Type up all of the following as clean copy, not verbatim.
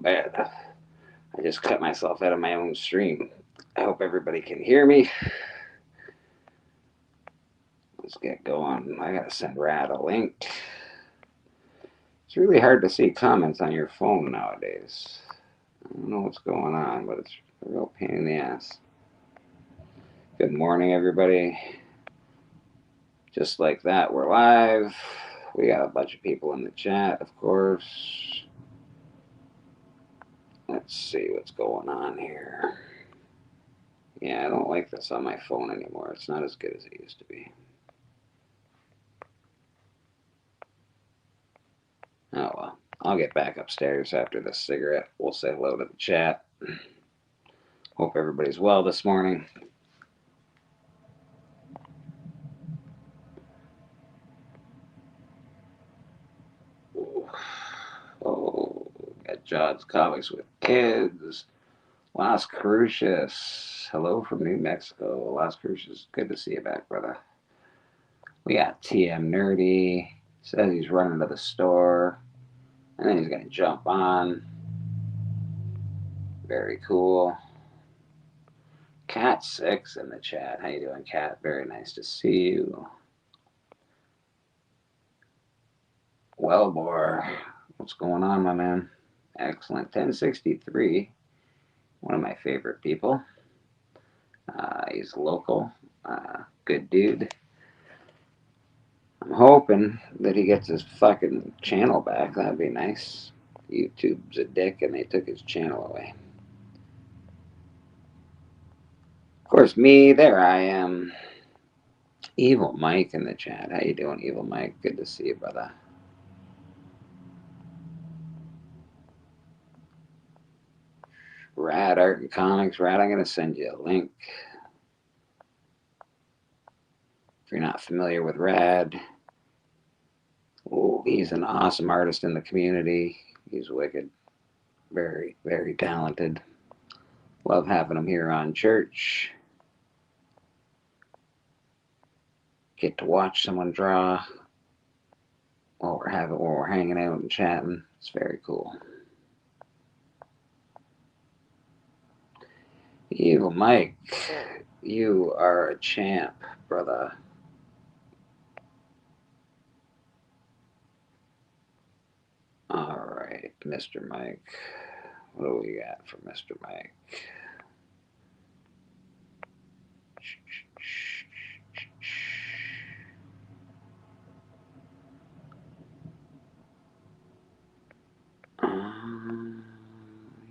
bad. I just cut myself out of my own stream. I hope everybody can hear me. Let's get going. I gotta send Rad a link. It's really hard to see comments on your phone nowadays. I don't know what's going on, but it's a real pain in the ass. Good morning, everybody. Just like that, we're live. We got a bunch of people in the chat, of course. Let's see what's going on here. Yeah, I don't like this on my phone anymore. It's not as good as it used to be. Oh well, I'll get back upstairs after this cigarette. We'll say hello to the chat. Hope everybody's well this morning. Oh, got John's Comics with Kids. Las Cruces. Hello from New Mexico. Las Cruces, good to see you back, brother. We got TM Nerdy. Says he's running to the store. And then he's going to jump on. Very cool. Cat6 in the chat. How you doing, Cat? Very nice to see you. Wellbore. What's going on, my man? Excellent. 1063. One of my favorite people. He's local. Good dude. I'm hoping that he gets his fucking channel back. That'd be nice. YouTube's a dick and they took his channel away. Of course, me, there I am. Evil Mike in the chat. How you doing, Evil Mike? Good to see you, brother. Rad Art and Comics. Rad, I'm going to send you a link. If you're not familiar with Rad, oh, he's an awesome artist in the community. He's wicked. Very, very talented. Love having him here on Church. Get to watch someone draw while we're hanging out and chatting. It's very cool. Evil Mike, you are a champ, brother. All right, Mr. Mike. What do we got for Mr. Mike?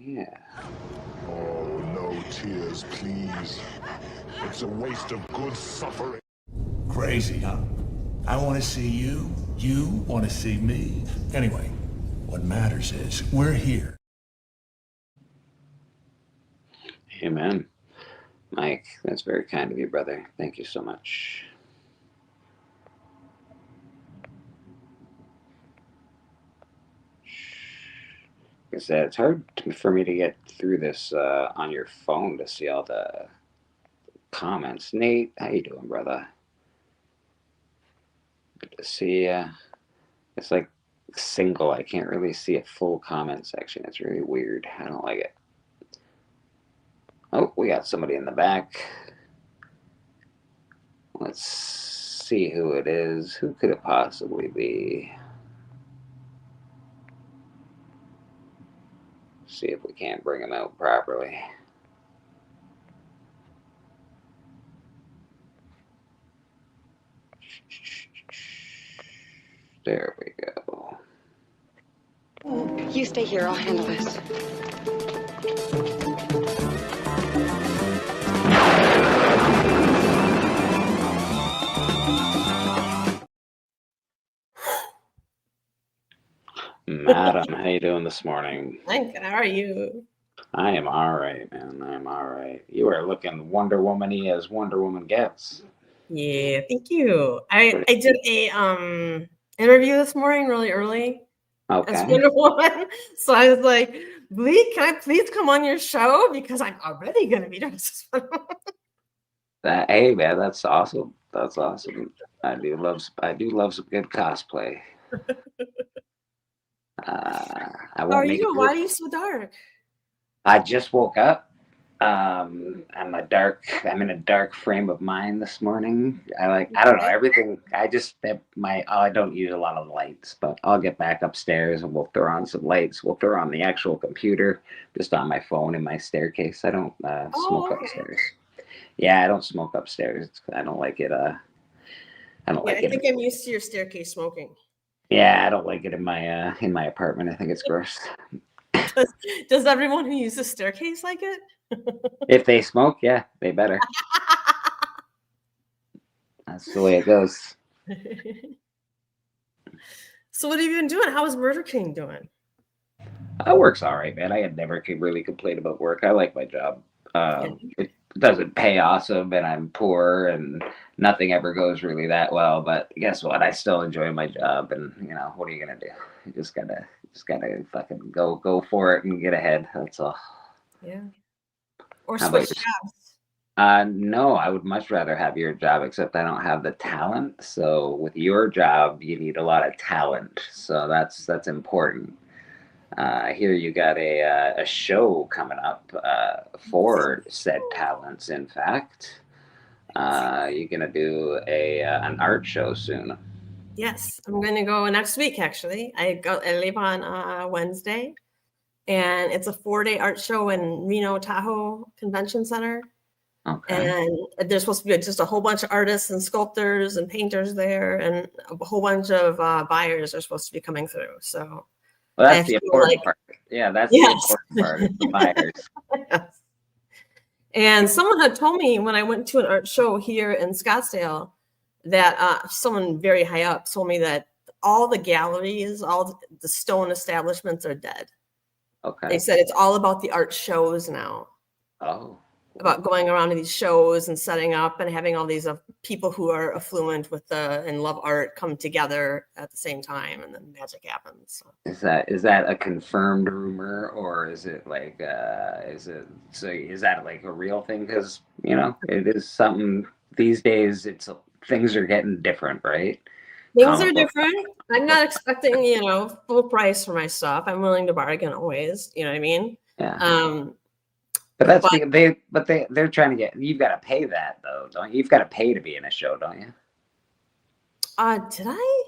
Yeah. Oh, no tears, please. It's a waste of good suffering. Crazy, huh? I want to see you. You want to see me. Anyway, what matters is we're here. Amen. Mike, that's very kind of you, brother. Thank you so much. Like I said, it's hard for me to get through this on your phone to see all the comments. Nate, how you doing, brother? Good to see you. It's like single. I can't really see a full comment section. It's really weird. I don't like it. Oh, we got somebody in the back. Let's see who it is. Who could it possibly be? See if we can't bring him out properly. There we go. You stay here, I'll handle this. Madam, how you doing this morning? I'm good. How are you? I am all right, man. I am all right. You are looking Wonder Woman-y as Wonder Woman gets. Yeah, thank you. I did a interview this morning really early as Okay. Wonder Woman. So I was like, Lee, can I please come on your show? Because I'm already gonna be dressed as Wonder Woman. Hey, man, that's awesome. That's awesome. I do love some good cosplay. I How are won't make you? it. Why are you so dark? I just woke up. I'm in a dark frame of mind this morning. I don't know, Okay. everything. I don't use a lot of lights, but I'll get back upstairs and we'll throw on some lights. We'll throw on the actual computer just on my phone in my staircase. I don't smoke Oh, okay. upstairs. Yeah, I don't smoke upstairs. I don't like it. I don't Yeah, like I it. think I'm used to your staircase smoking. Yeah, I don't like it in my apartment. I think it's gross. Does everyone who uses staircase like it? If they smoke, yeah, they better. That's the way it goes. So what have you been doing? How is Murder King doing? Work's all right, man. I had never could really complain about work. I like my job. Yeah. It doesn't pay awesome, and I'm poor, and nothing ever goes really that well. But guess what? I still enjoy my job, and what are you gonna do? You just gotta fucking go for it and get ahead. That's all. Yeah. Or How about switch yourself? jobs. No, I would much rather have your job, except I don't have the talent. So with your job, you need a lot of talent. So that's important. Here you got a show coming up for said talents. In fact, you're gonna do an art show soon. Yes, I'm going to go next week. Actually, I leave on Wednesday, and it's a 4-day art show in Reno Tahoe Convention Center. Okay. And there's supposed to be just a whole bunch of artists and sculptors and painters there, and a whole bunch of buyers are supposed to be coming through. So Well, I that's the feel important like, part. Yeah, that's the yes. important part. Is the buyers. Yes. And someone had told me when I went to an art show here in Scottsdale that someone very high up told me that all the galleries, all the stone establishments are dead. They Okay. said it's all about the art shows now, Oh. about going around to these shows and setting up and having all these people who are affluent with and love art come together at the same time, and then magic happens. So. Is that a confirmed rumor, or is it like is that like a real thing? Because it is something these days. Things are getting different, right? Things are Comic book. different. I'm not expecting, full price for my stuff. I'm willing to bargain always. You know what I mean? Yeah. But that's but they're trying to get. You've got to pay that though, don't you? You've got to pay to be in a show, don't you? did I?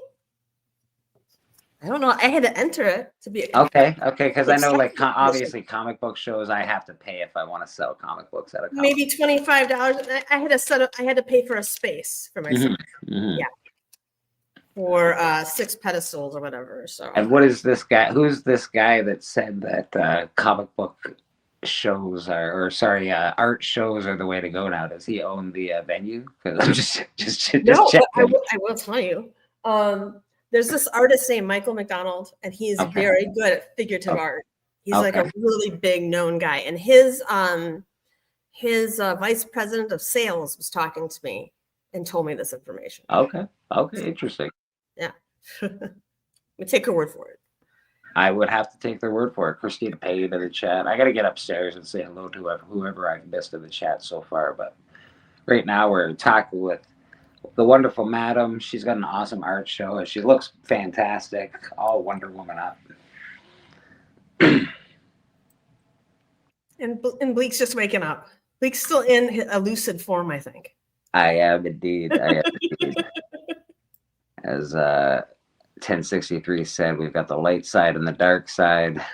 I don't know. I had to enter it to be. Okay. Because I know, like, Accepted. obviously, comic book shows, I have to pay if I want to sell comic books at a comic. Maybe $25. I had to set up. I had to pay for a space for myself. Mhm. Yeah. For 6 pedestals or whatever. So. And what is this guy? Who's this guy that said that comic book shows art shows are the way to go now? Does he own the venue? Because I'm just No, but checking. I will tell you. There's this artist named Michael McDonald, and he's Okay. very good at figurative art. He's like a Okay. really big known guy, and his vice president of sales was talking to me and told me this information. Okay, interesting. Yeah, we take her word for it. I would have to take their word for it. Christina paid in the chat. I got to get upstairs and say hello to whoever I've missed in the chat so far. But right now we're talking with the wonderful Madam. She's got an awesome art show, and she looks fantastic. All Wonder Woman up. And Bleak's just waking up. Bleak's still in a lucid form, I think. I am indeed. As 1063 said, we've got the light side and the dark side.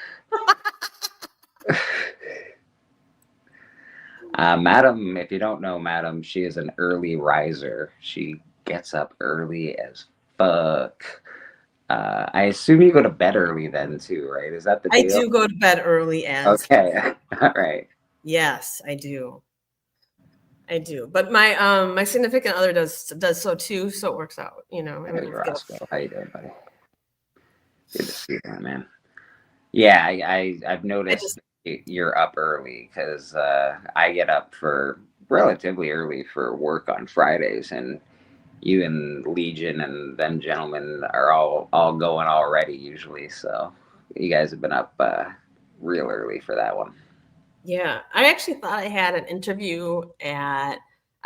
Madam, if you don't know Madam, she is an early riser. She gets up early as fuck. I assume you go to bed early then too, right? Is that the deal? I do go to bed early as. Okay. All right. Yes, I do. But my significant other does so too, so it works out, Hey, Roscoe, how you doing, buddy? Good to see you, man. Yeah, I've noticed you're up early because I get up for relatively early for work on Fridays, and you and Legion and them gentlemen are all going already usually. So you guys have been up real early for that one. Yeah, I actually thought I had an interview I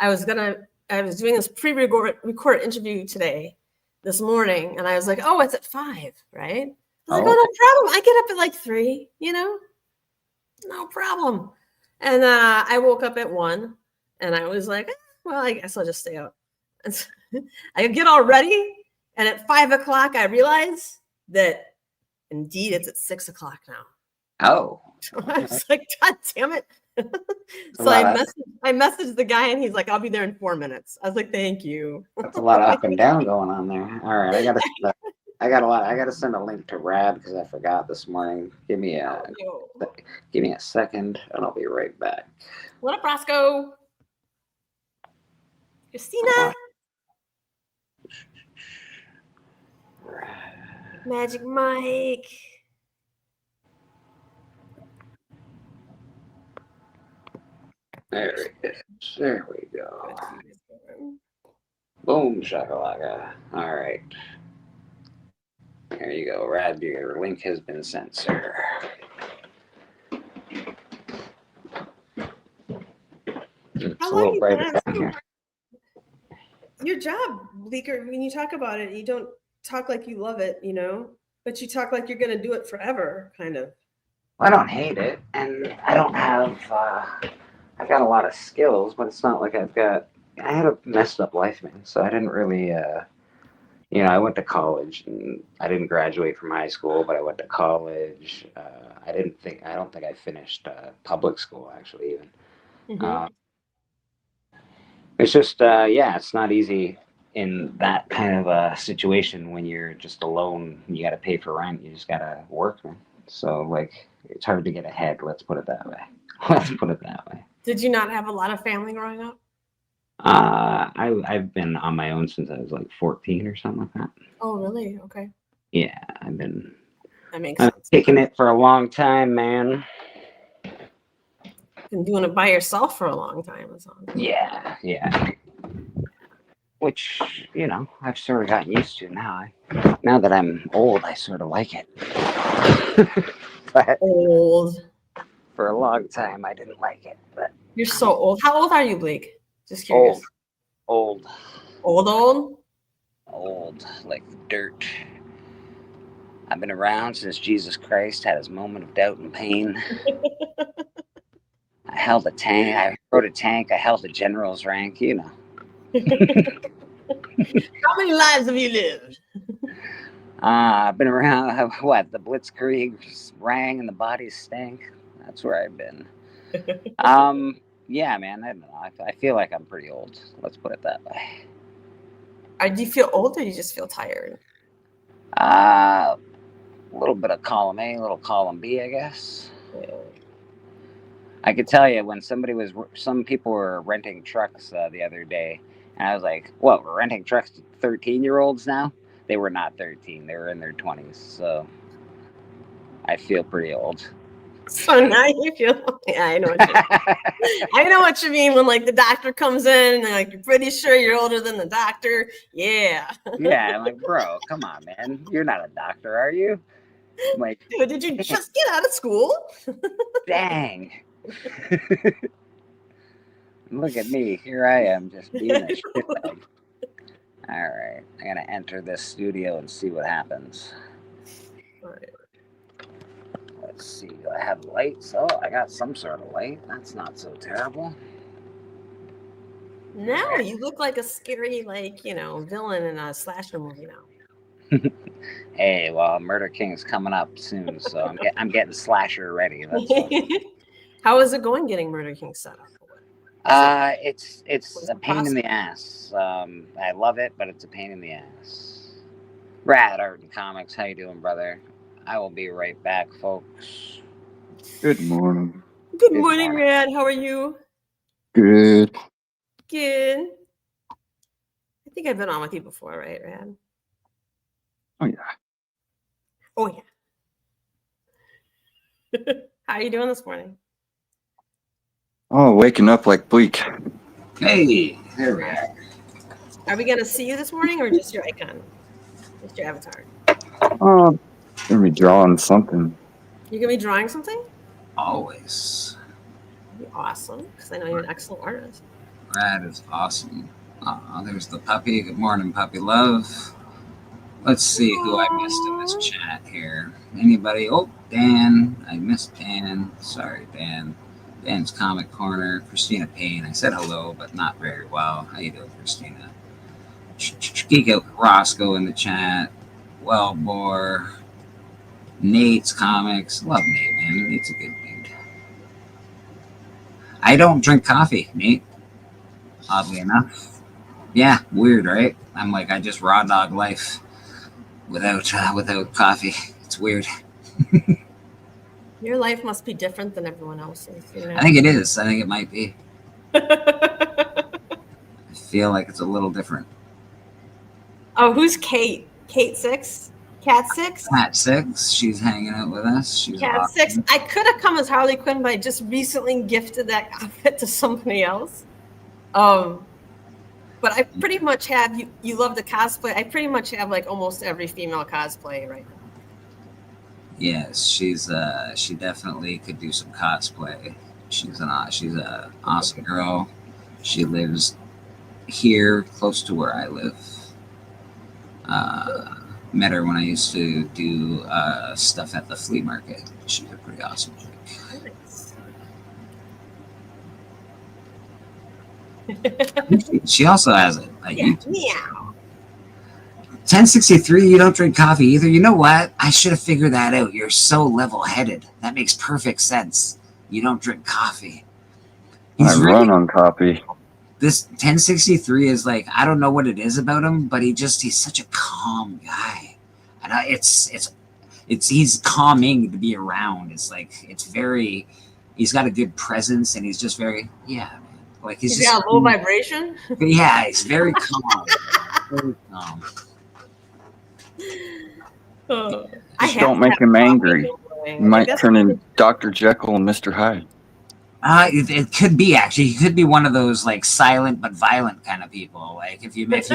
was doing this pre-recorded interview this morning, and I was like, oh, it's at 5, right? I I was like, Oh, oh, no problem. I get up at like 3, no problem. And I woke up at 1 and I was like, well, I guess I'll just stay up. And so I get all ready. And at 5 o'clock, I realize that indeed it's at 6 o'clock now. oh. I was like, God damn it. That's So a I lot of, messaged the guy and he's like, I'll be there in 4 minutes. I was like, thank you. that's a lot of up and down going on there. All right, I gotta send a link to Rad because I forgot this morning. Give me a second and I'll be right back. What up, Roscoe? Christina? Magic Mike. There it is. There we go. Boom shakalaka. All right. There you go. Rad, your link has been sent, sir. It's How a long little you brighter been down here. Your job, Bleeker, when you talk about it, you don't talk like you love it, but you talk like you're going to do it forever, kind of. I don't hate it, and I don't have. I've got a lot of skills, but it's not like I had a messed up life, man. So I didn't really. I went to college, and I didn't graduate from high school, but I went to college. I don't think I finished public school actually even. Mhm. It's just, it's not easy in that kind of a situation when you're just alone. You got to pay for rent. You just got to work, man. So, like, it's hard to get ahead. Let's put it that way. Did you not have a lot of family growing up? I've been on my own since I was like 14 or something like that. Oh, really? Okay. Yeah, I've been That makes sense. taking it for a long time, man. Been doing it by yourself for a long time. Yeah. Which, I've sort of gotten used to now. Now that I'm old, I sort of like it. But Old. for a long time, I didn't like it. But You're so old. How old are you, Blake? Just curious. old, Old? like dirt. I've been around since Jesus Christ had his moment of doubt and pain. I held a tank. I rode a tank. I held a general's rank. How many lives have you lived? I've been around. What? The Blitzkrieg rang and the bodies stank. That's where I've been. Yeah, man. I don't know. I feel like I'm pretty old. Let's put it that way. Do you feel old or do you just feel tired? A little bit of column A, a little column B, I guess. Yeah. I could tell you when some people were renting trucks the other day, and I was like, "What? We're renting trucks to 13-year-olds now?" They were not 13; they were in their 20s. So I feel pretty old. So now you feel. Yeah, I know what you mean. I know what you mean when like the doctor comes in and like you're pretty sure you're older than the doctor. Yeah. Yeah, I'm like, bro, come on, man. You're not a doctor, are you? I'm like, dude, did you just get out of school? Dang. Look at me. Here I am just being a shitbag. All right. I'm going to enter this studio and see what happens. All right. Let's see. Do I have lights? Oh, I got some sort of light. That's not so terrible. No, you look like a scary, villain in a slasher movie now. Hey, well, Murder King's coming up soon, so I'm getting slasher ready. That's all. How is it going getting Murder King set up? It's a pain in the ass. I love it, but it's a pain in the ass. Rad Art and Comics, how you doing, brother? I will be right back, folks. Good morning. Good morning, Rad. How are you? Good. Good. I think I've been on with you before, right, Rad? Oh, yeah. Oh, yeah. How are you doing this morning? Oh, waking up like Bleak. Hey, there we are. Are we going to see you this morning or just your icon? Just your avatar? Oh, gonna be drawing something. You're going to be drawing something? Always. That'd be awesome, because I know you're an excellent artist. Rad is awesome. There's the puppy. Good morning, puppy love. Let's see who I missed in this chat here. Anybody? Oh, Dan. I missed Dan. Sorry, Dan. Dan's Comic Corner. Christina Payne. I said hello, but not very well. How you doing, Christina? Geek Out Roscoe in the chat. Wellbore. Nate's Comics. Love Nate, man. Nate's a good dude. I don't drink coffee, Nate. Oddly enough. Yeah, weird, right? I'm like, I just raw dog life without coffee. It's weird. Your life must be different than everyone else's. You know? I think it is. I think it might be. I feel like it's a little different. Oh, who's Kate? Kate 6? Cat 6? Cat 6. She's hanging out with us. She's Cat awesome. 6. I could have come as Harley Quinn, but I just recently gifted that outfit to somebody else. But I pretty much have, you love the cosplay. I pretty much have like almost every female cosplay right now. Yes, she definitely could do some cosplay. She's a awesome girl. She lives here close to where I live. Met her when I used to do stuff at the flea market. She's a pretty awesome chick. She also has a YouTube. Meow. 1063, you don't drink coffee either. You know what? I should have figured that out. You're so level-headed. That makes perfect sense. You don't drink coffee. I run on coffee. This 1063 is like, I don't know what it is about him, but he's such a calm guy. And he's calming to be around. It's like, he's got a good presence, and he's just very, man. Like he's got a low vibration. Yeah, he's very calm. Very calm. Just don't make him angry. You might turn in Dr. Jekyll and Mr. Hyde. It could be, actually. He could be one of those like silent but violent kind of people. Like if you make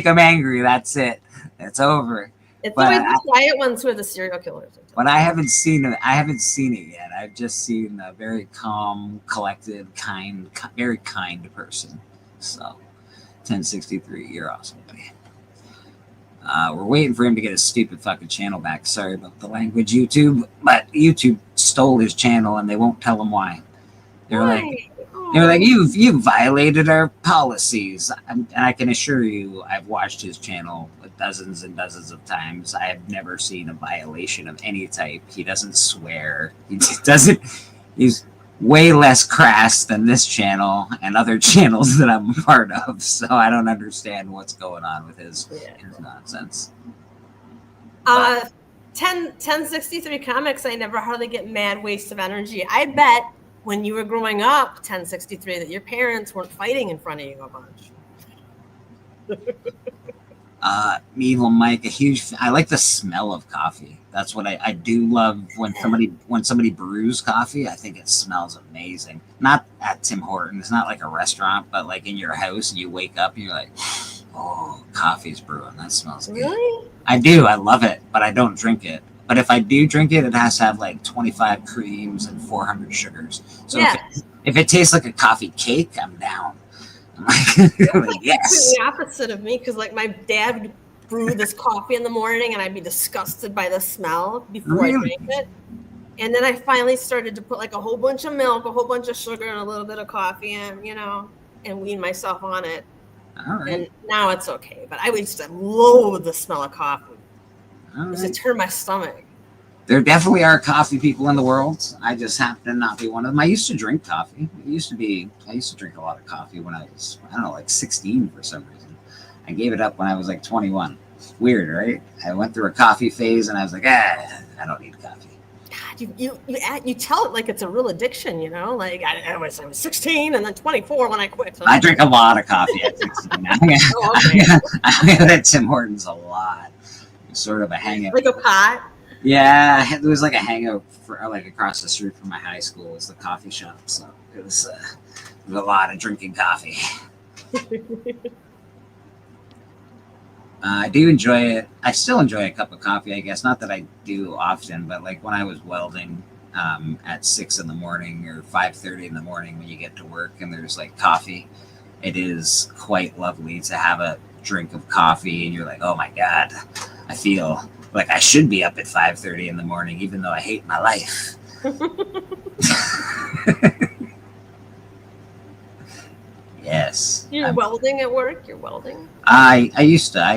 him angry, that's it. It's over. It's always the quiet ones who are the serial killers. But I haven't seen it. I haven't seen it yet. I've just seen a very calm, collected, very kind person. So, 1063, you're awesome, buddy. We're waiting for him to get his stupid fucking channel back. Sorry about the language, YouTube. But YouTube stole his channel, and they won't tell him why. They're like, you've violated our policies. And I can assure you, I've watched his channel dozens and dozens of times. I have never seen a violation of any type. He doesn't swear. He's way less crass than this channel and other channels that I'm a part of. So I don't understand what's going on with his nonsense. 1063 comics, I never hardly get mad waste of energy. I bet when you were growing up, 1063, that your parents weren't fighting in front of you a bunch. Evil Mike, I like the smell of coffee. That's what I do love when somebody brews coffee. I think it smells amazing. Not at Tim Hortons, not like a restaurant, but like in your house, and you wake up and you're like, oh, coffee's brewing. That smells good. Really? I do. I love it, but I don't drink it. But if I do drink it, it has to have like 25 creams and 400 sugars. So if it tastes like a coffee cake, I'm down. Yes. The opposite of me, because like my dad would brew this coffee in the morning, and I'd be disgusted by the smell before I drank it. And then I finally started to put like a whole bunch of milk, a whole bunch of sugar, and a little bit of coffee in, and wean myself on it. All right. And now it's okay. But I used to loathe the smell of coffee. Because it turned my stomach. There definitely are coffee people in the world. I just happen to not be one of them. I used to drink coffee. I used to drink a lot of coffee when I was, like 16 for some reason. I gave it up when I was like 21. Weird, right? I went through a coffee phase, and I was like, I don't need coffee. God, you tell it like it's a real addiction, Like I was 16 and then 24 when I quit. So I drink a lot of coffee at 16. I had at Tim Hortons a lot. It's sort of a hangout. Like a pot. Yeah, it was like a hangout for like across the street from my high school was the coffee shop, so it was a lot of drinking coffee. I do enjoy it. I still enjoy a cup of coffee, I guess. Not that I do often, but like when I was welding at 6 in the morning or 5:30 in the morning when you get to work and there's like coffee, it is quite lovely to have a drink of coffee and you're like, oh my God, I feel like I should be up at 5:30 in the morning, even though I hate my life. Yes. You're welding at work? You're welding? I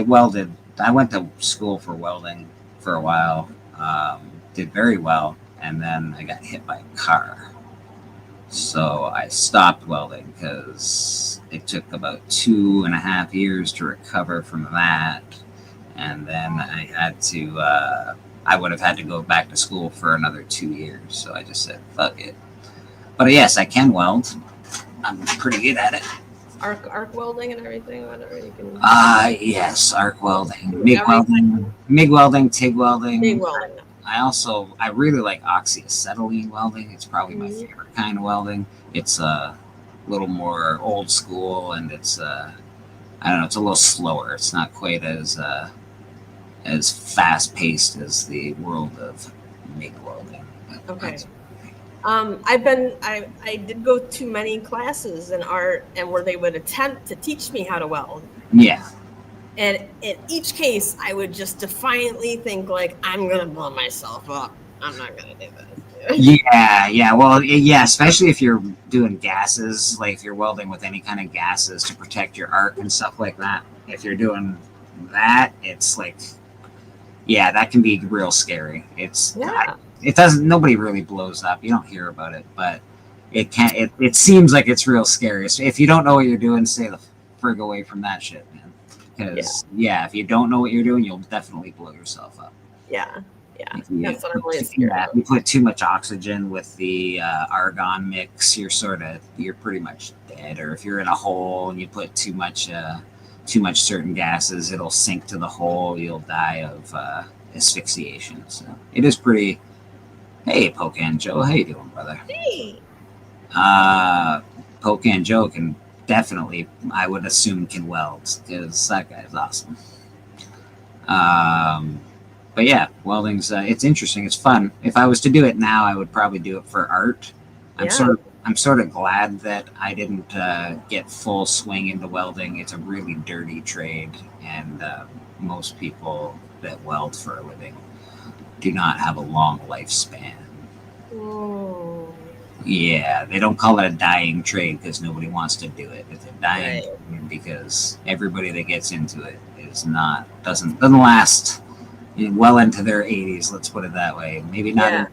welded. I went to school for welding for a while. Did very well, and then I got hit by a car. So I stopped welding because it took about 2.5 years to recover from that. And then I had to, I would have had to go back to school for another 2 years. So I just said, fuck it. But yes, I can weld. I'm pretty good at it. Arc welding and everything, whatever you can. Yes, arc welding, MIG welding, TIG welding. MIG welding. I really like oxyacetylene welding. It's probably my favorite kind of welding. It's a little more old school, and it's I don't know, it's a little slower. It's not quite as fast paced as the world of MIG welding. Okay. I did go to many classes in art, and where they would attempt to teach me how to weld. Yeah. And in each case, I would just defiantly think like, I'm gonna blow myself up. I'm not gonna do this. Yeah. Well, yeah, especially if you're doing gases, like if you're welding with any kind of gases to protect your arc and stuff like that. If you're doing that, it's like, yeah, that can be real scary. It doesn't. Nobody really blows up. You don't hear about it, but it can. It seems like it's real scary. So if you don't know what you're doing, stay the frig away from that shit, man. Because if you don't know what you're doing, you'll definitely blow yourself up. Yeah. That's what I'm really scared of. You put too much oxygen with the argon mix, you're pretty much dead. Or if you're in a hole and you put too much certain gases, it'll sink to the hole. You'll die of asphyxiation. So it is pretty. Hey, Pocan Joe, how you doing, brother? Hey. Pocan Joe can definitely, I would assume, can weld, because that guy's awesome. But yeah, welding's it's interesting. It's fun. If I was to do it now, I would probably do it for art. I'm sort of glad that I didn't get full swing into welding. It's a really dirty trade, and most people that weld for a living do not have a long lifespan. Oh. Yeah, they don't call it a dying trade because nobody wants to do it. It's a dying trade because everybody that gets into it doesn't last well into their 80s. Let's put it that way. Maybe not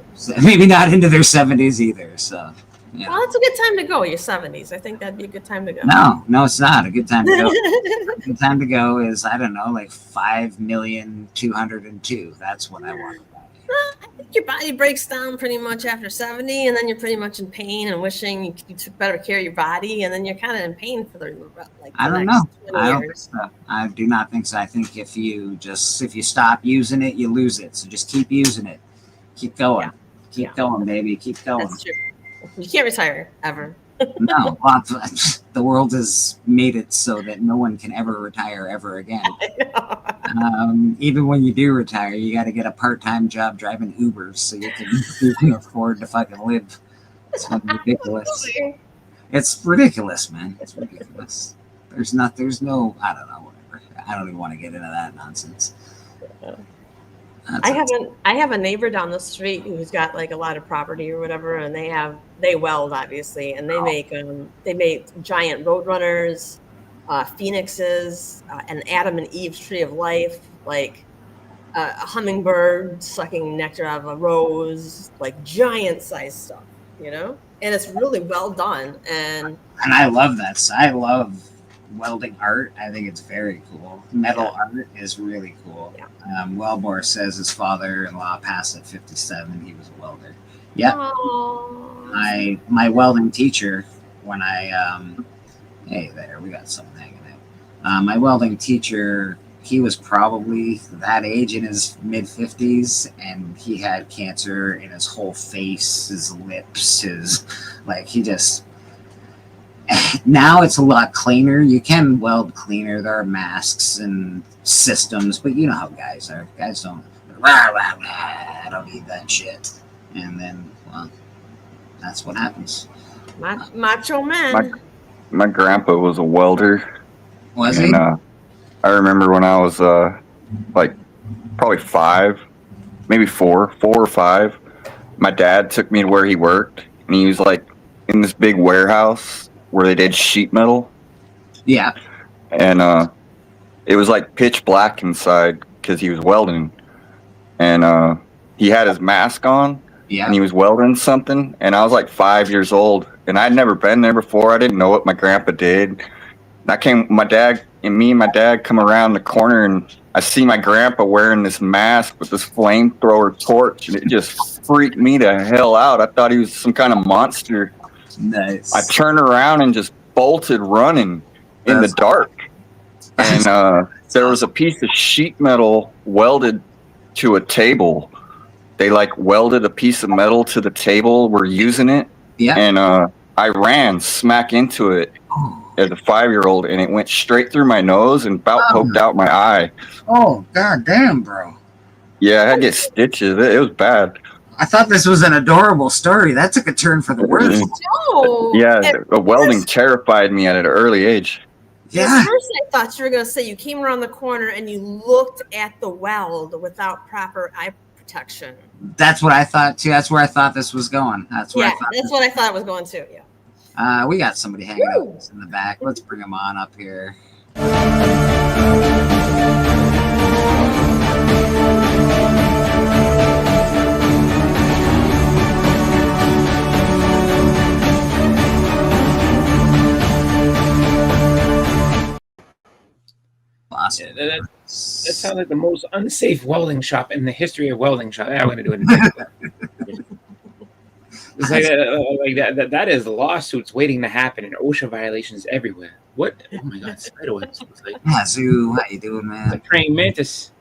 into their 70s either. So. Yeah. Well, it's a good time to go. Your 70s. I think that'd be a good time to go. No, it's not a good time to go. A good time to go is, I don't know, like 5,202,000. That's what I want. I think your body breaks down pretty much after 70, and then you're pretty much in pain and wishing you took better care of your body, and then you're kind of in pain for the I don't know. I don't think so. I do not think so. I think if you stop using it, you lose it. So just keep using it. Keep going. Yeah. Keep going, baby. Keep going. That's true. You can't retire ever. No, the world has made it so that no one can ever retire ever again. Even when you do retire, you got to get a part-time job driving Ubers so you can afford to fucking live. It's fucking ridiculous. It's ridiculous, man. It's ridiculous. There's no, I don't know, whatever. I don't even want to get into that nonsense. I have a neighbor down the street who's got like a lot of property or whatever, and they weld obviously, and they make giant roadrunners, phoenixes, an Adam and Eve tree of life, like a hummingbird sucking nectar out of a rose, like giant size stuff, and it's really well done. And I love that. I love welding art. I think it's very cool. Metal art is really cool. Yeah. Wellbore says his father-in-law passed at 57. He was a welder. Yeah. My welding teacher, when hey there, we got something hanging out. My welding teacher, he was probably that age, in his mid-50s, and he had cancer in his whole face, his lips, now it's a lot cleaner. You can weld cleaner. There are masks and systems, but you know how guys are. Guys don't, I don't need that shit. And then, well, that's what happens. Macho man. My grandpa was a welder. Was he? I remember when I was like probably 5, maybe 4 or 5. My dad took me to where he worked, and he was like in this big warehouse where they did sheet metal. Yeah. And it was like pitch black inside because he was welding, and he had his mask on. Yeah. And he was welding something, and I was like 5 years old, and I'd never been there before. I didn't know what my grandpa did. And my dad come around the corner, and I see my grandpa wearing this mask with this flamethrower torch, and it just freaked me the hell out. I thought he was some kind of monster. Nice. I turned around and just bolted running in the dark. And there was a piece of sheet metal welded to a table. They like welded a piece of metal to the table. We're using it. Yeah. And I ran smack into it as a 5-year-old, and it went straight through my nose and about poked out my eye. Oh, god damn, bro. Yeah, I had to get stitches. It was bad. I thought this was an adorable story. That took a turn for the worse. No. Yeah, welding terrified me at an early age. Yeah. At first, I thought you were going to say you came around the corner and you looked at the weld without proper eye protection. That's what I thought too. That's where I thought this was going. That's where I thought. That's what I thought it was going to. Yeah. We got somebody hanging out with us in the back. Let's bring him on up here. Awesome. Yeah, that sounds like the most unsafe welding shop in the history of welding shop. I'm going to do it. It's like that is lawsuits waiting to happen and OSHA violations everywhere. What? Oh my God, spiderwebs. Like, yeah, Zoo, how you doing, man? The praying mantis.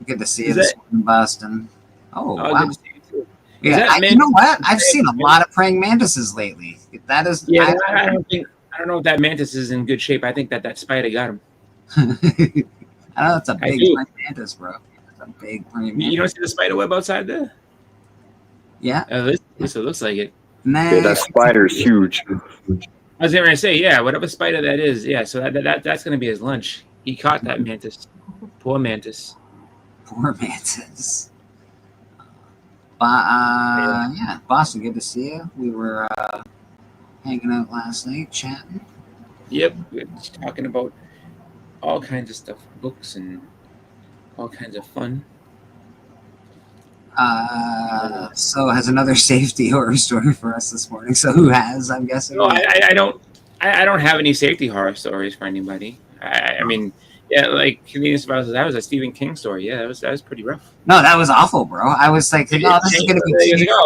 Good to see you this morning in Boston. Oh, wow. Good to see you too. Yeah, you know what? I've seen a lot of praying mantises lately. That is. Yeah, I don't know if that mantis is in good shape. I think that spider got him. I know that's a big praying mantis, bro. That's a big praying mantis. You don't see the spider web outside there? Yeah. This looks like it. Nah. Yeah, that spider's huge. I was going to say, yeah, whatever spider that is, yeah. So that's going to be his lunch. He caught that mantis. Poor mantis. Poor mantis. Yeah, Boston, good to see you. We were hanging out last night, chatting. Yep, we're just talking about all kinds of stuff, books and all kinds of fun. So has another safety horror story for us this morning. So who has? I'm guessing. No, I don't have any safety horror stories for anybody. I mean, yeah, like Convenience Files, that was a Stephen King story. Yeah, that was pretty rough. No, that was awful, bro. I was like, no, this is gonna be.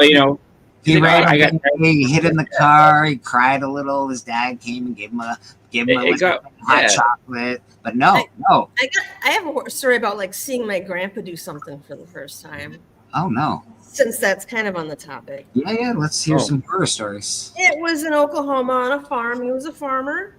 You know, he hid in the car. He cried a little. His dad came and gave him a hot chocolate. But no. I have a story about like seeing my grandpa do something for the first time. Oh no. Since that's kind of on the topic. Yeah. Let's hear some horror stories. It was in Oklahoma on a farm. He was a farmer,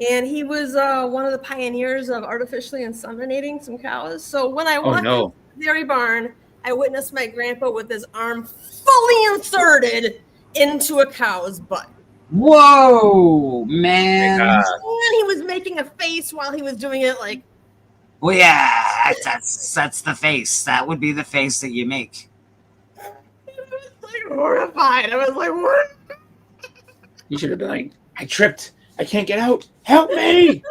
and he was one of the pioneers of artificially inseminating some cows. So when I walked into the dairy barn, I witnessed my grandpa with his arm fully inserted into a cow's butt. Whoa, man! And he was making a face while he was doing it, like. Well, yeah, that's the face. That would be the face that you make. I was like horrified. I was like, what? You should have been like, I tripped. I can't get out. Help me!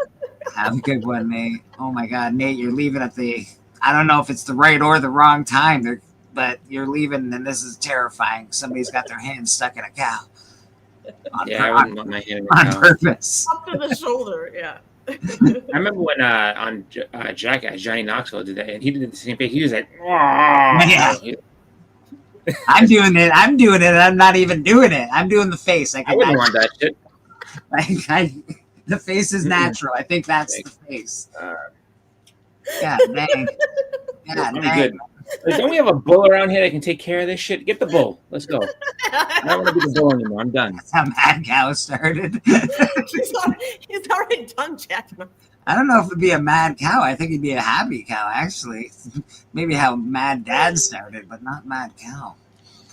Have a good one, Nate. Oh my God, Nate, you're leaving at the. I don't know if it's the right or the wrong time, but you're leaving, and this is terrifying. Somebody's got their hand stuck in a cow. I wouldn't want my hand in a on cow. purpose. Up to the shoulder, yeah. I remember when on Jackass, Johnny Knoxville did that, and he did the same thing. He was like, yeah. I'm doing it. I'm not even doing it. I'm doing the face. I wouldn't want that shit. The face is natural. I think that's the face. Yeah, dang. Yeah, dang. Good. Like, don't we have a bull around here that can take care of this shit? Get the bull. Let's go. I don't want to be the bull anymore. I'm done. That's how Mad Cow started. He's already done jacking him. I don't know if it'd be a mad cow. I think it'd be a happy cow, actually. Maybe how Mad Dad started, but not Mad Cow.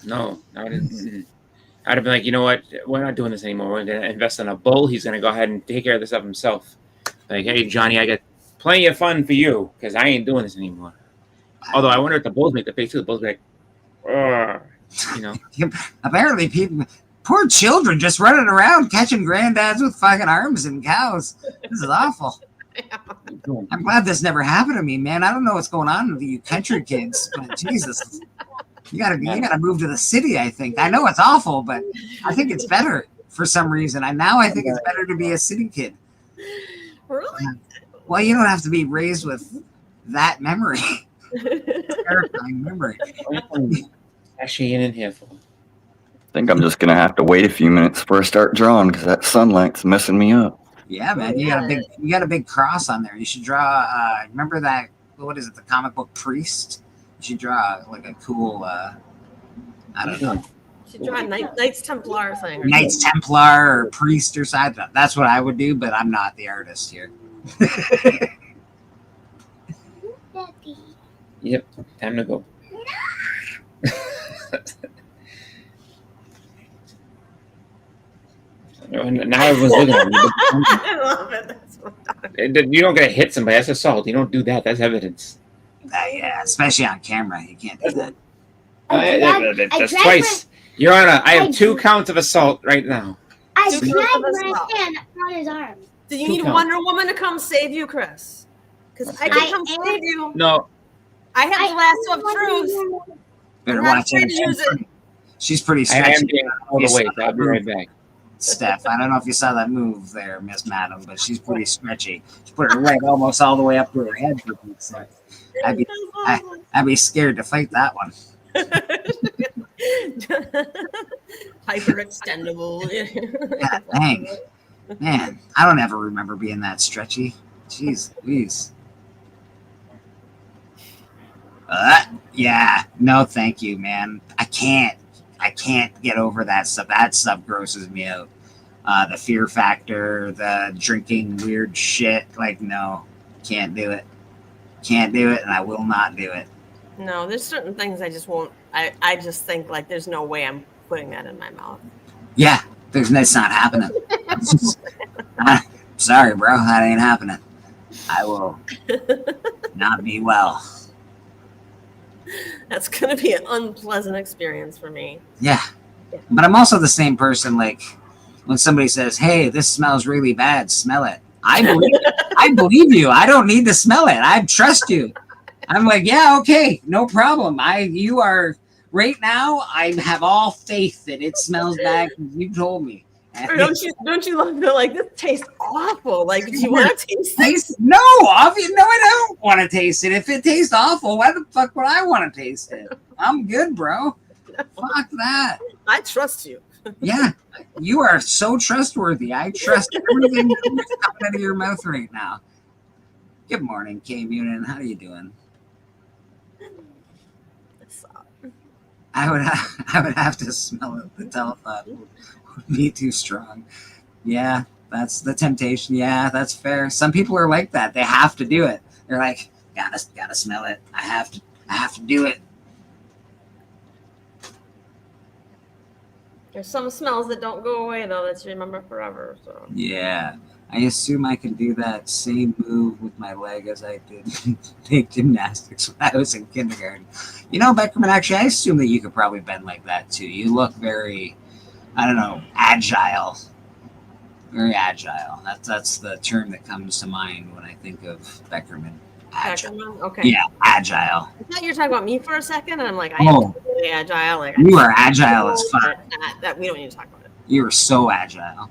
No, I'd have been like, you know what? We're not doing this anymore. We're going to invest in a bull. He's going to go ahead and take care of this of himself. Like, hey, Johnny, I got plenty of fun for you, because I ain't doing this anymore. Although I wonder if the bulls make the face too. The bulls be like, "Ugh," you know. Apparently, people, poor children, just running around catching granddads with fucking arms and cows. This is awful. I'm glad this never happened to me, man. I don't know what's going on with you country kids, but Jesus, you gotta move to the city. I think. I know it's awful, but I think it's better for some reason. I think it's better to be a city kid. Really? Well, you don't have to be raised with that memory. Terrifying memory. Actually, in here for. I think I'm just gonna have to wait a few minutes before I start drawing because that sunlight's messing me up. Yeah, man, you got a big cross on there. You should draw. Remember that? What is it? The comic book Priest. You should draw like a cool. I don't know. You should draw a Knights Templar thing. Knights Templar or Priest or something. That's what I would do, but I'm not the artist here. Yep, time to go. Now everyone's looking at me. I love it. That's what You don't get to hit somebody. That's assault. You don't do that. That's evidence. Yeah, especially on camera, you can't do that. That's twice. Your Honor, I have 2 counts of assault right now. I Two grabbed counts of my assault. hand on his arm. Do you 2 need counts. Wonder Woman to come save you, Chris? Because I can come save you. No, I have the lasso of truth. Better I'm not watch afraid out. to use it. She's pretty I am stretchy. getting all the way. So I'll be right back. Steph, I don't know if you saw that move there, Miss Madam, but she's pretty stretchy. She put her leg almost all the way up to her head for Pete's sake. I'd be scared to fight that one. Hyperextendable. God dang. Man, I don't ever remember being that stretchy. Jeez Louise. Yeah, no thank you, man. I can't get over that stuff. That stuff grosses me out. The fear factor, the drinking weird shit. Like, no, can't do it. Can't do it, and I will not do it. No, there's certain things I just won't. I just think like there's no way I'm putting that in my mouth. Yeah, that's not happening. Sorry, bro, that ain't happening. I will not be well. That's gonna be an unpleasant experience for me. Yeah, but I'm also the same person. Like when somebody says, "Hey, this smells really bad," smell it. I believe you. I don't need to smell it. I trust you. I'm like, yeah, okay, no problem. You are right now. I have all faith that it smells bad because you told me. Or don't you love feel like this tastes awful? Like, do you want to taste it? No, obviously, no, I don't want to taste it. If it tastes awful, why the fuck would I want to taste it? I'm good, bro. Fuck that. I trust you. Yeah, you are so trustworthy. I trust everything that's coming out of your mouth right now. Good morning, K Munin. How are you doing? I would have to smell it. The telephone would be too strong. Yeah, that's the temptation. Yeah, that's fair. Some people are like that. They have to do it. They're like, gotta smell it. I have to do it. There's some smells that don't go away though that you remember forever. So Yeah, I assume I can do that same move with my leg as I did take gymnastics when I was in kindergarten. You know, Beckerman, actually, I assume that you could probably bend like that too. You look very, I don't know, agile. Very agile. That's the term that comes to mind when I think of Beckerman. Agile. Beckerman? Okay. Yeah, agile. I thought you were talking about me for a second, and I'm like, I Oh. am really agile. Like You are agile as fuck. That we don't need to talk about it. You are so agile.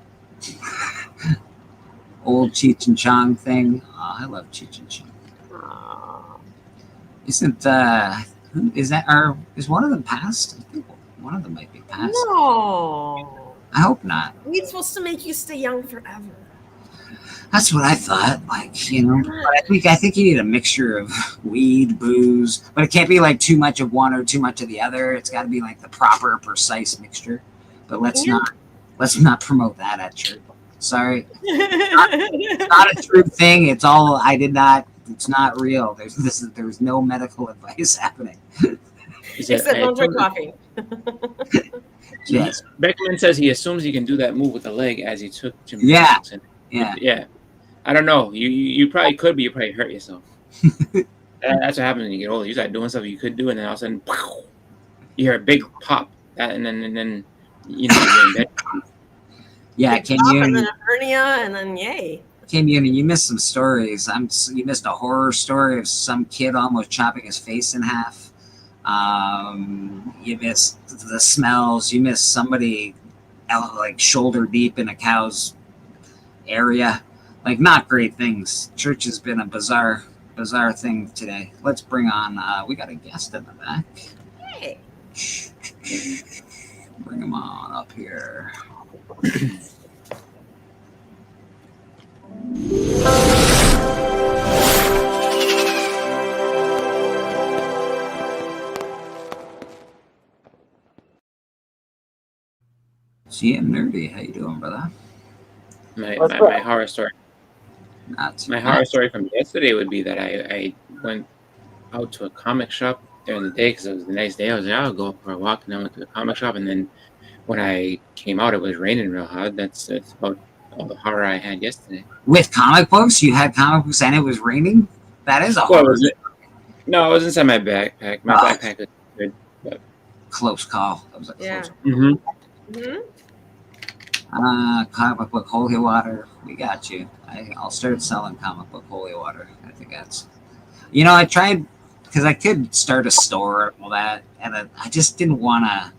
Old Cheech and Chong thing. Oh, I love Cheech and Chong. Isn't is one of them passed? I think one of them might be passed. No. I hope not. Weed's supposed to make you stay young forever. That's what I thought. Like, you know, but I think you need a mixture of weed, booze, but it can't be like too much of one or too much of the other. It's got to be like the proper, precise mixture. But let's not promote that at church. Sorry, it's not a true thing. It's not real. There's no medical advice happening. Except don't drink coffee. Yes. Beckman says he assumes he can do that move with the leg as he took gymnastics. Yeah. Yeah. I don't know. You probably could, but you probably hurt yourself. That's what happens when you get older. You start doing stuff you could do, and then all of a sudden, pow, you hear a big pop. And then you're in bed. Yeah, Big pop and then a hernia, and then yay. Kim Uni, you missed some stories. You missed a horror story of some kid almost chopping his face in half. You missed the smells. You missed somebody like shoulder deep in a cow's area. Like, not great things. Church has been a bizarre thing today. Let's bring on. We got a guest in the back. Hey. Bring him on up here. CM Nerdy, how you doing, brother? My horror story. My horror story from yesterday would be that I went out to a comic shop during the day because it was a nice day. I was like, I'll go for a walk, and I went to the comic shop, and then when I came out, it was raining real hard. That's about all the horror I had yesterday. With comic books? You had comic books and it was raining? That is a Well, horror. No, it was inside my backpack. My backpack was good. But... Close call. That was a close call. Mm-hmm. Comic book holy water. We got you. I'll start selling comic book holy water. I think that's... You know, I tried... Because I could start a store and all that. And I just didn't want to...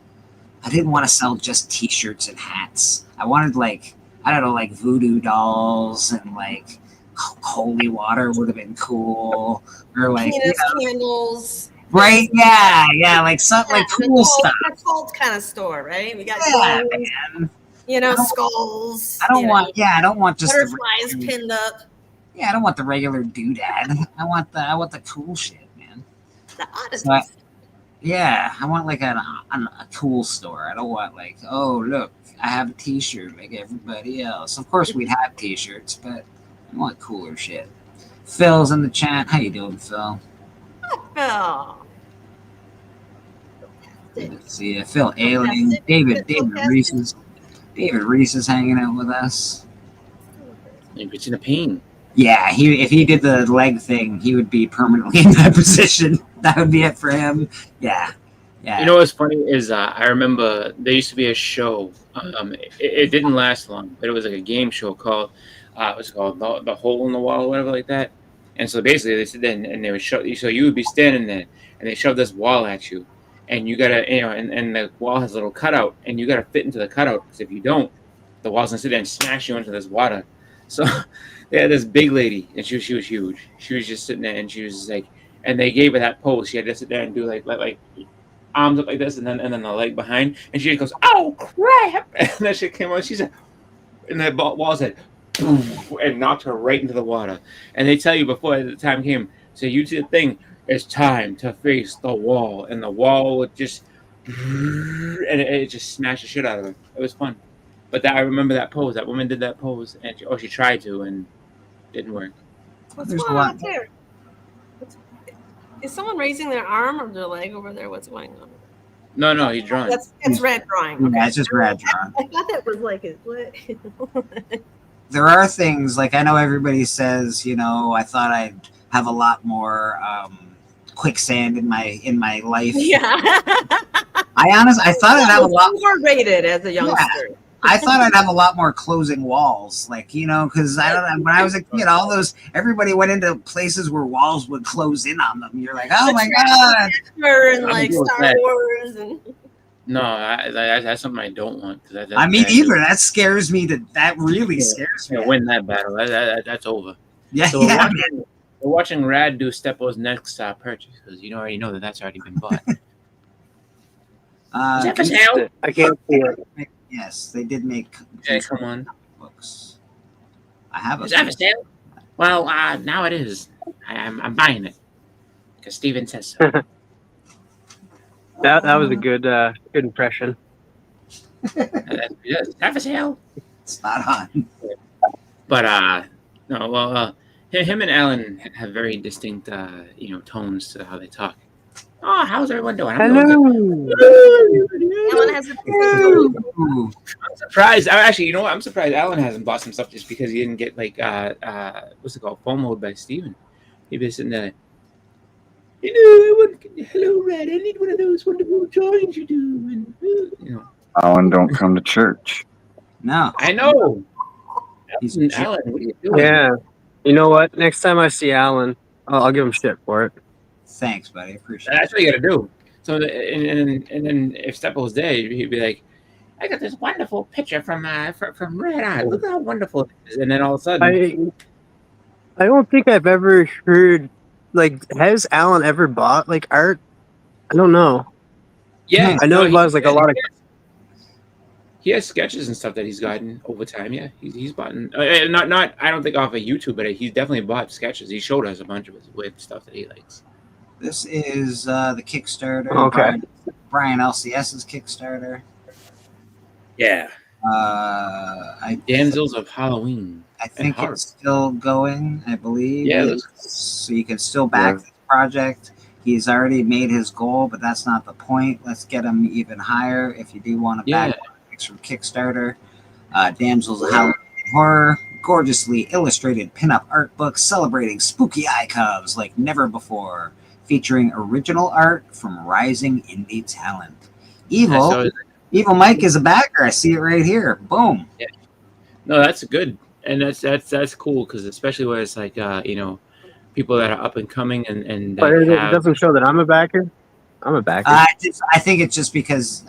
I didn't want to sell just t-shirts and hats. I wanted, like... I don't know, like voodoo dolls and like holy water would have been cool, or like candles. Right? Yeah, like something like cool stuff. A cult kind of store, right? We got man. Skulls. I don't want. Yeah, I don't want just butterflies pinned up. Yeah, I don't want the regular doodad. I want the cool shit, man. The oddities. So I want like a cool store. I don't want like, oh look, I have a t-shirt like everybody else. Of course we'd have t-shirts, but I want cooler shit. Phil's in the chat. How you doing, Phil? Phil. Let's see, Phil Ailing. David Reese is hanging out with us. Maybe it's in a pain. Yeah, if he did the leg thing, he would be permanently in that position. That would be it for him. Yeah. You know what's funny is I remember there used to be a show. It didn't last long, but it was like a game show called what's it called, the Hole in the Wall or whatever like that. And so basically they sit there and they would show. So you would be standing there, and they shove this wall at you, and you gotta and the wall has a little cutout, and you gotta fit into the cutout because if you don't, the wall's gonna sit there and smash you into this water. So they had this big lady, and she was huge. She was just sitting there, and she was like, and they gave her that pose. She had to sit there and do like arms up like this, and then the leg behind, and she goes, "Oh crap!" And that shit came on. She said, and the wall said, boom, and knocked her right into the water. And they tell you before the time came, so you do the thing. It's time to face the wall, and the wall would just, and it just smashed the shit out of her. It was fun. But I remember that pose. That woman did that pose, and she tried to, and didn't work. What's going on there? Is someone raising their arm or their leg over there? What's going on? No, he's drawing. It's red drawing. Okay. Yeah, it's just red drawing. I thought that was like it. There are things like I know everybody says, I thought I'd have a lot more quicksand in my life. Yeah. I thought I'd have a lot more rated as a youngster. Yeah. I thought I'd have a lot more closing walls, because I don't know. When I was a kid, everybody went into places where walls would close in on them. You're like, oh my god, and like Star Wars and. No, that's something I don't want. I mean, either that scares me. That really scares me. To win that battle, that's over. Yeah, so we're watching Rad do Steppo's next purchase because you already know that's already been bought. I can't see it. Yes, they did make. Yeah, come on. Books. I have a. Is that for sale? Well, now it is. I'm buying it because Steven says so. That was a good impression. Is that for sale? It's not on. But no. Well, him and Alan have very distinct tones to how they talk. Oh, how's everyone doing? I'm doing good. Hello. Alan has a different Ooh. I'm surprised. Actually, you know what? I'm surprised Alan hasn't bought some stuff just because he didn't get like what's it called? FOMO'd by Steven. He'd been sitting there. Hello, Red. I need one of those wonderful drawings you do. And, Alan don't come to church. No. I know. He's Alan, what are you doing? Yeah. You know what? Next time I see Alan, I'll give him shit for it. Thanks, buddy. Appreciate it. That's what you got to do. So, and then if Steppo was there, he'd be like, "I got this wonderful picture from Red Eye. Look how wonderful it is." And then all of a sudden, I don't think I've ever heard, like, has Alan ever bought, like, art? I don't know. yeah, I know no, he buys, like, a lot of... He has sketches and stuff that he's gotten over time. Yeah, he's bought. Not. I don't think off of YouTube, but he's definitely bought sketches. He showed us a bunch of his weird stuff that he likes. This is the Kickstarter. Okay. Brian LCS's Kickstarter. Yeah. I Damsels of Halloween. I think Heart. it's still going, I believe. Yeah, it looks So you can still back the project. He's already made his goal, but that's not the point. Let's get him even higher if you do want to back projects from Kickstarter. Damsels of Halloween Horror. Gorgeously illustrated pinup art book celebrating spooky icons like never before. Featuring original art from rising indie talent. Evil Mike is a backer. I see it right here. Boom. Yeah. No, that's good, and that's cool because especially where it's like people that are up and coming and But it doesn't show that I'm a backer? I'm a backer. I think it's just because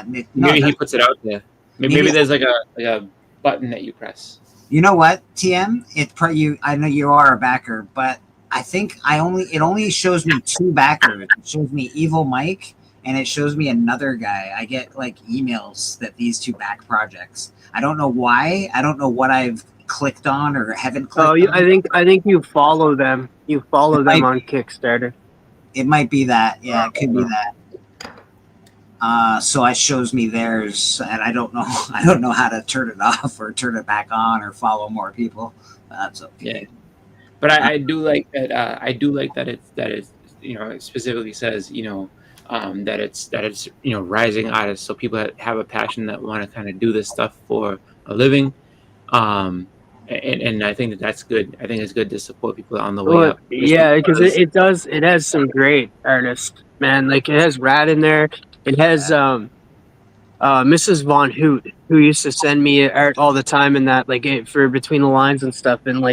maybe he puts it out there. Maybe there's like a button that you press. You know what, TM? I know you are a backer, but I think it only shows me 2 backers. It shows me Evil Mike and it shows me another guy. I get like emails that these 2 back projects. I don't know why. I don't know what I've clicked on or haven't clicked on. I think you follow them. You follow them on Kickstarter. It might be that. Yeah, it could be that. So it shows me theirs, and I don't know. I don't know how to turn it off or turn it back on or follow more people. That's okay. Yeah. But I do like that. I do like that it's it specifically says that it's rising artists, so people that have a passion that want to kind of do this stuff for a living, and I think that's good. I think it's good to support people on the way up. Yeah, because it has some great artists, man. Like it has Rad in there. It has Mrs. Von Hoot, who used to send me art all the time, and that for Between the Lines and stuff, and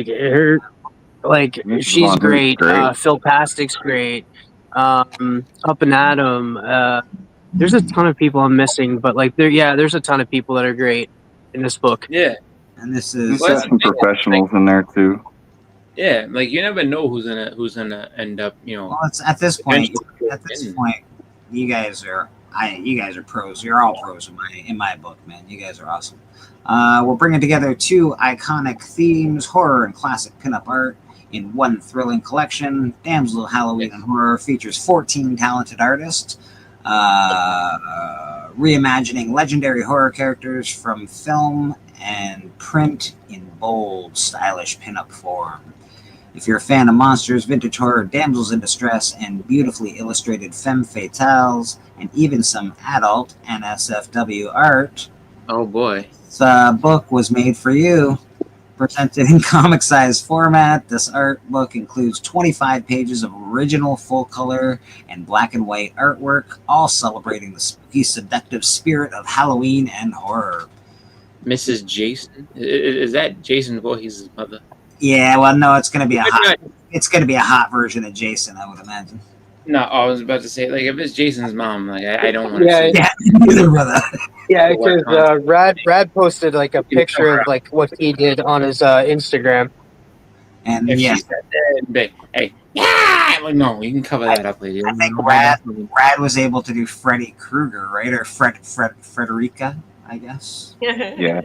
she's great. Phil Pastic's great. Up and Adam. There's a ton of people I'm missing, but there's a ton of people that are great in this book. Yeah, and this is There's some professionals in there too. Yeah, like you never know who's gonna end up. Well, it's at this point. You guys are pros. You're all pros in my book, man. You guys are awesome. We're bringing together 2 iconic themes: horror and classic pinup art, in one thrilling collection. Damsel of Halloween and Horror features 14 talented artists, reimagining legendary horror characters from film and print in bold, stylish pinup form. If you're a fan of monsters, vintage horror, damsels in distress, and beautifully illustrated femme fatales, and even some adult NSFW art, oh boy, this book was made for you. Presented in comic-sized format, this art book includes 25 pages of original full-color and black and white artwork, all celebrating the spooky, seductive spirit of Halloween and horror. Mrs. Jason, is that Jason Voorhees' mother? Yeah, well, no, it's gonna be a hot version of Jason, I would imagine. No, I was about to say, like, if it's Jason's mom, like, I don't want to Yeah, see Yeah, neither brother. Yeah, because Rad posted like a picture of like what he did on his Instagram. And If yeah, she said that, hey, yeah, like, no, you can cover that up, lady. I think Rad was able to do Freddy Krueger, right? Or Frederica, I guess. Yeah.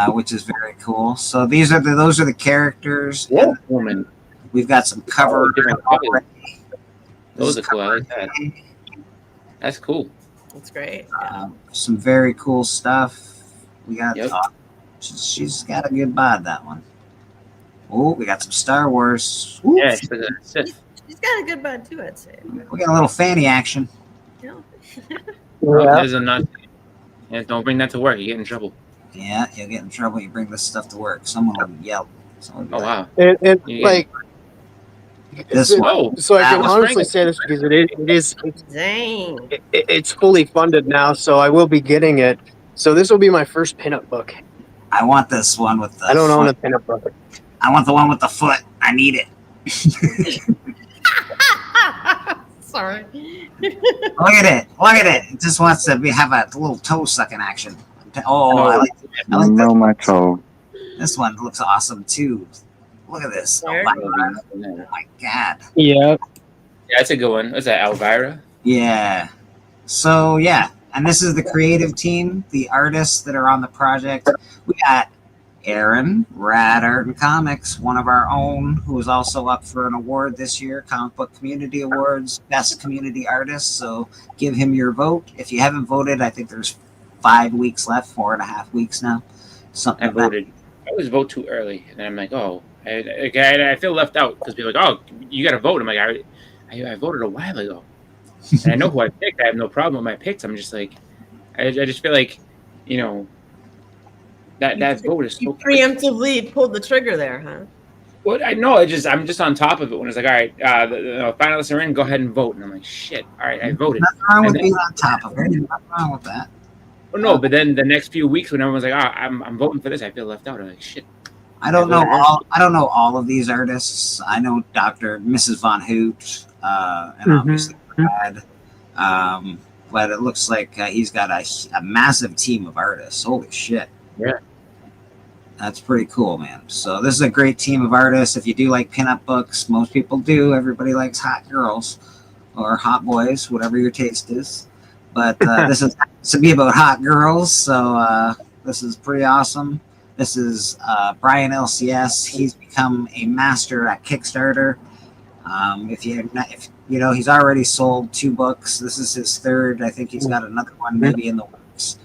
Which is very cool. So those are the characters. Wolf Woman. We've got some cover different already. Those are cool. I like that. That's cool. That's great. Some very cool stuff. We got. Yep. She's got a good bod, that one. Oh, we got some Star Wars. Ooh. Yeah, it's like a Sith. She's got a good butt too, I'd say. We got a little fanny action. Yeah. There's a nut. Yeah, don't bring that to work. You get in trouble. Yeah, you'll get in trouble. You bring this stuff to work. Someone will yell. Someone will Oh be like, wow. And Yeah. like, This so- one. so I That can was honestly Frank. say this because it's Dang. it's fully funded now, so I will be getting it. So this will be my first pinup book. I want this one with the I don't own a foot. pinup book. I want the one with the foot. I need it. Sorry. Look at it. Look at it. It just wants to have a little toe sucking action. Oh, I like No, my toe. this one. Looks awesome too. Look at this. Oh There. my god. Yeah. Yeah, that's a good one. What's that, Elvira? Yeah. So yeah, and this is the creative team, the artists that are on the project. We got Aaron, Rad Art and Comics, one of our own, who is also up for an award this year, Comic Book Community Awards, Best Community Artist. So give him your vote. If you haven't voted, I think there's 5 weeks left, 4.5 weeks now. Something I like that. voted. I always vote too early, and I'm like, oh, I feel left out because people are like, oh, you got to vote. I'm like, I voted a while ago, and I know who I picked. I have no problem with my picks. I'm just like, I just feel like, you know, that vote is You so preemptively pulled the trigger there, huh? What I know, I'm just on top of it when it's like, all right, the finalists are in, go ahead and vote, and I'm like, shit, all right, I voted. Nothing wrong with And then- being on top of it. Nothing wrong with that. Oh, no, but then the next few weeks when everyone's like, I'm voting for this, I feel left out. I'm like, shit. I don't know all of these artists. I know Mrs. Von Hoot, and obviously Brad. But it looks like he's got a massive team of artists. Holy shit. Yeah. That's pretty cool, man. So this is a great team of artists. If you do like pinup books, most people do. Everybody likes hot girls or hot boys, whatever your taste is. But this is to be about hot girls. So this is pretty awesome. This is Brian LCS. He's become a master at Kickstarter. If you know, he's already sold 2 books. This is his 3rd. I think he's got another one maybe in the works.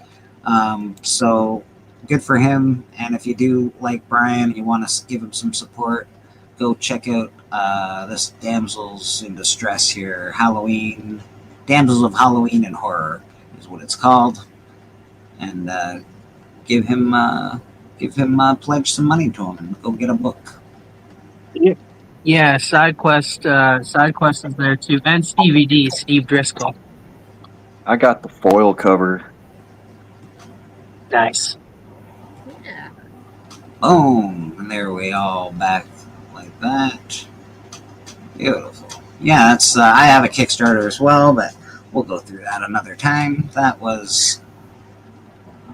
So good for him. And if you do like Brian, you want to give him some support, go check out this Damsels in Distress here, Halloween, Damsels of Halloween and Horror is what it's called. And give him pledge some money to him and go get a book. Yeah, SideQuest is there too, and Stevie D, Steve Driscoll. I got the foil cover. Nice. Yeah. Boom, and there we all back like that. Beautiful. Yeah, that's I have a Kickstarter as well, but we'll go through that another time. That was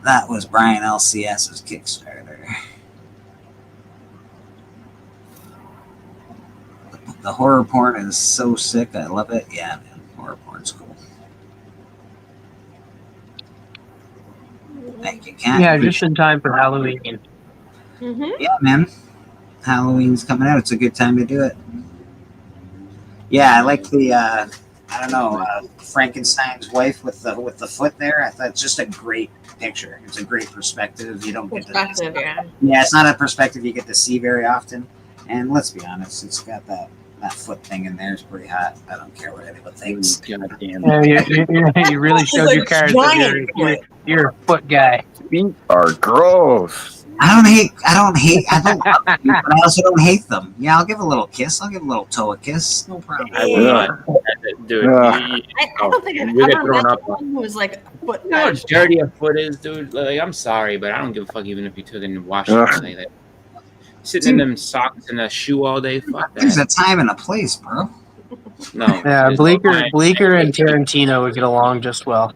Brian LCS's Kickstarter. The horror porn is so sick. I love it. Yeah, man, horror porn's cool. Thank you, Kat. Yeah, just in time for Halloween. Mm-hmm. Yeah, man. Halloween's coming out. It's a good time to do it. Yeah, I like the I don't know, Frankenstein's wife with the foot there. I thought it's just a great picture. It's a great perspective. You don't get Perspective, to yeah. Yeah, it's not a perspective you get to see very often. And let's be honest, it's got that foot thing in there. It's pretty hot. I don't care what anyone thinks. God damn. You really showed your cards. That you're a foot guy. Feet are gross. I don't love them, but I also don't hate them. Yeah, I'll give a little kiss. I'll give a little toe a kiss. No problem. I will not. Dude, Yeah. I don't think I've You get ever thrown met up. someone who was like a foot You know how guy. dirty a foot is, dude? Like, I'm sorry, but I don't give a fuck even if you took it and washed it. Ugh. Like that. Sitting in them socks and a shoe all day, fuck There's that. a time and a place, bro. No. Yeah, there's no time. Bleeker and Tarantino would get along just well.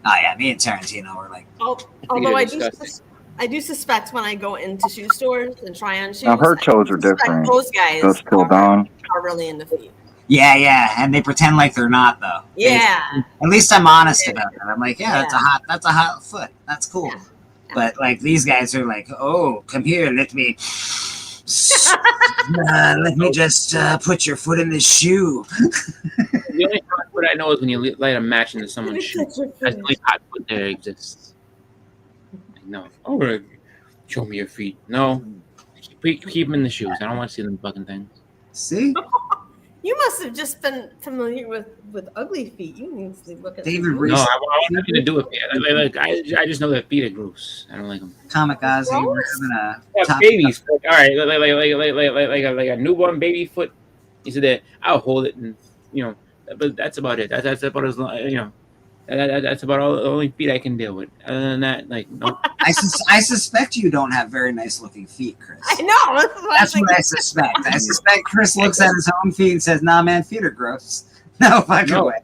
Oh yeah, me and Tarantino were like, Although I disgusting. do suspect when I go into shoe stores and try on shoes, Now her I toes are suspect different. Those guys Those till dawn. are really into feet. yeah, and they pretend like they're not though. Yeah. At least I'm honest about it. I'm like, yeah, Yeah. that's a hot foot. That's cool. Yeah. But like these guys are like, oh, come here, let me just put your foot in this shoe. The only hot foot I know is when you light a match into someone's shoe. That's the only hot foot there exists. Like, no. Oh, show me your feet. No. Keep them in the shoes. I don't want to see them fucking things. See? You must have just been familiar with ugly feet. You need to look at David some Reese. No, movies. I want nothing to do with it. I just know that feet are gross. I don't like them. Kamikaze. We're Gross. having a Yeah, top. baby's foot. All right, like a newborn baby foot. You said that I'll hold it, and but that's about it. That's about as that's about all the only feet I can deal with. Other than that, like nope. I suspect you don't have very nice looking feet, Chris. I know. That's what I suspect. I suspect Chris looks at his own feet and says, "Nah, man, feet are gross." No fucking No, way.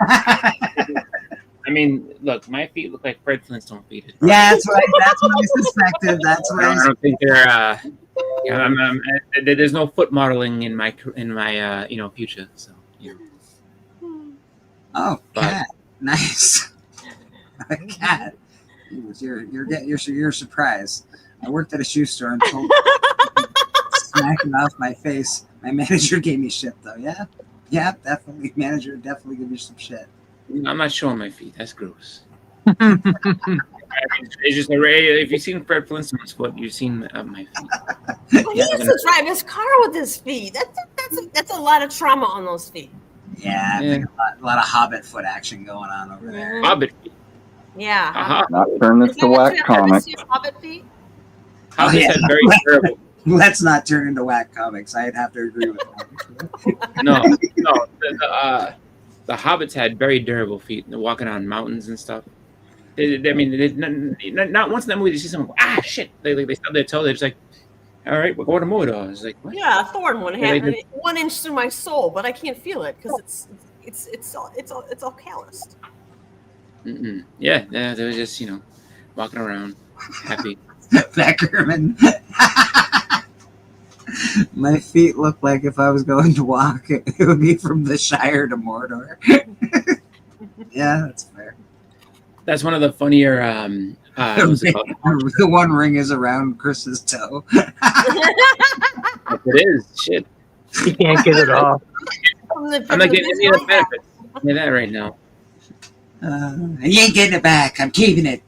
I mean, look, my feet look like Fred Flintstone feet. Yeah, that's what I suspected. That's what I don't think they're. There's no foot modeling in my future. So Oh, But- cat, nice. A cat. You're surprised. I worked at a shoe store and told smacking off my face. My manager gave me shit though. Yeah, definitely. Manager definitely give you some shit. I'm not showing my feet. That's gross. It's just if you've seen Fred Flintstone's foot, you've seen my feet. Well, he used to drive his car with his feet. That's a lot of trauma on those feet. Yeah, I think a lot of Hobbit foot action going on over there. Hobbit feet. Yeah. Uh-huh. Not turn this to whack comics. Hobbit feet? Hobbits yeah. had very durable. Let's not turn into whack comics. I'd have to agree with that. No. The hobbits had very durable feet. They're walking on mountains and stuff. Not once in that movie did you see someone go, ah, shit. They stub their toe. They're just like, all right, we're going to Mordor. It's like, what? Yeah, a thorn one Yeah, they had did. 1 inch through my soul, but I can't feel it because it's all calloused. Mm-mm. Yeah, they were just walking around happy. Beckerman. My feet look like if I was going to walk, it would be from the Shire to Mordor. Yeah, that's fair. That's one of the funnier. What's it called? The one ring is around Chris's toe. It is shit. You can't get it off. I'm not getting any of the benefits. Yeah, that right now. You ain't getting it back. I'm keeping it.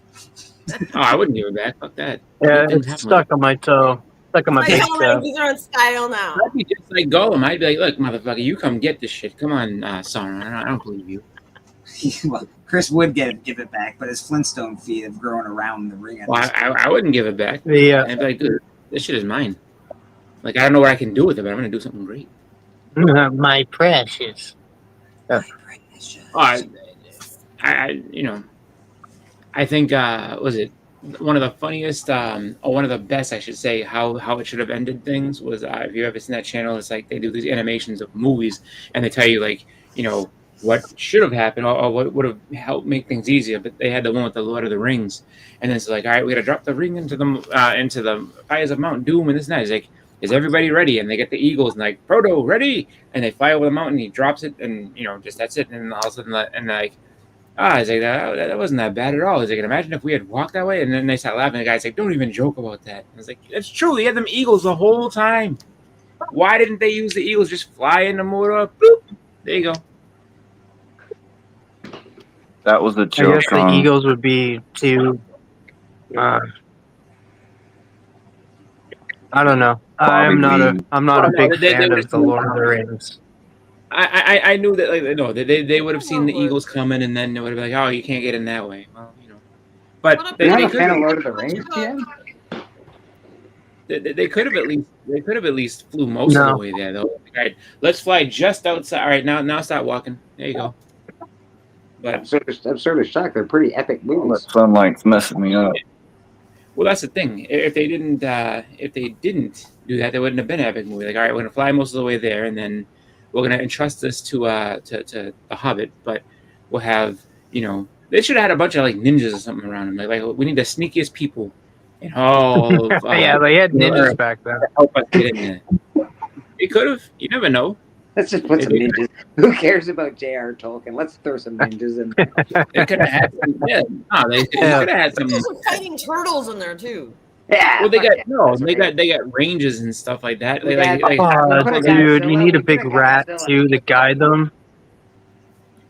Oh, I wouldn't give it back. Fuck that. Yeah, Nothing it's happened. stuck on my toe. Stuck on my big toe. These are on style now. I'd be just like Gollum. I'd be like, look, motherfucker, you come get this shit. Come on, Sauron. I don't believe you. Well, Chris would give it back, but his Flintstone feet have grown around the ring. Well, I wouldn't give it back. The I'd be like, dude, this shit is mine. Like, I don't know what I can do with it, but I'm going to do something great. my precious. Oh, I think, was it one of the funniest, or one of the best, I should say, how it should have ended things was, if you ever seen that channel, it's like they do these animations of movies, and they tell you, like, what should have happened or what would have helped make things easier. But they had the one with the Lord of the Rings, and then it's like, all right, we got to drop the ring into the fires of Mount Doom and this and that. It's like, is everybody ready? And they get the eagles and like, Frodo, ready? And they fly over the mountain. And he drops it, and just that's it. And all of a sudden, and like, it's like that wasn't that bad at all. It's like, imagine if we had walked that way. And then they start laughing. The guy's like, don't even joke about that. And it's like, it's true. They had them eagles the whole time. Why didn't they use the eagles? Just fly into Mordor. Boop. There you go. That was a I joke. guess the Eagles would be too. I don't know. I'm not a big fan of the Lord of the Rings. I knew that, like, no, they would have seen the eagles coming, and then they would have been like, oh, you can't get in that way. Well, but You're not a could fan of Lord of the Rings, Jen? they could have at least flew most of the way there though. All right, let's fly just outside. All right, now start walking. There you go. But I'm sort of shocked. They're pretty epic All that movies. sunlight's messing me up. well, that's the thing. If they didn't do that, they wouldn't have been an epic movie. Like, all right, we're gonna fly most of the way there, and then we're gonna entrust this to the Hobbit, but we'll have they should have had a bunch of like ninjas or something around them. Like we need the sneakiest people in all of Yeah, they had ninjas back then. to help us get in there. They could have. You never know. Let's just put some ninjas. Who cares about J.R. Tolkien? Let's throw some ninjas in there. They could have had some. Yeah, no, they could have had some. There's some fighting turtles in there too. Yeah. Well, they fuck got yeah, no. that's They right. got ranges and stuff like that. We Like, got- like, Oh, Dude, you need a big Godzilla. rat too to guide them.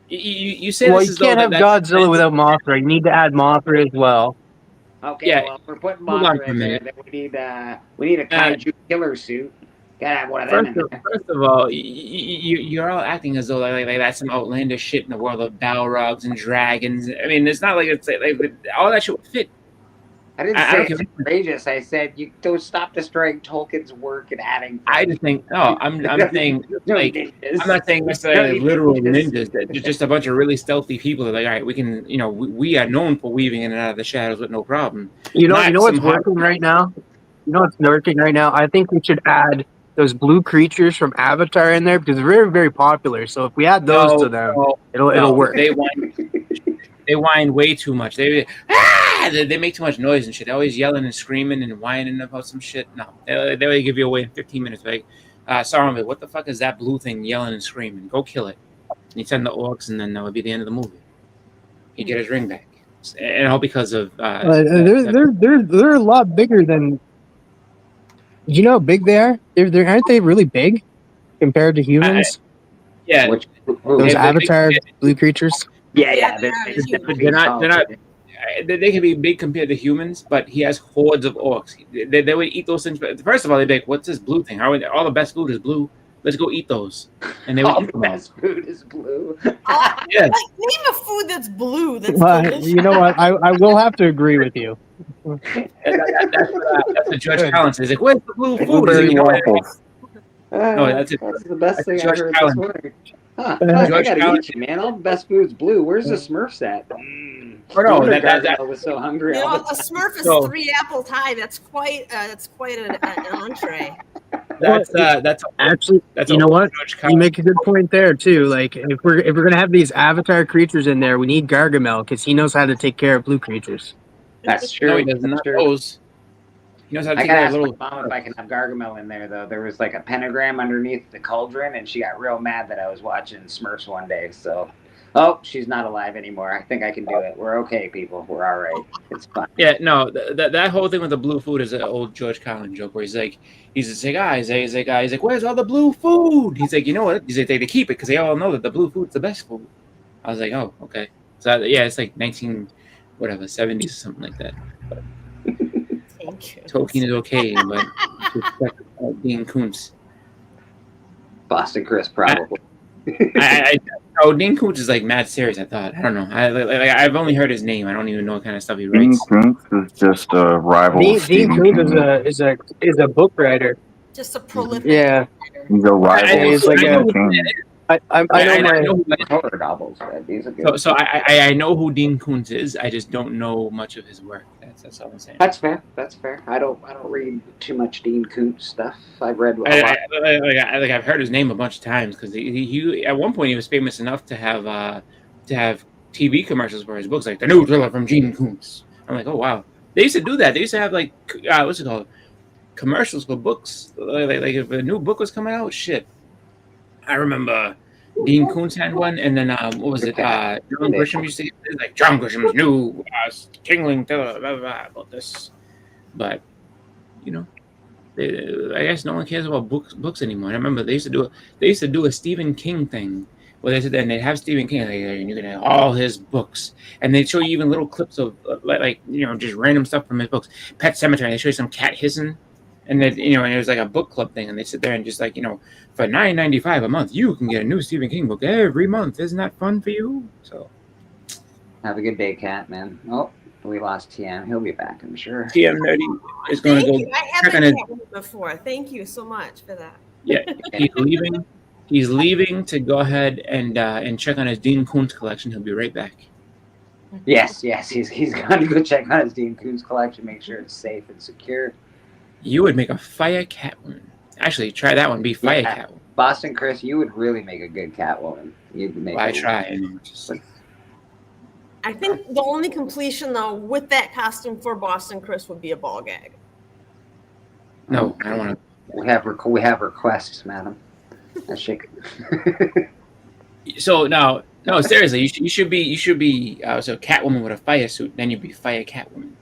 you say Well, this you as though can't have that's- Godzilla without Mothra. You need to add Mothra as well. Okay, Yeah. well, we're putting Hold on Mothra for a in there. minute. Then we need a kaiju killer suit. Gotta have one of them in there. First of all, you're all acting as though like that's some outlandish shit in the world of Balrogs and dragons. I mean, it's not like it's like all that shit would fit. I didn't I say don't it's care. outrageous. I said you don't stop destroying Tolkien's work and adding. I just think no. I'm saying No like ninjas. I'm not saying necessarily No literal ninjas. ninjas. That just a bunch of really stealthy people. That are like, all right, we can, we are known for weaving in and out of the shadows with no problem. You know Not what's some hot- working right now? You know what's working right now? I think we should add those blue creatures from Avatar in there because they're very, very popular. So if we add those to them, it'll work. They whine way too much. They make too much noise and shit. They're always yelling and screaming and whining about some shit. No, they will give you away in 15 minutes. Like, Saruman, what the fuck is that blue thing yelling and screaming? Go kill it. And you send the orcs, and then that would be the end of the movie. He'd get his ring back, and all because of They're a lot bigger than. Do you know how big they are? Aren't they really big compared to humans? yeah. Those they- Avatar blue creatures. Yeah. They're They're not. They can be big compared to humans, but he has hordes of orcs. They would eat those things. But first of all, they'd be like, "What's this blue thing? All the best food is blue. Let's go eat those." And they would All eat the them all. best food is blue. Yeah. Like, name a food that's blue. That's Well, delicious. you know what? I will have to agree with you. That's what George Collin says. He's like, "Where's the blue food?" He's like, Blueberry "You know what? waffles. No, that's it. That's the best That's thing I George heard Carlin. this morning. Huh, I George gotta Carlin. eat you, man. All the best food's blue. Where's the Smurfs at? Oh, no, No wonder that- Gargamel was so hungry You all know, the a time. Smurf is So- 3 apple pie. That's quite an entree. That's Actually, that's you know what? George You Collin. make a good point there too. Like if we're gonna have these Avatar creatures in there, we need Gargamel because he knows how to take care of blue creatures. That's true. No, he does That's not. true. Those. He knows how to I take gotta that ask my little. mom if I can have Gargamel in there, though. There was like a pentagram underneath the cauldron, and she got real mad that I was watching Smurfs one day. So, she's not alive anymore. I think I can do it. We're okay, people. We're all right. It's fine. Yeah, no, that whole thing with the blue food is an old George Collin joke where he's like, he's like, where's all the blue food? He's like, you know what? He's like, they keep it because they all know that the blue food's the best food. I was like, oh, okay. So yeah, it's like 70s or something like that. Thank you. Tolkien is okay, but Dean Koontz. Boston Chris, probably. Dean Koontz is like mad serious. I thought. I don't know. I've only heard his name. I don't even know what kind of stuff he Dean writes. Koontz is just a rival. Dean of Stephen Koontz King. is a book writer. Just a prolific. Yeah, He's a rival. I know- of He's like Stephen a- King. I know my. Horror novels, man. These are good. So I know who Dean Koontz is. I just don't know much of his work. That's all I'm saying. That's fair. That's fair. I don't read too much Dean Koontz stuff. I've read a lot. I've heard his name a bunch of times because he at one point he was famous enough to have TV commercials for his books, like the new thriller from Dean Koontz. I'm like, oh wow, they used to do that. They used to have like what's it called, commercials for books. Like if a new book was coming out, shit. I remember Dean Koontz had one, and then what was it? John Grisham used to get like John Grisham's new tingling thriller, blah, blah, blah, about this, but you know. I guess no one cares about books anymore. I remember they used to do a Stephen King thing where they said that they'd have Stephen King and you could have all his books, and they'd show you even little clips of like just random stuff from his books. Pet Cemetery, they show you some cat hissing, and then and it was like a book club thing, and they sit there and just like for $9.95 a month you can get a new Stephen King book every month. Isn't that fun for you? So Have a good day, Cat, man. Oh, we lost TM. He'll be back, I'm sure. TM Nerdy is going to Thank go you. I check on haven't his. met him before. Thank you so much for that. Yeah, he's leaving. He's leaving to go ahead and check on his Dean Koontz collection. He'll be right back. Yes. He's going to go check on his Dean Koontz collection, make sure it's safe and secure. You would make a fire Catwoman. Actually, try that one. Be fire Yeah. Catwoman. Boston Chris, you would really make a good Catwoman. You'd make. Well, I a- try. I think the only completion though with that costume for Boston Chris would be a ball gag. No, I don't want We have requests, madam. That shit. to. So no, seriously, you should be so Catwoman with a fire suit. Then you'd be fire Catwoman.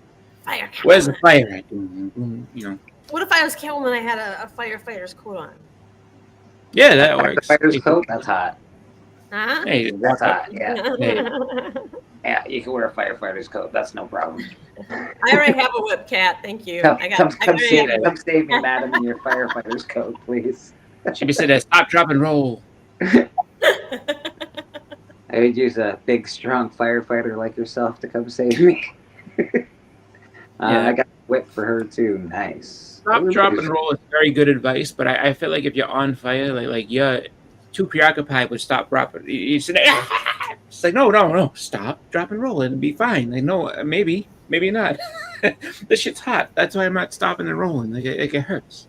Fire Catwoman. Where's the fire at? You know. What if I was Catwoman? I had a firefighter's coat on. Yeah, that works. Fighter's coat. That's hot. Huh? Hey, That's hot. Yeah. Hey. Yeah, you can wear a firefighter's coat. That's no problem. I already have a whip, Cat. Thank you. Come, I come, I come, already save, have a come whip. save me, madam, in your firefighter's coat, please. She'd be sitting there, stop, drop, and roll. I would use a big, strong firefighter like yourself to come save me. Yeah. I got a whip for her too. Nice. Stop, drop, and roll is very good advice, but I feel like if you're on fire, like you're too preoccupied with stop, drop, you sit there, it's like, no, stop, drop, and roll, and it'll be fine. Like, no, maybe not. This shit's hot. That's why I'm not stopping and rolling. Like it hurts.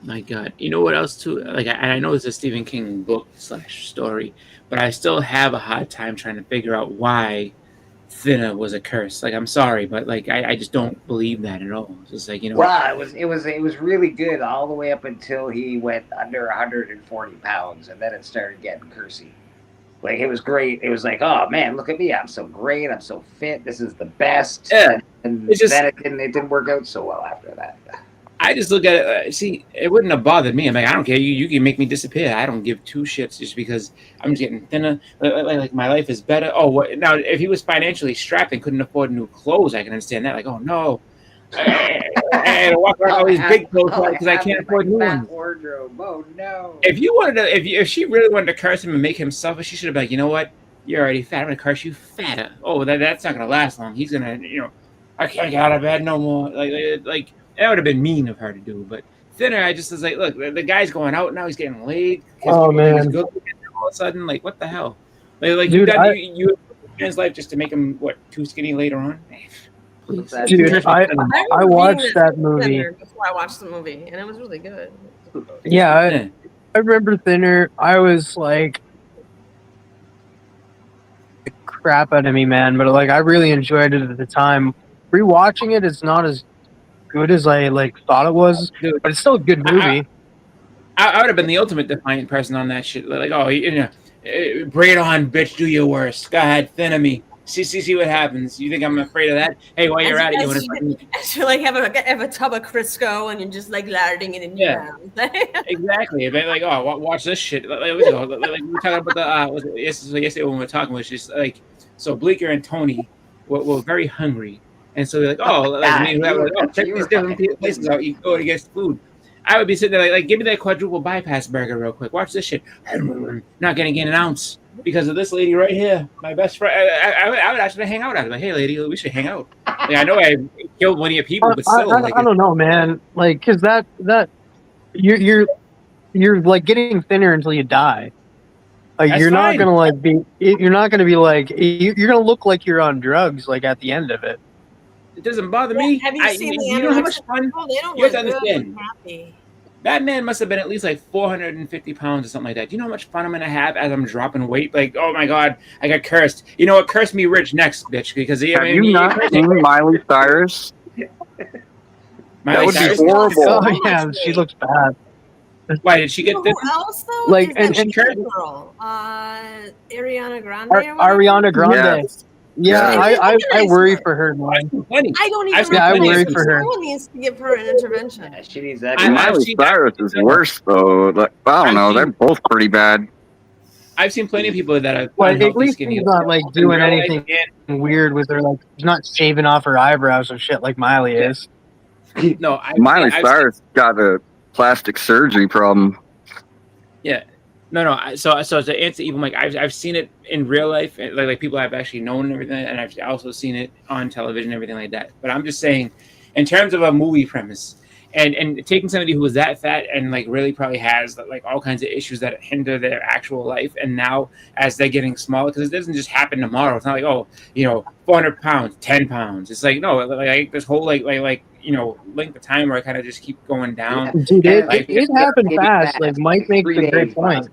My God, you know what else too? Like I know it's a Stephen King book / story, but I still have a hard time trying to figure out why Thinner was a curse. Like, I'm sorry, but like I just don't believe that at all. It's just like, you know. Well, it was really good all the way up until he went under 140 pounds, and then it started getting cursy. Like, it was great. It was like, oh man, look at me, I'm so great, I'm so fit, this is the best. Yeah, and it's just, then it didn't work out so well after that. I just look at it. See, it wouldn't have bothered me. I'm like, I don't care. You can make me disappear. I don't give two shits just because I'm just getting thinner. Like my life is better. Oh, what now? If he was financially strapped and couldn't afford new clothes, I can understand that. Like, oh no, I walk around all these big clothes because I can't afford new ones. Wardrobe. Oh no. If you wanted to, if she really wanted to curse him and make him suffer, she should have been like, you know what? You're already fat. I'm gonna curse you fatter. Oh, that's not gonna last long. He's gonna, I can't get out of bed no more. Like. That would have been mean of her to do, but Thinner, I just was like, look, the guy's going out now. He's getting laid. Oh man! He's good, all of a sudden, like, what the hell? Like dude, you man's life just to make him too skinny later on. Please. Dude, I watched that movie before I watched the movie, and it was really good. Yeah, I remember Thinner. I was like, crap out of me, man. But like, I really enjoyed it at the time. Rewatching it, it's not as good as I thought it was, but it's still a good movie. I would have been the ultimate defiant person on that shit. Like, oh, bring it on, bitch, do your worst. Go ahead, thinner me. See what happens. You think I'm afraid of that? Hey, while you're at it, you want to have a tub of Crisco and you're just larding it in your mouth. Exactly. Like, oh, watch this shit. Like we were talking about yesterday when we were talking, was just like, so Bleecker and Tony were very hungry. And so they're like, check these different places out. You go to get food. I would be sitting there like, give me that quadruple bypass burger real quick. Watch this shit. Not gonna gain an ounce because of this lady right here, my best friend. I would actually hang out. I'd be like, hey, lady, we should hang out. Like, I know I killed one of your people, but still. I don't know, man. Like, cause that you're like getting thinner until you die. Like, you're not gonna be like you're gonna look like you're on drugs like at the end of it. It doesn't bother me. Have you seen the you know how much fun? Oh, they don't you have look to understand. happy. That man must have been at least like 450 pounds or something like that. Do you know how much fun I'm gonna have as I'm dropping weight? Like, oh my god, I got cursed. You know what? Curse me rich next, bitch. Because have you not seen Miley Cyrus? That would be horrible. Oh yeah, she looks bad. Why did she get this? Who else though? Like, and girl, Ariana Grande. Ariana Grande. Yeah, I worry for her, man. I don't even. I worry for her. Someone needs to give her an intervention. Yeah, she needs that. Miley Cyrus is worse though. Like, I don't know. They're both pretty bad. I've seen plenty of people that are. Well, at least she's not like doing anything weird with her. Like, she's not shaving off her eyebrows and shit like Miley is. No, Miley Cyrus got a plastic surgery problem. Yeah. No. So to answer Evil Mike, I've seen it in real life, like people I've actually known and everything, and I've also seen it on television, and everything like that. But I'm just saying, in terms of a movie premise, and taking somebody who was that fat and like really probably has like all kinds of issues that hinder their actual life, and now as they're getting smaller, because it doesn't just happen tomorrow. It's not like 400 pounds, 10 pounds. It's like no, like this whole like length of time where I kind of just keep going down. Dude, it happened fast. Like Mike makes a great point.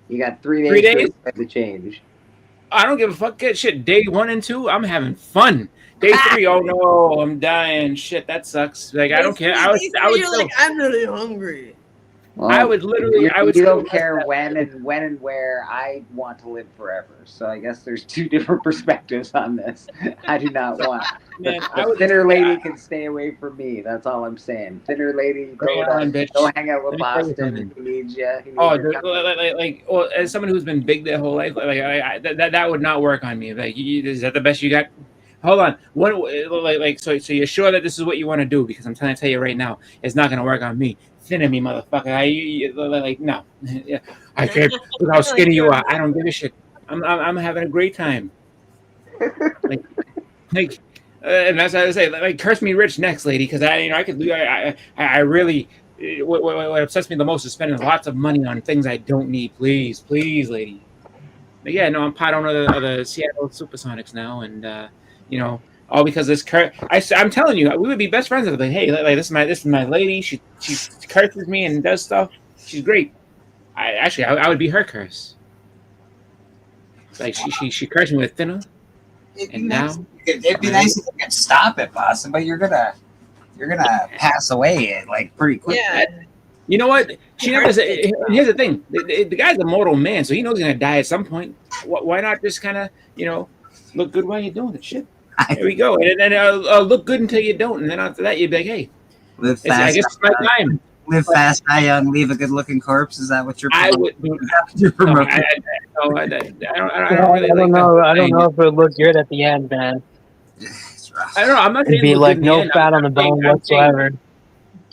You got 3 days to change. I don't give a fuck. Shit, day 1 and 2, I'm having fun. Day 3, oh no, I'm dying. Shit, that sucks. Like, I don't care. I was like, I'm really hungry. Well, I would literally, you, I would you say don't care when and where. I want to live forever. So I guess there's two different perspectives on this. I do not want. Man, The I would thinner lady can stay away from me. That's all I'm saying. Thinner lady, Right on, bitch. go hang out Let with me tell you Boston. something. He needs you. He needs Oh, your company. well, as someone who's been big their whole life, that would not work on me. Like, is that the best you got? Hold on. What, so you're sure that this is what you want to do? Because I'm trying to tell you right now, it's not going to work on me. Thinner me, motherfucker. No. Yeah, I can't. Look how skinny you are. I don't give a shit. I'm having a great time. And that's what I say. Like, curse me rich next, lady, because I really. What upsets me the most is spending lots of money on things I don't need. Please, lady. But yeah, no, I'm part owner of the Seattle Supersonics now, and all because this I'm telling you, we would be best friends. Like, hey, like this is my lady. She curses me and does stuff. She's great. I would be her curse. Like she cursed me with thinner, and now it'd be nice if you could stop it, Boston, but you're gonna pass away like pretty quick. Yeah. You know what? She never said. Here's the thing: the guy's a mortal man, so he knows he's gonna die at some point. Why not just kind of, look good while you're doing it? Shit. Here we go, and then look good until you don't, and then after that, you'd be like, "Hey, live fast. I guess it's my time. Live fast, die young, leave a good-looking corpse." Is that what you're? I would. You're promoting? I don't know. I don't know if it would look good at the end, man. It's rough. I don't know. I'm not It'd saying be look like good in the no end. fat on the bone whatsoever.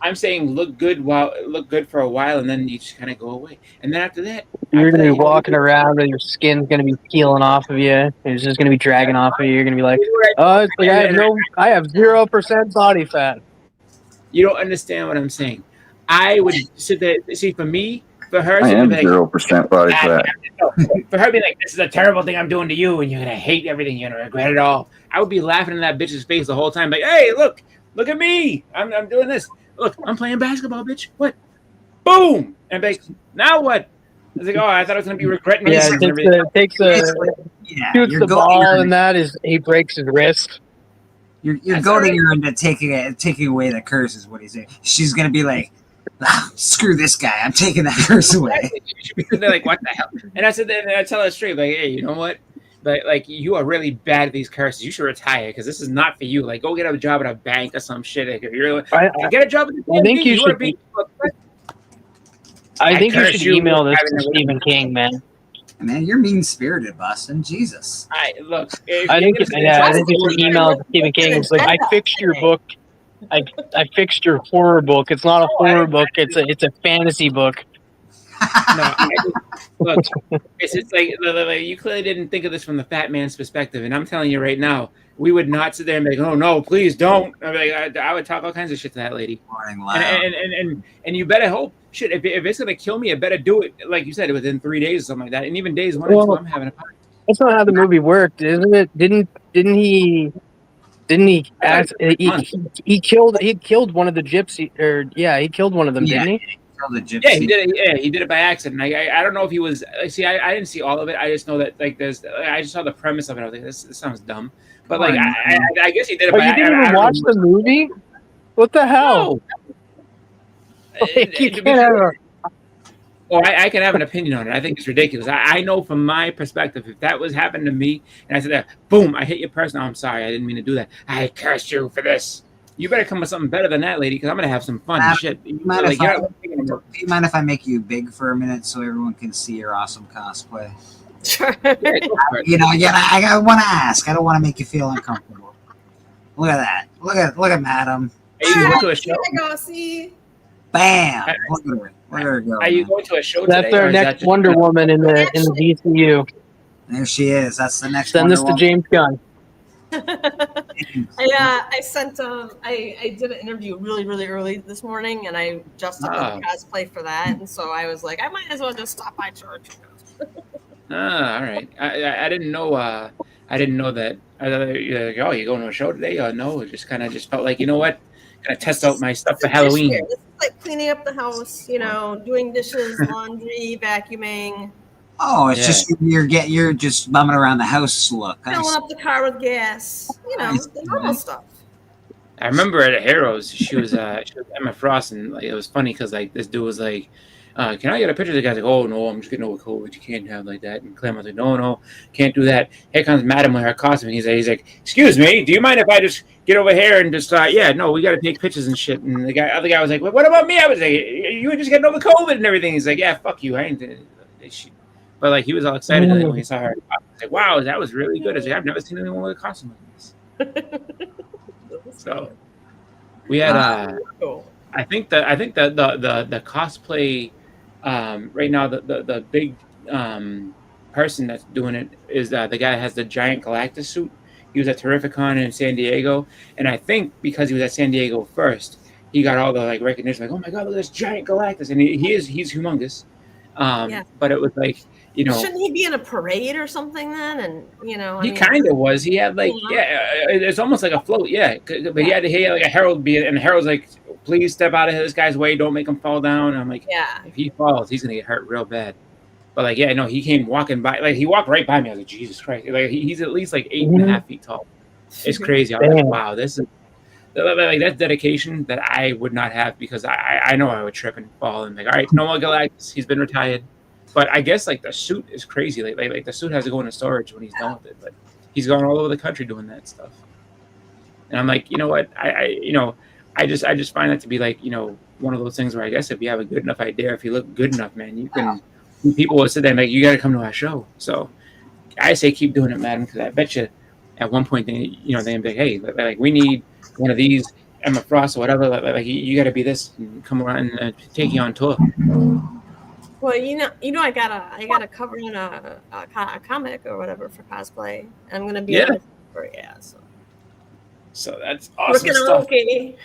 I'm saying look good for a while, and then you just kind of go away, and then after that, You're gonna be walking around, and your skin's gonna be peeling off of you. It's just gonna be dragging off of you. You're gonna be like, "Oh, it's like I have 0% body fat." You don't understand what I'm saying. I would sit there. See, for me, for her, I am like, 0% body fat. for her, be like, "This is a terrible thing I'm doing to you, and you're gonna hate everything. You're gonna regret it all." I would be laughing in that bitch's face the whole time, like, "Hey, look at me! I'm doing this. Look, I'm playing basketball, bitch. What? Boom!" And like, now what? I was like, "Oh, I thought I was gonna be regretting Yeah, this." shoots the ball, and that is he breaks his wrist. You're goading her into taking away the curse, is what he's saying. She's gonna be like, "Screw this guy! I'm taking that curse away." They're like, "What the hell?" And I said, and I tell her straight, like, "Hey, you know what? Like you are really bad at these curses. You should retire because this is not for you. Like, go get a job at a bank or some shit. Like, if you're get a job at the I think you should. be. I think you should email this to Stephen King, man. Man, you're mean-spirited, Boston. Jesus. I think you should email it to Stephen King. It's like, I fixed your book. I fixed your horror book. It's not a horror book. It's a fantasy book. No, look, it's just like you clearly didn't think of this from the fat man's perspective, and I'm telling you right now, we would not sit there and be like, "Oh no, please don't." I would talk all kinds of shit to that lady, and you better hope. Shit, if it's gonna kill me, I better do it like you said, within 3 days or something like that, and even days 1 and 2, I'm having a party. That's not how the movie worked, isn't it? Didn't he ask, he killed one of the gypsy, or he killed one of them, didn't he? Yeah, he did it. Yeah, he did it by accident. I don't know if he was. See, I didn't see all of it. I just know that I just saw the premise of it. I was like, this sounds dumb. But like, I guess he did it. But you didn't even watch the movie? What the hell? No. You can't have I can have an opinion on it. I think it's ridiculous. I know from my perspective, if that was happening to me, and I said, boom, I hit your person. Oh, I'm sorry, I didn't mean to do that. I cursed you for this. You better come with something better than that, lady, because I'm gonna have some fun and shit. Do you mind if I make you big for a minute so everyone can see your awesome cosplay? Sure. I want to ask. I don't want to make you feel uncomfortable. Look at that. Look at Madam. Are you going to a show? Bam! Look at her. Look at her go. Are you going to a show That's today? our next Wonder Woman in the DCU. There she is. That's the next. Send this to James Gunn. I sent I did an interview really early this morning, and I just did cosplay for that, and so I was like, I might as well just stop by church. All right. I didn't know. I didn't know that. You're like, oh, you going to a show today? No, it just felt like, you know what? Gonna test out my stuff for Halloween. This is like cleaning up the house, doing dishes, laundry, vacuuming. Oh, it's just you're just bumming around the house look. Filling up the car with gas, the normal stuff. I remember at Heroes, she was Emma Frost, and like it was funny because like this dude was like, "Can I get a picture?" The guy's like, "Oh no, I'm just getting over COVID. You can't have like that." And Clem was like, "No, can't do that." Here comes Madam with her costume, and he's like, "Excuse me, do you mind if I just get over here and just yeah, no, we got to take pictures and shit." And the other guy was like, "What about me?" I was like, "You were just getting over COVID and everything." He's like, "Yeah, fuck you, I ain't." But like he was all excited when he saw her. I was like, "Wow, that was really good." I was like, "I've never seen anyone with a costume like this." So we had Cool. I think the cosplay right now the big person that's doing it is the guy that has the giant Galactus suit. He was at Terrificon in San Diego, and I think because he was at San Diego first, he got all the like recognition. Like, oh my god, look at this giant Galactus, and he's humongous. Yeah. But it was like, you know, Shouldn't he be in a parade or something then? And you know, he kind of was. He had like, it's almost like a float, yeah. But he had like a herald be, and the herald's like, please step out of this guy's way, don't make him fall down. And I'm like, yeah. If he falls, he's gonna get hurt real bad. But like, yeah, no, he came walking by, like he walked right by me. I was like, Jesus Christ! Like he's at least like 8.5 feet tall. It's crazy. I was like, wow, this is like that's dedication that I would not have because I know I would trip and fall and like, all right, no more Galactus. He's been retired. But I guess like the suit is crazy. Like the suit has to go into storage when he's done with it. But he's gone all over the country doing that stuff. And I'm like, you know what? I just find that to be like, you know, one of those things where I guess if you have a good enough idea, if you look good enough, man, you can. People will sit there and like, you got to come to our show. So I say keep doing it, madam, because I bet you at one point they'd be like, hey, like we need one of these Emma Frost or whatever. Like you got to be this and come around and take you on tour. Well, you know, I got a cover in a comic or whatever for cosplay. I'm gonna be on it for So that's awesome working stuff. okay.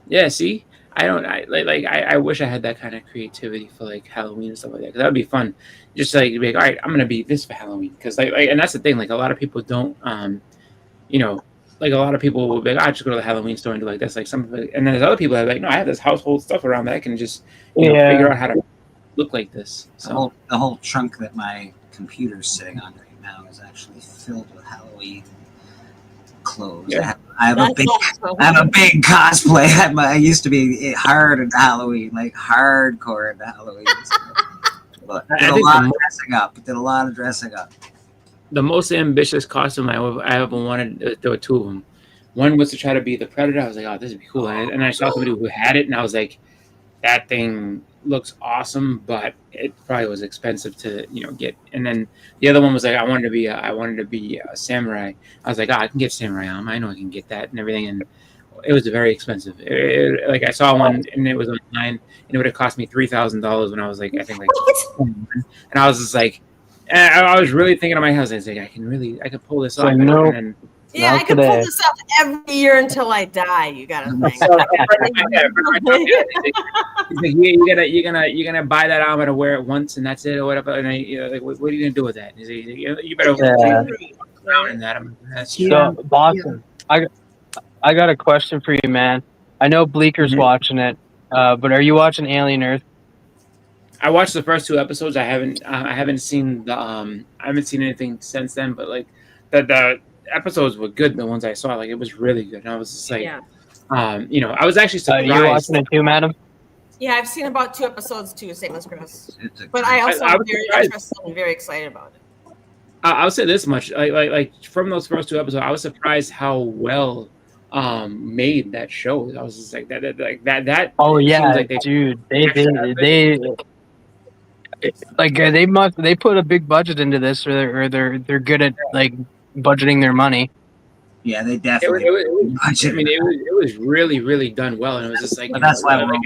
Yeah, see, I wish I had that kind of creativity for like Halloween and stuff like that. Cause that would be fun. Just like be like, all right, I'm gonna be this for Halloween. Cause like, and that's the thing. Like a lot of people don't, you know, like a lot of people will be like, I just go to the Halloween store and do like this. Like and then there's other people that are like, no, I have this household stuff around that I can just you know figure out how to look like this. So the whole trunk that my computer's sitting on right now is actually filled with Halloween clothes. Yeah. I have a big cosplay. I used to be hard in Halloween, like hardcore in Halloween. But did a lot of dressing up. The most ambitious costume I ever wanted, there were two of them. One was to try to be the Predator. I was like, oh, this would be cool. And I saw somebody who had it, and I was like, that thing looks awesome, but it probably was expensive to get. And then the other one was like, I wanted to be a samurai. I was like, I can get samurai armor. I know I can get that and everything. And it was very expensive. Like I saw one and it was online, and it would have cost me $3,000 when I was like, I think like 21. And I was just like, I was really thinking in my head, I was like, I can pull this off. No. And Yeah, I can pull this up every year until I die. You gotta think. He's like, you're gonna buy that armor to wear it once and that's it or whatever. And like, what are you gonna do with that? He's like, you better in that. That's So, Boston, I got a question for you, man. I know Bleeker's watching it, but are you watching Alien Earth? I watched the first 2 episodes. I haven't seen the I haven't seen anything since then. But like the episodes were good. The ones I saw, like it was really good. And I was just like, I was actually surprised. Are you watching it too, madam? Yeah, I've seen about 2 episodes too, same as Chris. But I also am very interested and very excited about it. I'll say this much: like from those first 2 episodes, I was surprised how well made that show. I was just like that. Oh yeah, like dude, they put a big budget into this, or they're good at like budgeting their money. Yeah, they definitely. It was really, really done well, and it was just like. But that's why none of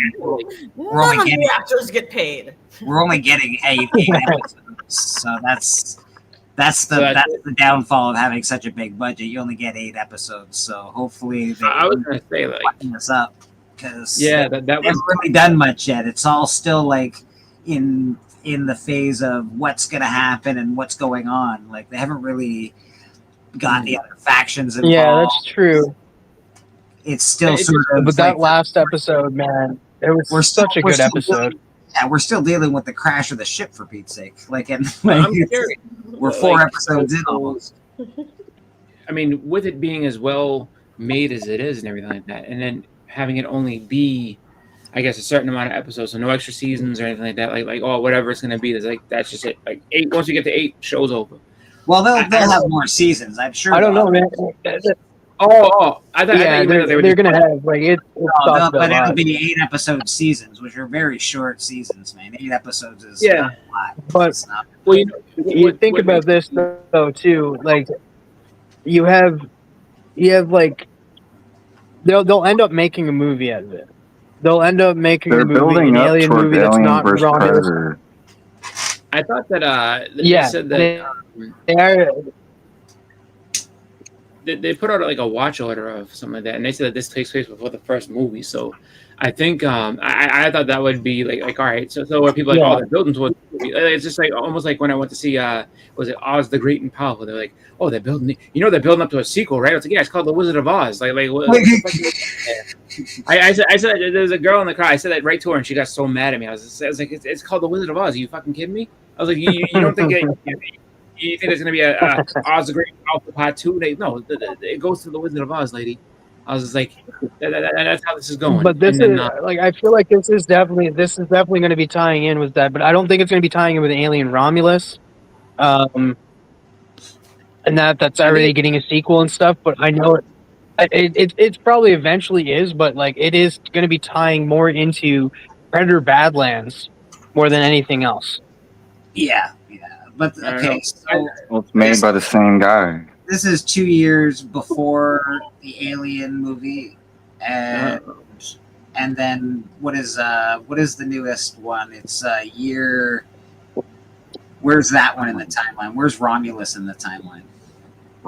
the actors get paid. We're only getting 8 episodes, so that's the downfall of having such a big budget. You only get 8 episodes, so hopefully they I was gonna say like this up because that they haven't really done much yet. It's all still like in the phase of what's gonna happen and what's going on. Like they haven't really got the other factions involved. Yeah, that's true. It's still sort of. But that last episode, man, it was such a good episode. Yeah, we're still dealing with the crash of the ship for Pete's sake. We're 4 episodes in almost. I mean, with it being as well made as it is and everything like that, and then having it only be, I guess, a certain amount of episodes, so no extra seasons or anything like that. Like oh, whatever it's gonna be. It's like that's just it. Like 8. Once you get to 8, show's over. Well, they'll have more seasons, I'm sure. I don't know, man. Oh, I thought Yeah, you meant that they were they're just- gonna have like it. No, but it'll be 8-episode seasons, which are very short seasons, man. 8 episodes is Yeah. not a lot. But It's not. Well, you know, you think about this though too, like you have like they'll end up making a movie out of it. They'll end up making They're a movie, building an up alien towards movie that's Alien not vs. Romulus. Predator. I thought that Yeah, they said that they are. they put out like a watch order of something like that, and they said that this takes place before the first movie. So I think I thought that would be like all right. So where people are like, Yeah. oh, they're building towards. It's just like almost like when I went to see was it Oz the Great and Powerful? They're like, oh, they're building. They're building up to a sequel, right? It's like, yeah, it's called The Wizard of Oz. Like what the fuck? I said there's a girl in the car. I said that right to her, and she got so mad at me. I was like, it's called The Wizard of Oz. Are you fucking kidding me? I was like, you don't think you think there's gonna be a Oz the Great and Powerful Part 2? No, it goes to The Wizard of Oz, lady. I was just like, that's how this is going. But this And is then, like I feel like this is definitely going to be tying in with that, but I don't think it's going to be tying in with Alien Romulus, and that's already getting a sequel and stuff. But I know it probably eventually is, but like it is going to be tying more into Predator Badlands more than anything else. Yeah. But I don't okay, know. so Well, it's made by the same guy. this is 2 years before the Alien movie, and then what is the newest one? It's year. Where's that one in the timeline? Where's Romulus in the timeline?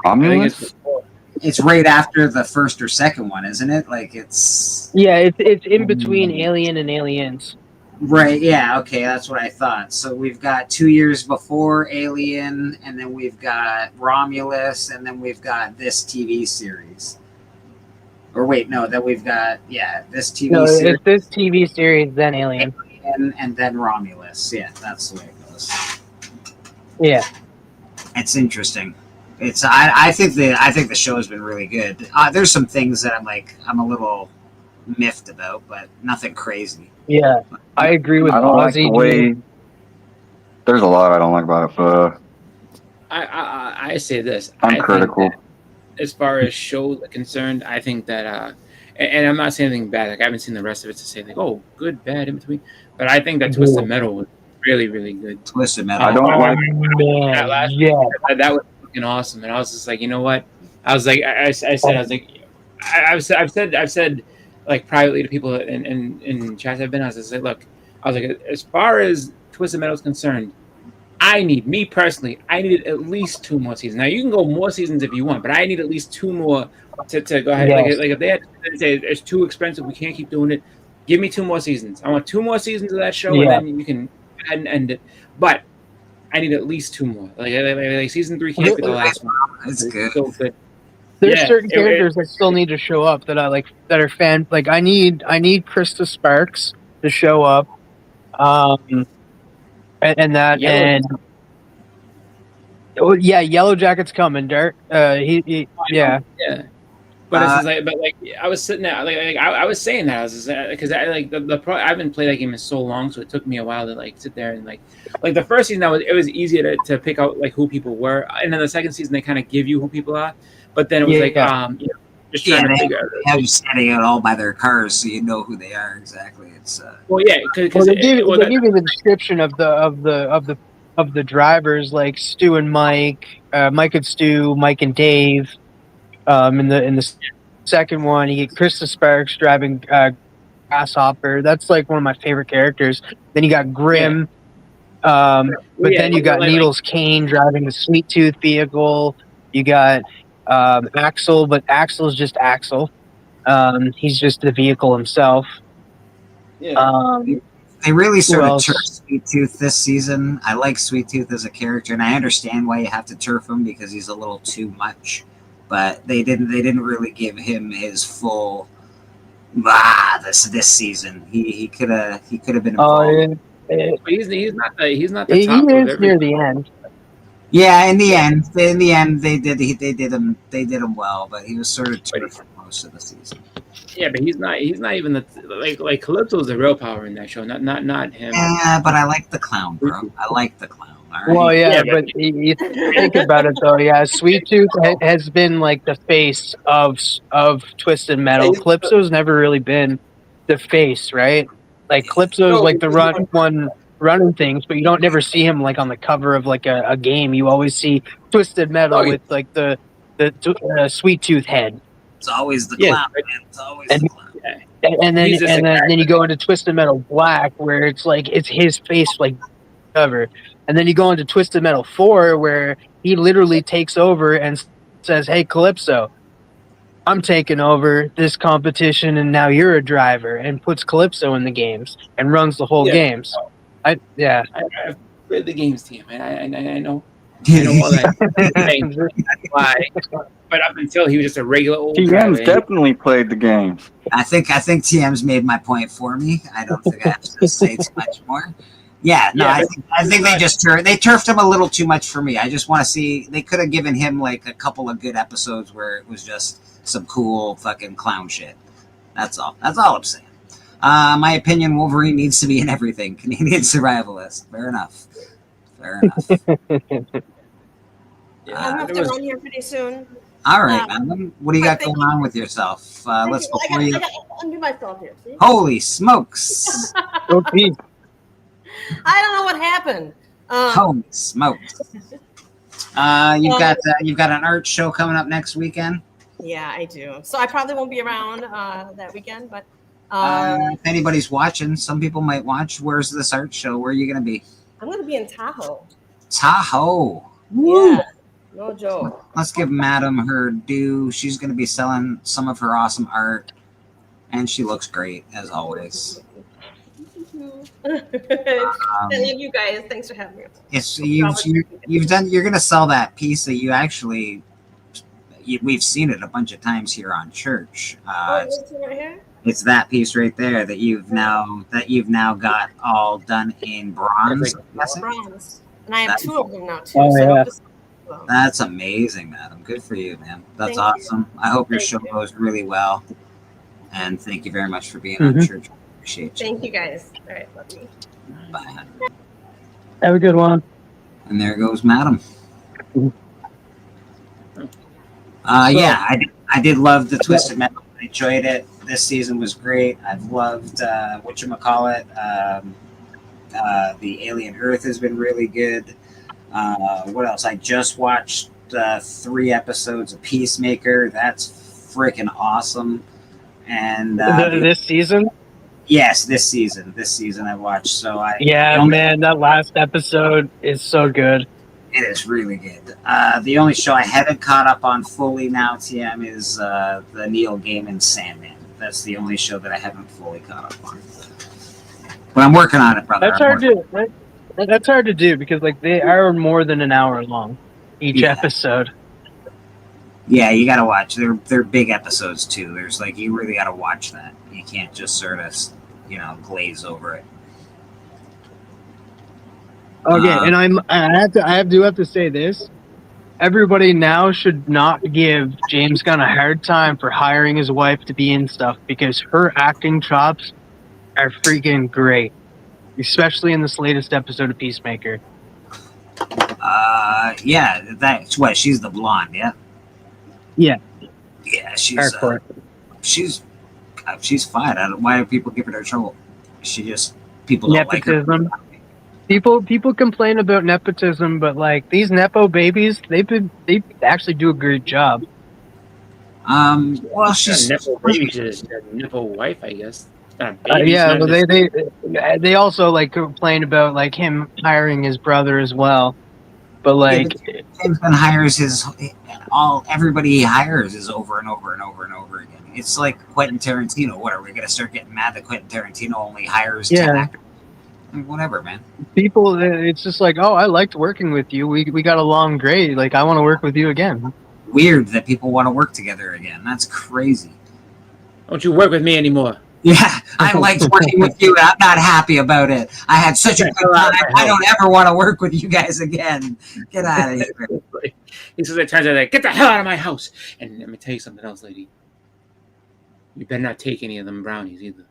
I think Romulus? it's before. It's right after the first or second one, isn't it? Like it's Yeah, it's in between Alien and Aliens. right. Yeah. Okay, that's what I thought. So we've got 2 years before Alien, and then we've got Romulus, and then we've got this TV series. Or wait, no, then we've got this TV No, series. it's this TV series then Alien. And then Romulus. Yeah, that's the way it goes. Yeah. It's interesting. It's I think the show has been really good. There's some things that I'm a little miffed about, but nothing crazy. Yeah, I agree with I don't like Ozzy. the way. There's a lot I don't like about it, but I say this. I'm I think critical. that as far as shows are concerned, I think that and I'm not saying anything bad. Like I haven't seen the rest of it to say like, oh, good, bad, in between. But I think that Twisted Metal was really, really good. Twisted Metal. I don't like. Man, That last yeah. that was fucking awesome, and I was just like, you know what? I was like, I've said like privately to people in chats I've been. I was just like, look, I was like, as far as Twisted Metal is concerned, I need at least 2 more seasons. Now you can go more seasons if you want, but I need at least 2 more to go ahead. Yes. Like if they had to say it's too expensive, we can't keep doing it. Give me 2 more seasons. I want 2 more seasons of that show, Yeah. and then you can go ahead and end it. But I need at least 2 more. Like season 3 can't be the last one. It's good. So good. There's Yeah, certain it- characters that still need to show up that I like that are fan like I need Krista Sparks to show up. And that Yellow- and oh yeah, Yellow Jacket's coming, Dirt. He yeah. Yeah. But it's just like I was sitting there like I was saying that I was because I like I haven't played that game in so long, so it took me a while to like sit there and like the first season it was easier to pick out like who people were, and then the second season they kind of give you who people are, but then it was just trying to figure out. They have you standing out all by their cars, so you know who they are exactly. It's Well, yeah, because Well, they give you the description of the drivers like Stu and Mike, Mike and Stu, Mike and Dave. In the second one, you get Krista Sparks driving Grasshopper. That's like one of my favorite characters. Then you got Grim, but then you got Needles Kane driving the Sweet Tooth vehicle. You got Axel, but Axel's just Axel. He's just the vehicle himself. Yeah. they really sort of else? turfed Sweet Tooth this season. I like Sweet Tooth as a character, and I understand why you have to turf him because he's a little too much. But they didn't really give him his full this season. He could have been involved. But he's not the He top of is everything. near the end. Yeah, in the end, they did him well, but he was sort of turfed for most most of the season. Yeah, but he's not even the like Calypso's the real power in that show, not him. Yeah, but I like the clown, bro. I like the clown. All right. Well, yeah, Yeah, but you think about it though. Yeah, Sweet Tooth has been like the face of Twisted Metal. Yeah, Calypso's never really been the face, right? Like Calypso's like the running things, but you don't never see him like on the cover of like a game. You always see Twisted Metal with like the Sweet Tooth head. It's always the Yeah. clown, man. It's always And- the clown. And then He's just and a then you go into Twisted Metal Black, where it's like it's his face like cover, and then you go into Twisted Metal 4, where he literally takes over and says, "Hey Calypso, I'm taking over this competition, and now you're a driver," and puts Calypso in the games and runs the whole Yeah. games. I've played the games, team. I know all that. Why? But up until he was just a regular old TM's driver. definitely played the games. I think TM's made my point for me. I don't think I have to say too much more. Yeah, no, Yeah, I think they just turfed him a little too much for me. I just want to see they could have given him like a couple of good episodes where it was just some cool fucking clown shit. That's all. That's all I'm saying. My opinion: Wolverine needs to be in everything. Canadian survivalist. Fair enough. Fair enough. Yeah, I'm going to it have to was- run here pretty soon. All right, Um, man. What do you got going on with yourself? Let's before you. I got undo myself here. See? Holy smokes! oh, geez. I don't know what happened. Holy smokes! You've got an art show coming up next weekend. Yeah, I do. So I probably won't be around that weekend, but If anybody's watching, some people might watch. Where's this art show? Where are you going to be? I'm going to be in Tahoe. Tahoe. Yeah, no joke. Let's give Madam her due. She's going to be selling some of her awesome art, and she looks great as always. I love you guys. Thanks for having me. Yes, you've done. You're going to sell that piece that you actually. We've seen it a bunch of times here on Church. This one right here? It's that piece right there that you've now got all done in bronze. I'm guessing? Bronze. And I have two of them now, too. Oh, so yeah. I'm just- That's amazing, Madam. Good for you, man. That's Thank you. awesome. I hope your Thank show you. goes really well. And thank you very much for being on Church. Appreciate you. Thank you guys. All right, love you. Bye. Have a good one. And there goes Madam. Yeah, I did love the Twisted Metal. I enjoyed it. This season was great. I've loved whatchamacallit. The Alien Earth has been really good. What else? I just watched 3 episodes of Peacemaker. That's freaking awesome. And This season? yes, this season I watched. So Yeah, man, that last episode is so good. it is really good. The only show I haven't caught up on fully now, TM, is the Neil Gaiman Sandman. That's the only show that I haven't fully caught up on. But I'm working on it, brother. That's hard to do because like they are more than an hour long each Yeah. episode. Yeah, you gotta watch. They're big episodes too. There's like you really gotta watch that. You can't just sort of glaze over it. Okay, and I do have to say this. Everybody now should not give James Gunn a hard time for hiring his wife to be in stuff because her acting chops are freaking great, especially in this latest episode of Peacemaker. Yeah, that's what she's the blonde, yeah. Yeah. Yeah, Hardcore. she's fine. Why do people give her trouble? She just people don't like her. Nepotism. People complain about nepotism, but like these nepo babies, they actually do a great job. Well, she's nipple baby, she's a nipple wife, I guess. Not a baby, Yeah, it's but not they also like complain about like him hiring his brother as well. But like, James Gunn hires everybody he hires is over and over and over and over again. It's like Quentin Tarantino. What are we gonna start getting mad that Quentin Tarantino only hires 10 Yeah. actors? I mean, whatever, man. people, it's just like, oh, I liked working with you. We got along great. Like, I want to work with you again. Weird that people want to work together again. That's crazy. Don't you work with me anymore. Yeah, I liked working with you, and I'm not happy about it. I had such a good time. I don't ever want to work with you guys again. Get out of here. He says, it turns out, like, get the hell out of my house. And let me tell you something else, lady. You better not take any of them brownies either.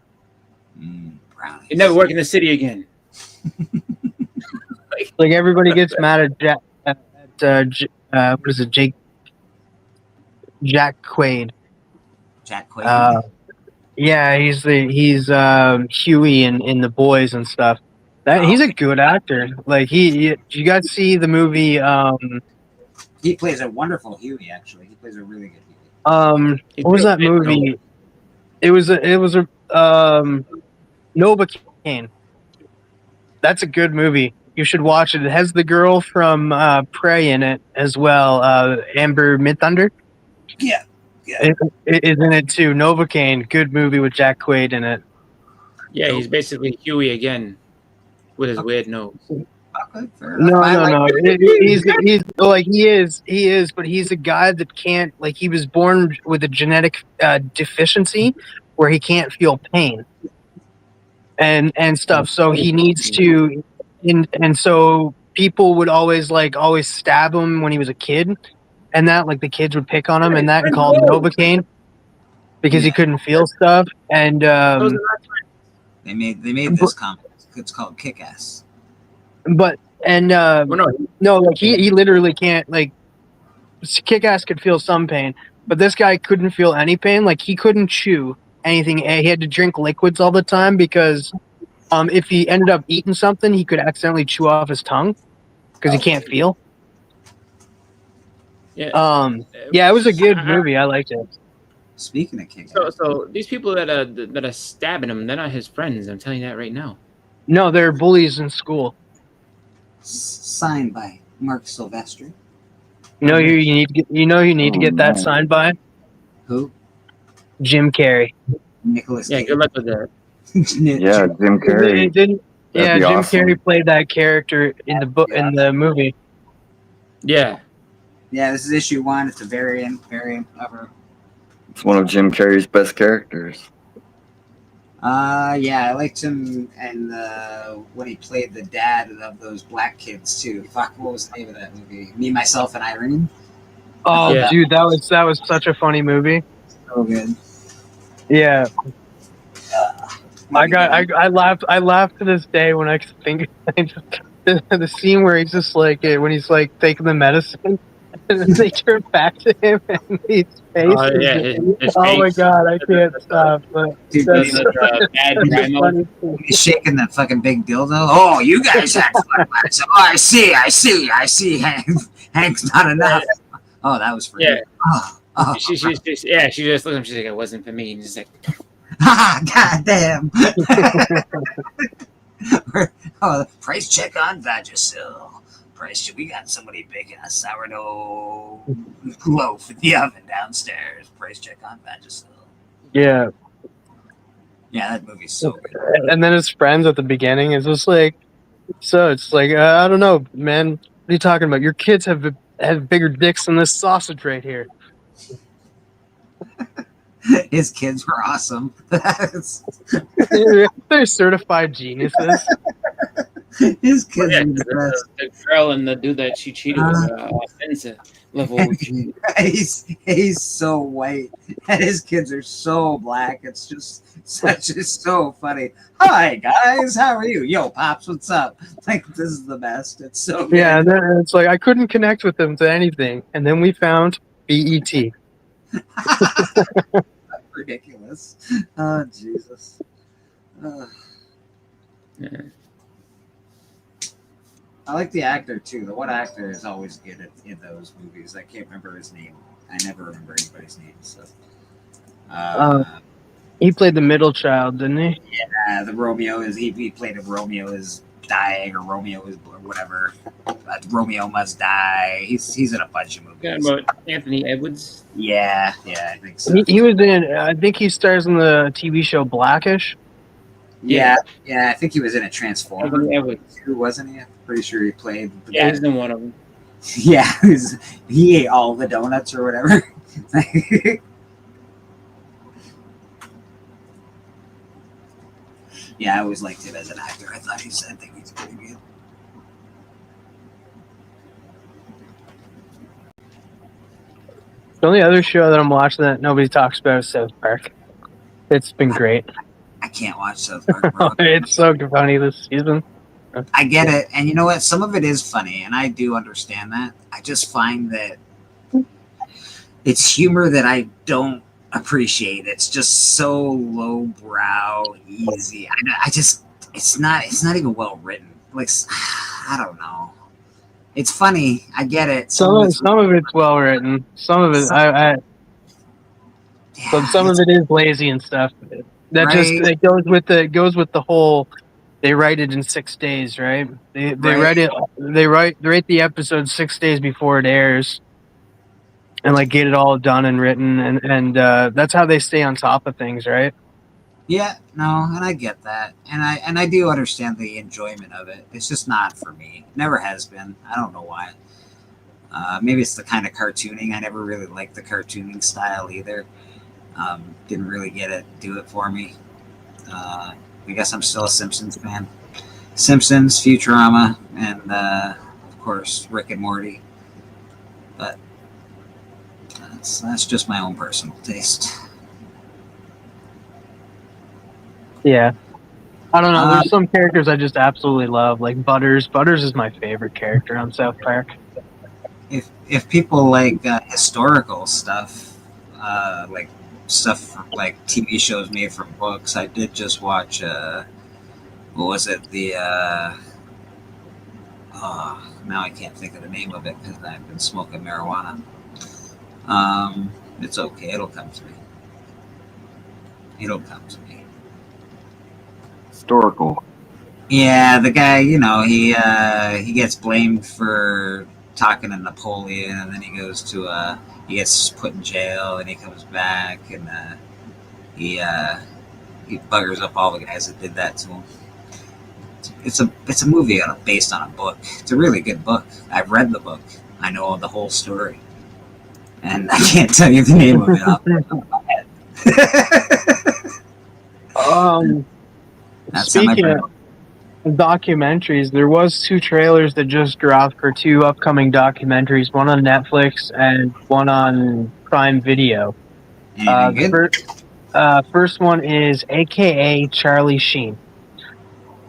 Brownies. You never work in the city again. Like everybody gets mad at Jack. What is it, Jack Quaid? Jack Quaid. Yeah, he's Huey in The Boys and stuff. He's a good actor. Like you guys see the movie? He plays a wonderful Huey. Actually, he plays a really good Huey. What was that movie? It was a Novocaine. That's a good movie. You should watch it. It has the girl from Prey in it as well, Amber Midthunder. Yeah. It is in it too. Novocaine, good movie with Jack Quaid in it. Yeah, he's basically Huey again with his weird nose. Okay, fair enough. No. He's like he is, but he's a guy that can't, like, he was born with a genetic deficiency where he can't feel pain and stuff. So he needs to, and so people would always stab him when he was a kid, and that, like, the kids would pick on him, and that called Novocaine because he couldn't feel stuff. And they made this comic. It's called Kick-Ass. But no, like he literally can't, like, Kick-Ass could feel some pain, but this guy couldn't feel any pain. Like, he couldn't chew anything. He had to drink liquids all the time because if he ended up eating something, he could accidentally chew off his tongue because he can't feel. Yeah. Yeah, it was a good movie. I liked it. Speaking of Kick-Ass, So these people that are stabbing him, they're not his friends. I'm telling you that right now. No, they're bullies in school. signed by Mark Silvestri. You know who you need to get. You know who you need to get that signed by? Who? Jim Carrey. Nicholas. Yeah, good luck with that. Yeah, Jim Carrey. It didn't. That'd Yeah, be Jim awesome. Carrey played that character in the book in the movie. Yeah. Yeah, this is issue 1. It's a variant cover. It's one of Jim Carrey's best characters. Yeah, I liked him and when he played the dad of those black kids too. Fuck, what was the name of that movie? Me, Myself, and Irene. Oh, Yeah. dude, that was such a funny movie. So good. Yeah, I laughed to this day when I think the scene where he's just like when he's like taking the medicine and then they turn back to him and his face. Oh, yeah, his Oh my face. god, I can't stop. But Dude, that's He's like a bad such a grandma. funny thing. He's shaking that fucking big dildo. Oh, you guys act like that. So, I see. Hank's not enough. Oh, that was for Yeah. you. Oh. She just looked at him. She's like, it wasn't for me. And he's like, God damn. Oh, price check on Vagisil. We got somebody baking a sourdough loaf in the oven downstairs. Price check on Vagisil. Yeah, Yeah, that movie's so good. and then his friends at the beginning is just like, so it's like I don't know, man. What are you talking about? Your kids have bigger dicks than this sausage right here. His kids were awesome. They're certified geniuses. His kids yeah, were the best. the girl and the dude that she cheated with offensive level. He's so white, and his kids are so black. It's just so funny. Hi guys, how are you? Yo, pops, what's up? Like, this is the best. It's so good. Yeah, and then it's like I couldn't connect with them to anything, and then we found BET. Ridiculous. Oh Jesus. Yeah. I like the actor too. The one actor is always good in those movies. I can't remember his name. I never remember anybody's name. So. He played the middle child, didn't he? The Romeo is he played a Romeo is dying or Romeo is or whatever. Romeo must die. He's in a bunch of Yeah, movies. about Anthony Edwards. Yeah, I think so. He was in. I think he stars in the TV show Blackish. Yeah, I think he was in a Transformer. Anthony Edwards. Who wasn't he? I'm pretty sure he played. The Yeah, guy. he's in one of them. Yeah, he ate all the donuts or whatever. Yeah, I always liked him as an actor. I think he's pretty good. The only other show that I'm watching that nobody talks about is South Park. It's been great. I can't watch South Park, bro. It's so funny this season. I get it, and you know what? Some of it is funny, and I do understand that. I just find that it's humor that I don't appreciate. It's just so lowbrow, easy. I just it's not even well written. Like I don't know. It's funny. I get it. Some of it's well written. Some of it, but some of it is lazy and stuff. That Right. just it goes with the whole. They write it in 6 days, right? They Right. write the episode 6 days before it airs, and like get it all done and written, and that's how they stay on top of things, right? Yeah, no, and I get that, and I do understand the enjoyment of it. It's just not for me. Never has been. I don't know why. Maybe it's the kind of cartooning. I never really liked the cartooning style either. Didn't really do it for me. I guess I'm still a Simpsons fan. Simpsons, Futurama, and of course Rick and Morty. But that's just my own personal taste. Yeah. I don't know. Uh, There's some characters I just absolutely love, like Butters. Butters is my favorite character on South Park. If people like historical stuff, like stuff like TV shows made from books, I did just watch what was it, the now I can't think of the name of it because I've been smoking marijuana. It's okay, it'll come to me. Historical. Yeah, the guy, he gets blamed for talking to Napoleon, and then he goes to he gets put in jail, and he comes back, and he buggers up all the guys that did that to him. It's a movie based on a book. It's a really good book. I've read the book. I know the whole story, and I can't tell you the name of it off the top of my head. That's how my Speaking brain of documentaries, there was 2 trailers that just dropped for 2 upcoming documentaries, one on Netflix and one on Prime Video. Anything good? First one is AKA Charlie Sheen.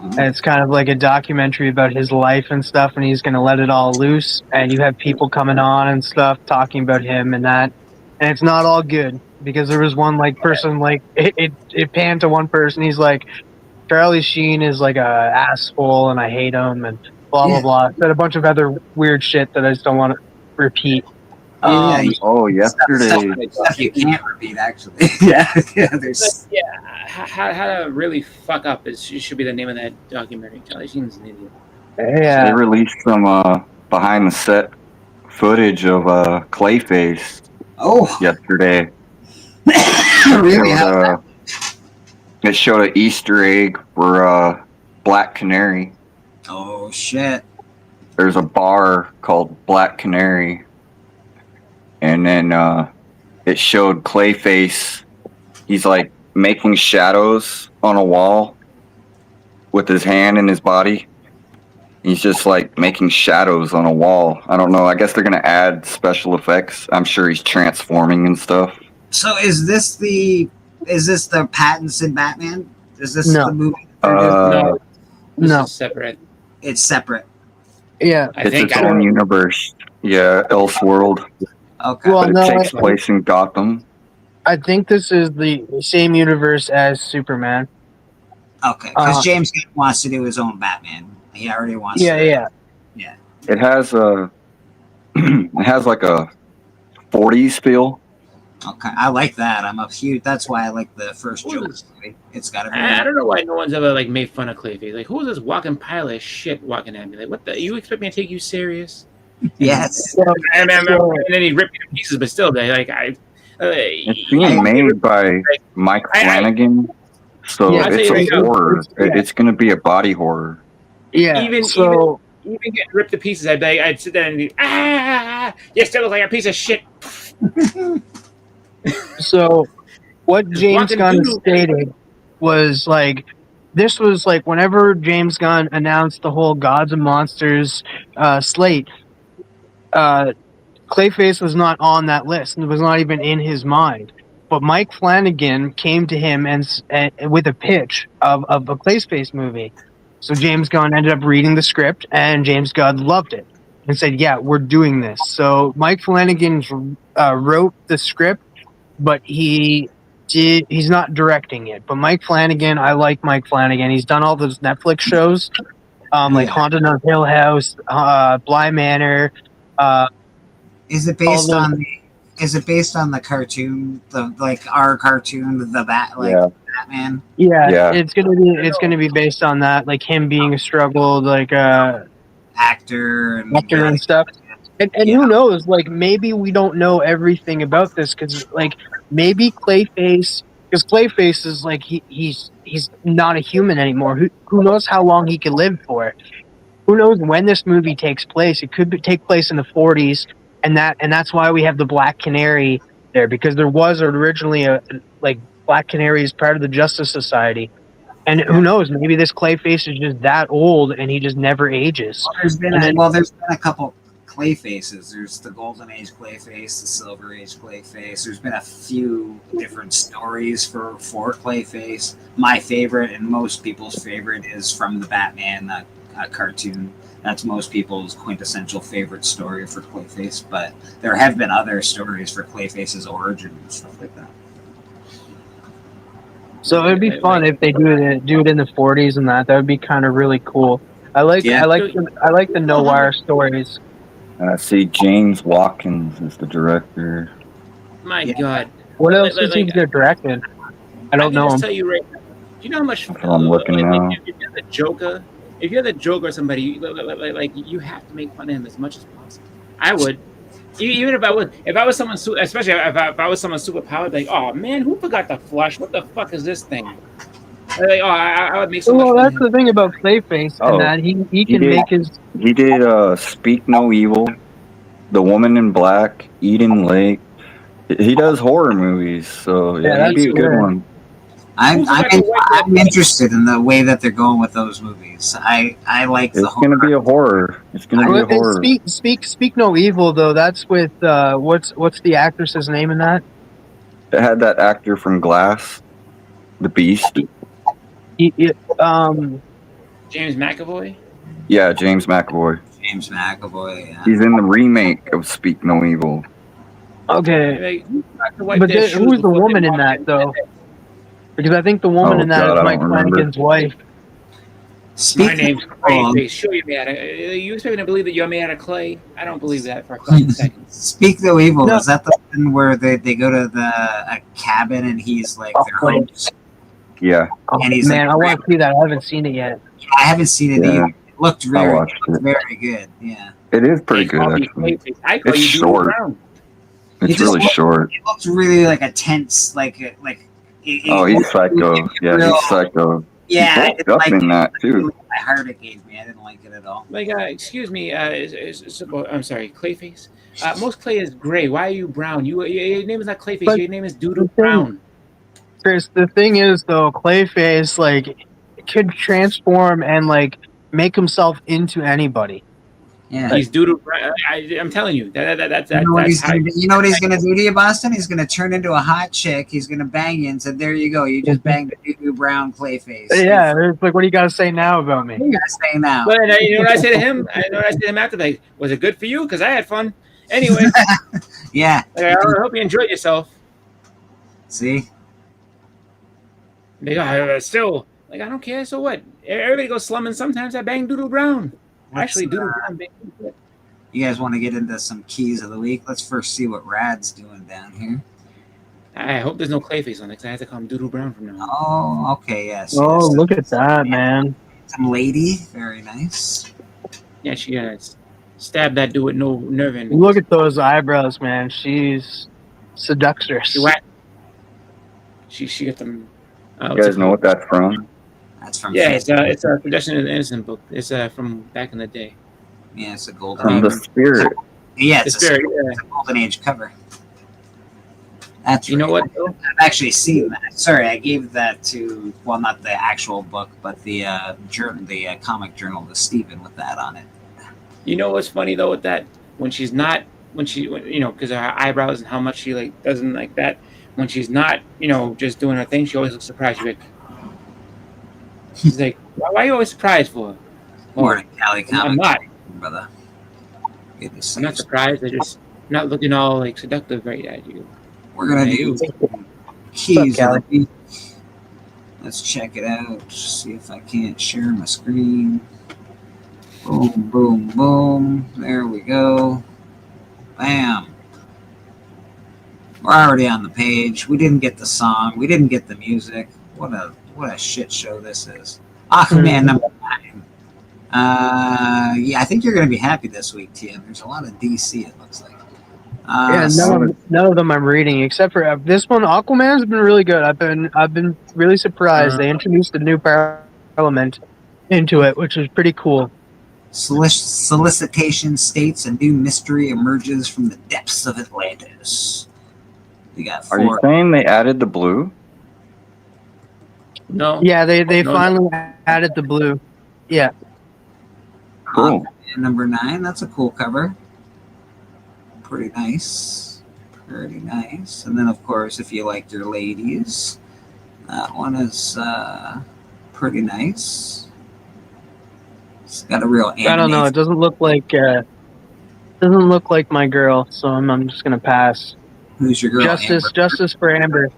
And it's kind of like a documentary about his life and stuff, and he's going to let it all loose. And you have people coming on and stuff talking about him and that. And it's not all good because there was one person it panned to one person. He's like, Charlie Sheen is like a asshole and I hate him and blah blah blah. Said a bunch of other weird shit that I just don't want to repeat. Yesterday. Stuff you can't repeat, actually. yeah, there's. How to really fuck up should be the name of that documentary. Charlie Sheen's an idiot. Yeah. They released some behind the set footage of Clayface yesterday. Really? It showed an Easter egg for Black Canary. Oh shit! There's a bar called Black Canary, and then it showed Clayface. He's like making shadows on a wall with his hand in his body. He's just like making shadows on a wall. I don't know. I guess they're gonna add special effects. I'm sure he's transforming and stuff. So is this the Pattinson Batman? Is this No. the movie? No, this No. is separate. It's separate. Yeah. I It's think its own universe. Yeah, Elseworld. Okay. Well, But it no, takes place in Gotham. I think this is the same universe as Superman. Okay. Because James Gunn wants to do his own Batman. He already wants. Yeah. It has it has like a 40s feel. Okay, I like that. I'm a huge. That's why I like the first What Joker is- movie. It's got to be. I don't know why no one's ever made fun of Clayface. Like, who is this walking pile of shit walking at me? Like, what the? You expect me to take you serious? Yes. And then he ripped me to pieces, but still, It's being made by Mike Flanagan, so Yeah, it's I'll tell a you right now, horror. yeah. It's going to be a body horror. Yeah. Even getting ripped to pieces, I'd sit there and be, you still look like a piece of shit. So, what James walking Gunn doodle. stated was this was whenever James Gunn announced the whole Gods and Monsters slate, Clayface was not on that list and was not even in his mind. but Mike Flanagan came to him and with a pitch of a Clayface movie. So James Gunn ended up reading the script, and James Gunn loved it and said, "Yeah, we're doing this." So Mike Flanagan wrote the script, but he's not directing it. But Mike Flanagan, I like Mike Flanagan. He's done all those Netflix shows, like Haunted on Hill House, Bly Manor. Is it based on the? Is it based on the cartoon, our cartoon, the Batman? Yeah, it's gonna be based on that, like him being a struggled actor and stuff. And who knows? Like maybe we don't know everything about this because like maybe Clayface, because Clayface is like he's not a human anymore. Who knows how long he could live for? Who knows when this movie takes place? It could take place in the 40s. And that's why we have the Black Canary there, because there was originally Black Canary is part of the Justice Society, and who knows, maybe this Clayface is just that old and he just never ages. Well, there's been a couple Clayfaces. There's the Golden Age Clayface, the Silver Age Clayface. There's been a few different stories for Clayface. My favorite and most people's favorite is from the Batman cartoon. That's most people's quintessential favorite story for Clayface, but there have been other stories for Clayface's origin and stuff like that. So it'd be fun if they do it in the 40s and that would be kind of really cool. I like the noir stories. And I see James Watkins is the director. My God. What else is he directing? I don't know. Just tell you right now, do you know how much? I'm looking now. If you're the Joker, or somebody, you have to make fun of him as much as possible. I would, even if I was someone, especially if I was someone super powered, like, oh man, who forgot the flush? What the fuck is this thing? Like, I would make so much. Well, that's the thing about Clayface, and that he can make his. He did Speak No Evil, The Woman in Black, Eden Lake. He does horror movies, so that'd be a good one. I'm interested in the way that they're going with those movies. I like the horror. It's going to be a horror. It's going to be a horror. Speak No Evil, though. That's with what's the actress's name in that? It had that actor from Glass, the Beast. James McAvoy. Yeah, James McAvoy. James McAvoy. Yeah. He's in the remake of Speak No Evil. Okay, but who's the woman in that though? Because I think the woman in that is Mike Flanagan's wife. My name's Clayface. Sure, you expect me to believe that you're made out of clay? I don't believe that for a fucking second. Speak No Evil. No. Is that the one where they go to a cabin and he's like their host? Yeah. And he's I want to see that. I haven't seen it yet. I haven't seen it either. It looked very good. Yeah. It is pretty good, actually. It's short. It's really short. It looks really like a tense, he's psycho. Yeah, he's psycho. Yeah, he's up in that too. My heart it gave me. I didn't like it at all. Excuse me. I'm sorry, Clayface. Most clay is gray. Why are you brown? Your name is not Clayface. Your name is Doodle Brown. Chris, the thing is though, Clayface could transform and make himself into anybody. Yeah, he's Doodle Brown. I'm telling you, that's you know what he's gonna do to you, Boston? He's gonna turn into a hot chick. He's gonna bang you and say, "There you go. You just banged a Doodle Brown Clayface." Yeah, it's like, what do you got to say now about me? What do you got to say now? But you know what I say to him? After, was it good for you? Because I had fun. Anyway. Yeah. I hope you enjoyed yourself. See. Still, I don't care. So what? Everybody goes slumming. Sometimes I bang Doodle Brown. Actually, Doodle Brown. You guys want to get into some keys of the week? Let's first see what Rad's doing down here. I hope there's no Clayface on it, because I have to call him Doodle Brown from now on. Oh, okay, yes. Oh, look at that, man. Some lady. Very nice. Yeah, she stabbed that dude with no nerve ending. Look at those eyebrows, man. She's seductress. She got them. You guys know what that's from? That's from. Yeah, it's a Possession of the Innocent book. It's from back in the day. Yeah, it's a golden. From the Spirit. Yeah, it's a Golden Age cover. That's you know what? Though? I've actually seen that. Sorry, I gave that to not the actual book, but the comic journal to Stephen with that on it. You know what's funny though with that? Because her eyebrows and how much she doesn't like that. when she's not, just doing her thing, she always looks surprised. She's like, why are you always surprised for? Morning, Cali I'm Comic, not. brother. Goodness I'm not sakes. surprised. They're just not looking all like seductive right at you. We're gonna Hey, do keys What's up, of the week. Let's check it out. See if I can't share my screen. Boom, boom, boom. There we go. Bam. We're already on the page. We didn't get the song. We didn't get the music. What a shit show this is. Aquaman number 9. Yeah, I think you're gonna be happy this week, Tim. There's a lot of DC. It looks like. Yeah, So- none of them I'm reading except for this one. Aquaman's been really good. I've been really surprised. They introduced a new parliament into it, which is pretty cool. Solicitation states a new mystery emerges from the depths of Atlantis. We got Are you 4. saying they added the blue? No. Yeah, they No. finally added the blue. Yeah, Cool. Number 9. That's a cool cover. Pretty nice. Pretty nice. And then, of course, if you like your ladies, that one is pretty nice. It's got a real anime. I don't know. It doesn't look like my girl, so I'm just gonna pass. Who's your girl? Justice for Amber.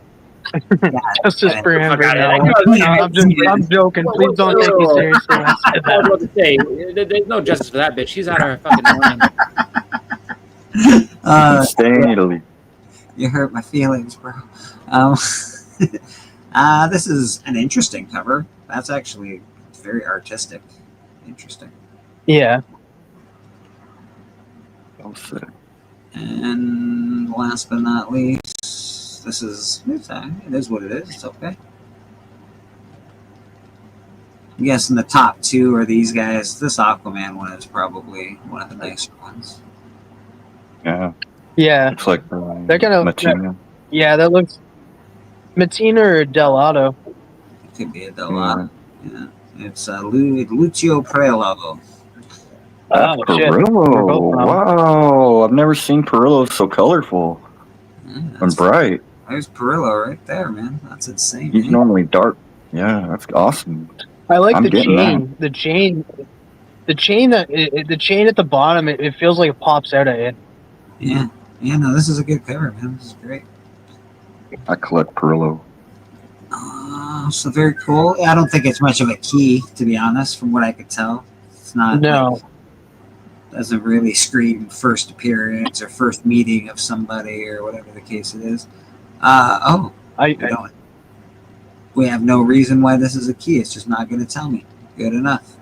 Amber? Justice for Fuck Amber. outta No, here. I'm joking. Please don't take me seriously. when I say I was that. about to say, there's no justice for that bitch. She's out of her fucking mind. Stay in Italy. You hurt my feelings, bro. This is an interesting cover. That's actually very artistic. Interesting. Yeah. Oh, sick. And last but not least, it is what it is. It's okay. I'm guessing the top 2 are these guys. This Aquaman one is probably one of the nicer ones. Yeah. Yeah. Looks like They're gonna- Matina. Yeah, that looks Matina or Delato. It could be a Delato. Yeah. It's Lucio Preolo. Oh, shit. We're Perillo. both wrong. Wow. I've never seen Perillo so colorful Yeah, and bright. there's Perillo right there, man. That's insane. He's man. normally dark. Yeah, that's awesome. I like I'm the getting chain. The chain at the bottom. It feels like it pops out at it. Yeah. Yeah, no, this is a good cover, man. This is great. I collect Perillo. So very cool. I don't think it's much of a key, to be honest, from what I could tell. It's not. No. Doesn't really scream first appearance or first meeting of somebody or whatever the case it is. We have no reason why this is a key. It's just not going to tell me. Good enough.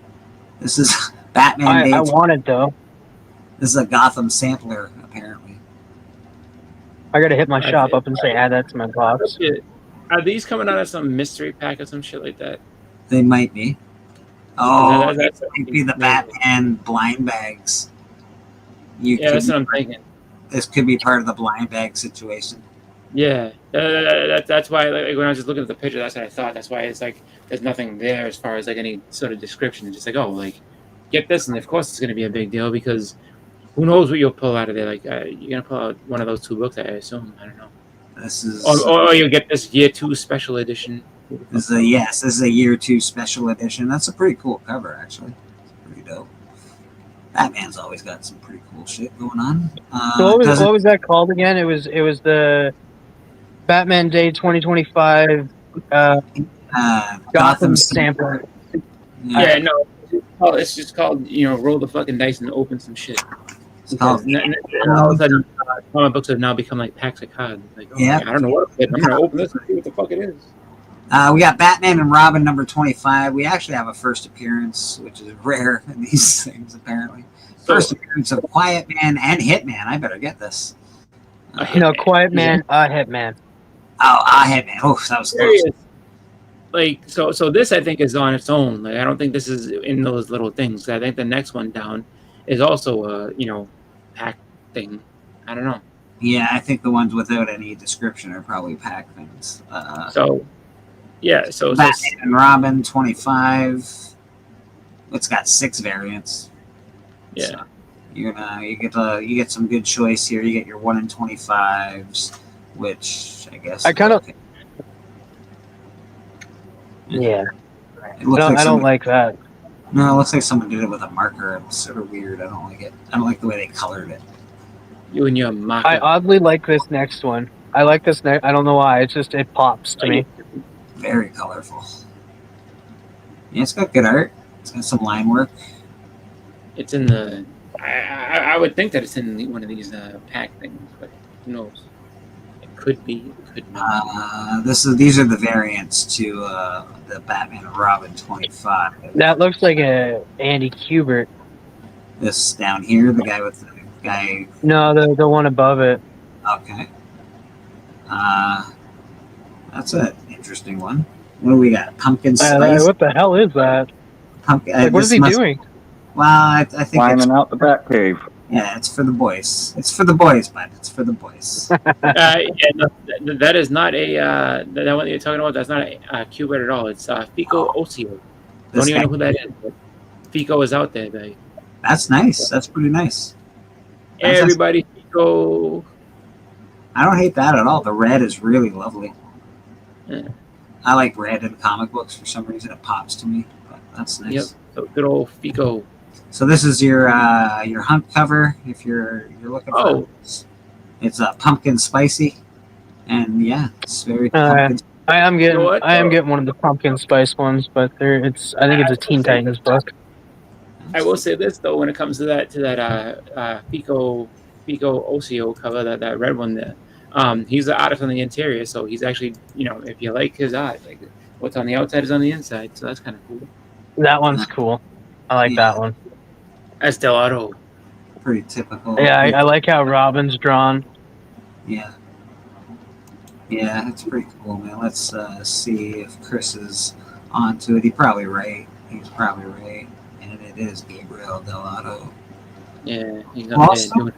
This is Batman I Day. want it though. This is a Gotham sampler, apparently. I gotta hit my shop up and say add that to my box. Are these coming out of some mystery pack or some shit like that? They might be. Oh, That's- it might be the Batman blind bags. That's what I'm thinking. This could be part of the blind bag situation. Yeah, that's why like, when I was just looking at the picture, that's what I thought. That's why it's like there's nothing there as far as like any sort of description. It's just like, oh, like get this, and of course it's going to be a big deal because who knows what you'll pull out of there? Like you're gonna pull out one of those 2 books, I assume. I don't know. This is Or you'll get this year 2 special edition. This is a year 2 special edition. That's a pretty cool cover, actually. It's pretty dope. Batman's always got some pretty cool shit going on. So what was that called again? It was the Batman Day 2025 Gotham sampler. Yeah, no, it's just called roll the fucking dice and open some shit. It's called, And all of a sudden, comic books have now become like packs of cards. Like, oh, Yeah. I don't know what it is. I'm gonna open this and see what the fuck it is. we got Batman and Robin number 25. We actually have a first appearance, which is rare in these things, apparently. First appearance of Quiet Man and Hitman. I better get this. Quiet Man, Hitman. Hitman. Oh, that was close. Serious. Like so this I think is on its own. Like I don't think this is in those little things. I think the next one down is also a pack thing. I don't know. Yeah, I think the ones without any description are probably pack things. So Batman and Robin 25. It's got 6 variants. Yeah. So you get some good choice here. You get your 1 in 25s. which I guess I kind of okay. yeah. It looks like I don't someone, like that. no, it looks like someone did it with a marker. It's sort of weird. I don't like it. I don't like the way they colored it. You and your mock. I oddly like this next one. I like this next. I don't know why. It's just it pops to me. Very colorful. Yeah, it's got good art. It's got some line work. It's in the. I would think that it's in one of these pack things, but who knows? It could be. It could not. These are the variants to the Batman and Robin 25. That looks like a Andy Kubert. This down here, the guy with the guy. No, the one above it. Okay. That's an interesting one. What do we got? Pumpkin spice. What the hell is that? Pumpkin. Like, what is he doing? Well, I think Climbing out the Batcave. yeah, it's for the boys. It's for the boys, bud. It's for the boys. No, that is not a that one that you're talking about. That's not a Qbert at all. It's Fico Ocio. This Don't even guy- know who that is. But Fico is out there. Like, That's nice. That's pretty nice. That's- everybody, Fico. I don't hate that at all. The red is really lovely. Yeah. I like red in comic books for some reason. It pops to me. But that's nice. Yep. So good old Fico. So this is your hunt cover. If you're looking for, Oh. it's pumpkin spicy, and yeah, it's very. I am getting You know what, I am though? getting one of the pumpkin spice ones, but I think it's a Teen Titans book. I will say this though, when it comes to that Fico Ocio cover, that red one there, he's the artist on the interior, so he's actually, if you like his art, like what's on the outside is on the inside, so that's kind of cool. That one's cool. I like that one. That's Delgado. Pretty typical. Yeah, I like how Robin's drawn. Yeah. Yeah, it's pretty cool, man. Let's see if Chris is onto it. He's probably right. And it is Gabriel Dell'Otto. Yeah, he's up Also- there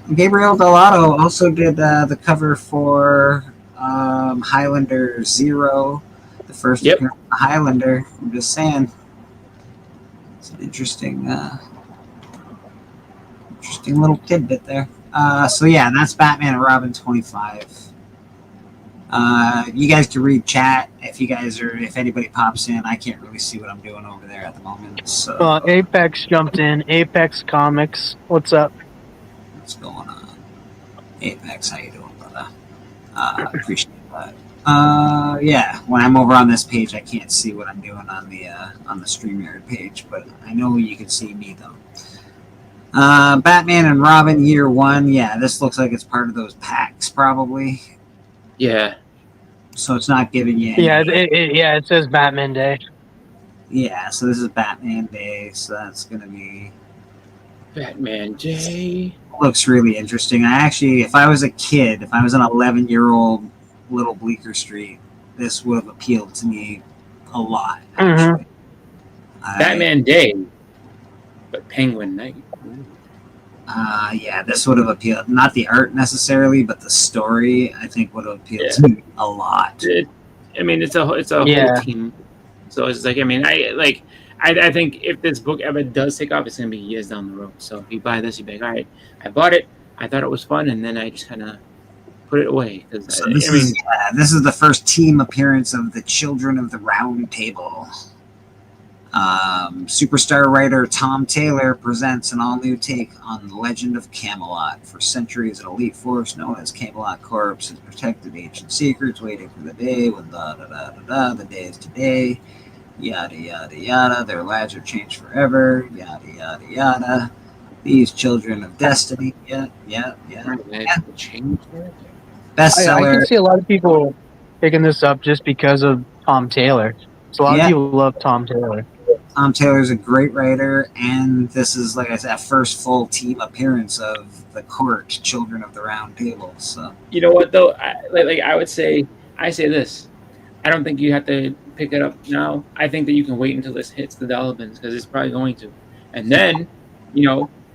doing. Gabriel Dell'Otto also did the cover for Highlander Zero, the first Yep. appearance of Highlander. I'm just saying. It's an interesting little tidbit there. So yeah, that's Batman and Robin 25. You guys can read chat if anybody pops in. I can't really see what I'm doing over there at the moment. So Apex jumped in. Apex Comics. What's up? what's going on? Apex, how you doing, brother? Appreciate that. Yeah, when I'm over on this page, I can't see what I'm doing on the StreamYard page, but I know you can see me though. Batman and Robin Year One. Yeah, this looks like it's part of those packs, probably. Yeah. So it's not giving you. Any, Yeah, it says Batman Day. Yeah, so this is Batman Day, so that's gonna be. Batman J. Looks really interesting. I actually, if I was a kid, if I was an 11-year-old Little Bleecker Street, this would have appealed to me a lot. Actually. Batman Day. But Penguin Night. Yeah, this would have appealed. Not the art necessarily, but the story. I think would have appealed to me a lot. It's a whole team. So it's like, I think if this book ever does take off, it's gonna be years down the road. So if you buy this, you'd be like, all right, I bought it. I thought it was fun, and then I just kind of put it away. So this is the first team appearance of the Children of the Round Table. Superstar writer Tom Taylor presents an all-new take on the legend of Camelot. For centuries, an elite force known as Camelot Corps has protected ancient secrets, waiting for the day when the day is today. Yada, yada, yada. Their lives are changed forever. Yada, yada, yada. These children of destiny. Yeah. Bestseller. I can see a lot of people picking this up just because of Tom Taylor. So a lot of people love Tom Taylor. Tom Taylor's a great writer, and this is, like I said, first full team appearance of the court, Children of the Round Table. So You know what though? I say this. I don't think you have to pick it up now. I think that you can wait until this hits the dollar bins because it's probably going to, and then,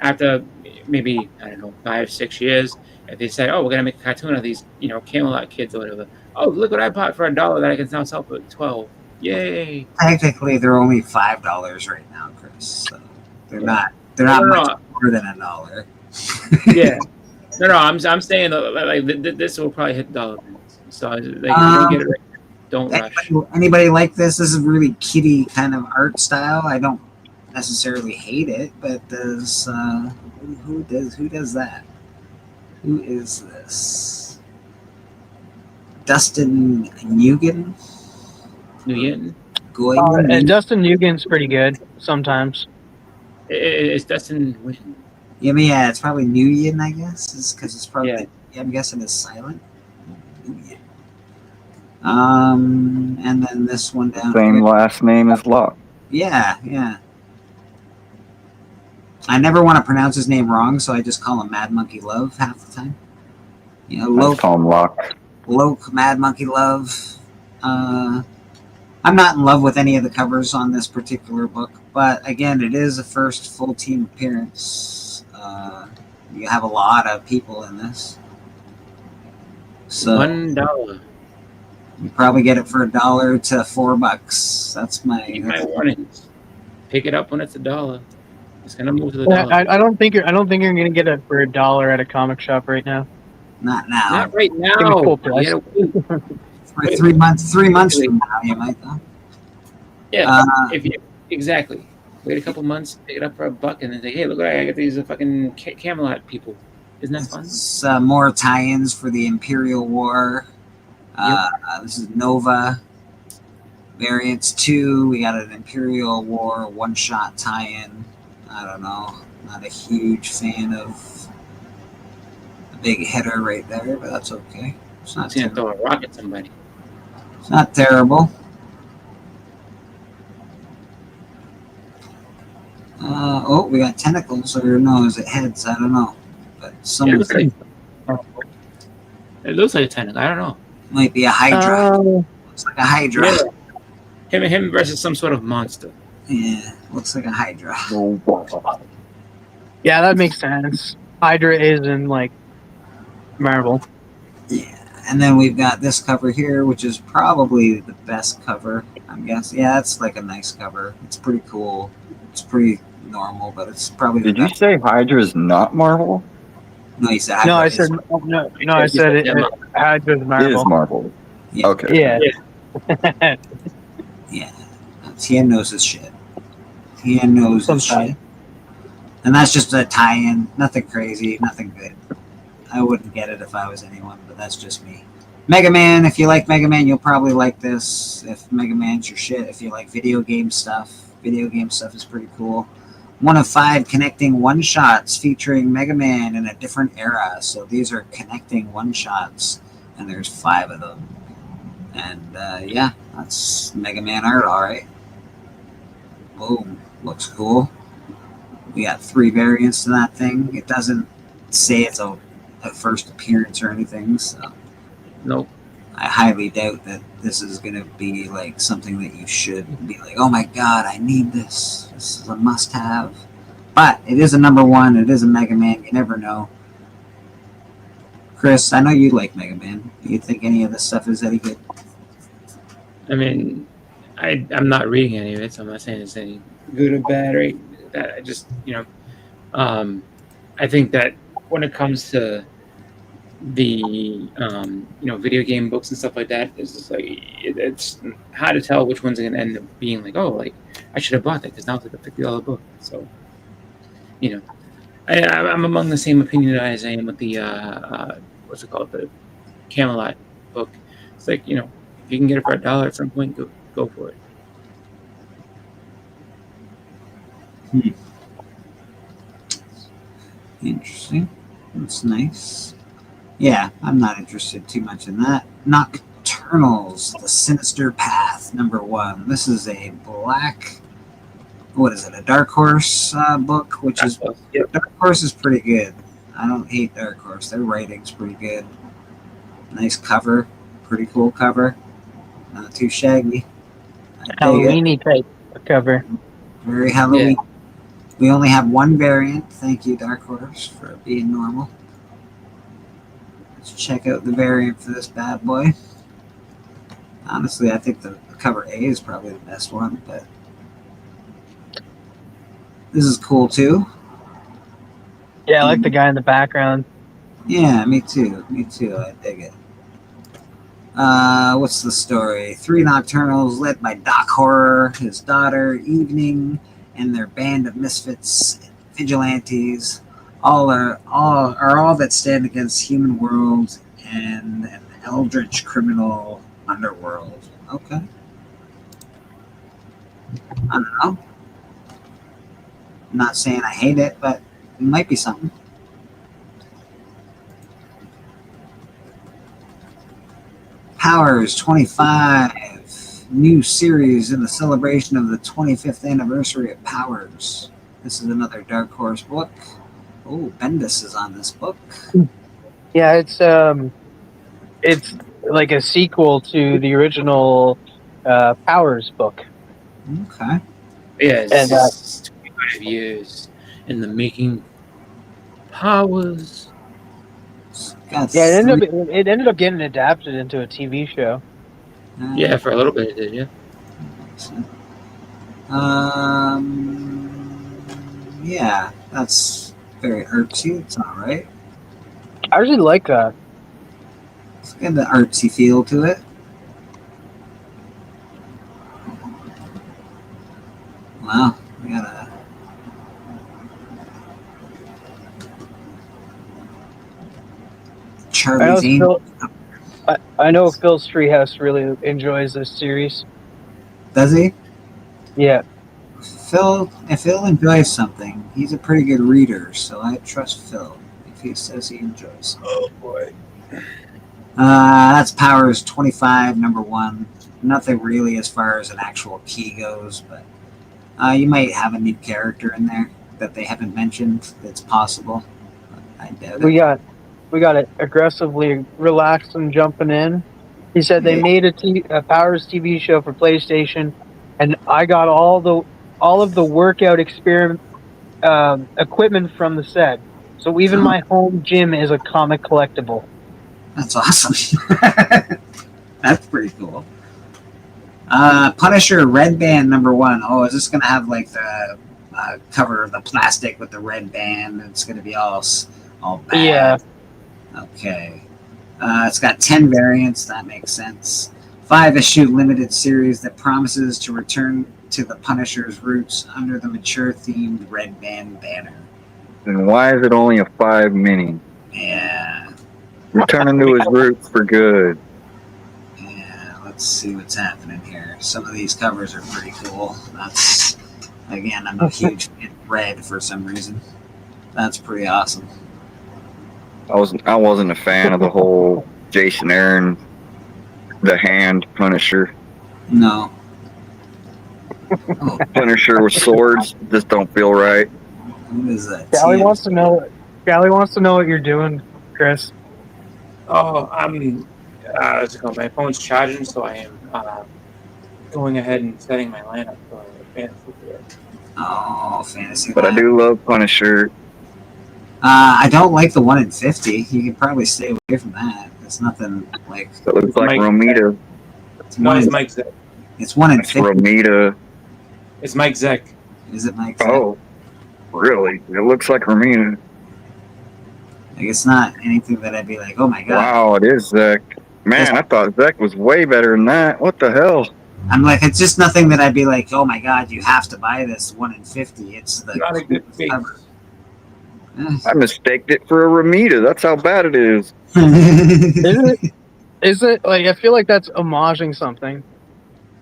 after maybe 5-6 years, if they say, "Oh, we're gonna make a cartoon of these, Camelot kids or whatever," oh, look what I bought for $1 that I can now sell for $12. Yay! technically, they're only $5 right now, Chris. So they're not much more than $1. Yeah. No. I'm saying like this will probably hit $1. So like, if you don't get it right, don't rush. Anybody like this? This is really kitty kind of art style. I don't necessarily hate it, but does who does that? Who is this? Dustin Nguyen? Nguyen. Nguyen? Dustin Nguyen's pretty good sometimes. It's Dustin Nguyen. Yeah, it's probably Nguyen, I guess, because it's probably. Yeah. I'm guessing it's silent. Nguyen. And then this one down Same here. last name as Locke. Yeah. I never want to pronounce his name wrong, so I just call him Mad Monkey Love half the time. You know, I call him Locke. Loke, Mad Monkey Love. I'm not in love with any of the covers on this particular book, but again, it is a first full team appearance. You have a lot of people in this, so $1. you probably get it for $1 to $4. That's Keep my warnings. Pick it up when it's $1. It's gonna move to the Yeah, dollar. I don't think you're gonna get it for $1 at a comic shop right now. Not now. Not right Give me now. full price. You gotta wait. For 3 months. 3 months from now, you might though. Yeah, if you exactly wait a couple months, pick it up for $1, and then say, "Hey, look what I got these fucking Camelot people." Isn't that fun? It's, more tie-ins for the Imperial War. This is Nova Variants 2. We got an Imperial War one-shot tie-in. I don't know. Not a huge fan of the big header right there, but that's okay. It's not It's gonna terrible. throw a rock at somebody. It's not terrible. We got tentacles, or no, is it heads? I don't know. But It someone looks like a tentacle. I don't know. might be a Hydra. Oh, Looks like a Hydra. Yeah. Him versus some sort of monster. Yeah, looks like a Hydra. yeah, that makes sense. Hydra is in like Marvel. Yeah, and then we've got this cover here, which is probably the best cover, I'm guessing. Yeah, it's like a nice cover. It's pretty cool. It's pretty normal, but it's probably the Did you best. say Hydra is not Marvel? No, you said Hydra. No, I is- said no. I said it. Hydra's It is Marvel. Marvel. Yeah. Okay. Yeah. Yeah, Tien knows his shit. Tien knows his Sometimes. shit. And that's just a tie-in. Nothing crazy. Nothing good. I wouldn't get it if I was anyone, but that's just me. Mega Man. If you like Mega Man, you'll probably like this. If Mega Man's your shit. If you like video game stuff is pretty cool. 1 of 5 connecting one-shots featuring Mega Man in a different era. So these are connecting one-shots, and there's 5 of them. And yeah, that's Mega Man art, all right. Boom, looks cool. We got 3 variants to that thing. It doesn't say it's a first appearance or anything, so Nope. I highly doubt that this is going to be like something that you should be like, oh my god, I need this. This is a must-have. But it is a #1. It is a Mega Man. You never know. Chris, I know you like Mega Man. Do you think any of this stuff is any good? I mean, I'm not reading any of it, so I'm not saying it's any good or bad, right? That I just, I think that when it comes to the, video game books and stuff like that, it's just like it's hard to tell which one's going to end up being like, oh, like I should have bought that because now it's like a $50 book. So, I'm among the same opinion as I am with the what's it called, the Camelot book. It's like, if you can get it for $1 at some point, go for it. Interesting. That's nice. Yeah, I'm not interested too much in that. Nocturnals, The Sinister Path, #1. This is a black, what is it, a Dark Horse book, which is, Dark Horse is pretty good. I don't hate Dark Horse. Their writing's pretty good. Nice cover. Pretty cool cover. Not too shaggy. I dig it. Halloweeny type cover. Very Halloween. We only have 1 variant. Thank you, Dark Horse, for being normal. Let's check out the variant for this bad boy. Honestly, I think the cover A is probably the best one, but this is cool too. Yeah, I like the guy in the background. Yeah, me too. Me too. I dig it. What's the story? Three nocturnals led by Doc Horror, his daughter Evening, and their band of misfits, vigilantes, all that stand against human world and an eldritch criminal underworld. Okay. I don't know. I'm not saying I hate it, but it might be something. Powers 25, new series in the celebration of the 25th anniversary of Powers. This is another Dark Horse book. Oh, Bendis is on this book. Yeah, it's like a sequel to the original Powers book. Okay. Yeah, it's And, just 25 years in the making. Powers. Got Yeah, it ended up getting adapted into a TV show. Yeah, for a little bit it did, yeah. Yeah, that's very artsy. It's all right. I really like that. It's got the artsy feel to it. Wow, we got a Charlie's Angels. I know Phil Treehouse really enjoys this series. Does he? Yeah. If Phil enjoys something, he's a pretty good reader, so I trust Phil if he says he enjoys something. Oh boy. That's Powers 25, number 1. Nothing really as far as an actual key goes, but you might have a new character in there that they haven't mentioned. It's possible. But I doubt it. We got it aggressively relaxed and jumping in. He said they made a Powers TV show for PlayStation, and I got all of the workout equipment from the set. So even my home gym is a comic collectible. That's awesome. That's pretty cool. Punisher Red Band number 1. Oh, is this going to have like the cover of the plastic with the red band? It's going to be all bad. Yeah. Okay. It's got 10 variants. That makes sense. 5-issue limited series that promises to return to the Punisher's roots under the mature-themed Red Band banner. And why is it only a 5 mini? Yeah. Returning to his roots for good. Yeah, let's see what's happening here. Some of these covers are pretty cool. That's, again, I'm a huge fan of red for some reason. That's pretty awesome. I wasn't a fan of the whole Jason Aaron, the Hand Punisher. No. Oh, Punisher with swords just don't feel right. what is that? Callie wants to know what you're doing, Chris. Oh, I'm what's it called? My phone's charging, so I am going ahead and setting my lineup for fantasy today. Oh, fantasy. But I do love Punisher. I don't like the 1 in 50. You can probably stay away from that. It's nothing like. It looks like Mike- Romita. No, it's Mike Zeck. It's 1 in It's 50. Romita. It's Mike Zeck. Is it Mike? Oh, really? It looks like Romita. Like it's not anything that I'd be like, oh my god. Wow, it is Zek. Man, I thought Zek was way better than that. What the hell? I'm like, it's just nothing that I'd be like, oh my god, you have to buy this 1 in 50. It's the Not a good face. I mistaked it for a Romita. That's how bad it is. Is it like I feel like that's homaging something?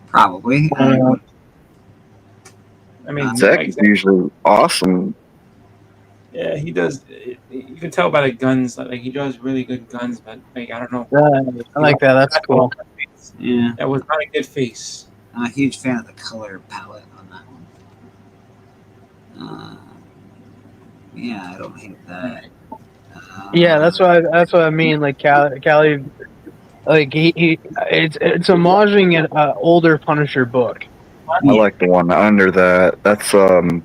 Probably. I mean, Zek Mike is Zeck, usually awesome. yeah, he does. You can tell by the guns, like he draws really good guns, but like I don't know. I like that. That's cool. Yeah. That was not a good face. I'm a huge fan of the color palette on that one. Yeah, I don't hate that. Yeah, that's what I mean. Like Callie, like it's homaging an older Punisher book. I like the one under that. That's the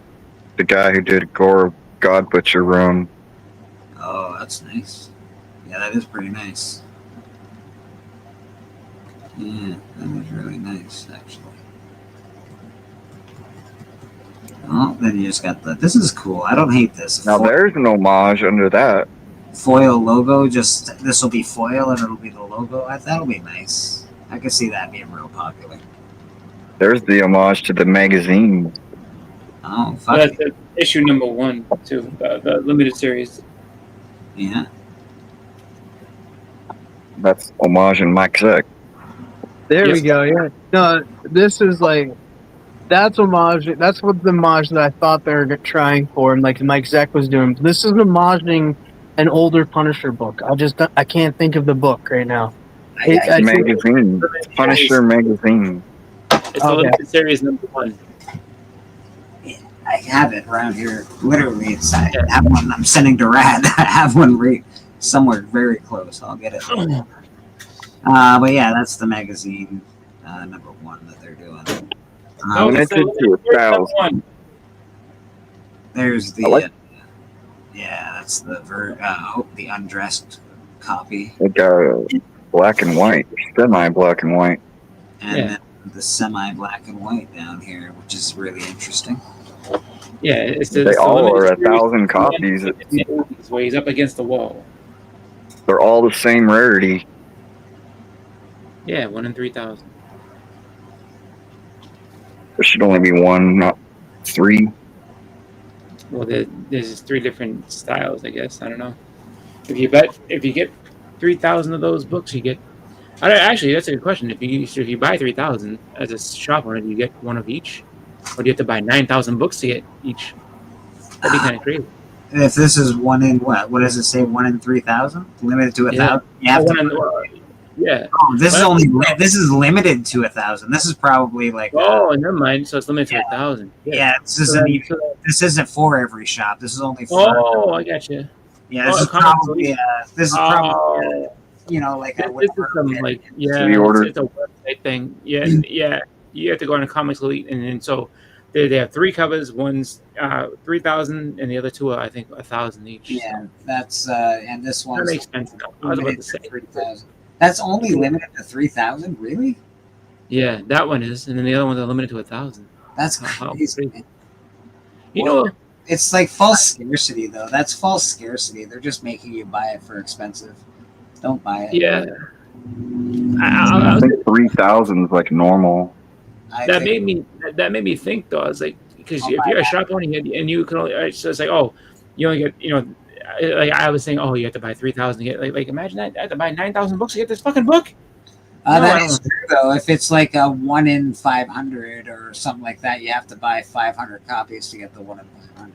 guy who did God Butcher run. Oh, that's nice. Yeah, that is pretty nice. Yeah, that is really nice, actually. Oh, then you just got the. This is cool. I don't hate this. Now there's an homage under that. foil logo. Just this will be foil and it'll be the logo. That'll be nice. I could see that being real popular. There's the homage to the magazine. Oh, fuck That's it. issue number 1 too, the limited series. Yeah. That's homage and Mike Zeck. There we Yes. go. Yeah. No, this is like that's homage. That's what the homage that I thought they were trying for, and like Mike Zeck was doing. This is homaging an older Punisher book. I can't think of the book right now. I think- Magazine. Punisher magazine. It's the Okay. limited series number 1. I have it around here. Literally, I have one. I'm sending to Rad. I have one right somewhere very close. I'll get it. But yeah, that's the magazine number 1 that they're doing. Oh, Limited it's the to limited series number 1,000. 1. There's the I like- yeah, that's the the undressed copy, They got black and white, semi-black and white. and Yeah. then the semi-black and white down here, which is really interesting. Yeah, it's They all limited are series 1,000 copies. in the 80s, where he's up against the wall. They're all the same rarity. Yeah, 1 in 3,000. There should only be one, not 3. Well, there's 3 different styles, I guess. I don't know. If you get 3,000 of those books, you get. Actually, that's a good question. If you buy 3,000 as a shop owner, do you get one of each, or do you have to buy 9,000 books to get each? That'd be kind of crazy. If this is 1 in what? What does it say? 1 in 3,000? Limited to 1,000? You have Yeah. Oh, this is only. This is limited to 1,000. This is probably like. Oh, never mind. So it's limited to 1,000. Yeah, this isn't. This isn't for every shop. This is only for. Oh, I got you. Yeah, this Oh, is probably. This is probably. Like I would. This is some like Pre-order. it's a website thing. Yeah, yeah. You have to go on a Comics Elite, and then so they have 3 covers. One's 3,000, and the other 2 are I think 1,000 each. Yeah, that's and this That one's. makes sense. I was about to say. 3,000. That's only limited to 3,000. Really? Yeah, that one is, and then the other ones are limited to 1,000. That's How crazy. crazy. You know, It's like false scarcity, though. That's false scarcity. They're just making you buy it for expensive. Don't buy it. yeah. I think 3,000 is like normal. That made me think though. I was like, because if you're a shop owner and you can only, so it's like, oh, you only get, like I was saying, oh, you have to buy 3,000 to get, like imagine that I have to buy 9,000 books to get this fucking book. No, that I is don't- true, though. If it's like a 1 in 500 or something like that, you have to buy 500 copies to get the 1 in 500.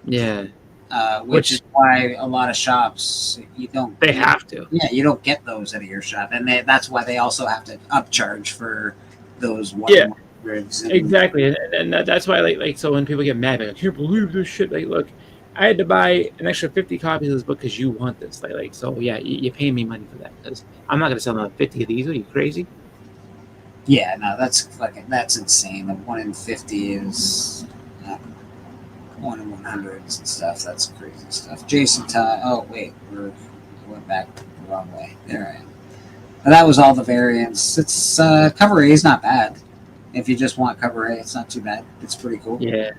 Yeah, Which is why a lot of shops you don't. they have to. Yeah, you don't get those at your shop, and that's why they also have to upcharge for those 1 Yeah. in 100s. Exactly, and that's why like so when people get mad, like, I can't believe this shit. Like, look, I had to buy an extra 50 copies of this book because you want this. Like so yeah, you're paying me money for that because I'm not gonna sell another 50 of these. Are you crazy? Yeah, no, that's insane. The 1 in 50 is 1 in 100s and stuff. That's crazy stuff. Jason Todd. Oh wait, I went back the wrong way. There I am. But that was all the variants. It's cover A is not bad. If you just want cover A, it's not too bad. It's pretty cool. Yeah.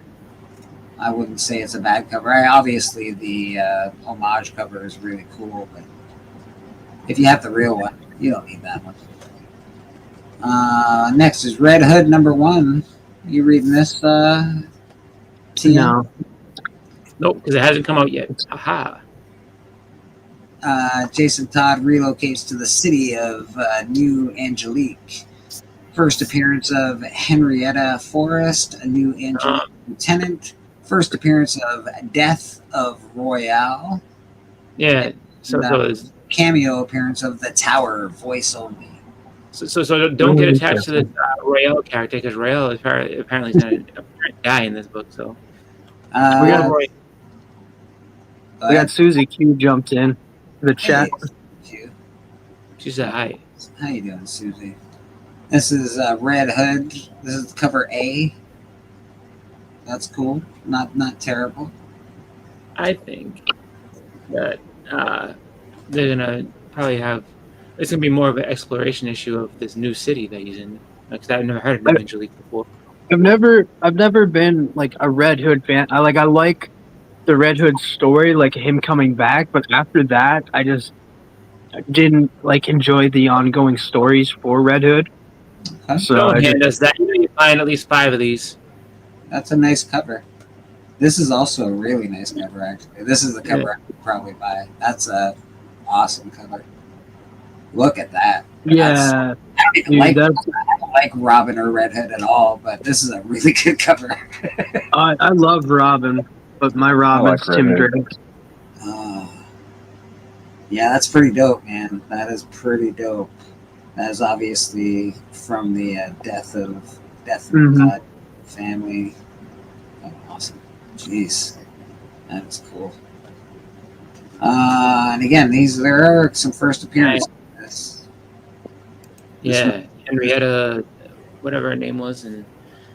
I wouldn't say it's a bad cover. Obviously, the homage cover is really cool, but if you have the real one, you don't need that one. Next is Red Hood #1. You reading this, TM? No. Nope, because it hasn't come out yet. Aha. Jason Todd relocates to the city of New Angelique. First appearance of Henrietta Forrest, a New Angelique lieutenant. First appearance of Death of Royale. Yeah. So it's, Cameo appearance of the Tower, voice only. so don't get attached to this Royale character because Royale is apparently going to die in this book. So We got, Go we ahead. got Susie Q jumped in the chat. Hey, she said hi. how you doing, Susie? This is Red Hood. This is cover A. That's cool. Not terrible. I think that they're gonna probably have. It's gonna be more of an exploration issue of this new city that he's in. Because I've never heard of New Angelique before. I've never been like a Red Hood fan. I like the Red Hood story, like him coming back, but after that, I just didn't like enjoy the ongoing stories for Red Hood. Okay. So Don't I hand just, us that. You know you find at least 5 of these. That's a nice cover. This is also a really nice cover, actually. This is the cover I would probably buy. That's a awesome cover. Look at that. yeah, I don't even dude, like that's, I don't like Robin or Red Hood at all, but this is a really good cover. I love Robin, but my Robin's Red Tim Hood. Drake. Yeah, that's pretty dope, man. That is pretty dope. That is obviously from the death of Mhm. the family. Oh, awesome. Jeez. That is cool. And again, there are some first appearances. in this. Yeah, Henrietta, whatever her name was, and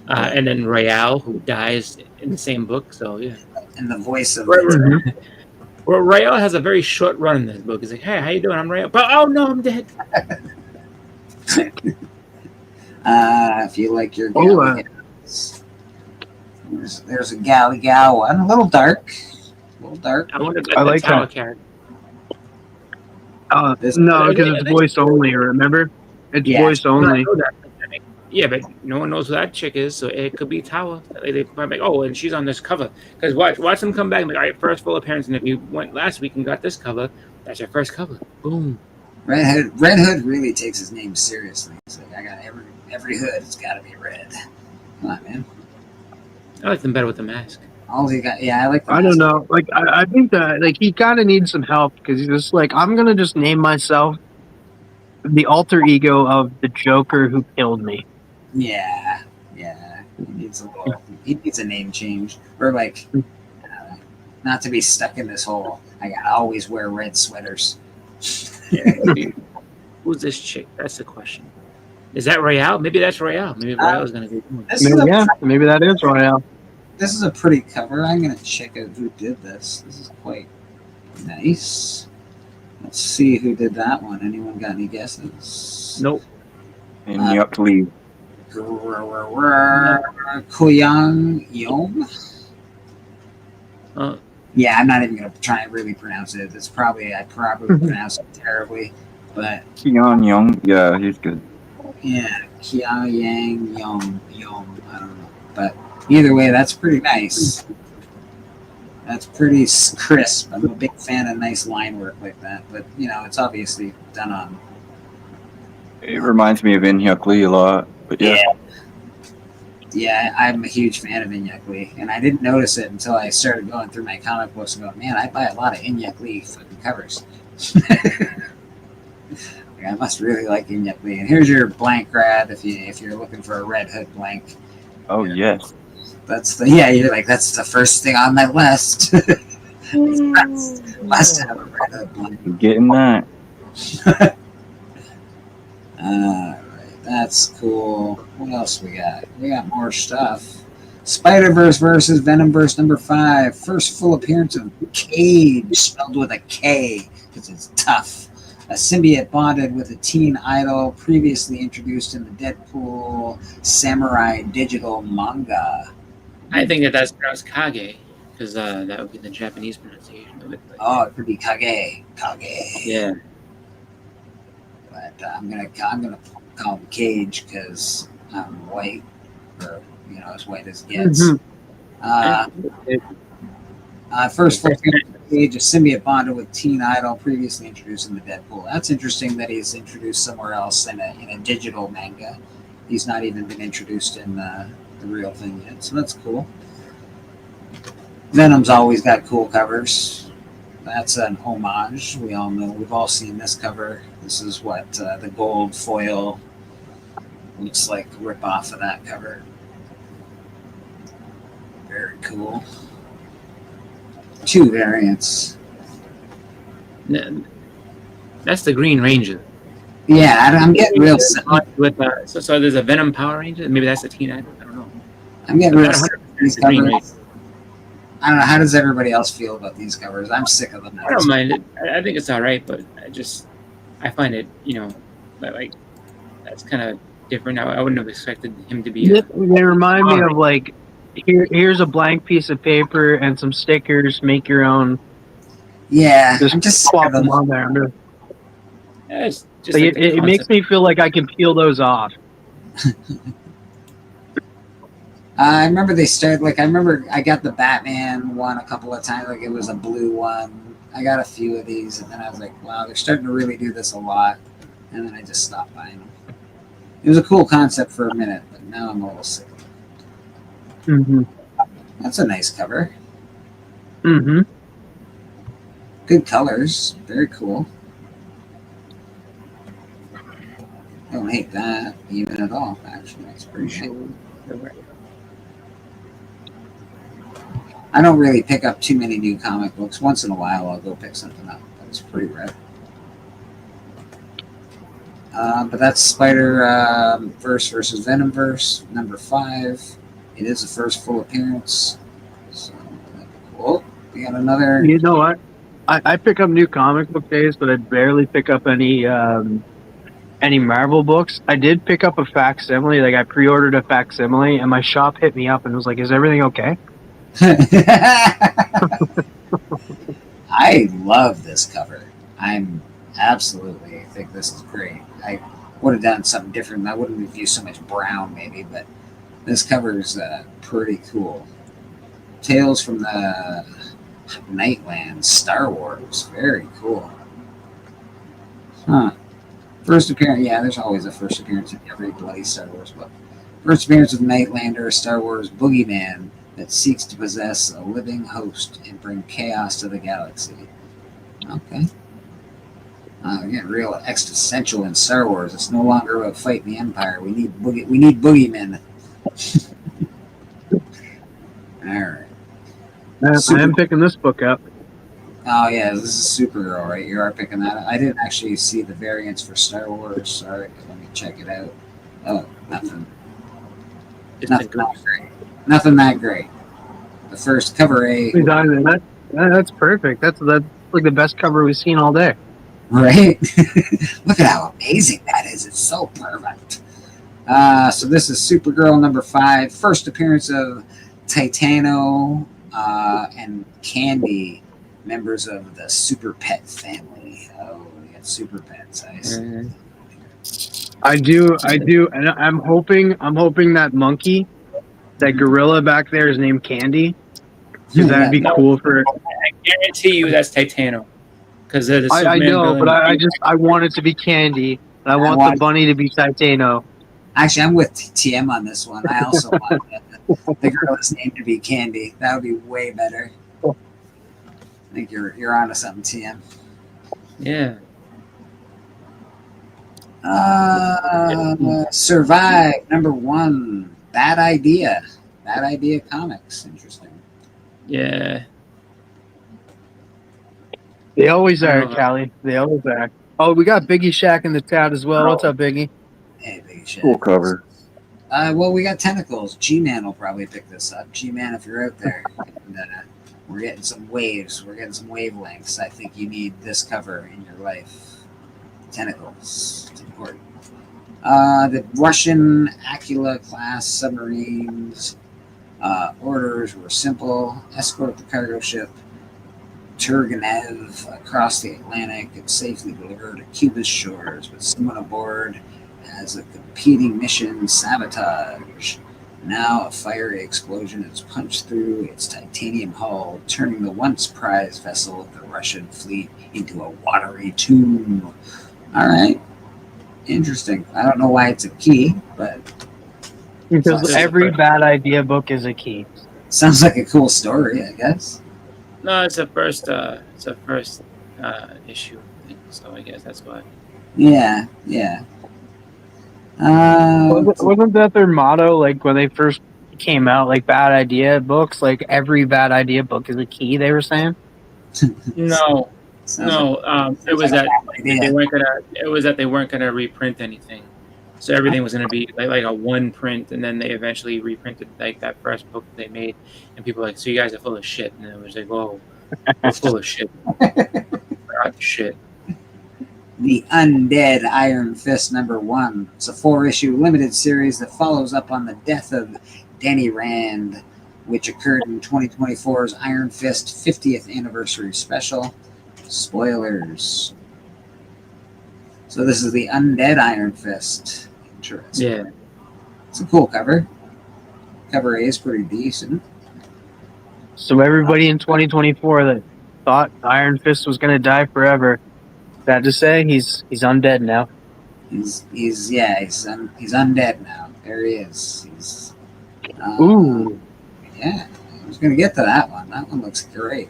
then Royale, who dies in the same book. So yeah, And the voice of Well, Royale has a very short run in this book. He's like, "Hey, how you doing? I'm Royale." But oh no, I'm dead. if you like your Oh, galley gals. There's a galley gal one, a little dark. I wonder if I that's like Tower that. character. This- No, because it's voice only. Remember, it's Yeah. voice only. I know that. Yeah, but no one knows who that chick is, so it could be Tower. They probably like, oh, and she's on this cover. Because watch them come back and be like, all right, first full appearance, and if you went last week and got this cover, that's your first cover. Boom. Red Hood really takes his name seriously. He's like, I got every hood. It's got to be red. Come on, man. I like them better with the mask. All he got, yeah, I like. The I don't mask. know. Like, I think that like he kind of needs some help because he's just like, I'm gonna just name myself the alter ego of the Joker who killed me. Yeah. He needs a name change, or like, not to be stuck in this hole. I gotta always wear red sweaters. Who's this chick? That's the question. Is that Royale? Maybe that's Royale. Maybe Royale's gonna be. This is Maybe that is Royale. This is a pretty cover. I'm gonna check out who did this. This is quite nice. Let's see who did that one. Anyone got any guesses? Nope. And you have to leave. Koyang Yom. Uh, Yeah, I'm not even gonna try and really pronounce it. I probably pronounced it terribly, but Keon Young. Yeah, he's good. yeah, Kia Yang Yom. I don't know, but either way, that's pretty nice. That's pretty crisp. I'm a big fan of nice line work like that, but it's obviously done on. It reminds me of In-Hyuk Lee a lot. But yeah. Yeah, I'm a huge fan of Inyuk Lee, and I didn't notice it until I started going through my comic books and going, man, I buy a lot of Inyuk Lee fucking covers. I must really like Inyuk Lee. And here's your blank grad if you're looking for a Red Hood blank. Oh yes. You're like, that's the first thing on my list. Must have a Red Hood blank. You're getting that. Alright, that's cool. What else we got? We got more stuff. Spider-Verse versus Venomverse number 5. First full appearance of Cage, spelled with a K, because it's tough. A symbiote bonded with a teen idol previously introduced in the Deadpool Samurai digital manga. I think that's pronounced Kage, because that would be the Japanese pronunciation of it. But, Oh, it could be Kage. yeah. But I'm gonna call him Cage because I'm white, or as white as it gets. First full appearance of Cage, a symbiote bonded with teen idol previously introduced in the Deadpool. That's interesting that he's introduced somewhere else in a digital manga. He's not even been introduced in the real thing yet, so that's cool. Venom's always got cool covers. That's an homage. We all know. We've all seen this cover. This is what the gold foil looks like. Rip off of that cover. Very cool. 2 variants. That's the Green Ranger. Yeah, I'm getting real. With so there's a Venom Power Ranger. Maybe that's a teen idol. I don't know. I'm getting real. Not Sick 100% of these the Green covers. Ranger. I don't know. How does everybody else feel about these covers? I'm sick of them. I don't mind it. I think it's all right, but I find it, like that's kind of different. I wouldn't have expected him to be. They remind me of like here's a blank piece of paper and some stickers. Make your own. Yeah, Just I'm just swap them on there. Yeah, it's just Like, like the it makes concept. me feel like I can peel those off. I remember they started like I remember I got the Batman one a couple of times, like it was a blue one. I got a few of these, and then I was like, wow, they're starting to really do this a lot. And then I just stopped buying them. It was a cool concept for a minute, but now I'm a little sick of it. Mm-hmm. That's a nice cover. Mm-hmm. Good colors. Very cool. I don't hate that even at all, actually. It's pretty nice. I don't really pick up too many new comic books. Once in a while, I'll go pick something up, but it's pretty rare. But that's Spider-Verse versus Venomverse, number 5. It is the first full appearance. So, cool. We got another. You know what? I pick up new comic book days, but I barely pick up any Marvel books. I did pick up a facsimile. Like I pre-ordered a facsimile, and my shop hit me up and was like, "Is everything okay?" I love this cover. I'm absolutely think this is great. I would have done something different. I wouldn't have used so much brown, maybe, but this cover is pretty cool. Tales from the Nightlands, Star Wars. Very cool. Huh. First appearance. Yeah, there's always a first appearance in every bloody Star Wars book. First appearance of Nightlander, a Star Wars boogeyman that seeks to possess a living host and bring chaos to the galaxy. Okay. Getting real existential in Star Wars. It's no longer about fighting the Empire. We need boogeymen. All right. I am picking this book up. Oh yeah, this is Supergirl, right? You are picking that up. I didn't actually see the variants for Star Wars. Sorry, let me check it out. Oh, nothing. Nothing that great. Nothing that great. The first cover A. That's perfect. That's like the best cover we've seen all day. Right? Look at how amazing that is. It's so perfect. So this is Supergirl number 5. First appearance of Titano and Candy, members of the Super Pet family. Oh, we got Super Pets. I see. I do, and I'm hoping that monkey, that gorilla back there is named Candy. Because that'd be cool for. I guarantee you that's Titano. Because I know, but I want it to be Candy, and I want the bunny to be Titano. Actually, I'm with TM on this one. I also want the gorilla's name to be Candy. That would be way better. I think you're onto something, TM. Yeah. Survive number 1. Bad Idea. Bad Idea Comics. Interesting. Yeah. They always are, Callie. They always are. Oh, we got Biggie Shack in the chat as well. What's up, Biggie? Hey, Biggie Shack. Cool cover. Well, we got Tentacles. G-Man will probably pick this up. G-Man, if you're out there. And, we're getting some waves. We're getting some wavelengths. I think you need this cover in your life. Tentacles. It's important. The Russian Aquila class submarines. Orders were simple. Escort the cargo ship Turgenev across the Atlantic and safely deliver to Cuba's shores, but someone aboard has a competing mission: sabotage. Now a fiery explosion has punched through its titanium hull, turning the once prized vessel of the Russian fleet into a watery tomb. All right. Interesting. I don't know why it's a key, but... Because every Bad Idea book is a key. Sounds like a cool story, I guess. No, it's a first issue, so I guess that's why. Yeah. Wasn't that their motto? Like when they first came out, like Bad Idea books, like every Bad Idea book is a key. They were saying. No. It was that they weren't gonna. It was that they weren't gonna reprint anything, so everything was gonna be like a one print, and then they eventually reprinted like that first book they made, and people were like, so you guys are full of shit, and it was like, whoa, we're full of shit. We're shit. The Undead Iron Fist #1. It's a 4-issue limited series that follows up on the death of Danny Rand, which occurred in 2024's Iron Fist 50th anniversary special. Spoilers. So this is the Undead Iron Fist. Interesting. Yeah. It's a cool cover. Cover A is pretty decent. So everybody in 2024 that thought Iron Fist was going to die forever, sad to say, he's undead now. He's undead now. There he is. He's Ooh. yeah. I was gonna get to that one. That one looks great.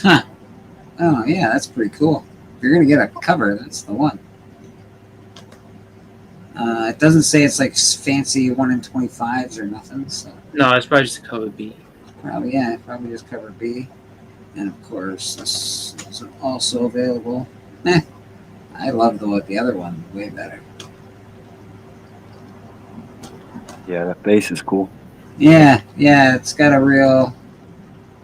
Huh. Oh yeah, that's pretty cool. If you're gonna get a cover, that's the one. It doesn't say it's like fancy 1 in 25s or nothing, so No, it's probably just a cover B. probably just cover B. And of course, this is also available. I love the other one way better. Yeah, that face is cool. Yeah, it's got a real,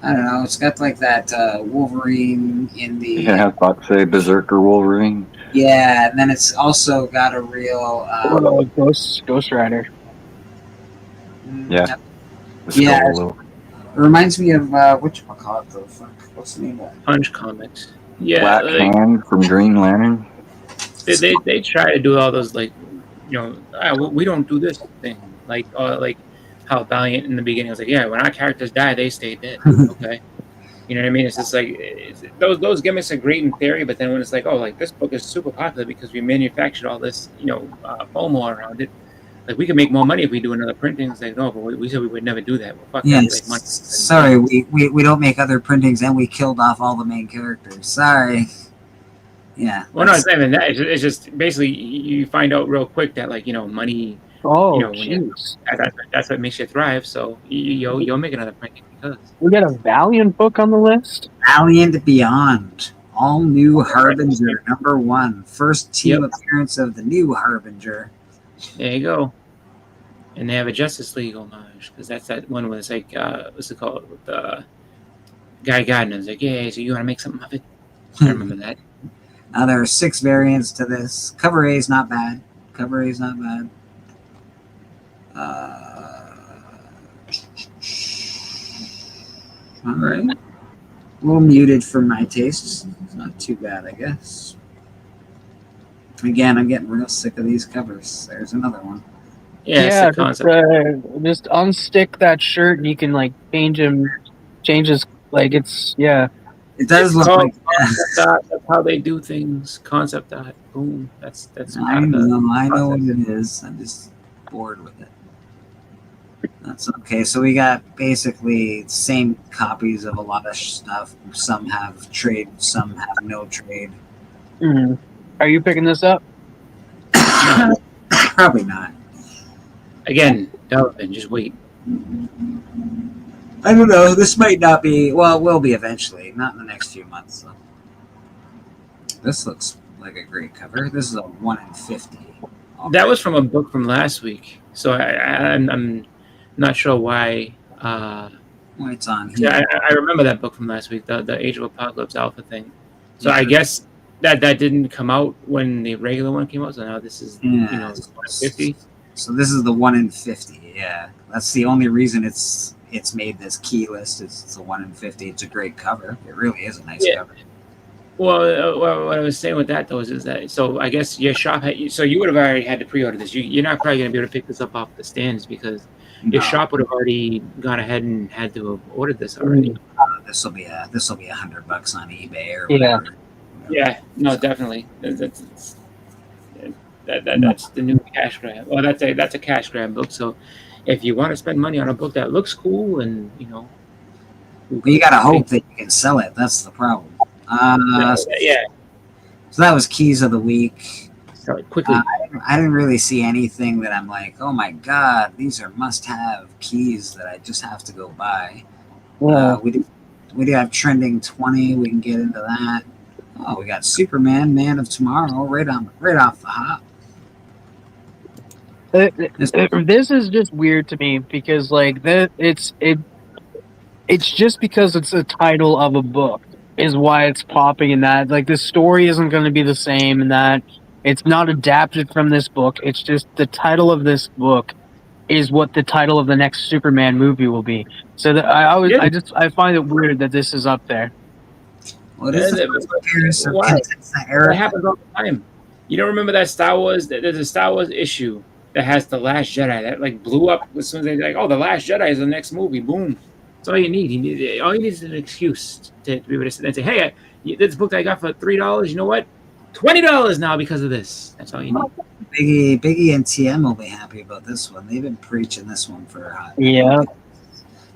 I don't know, it's got like that Wolverine in the, Yeah, I was about to say Berserker Wolverine. yeah, and then it's also got a real, Ghost Rider. Yeah. Yeah. Skull, it reminds me of, whatchamacallit though, fuck, what's the name of it? Punch Comics. Yeah, Black like, Hand from Green Lantern. they try to do all those like, we don't do this thing like how Valiant in the beginning was like, yeah, when our characters die, they stay dead. Okay, you know what I mean? It's just like those gimmicks are great in theory, but then when it's like, oh, like this book is super popular because we manufactured all this, FOMO around it. Like we could make more money if we do another printing. It's like, no, but we said we would never do that. Well, fuck that. Yes. Like, money. Sorry, we don't make other printings and we killed off all the main characters. Sorry. Yeah. Well, no, it's not even that. It's just basically you find out real quick that money. Oh, when that's what makes you thrive. So you'll make another printing because we got a Valiant book on the list. Valiant Beyond. All new Harbinger, #1. First team appearance of the new Harbinger. there you go. And they have a Justice League homage because that's that one where it's like what's it called with Guy Gardner's like, yeah, so you want to make something of it? I remember that. Now there are 6 variants to this. Cover A is not bad. All right. A little muted for my tastes. It's not too bad, I guess. Again, I'm getting real sick of these covers. There's another one. Yeah, it's the concept. Just unstick that shirt and you can like change his like it's It does look like art. That's how they do things. Concept art. Boom. That's I know what it is. I'm just bored with it. That's okay. So we got basically same copies of a lot of stuff. Some have trade, some have no trade. Mhm. Are you picking this up? Probably not. Again, development. Just wait. I don't know. This might not be. Well, it will be eventually. Not in the next few months, though. This looks like a great cover. This is a 1 in 50. That was from a book from last week, so I'm not sure why. Well, it's on here. Yeah, I remember that book from last week, the Age of Apocalypse Alpha thing. So I guess that didn't come out when the regular one came out. So now this is 50. So this is the 1 in 50. Yeah, that's the only reason it's made this key list. It's a 1 in 50. It's a great cover. It really is a nice cover. Well, what I was saying with that though is that so I guess your shop so you would have already had to pre-order this. You're not probably going to be able to pick this up off the stands because your shop would have already gone ahead and had to have ordered this already. This will be $100 on eBay or whatever. Yeah, no, definitely. That's the new cash grab. Well, that's a cash grab book. So if you want to spend money on a book that looks cool and But you gotta hope that you can sell it. That's the problem. So that was keys of the week. Sorry, quickly. I didn't really see anything that I'm like, oh my god, these are must-have keys that I just have to go buy. Yeah. We do have trending 20. We can get into that. Oh, we got Superman, Man of Tomorrow, right off the hop. This is just weird to me because like it's just because it's a title of a book is why it's popping in that. Like the story isn't going to be the same in that it's not adapted from this book. It's just the title of this book is what the title of the next Superman movie will be. So that I find it weird that this is up there. Well, it is the first appearance of Why? since that era. It happens all the time. You don't remember that Star Wars? There's a Star Wars issue that has the Last Jedi that like blew up as soon as they like, oh, the Last Jedi is the next movie. Boom. That's all you need. All you need is an excuse to be able to sit there and say, hey, this book that I got for $3. You know what? $20 now because of this. That's all you need. Biggie and TM will be happy about this one. They've been preaching this one for a hot. Yeah.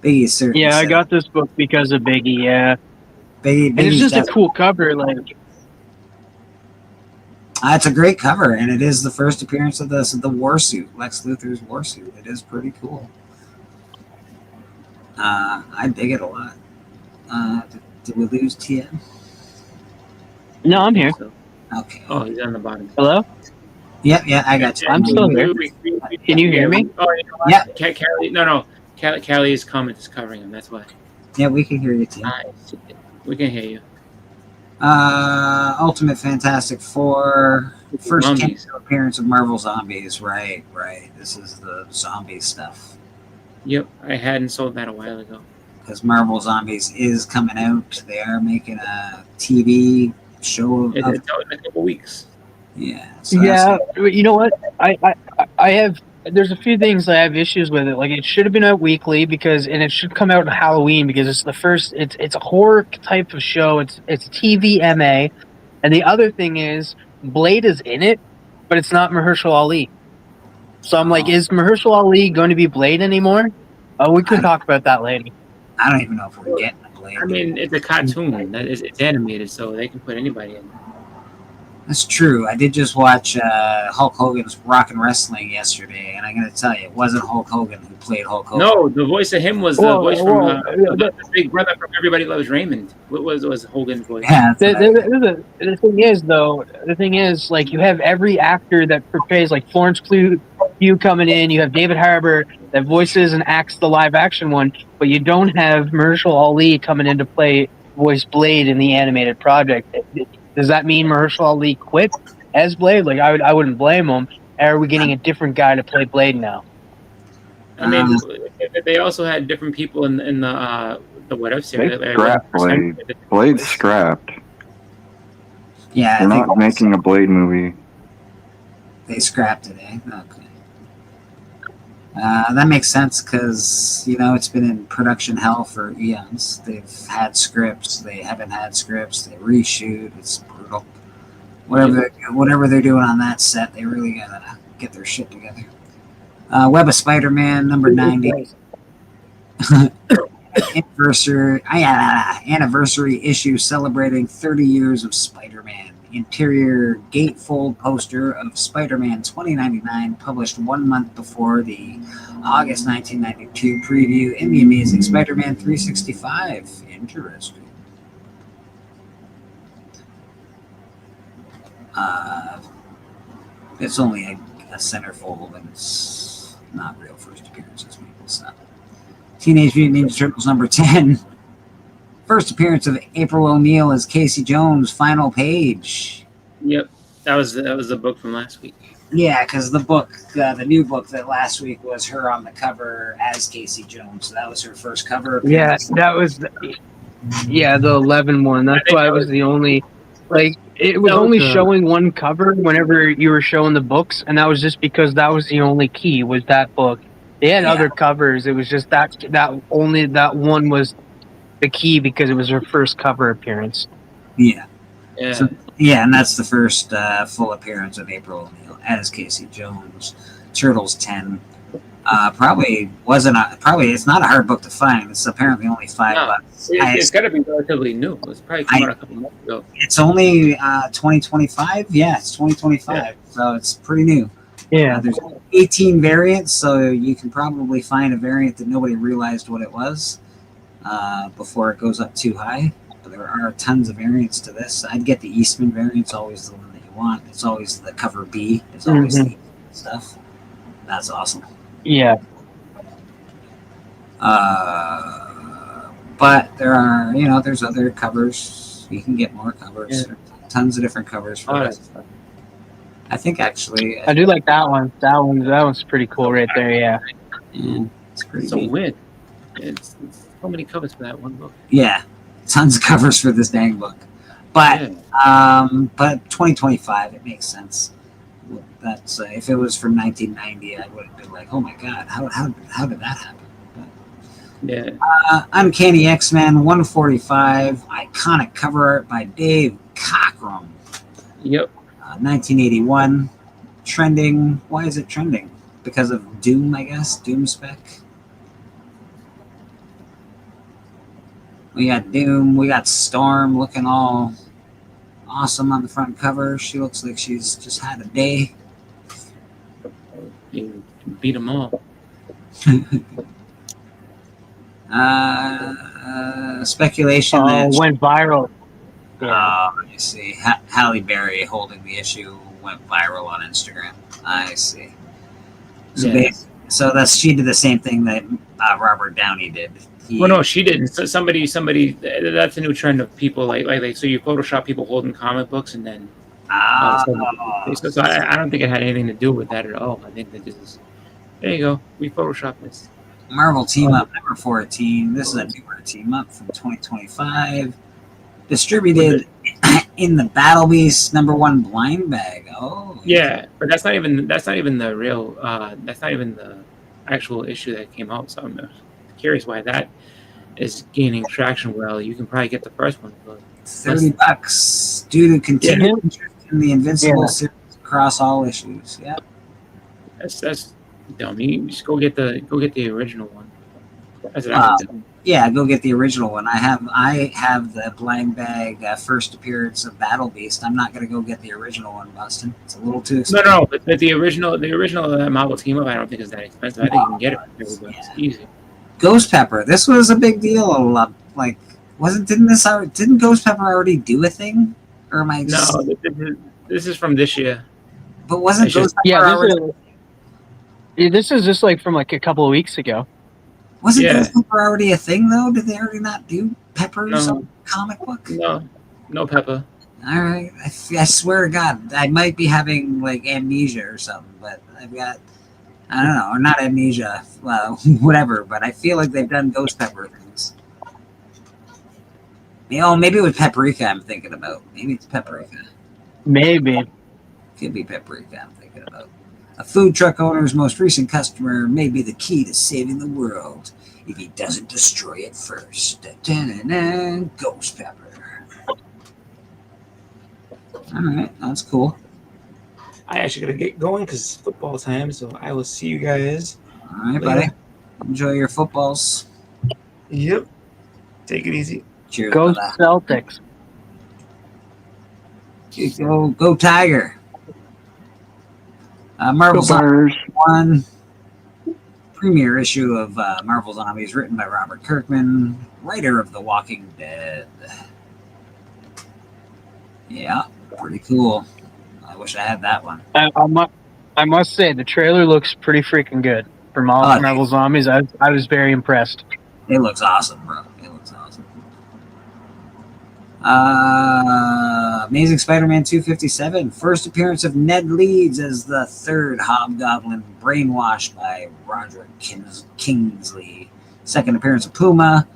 Biggie certainly. Yeah, I said got this book because of Biggie. Yeah. Biggie, And it's just a definitely- cool cover. Like, It's a great cover, and it is the first appearance of the war suit, Lex Luthor's war suit. It is pretty cool. I dig it a lot. Did we lose TM? no, I'm here. Okay. Oh, he's on the bottom. Hello. Yeah, I got you. I'm still here. Can you hear me? Oh, you know what? Yeah. Callie, no. Callie's comment is covering him. That's why. Yeah, we can hear you, TM. We can hear you. Ultimate Fantastic Four, first Zombies. cameo appearance of Marvel Zombies. Right. This is the zombie stuff. Yep, I hadn't sold that a while ago. Because Marvel Zombies is coming out. They are making a TV show of It's out in a couple weeks. yeah. So Yeah, you know what? I have. There's a few things I have issues with it. Like, it should have been out weekly and it should come out on Halloween because it's the first. It's a horror type of show. It's TVMA, and the other thing is Blade is in it, but it's not Mahershala Ali. So I'm like, is Mahershala Ali going to be Blade anymore? We can talk about that later. I don't even know if we're getting a Blade. I mean, it's a cartoon. It's animated, so they can put anybody in. That's true. I did just watch Hulk Hogan's Rockin' Wrestling yesterday, and I'm going to tell you, it wasn't Hulk Hogan who played Hulk Hogan. No, the voice of him was the Whoa, voice whoa, from the big brother from Everybody Loves Raymond. What was Hogan's voice? Yeah, that's what I- The thing is, though, like, you have every actor that portrays, like Florence Pugh coming in. You have David Harbour that voices and acts the live action one, but you don't have Mahershala Ali coming in to voice Blade in the animated project. Does that mean Mahershala Ali quit as Blade? Like, I wouldn't blame him. Are we getting a different guy to play Blade now? I mean, they also had different people in the What If series. They scrapped Blade. Blade's scrapped. Yeah, They're I think not making a Blade movie. they scrapped it, eh? Okay. That makes sense because, it's been in production hell for eons. They've had scripts. They haven't had scripts. They reshoot. It's brutal. Whatever they're doing on that set, they really got to get their shit together. Web of Spider-Man, number 90. Anniversary issue celebrating 30 years of Spider-Man. Interior gatefold poster of Spider-Man 2099 published 1 month before the August 1992 preview in the Amazing Spider-Man 365. Interesting. It's only a centerfold and it's not real first appearances, people. So. Teenage Mutant Ninja Turtles number 10. First appearance of April O'Neil as Casey Jones, final page. Yep, that was the book from last week. Yeah, because the new book that last week was her on the cover as Casey Jones. So that was her first cover appearance. Yeah, that was the 11 one. That's why it was the only, like, it was only showing one cover whenever you were showing the books, and that was just because that was the only key, was that book. They had other covers. It was just that one was the key because it was her first cover appearance. Yeah. Yeah. So, yeah, and that's the first full appearance of April O'Neil as Casey Jones. Turtles 10. Probably it's not a hard book to find. It's apparently only $5. It's got to be relatively new. It's probably come out a couple months ago. It's only 2025. Yeah, it's 2025. Yeah. So it's pretty new. Yeah. There's 18 variants, so you can probably find a variant that nobody realized what it was before it goes up too high. But there are tons of variants to this. I'd get the Eastman variant. It's always the one that you want. It's always the cover B. It's always the stuff. That's awesome. Yeah. But there are, there's other covers. You can get more covers. Yeah. Tons of different covers for it. I think actually, I do like that one. That one's pretty cool right there. Yeah. And it's pretty So neat. weird. It's so many covers for that one book. Yeah, tons of covers for this dang book. But Yeah. but 2025, it makes sense. That's if it was from 1990, I would have been like, oh my god, how did that happen? Yeah. Uncanny X-Men 145, iconic cover art by Dave Cockrum. Yep. 1981, trending. Why is it trending? Because of Doom, I guess. Doom spec. We got Doom. We got Storm looking all awesome on the front cover. She looks like she's just had a day. You beat them all. Speculation that went viral. let me see. Halle Berry holding the issue went viral on Instagram. I see. So, Yeah. so she did the same thing that Robert Downey did. Well, no, she didn't. So somebody. That's a new trend of people like so you Photoshop people holding comic books and then. So I don't think it had anything to do with that at all. I think that this is. There you go. We Photoshopped this. Marvel Team Up number 14. This is a newer team up from 2025. Distributed in the Battle Beast #1 blind bag. Oh. Yeah, but that's not even the real. That's not even the actual issue that came out. So I'm curious why that is gaining traction. Well, you can probably get the first one, but $30 due to continued interest in the Invincible series across all issues. Yeah. That's dummy. Just go get the original one. That's what I would do. Yeah, go get the original one. I have the blind bag first appearance of Battle Beast. I'm not gonna go get the original one, Boston. It's a little too expensive. No, but the original Marvel Team Up, I don't think is that expensive. I think you can get it for $30. It's easy. Ghost Pepper. This was a big deal. Like, didn't Ghost Pepper already do a thing? Or am I just... No, this is from this year. But wasn't It's Ghost just- Pepper already... This is just like from like a couple of weeks ago. Wasn't Ghost Pepper already a thing, though? Did they already not do Peppers on comic book? No Pepper. All right. I swear to God, I might be having, like, amnesia or something, but I've got... I don't know, or not amnesia, well, whatever, but I feel like they've done Ghost Pepper things. Maybe it was Paprika I'm thinking about. Maybe it's Paprika. Maybe. Could be Paprika I'm thinking about. A food truck owner's most recent customer may be the key to saving the world if he doesn't destroy it first. Da-da-da-da, Ghost Pepper. All right, that's cool. I actually gotta get going because it's football time, so I will see you guys. All right, buddy. Enjoy your footballs. Yep. Take it easy. Cheers. Go brother. Celtics. Go Tiger. Marvel Zombies 1 premiere issue of Marvel Zombies, written by Robert Kirkman, writer of The Walking Dead. Yeah, pretty cool. I wish I had that one. I must say the trailer looks pretty freaking good for Marvel Zombies. I was very impressed. It looks awesome, bro. It looks awesome. Amazing Spider-Man 257. First appearance of Ned Leeds as the third Hobgoblin, brainwashed by Roderick Kingsley. Second appearance of Puma.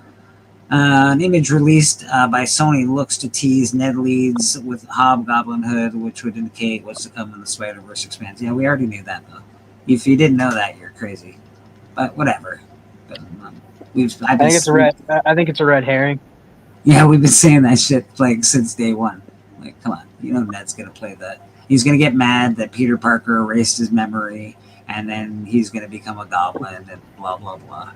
An image released by Sony looks to tease Ned Leeds with Hobgoblin hood, which would indicate what's to come in the Spider-Verse expansion. Yeah, we already knew that, though. If you didn't know that, you're crazy. But whatever. But, I think it's a red herring. Yeah, we've been saying that shit like since day one. Like, come on, you know Ned's gonna play that. He's gonna get mad that Peter Parker erased his memory, and then he's gonna become a goblin and blah blah blah.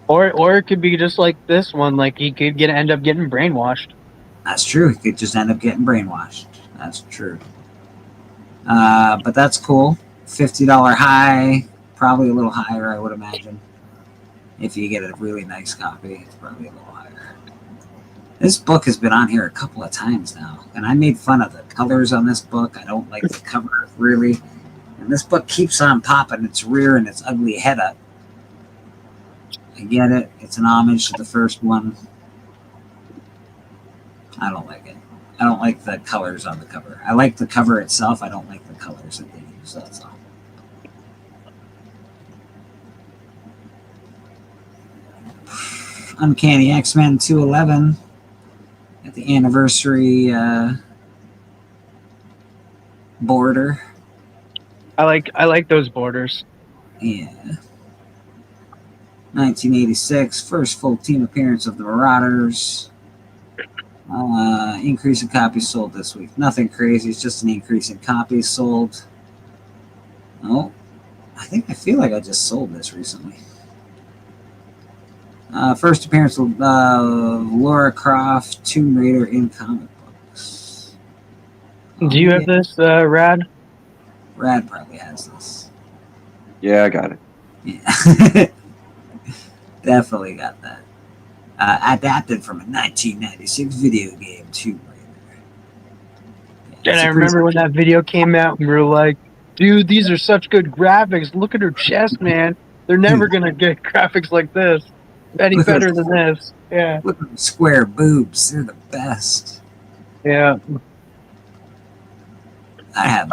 Or it could be just like this one, like he could end up getting brainwashed. That's true. He could just end up getting brainwashed. That's true. But that's cool. $50 high, probably a little higher, I would imagine. If you get a really nice copy, it's probably a little higher. This book has been on here a couple of times now, and I made fun of the colors on this book. I don't like the cover, really. And this book keeps on popping its rear and its ugly head up. I get it. It's an homage to the first one. I don't like it. I don't like the colors on the cover. I like the cover itself. I don't like the colors that they use. That's all. Uncanny X-Men 211 at the anniversary border. I like those borders. Yeah. 1986, first full team appearance of the Marauders. Increase in copies sold this week. Nothing crazy. It's just an increase in copies sold. Oh, I feel like I just sold this recently. First appearance of Laura Croft, Tomb Raider in comic books. Do you have this, Rad? Rad probably has this. Yeah, I got it. Yeah. Definitely got that. Adapted from a 1996 video game, Tomb Raider. And I remember when that video came out, and we were like, dude, these are such good graphics. Look at her chest, man. They're never going to get graphics like this. Any better than this. Yeah. Look at the square boobs. They're the best. Yeah. I have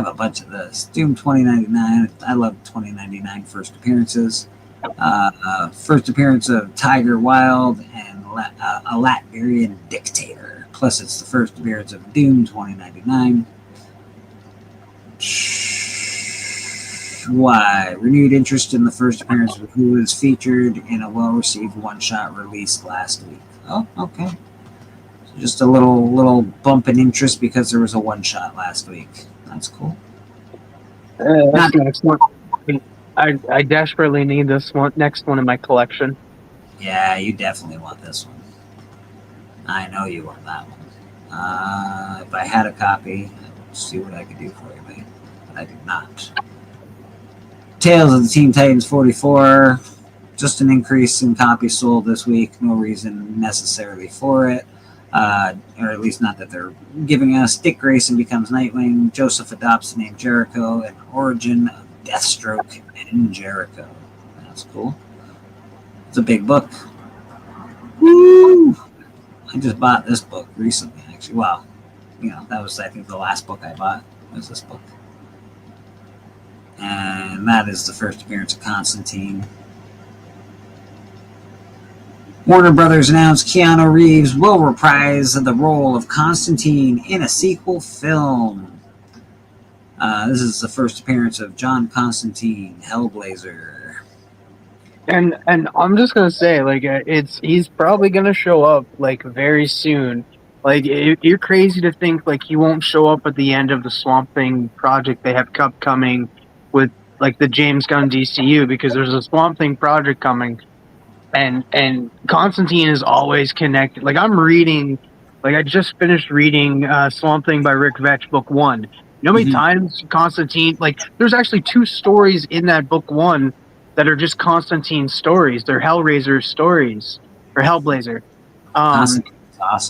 a bunch of this. Doom 2099. I love 2099 first appearances. First appearance of Tiger Wilde and a Latvian dictator. Plus, it's the first appearance of Doom 2099. Why? Renewed interest in the first appearance of who was featured in a well-received one-shot released last week. Oh, okay. So just a little bump in interest because there was a one-shot last week. That's cool. That's next one. I desperately need this one, next one in my collection. Yeah, you definitely want this one. I know you want that one. If I had a copy, I would see what I could do for you, mate. But I do not. Tales of the Teen Titans 44. Just an increase in copies sold this week. No reason necessarily for it. Or at least not that they're giving us. Dick Grayson becomes Nightwing. Joseph adopts the name Jericho. And origin of Deathstroke and Jericho. That's cool. It's a big book. Woo! I just bought this book recently, actually. Well, that was, I think, the last book I bought was this book. And that is the first appearance of Constantine. Warner Brothers announced Keanu Reeves will reprise the role of Constantine in a sequel film. This is the first appearance of John Constantine, Hellblazer. And I'm just gonna say, like, he's probably gonna show up like very soon. Like, you're crazy to think like he won't show up at the end of the Swamp Thing project they have coming with like the James Gunn DCU, because there's a Swamp Thing project coming, and Constantine is always connected. Like, I'm reading, like I just finished reading Swamp Thing by Rick Vetch, book 1. You know how many times Constantine, like, there's actually 2 stories in that book 1 that are just Constantine stories. They're Hellraiser stories, or Hellblazer. Awesome.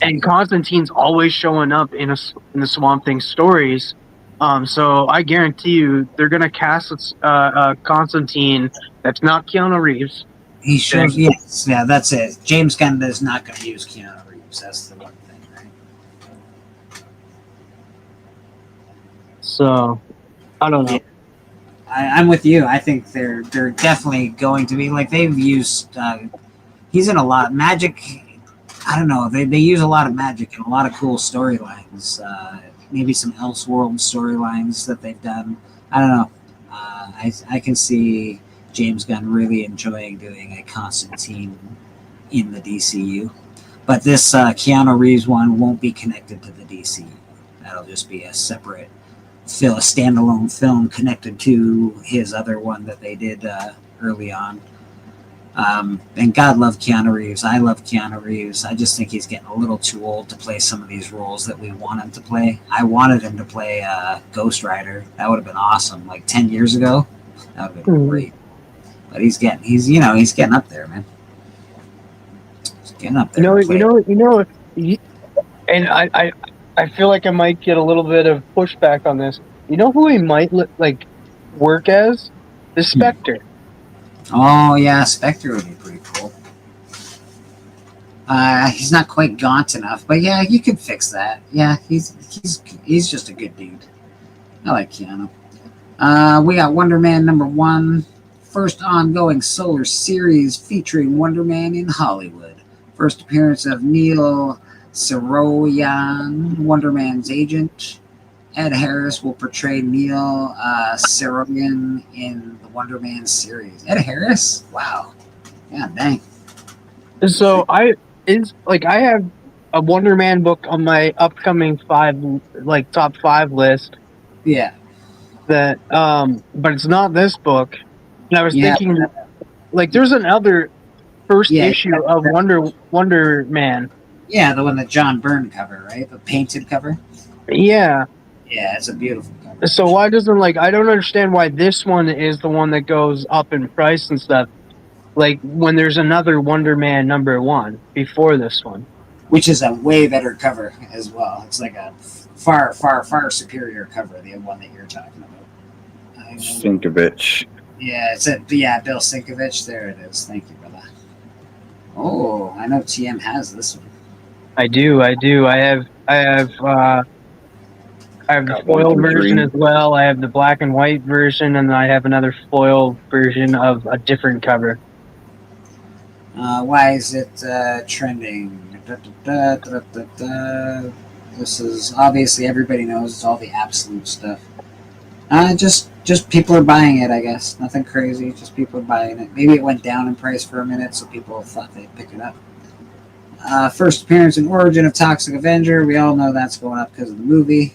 And Constantine's always showing up in the Swamp Thing stories. So I guarantee you they're gonna cast Constantine. That's not Keanu Reeves. He should. Yes, yeah, that's it. James Gunn is not going to use Keanu Reeves. That's the one thing, right? So I don't know. I'm with you. I think they're definitely going to be, like, they've used. He's in a lot of magic. I don't know. They use a lot of magic and a lot of cool storylines. Maybe some Elseworld storylines that they've done. I don't know. I can see James Gunn really enjoying doing a Constantine in the DCU. But this Keanu Reeves one won't be connected to the DCU. That'll just be a separate a standalone film connected to his other one that they did early on. And God love Keanu Reeves. I love Keanu Reeves. I just think he's getting a little too old to play some of these roles that we want him to play. I wanted him to play Ghost Rider. That would have been awesome. Like 10 years ago, that would have been great. But he's getting up there, man. He's getting up there. And I feel like I might get a little bit of pushback on this. You know who he might work as? The Spectre. Oh yeah, Spectre would be pretty cool. He's not quite gaunt enough, but yeah, you can fix that. Yeah, he's just a good dude. I like Keanu. We got Wonder Man #1. first ongoing solar series featuring Wonder Man in Hollywood. First appearance of Neil Saroyan, Wonder Man's agent. Ed Harris will portray Neil Saroyan in the Wonder Man series. Ed Harris? Wow. Yeah, dang. So I have a Wonder Man book on my upcoming top 5 list. Yeah. That but it's not this book. And I was Yeah. thinking, like, there's another first Yeah, issue of Wonder Man. Yeah, the one that John Byrne cover, right? The painted cover. Yeah. Yeah, it's a beautiful cover. So why doesn't, like, I don't understand why this one is the one that goes up in price and stuff. Like, when there's another Wonder Man #1 before this one. Which is a way better cover as well. It's like a far, far, far superior cover, the one that you're talking about. Sinkovich. Yeah, Bill Sinkovich. There it is. Thank you, brother. Oh, I know TM has this one. I do. I have the Got foil 1, 2, 3. version as well. I have the black and white version, and I have another foil version of a different cover. Why is it trending? This is obviously everybody knows it's all the absolute stuff. Just people are buying it, I guess. Nothing crazy. Just people are buying it. Maybe it went down in price for a minute, so people thought they'd pick it up. First appearance and origin of Toxic Avenger. We all know that's going up because of the movie.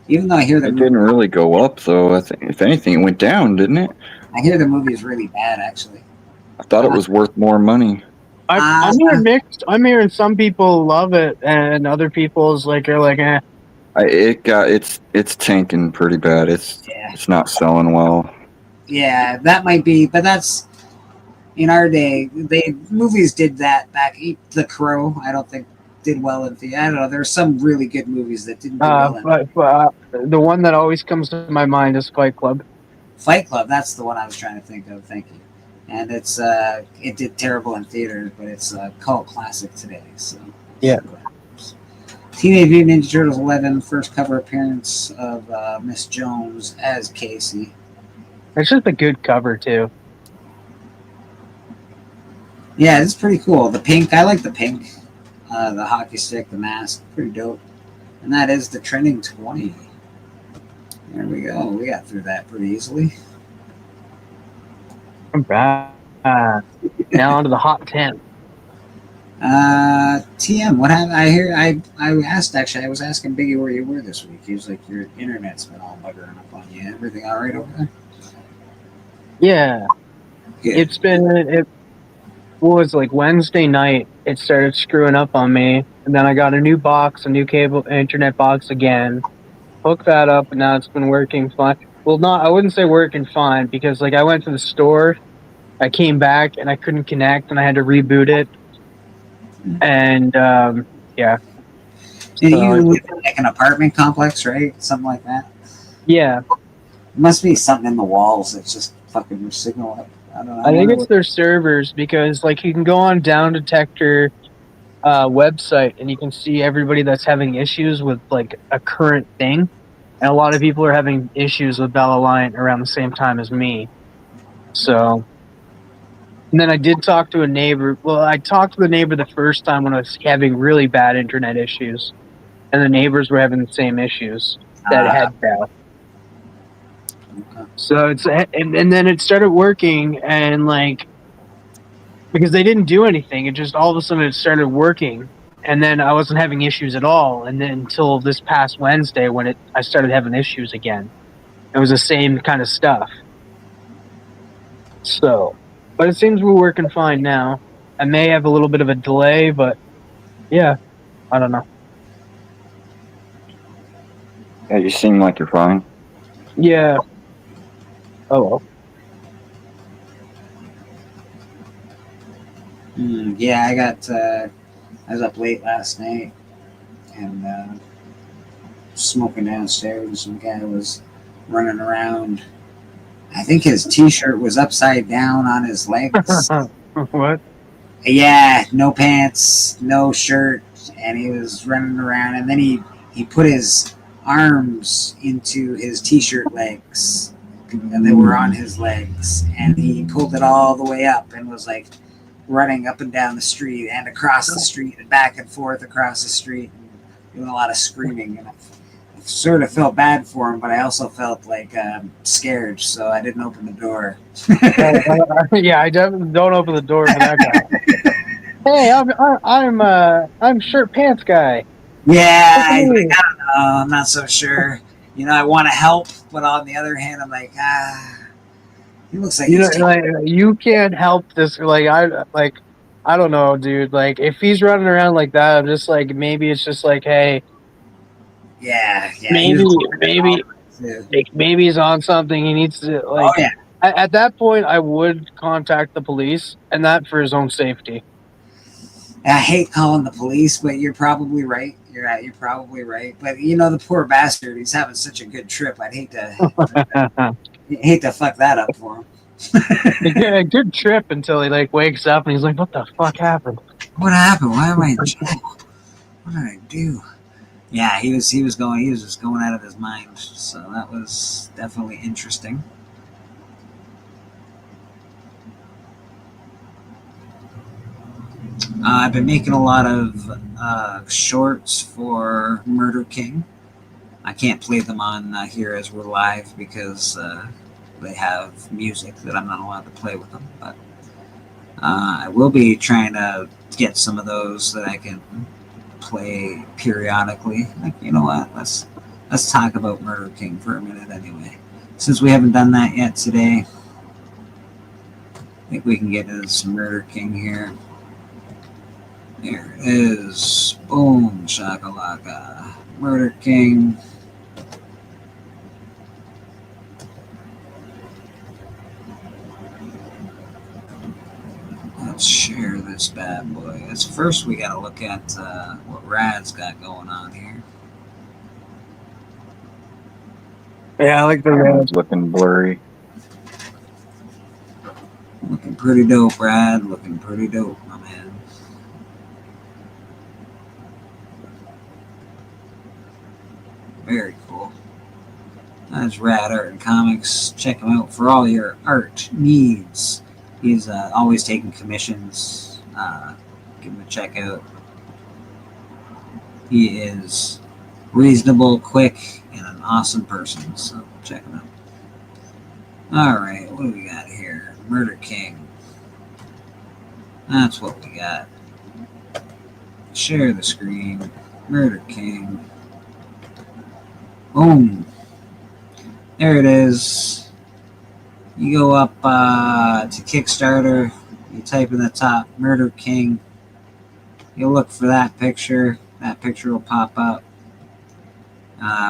Even though I hear It didn't really go up, though. I think, if anything, it went down, didn't it? I hear the movie is really bad, actually. I thought it was worth more money. I'm hearing mixed. I'm hearing some people love it, and other people's are like, eh. It's tanking pretty bad. It's not selling well. Yeah, that might be, but that's in our day. Movies did that back. The Crow, I don't think did well in the. I don't know. There's some really good movies that didn't do well. But the one that always comes to my mind is Fight Club. Fight Club. That's the one I was trying to think of. Thank you. And it's it did terrible in theaters, but it's a cult classic today. So yeah. Teenage Mutant Ninja Turtles 11, first cover appearance of Miss Jones as Casey. It's just a good cover too. Yeah, it's pretty cool. The pink, I like the pink. The hockey stick, the mask, pretty dope. And that is the trending 20. There we go. We got through that pretty easily. All right. Now onto the hot 10. TM, what happened? I was asking Biggie where you were this week. He was like, your internet's been all buggering up on you. Everything all right over there? Yeah. Good. It's been, was like Wednesday night, it started screwing up on me. And then I got a new box, a new cable internet box again. Hooked that up, and now it's been working fine. Well, I wouldn't say working fine, because like I went to the store, I came back, and I couldn't connect, and I had to reboot it. And yeah. You live in like an apartment complex, right? Something like that? Yeah. It must be something in the walls that's just fucking your signal up. I don't know. I think it's their servers, because like you can go on Down Detector website and you can see everybody that's having issues with like a current thing. And a lot of people are having issues with Bell Alliant around the same time as me. So, and then I did talk to a neighbor. Well, I talked to the neighbor the first time when I was having really bad internet issues. And the neighbors were having the same issues that had Bell. So and then it started working, and like, because they didn't do anything, it just all of a sudden it started working, and then I wasn't having issues at all, and then until this past Wednesday when I started having issues again. It was the same kind of stuff. So, but it seems we're working fine now. I may have a little bit of a delay, but yeah, I don't know. Yeah, you seem like you're fine. Yeah. Oh well. Yeah, I was up late last night and smoking downstairs, and some guy was running around. I think his t-shirt was upside down on his legs. What? Yeah, no pants, no shirt, and he was running around, and then he put his arms into his t-shirt legs, that were on his legs, and he pulled it all the way up and was like running up and down the street and across the street and back and forth across the street and doing a lot of screaming. And I sort of felt bad for him, but I also felt like scared, so I didn't open the door. Yeah, I don't open the door for that guy. Hey, I'm shirt pants guy. Yeah, I don't know. I'm not so sure. You know, I want to help, but on the other hand, I'm like, he looks like you can't help this. I don't know, dude. Like, if he's running around like that, I'm just like, maybe it's just like, hey, maybe he's on something. He needs to At that point, I would contact the police, and that for his own safety. I hate calling the police, but you're probably right. You're probably right. But you know, the poor bastard, he's having such a good trip. I'd hate to fuck that up for him. A good trip until he wakes up and he's like, "What the fuck happened? What happened? Why am I in jail? What did I do?" Yeah, he was just going out of his mind. So that was definitely interesting. I've been making a lot of shorts for Murder King. I can't play them on here as we're live because they have music that I'm not allowed to play with them. But I will be trying to get some of those that I can play periodically. Like, you know what? Let's talk about Murder King for a minute anyway. Since we haven't done that yet today, I think we can get into some Murder King here. There it is. Boom, shakalaka. Murder King. Let's share this bad boy. First, we gotta look at what Rad's got going on here. Yeah, I like the Rad's looking blurry. Looking pretty dope, Rad. Looking pretty dope, my man. Very cool. That's Rad Art and Comics. Check him out for all your art needs. He's always taking commissions. Give him a check out. He is reasonable, quick, and an awesome person. So check him out. Alright, what do we got here? Murder King. That's what we got. Share the screen. Murder King. Boom. There it is. You go up to Kickstarter. You type in the top Murder King. You look for that picture. That picture will pop up.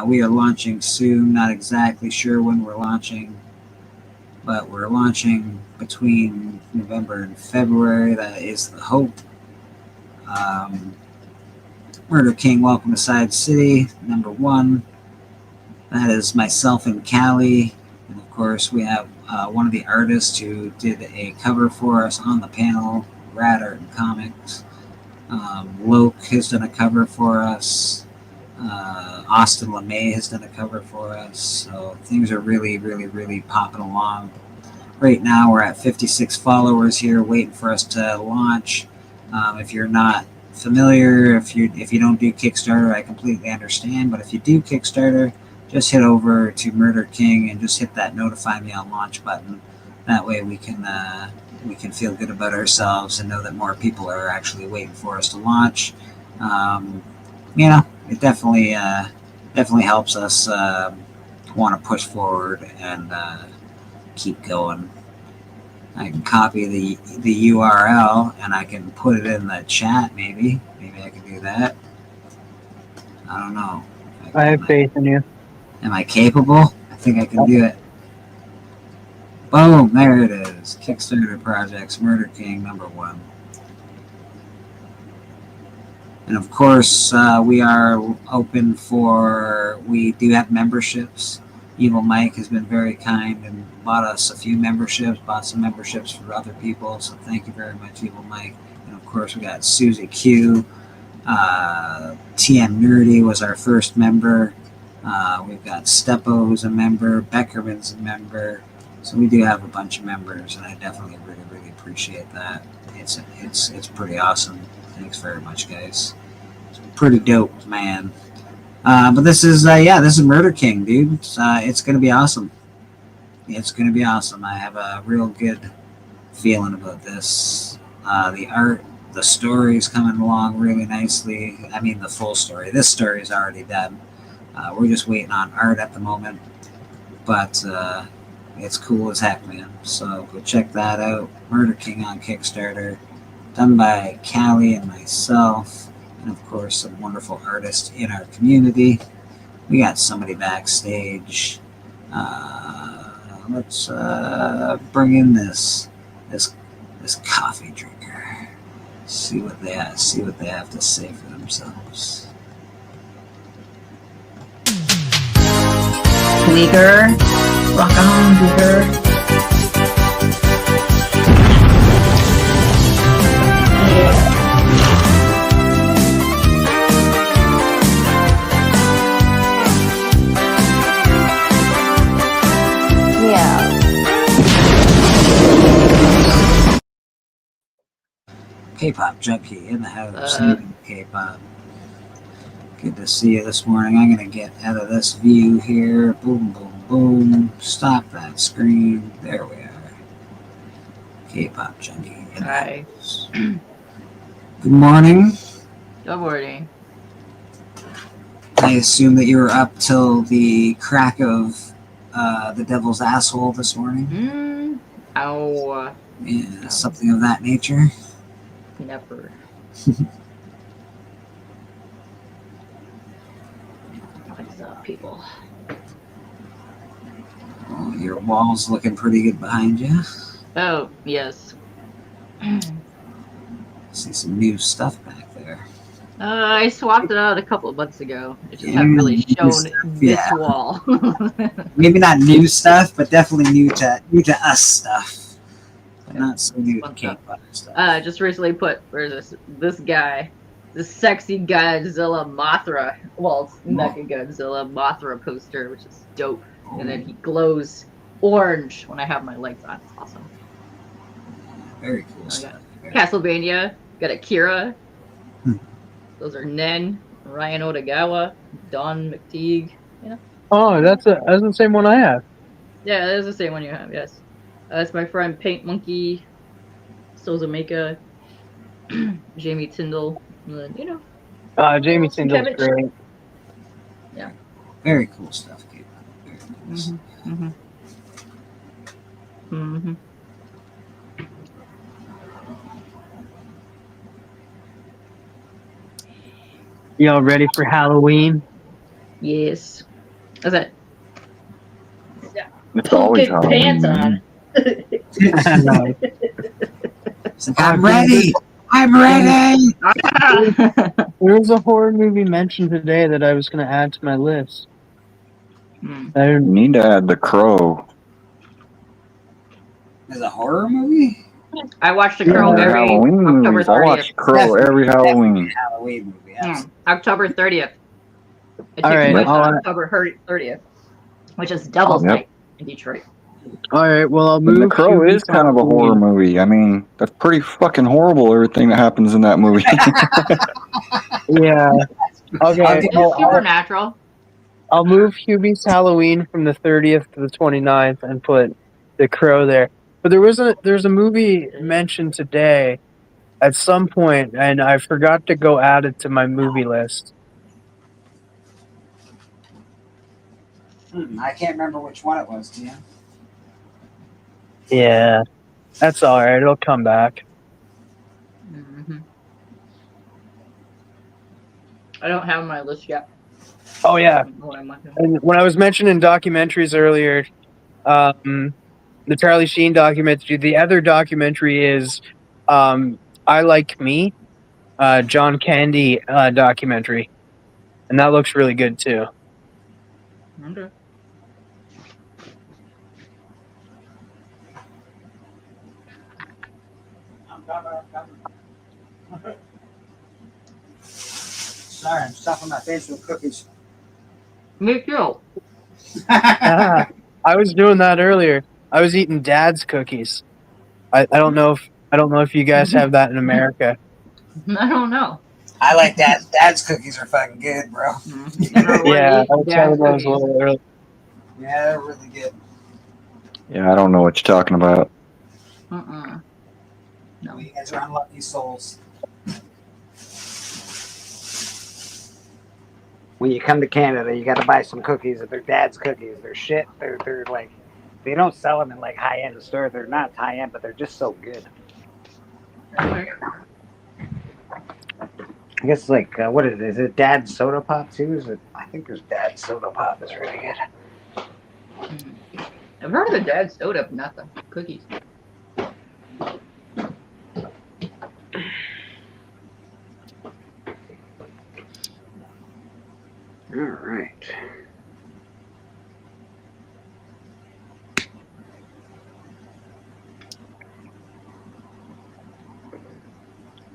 We are launching soon. Not exactly sure when we're launching, but we're launching between November and February. That is the hope. Murder King, welcome to Side City, #1. That is myself and Callie. And of course, we have one of the artists who did a cover for us on the panel, Rad Art and Comics. Loke has done a cover for us. Austin LeMay has done a cover for us. So things are really, really, really popping along. Right now, we're at 56 followers here, waiting for us to launch. If you're not familiar, if you don't do Kickstarter, I completely understand. But if you do Kickstarter, just hit over to Murder King and just hit that notify me on launch button. That way we can feel good about ourselves and know that more people are actually waiting for us to launch. You know, it definitely helps us want to push forward and keep going. I can copy the URL and I can put it in the chat. Maybe I can do that. I don't know. I have faith in you. Am I capable? I think I can do it. Boom, there it is. Kickstarter projects, Murder King #1. And of course, we are open we do have memberships. Evil Mike has been very kind and bought us a few memberships, bought some memberships for other people. So thank you very much, Evil Mike. And of course, we got Susie Q. TM Nerdy was our first member. We've got Steppo, who's a member. Beckerman's a member. So we do have a bunch of members, and I definitely really appreciate that. It's pretty awesome. Thanks very much, guys. It's pretty dope, man. But this is this is Murder King, dude. It's gonna be awesome. It's gonna be awesome. I have a real good feeling about this. The art, the story is coming along really nicely. I mean, the full story. This story is already done. We're just waiting on art at the moment, but it's cool as heck, man. So go check that out. Murder King on Kickstarter, done by Callie and myself, and of course some wonderful artists in our community. We got somebody backstage. Let's bring in this coffee drinker. See what they have to say for themselves. Leaguer, rock on, Leaguer. K-pop junkie in the house. K-pop. Good to see you this morning. I'm gonna get out of this view here. Boom, boom, boom. Stop that screen. There we are. K-pop junkie in the Hi. house. Good morning. Good morning. I assume that you were up till the crack of the devil's asshole this morning. Oh. Yeah, something of that nature. Never. What's up, people? Oh, your wall's looking pretty good behind you. Oh, yes. See some new stuff back there. I swapped it out a couple of months ago. I just haven't really shown this wall. Maybe not new stuff, but definitely new to us stuff. But not so new to K-pop stuff. Just recently put this guy, this sexy Godzilla Mothra, well, it's Mecha Godzilla Mothra poster, which is dope. And then he glows orange when I have my lights on. It's awesome. Very cool stuff. Castlevania, got Akira. Those are Nen, Ryan Odagawa, Don McTeague. You know? Oh, that's the same one I have. Yeah, that's the same one you have. Yes, that's my friend Paint Monkey, Sozumeka, Jamie Tyndall. You know. Jamie Tyndall's great. Yeah. Very cool stuff, Kate. Very cool stuff. Y'all ready for Halloween? Yes. What's that? It's always Pants on. I'm ready. I'm ready. There was a horror movie mentioned today that I was going to add to my list. You need to add The Crow. There's a horror movie? I watched The Crow every Halloween October movies. I 30th. watch Crow every Halloween. Halloween movie. Yes. October 30th. It All takes right, place I'll- on October 30th, which is Devil's Yep. Night in Detroit. All right, well, I'll And move. The Crow Hubie is kind of a Halloween. horror movie. I mean, that's pretty fucking horrible, everything that happens in that movie. Yeah. Okay. It's supernatural. I'll move Hubie's Halloween from the 30th to the 29th and put The Crow there. But there's a movie mentioned today at some point, and I forgot to go add it to my movie list. I can't remember which one it was, do you? Yeah, that's all right. It'll come back. I don't have my list yet. Oh yeah. What I'm looking at. And when I was mentioning documentaries earlier, the Charlie Sheen documentary, the other documentary is I Like Me, John Candy documentary. And that looks really good too. Okay. Sorry, I'm stuffing my face with cookies. Me too. Ah, I was doing that earlier. I was eating Dad's cookies. I don't know if you guys have that in America. I don't know. I like that. Dad's cookies are fucking good, bro. Never would Yeah, eat I was Dad's having those a cookies. little early. Yeah, they're really good. Yeah, I don't know what you're talking about. No. You guys are unlucky souls. When you come to Canada, you got to buy some cookies. They're Dad's cookies. They're shit. They're like, they don't sell them in like high end stores. They're not high end, but they're just so good. I guess like what is it? Is it Dad's soda pop too? Is it? I think there's Dad's soda pop. It's really good. I've heard of the Dad's soda, but not the cookies. All right.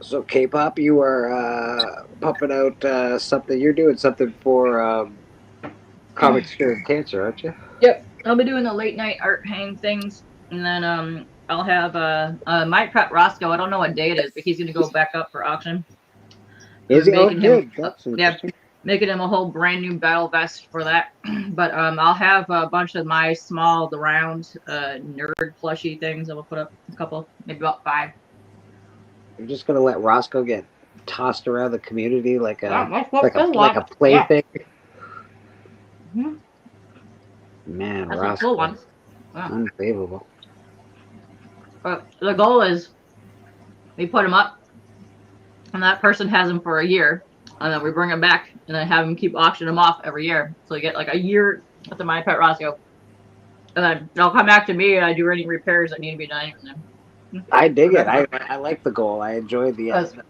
So K-pop, you are pumping out something. You're doing something for Comics Cure Cancer, aren't you? Yep, I'll be doing the late night art hang things, and then I'll have my pet Roscoe. I don't know what day it is, but he's gonna go back up for auction. Is he? Oh, Making good. him, That's yeah, interesting. making him a whole brand new battle vest for that. But I'll have a bunch of my small, the round nerd plushie things. I will put up a couple, maybe about 5. You're just gonna let Roscoe get tossed around the community like a that's what like a Phil like a wants. plaything. Mhm. Man, That's what Roscoe, Phil wants. Yeah. unbelievable. But the goal is we put him up, and that person has him for a year, and then we bring him back, and then have him keep auctioning him off every year. So you get like a year with the My Pet Roscoe, and then they'll come back to me, and I do any repairs that need to be done. And then, I dig it. I like the goal. I enjoy the idea.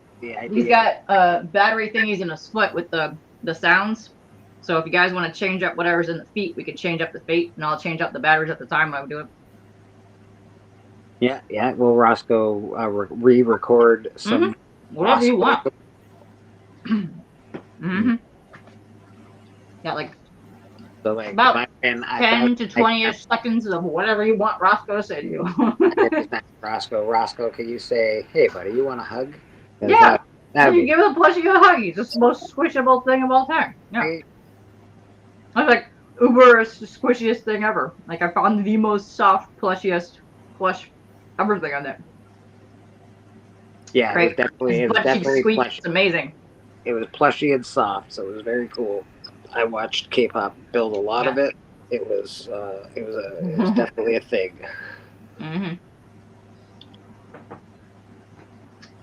he's got battery thingies in his foot with the sounds. So if you guys want to change up whatever's in the feet, we could change up the feet, and I'll change up the batteries at the time when I do it. Yeah, yeah. Will Roscoe re-record some? Whatever you Roscoe- want. Got like So like about and I 10 to 20-ish seconds of whatever you want Roscoe to say to you. Roscoe, can you say, "Hey, buddy, you want a hug?" Yeah. That'd You be give the plushie a hug. He's the most squishable thing of all time. Yeah. I was like, Uber is the squishiest thing ever. Like, I found the most soft, plushiest plush everything on there. Yeah, Great. it was His butt cheeks definitely squeak. plush. It's amazing. It was plushy and soft, so it was very cool. I watched K-pop build a lot of it. It was definitely a thing.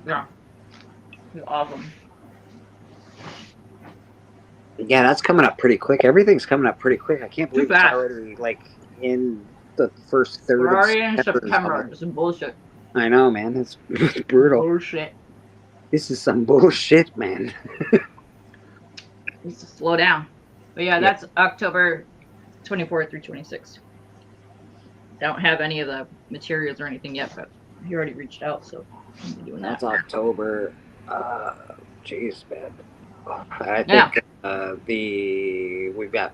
Yeah. It's awesome. Yeah, that's coming up pretty quick. Everything's coming up pretty quick. I can't believe it's fast. already like in the first third. We're of already in September. September. It's some bullshit. I know, man. It's brutal. Bullshit. This is some bullshit, man. Needs to slow down. But yeah, that's October 24th through 26th. Don't have any of the materials or anything yet, but he already reached out, so I'm doing that. That's October. Jeez, man. I think we've got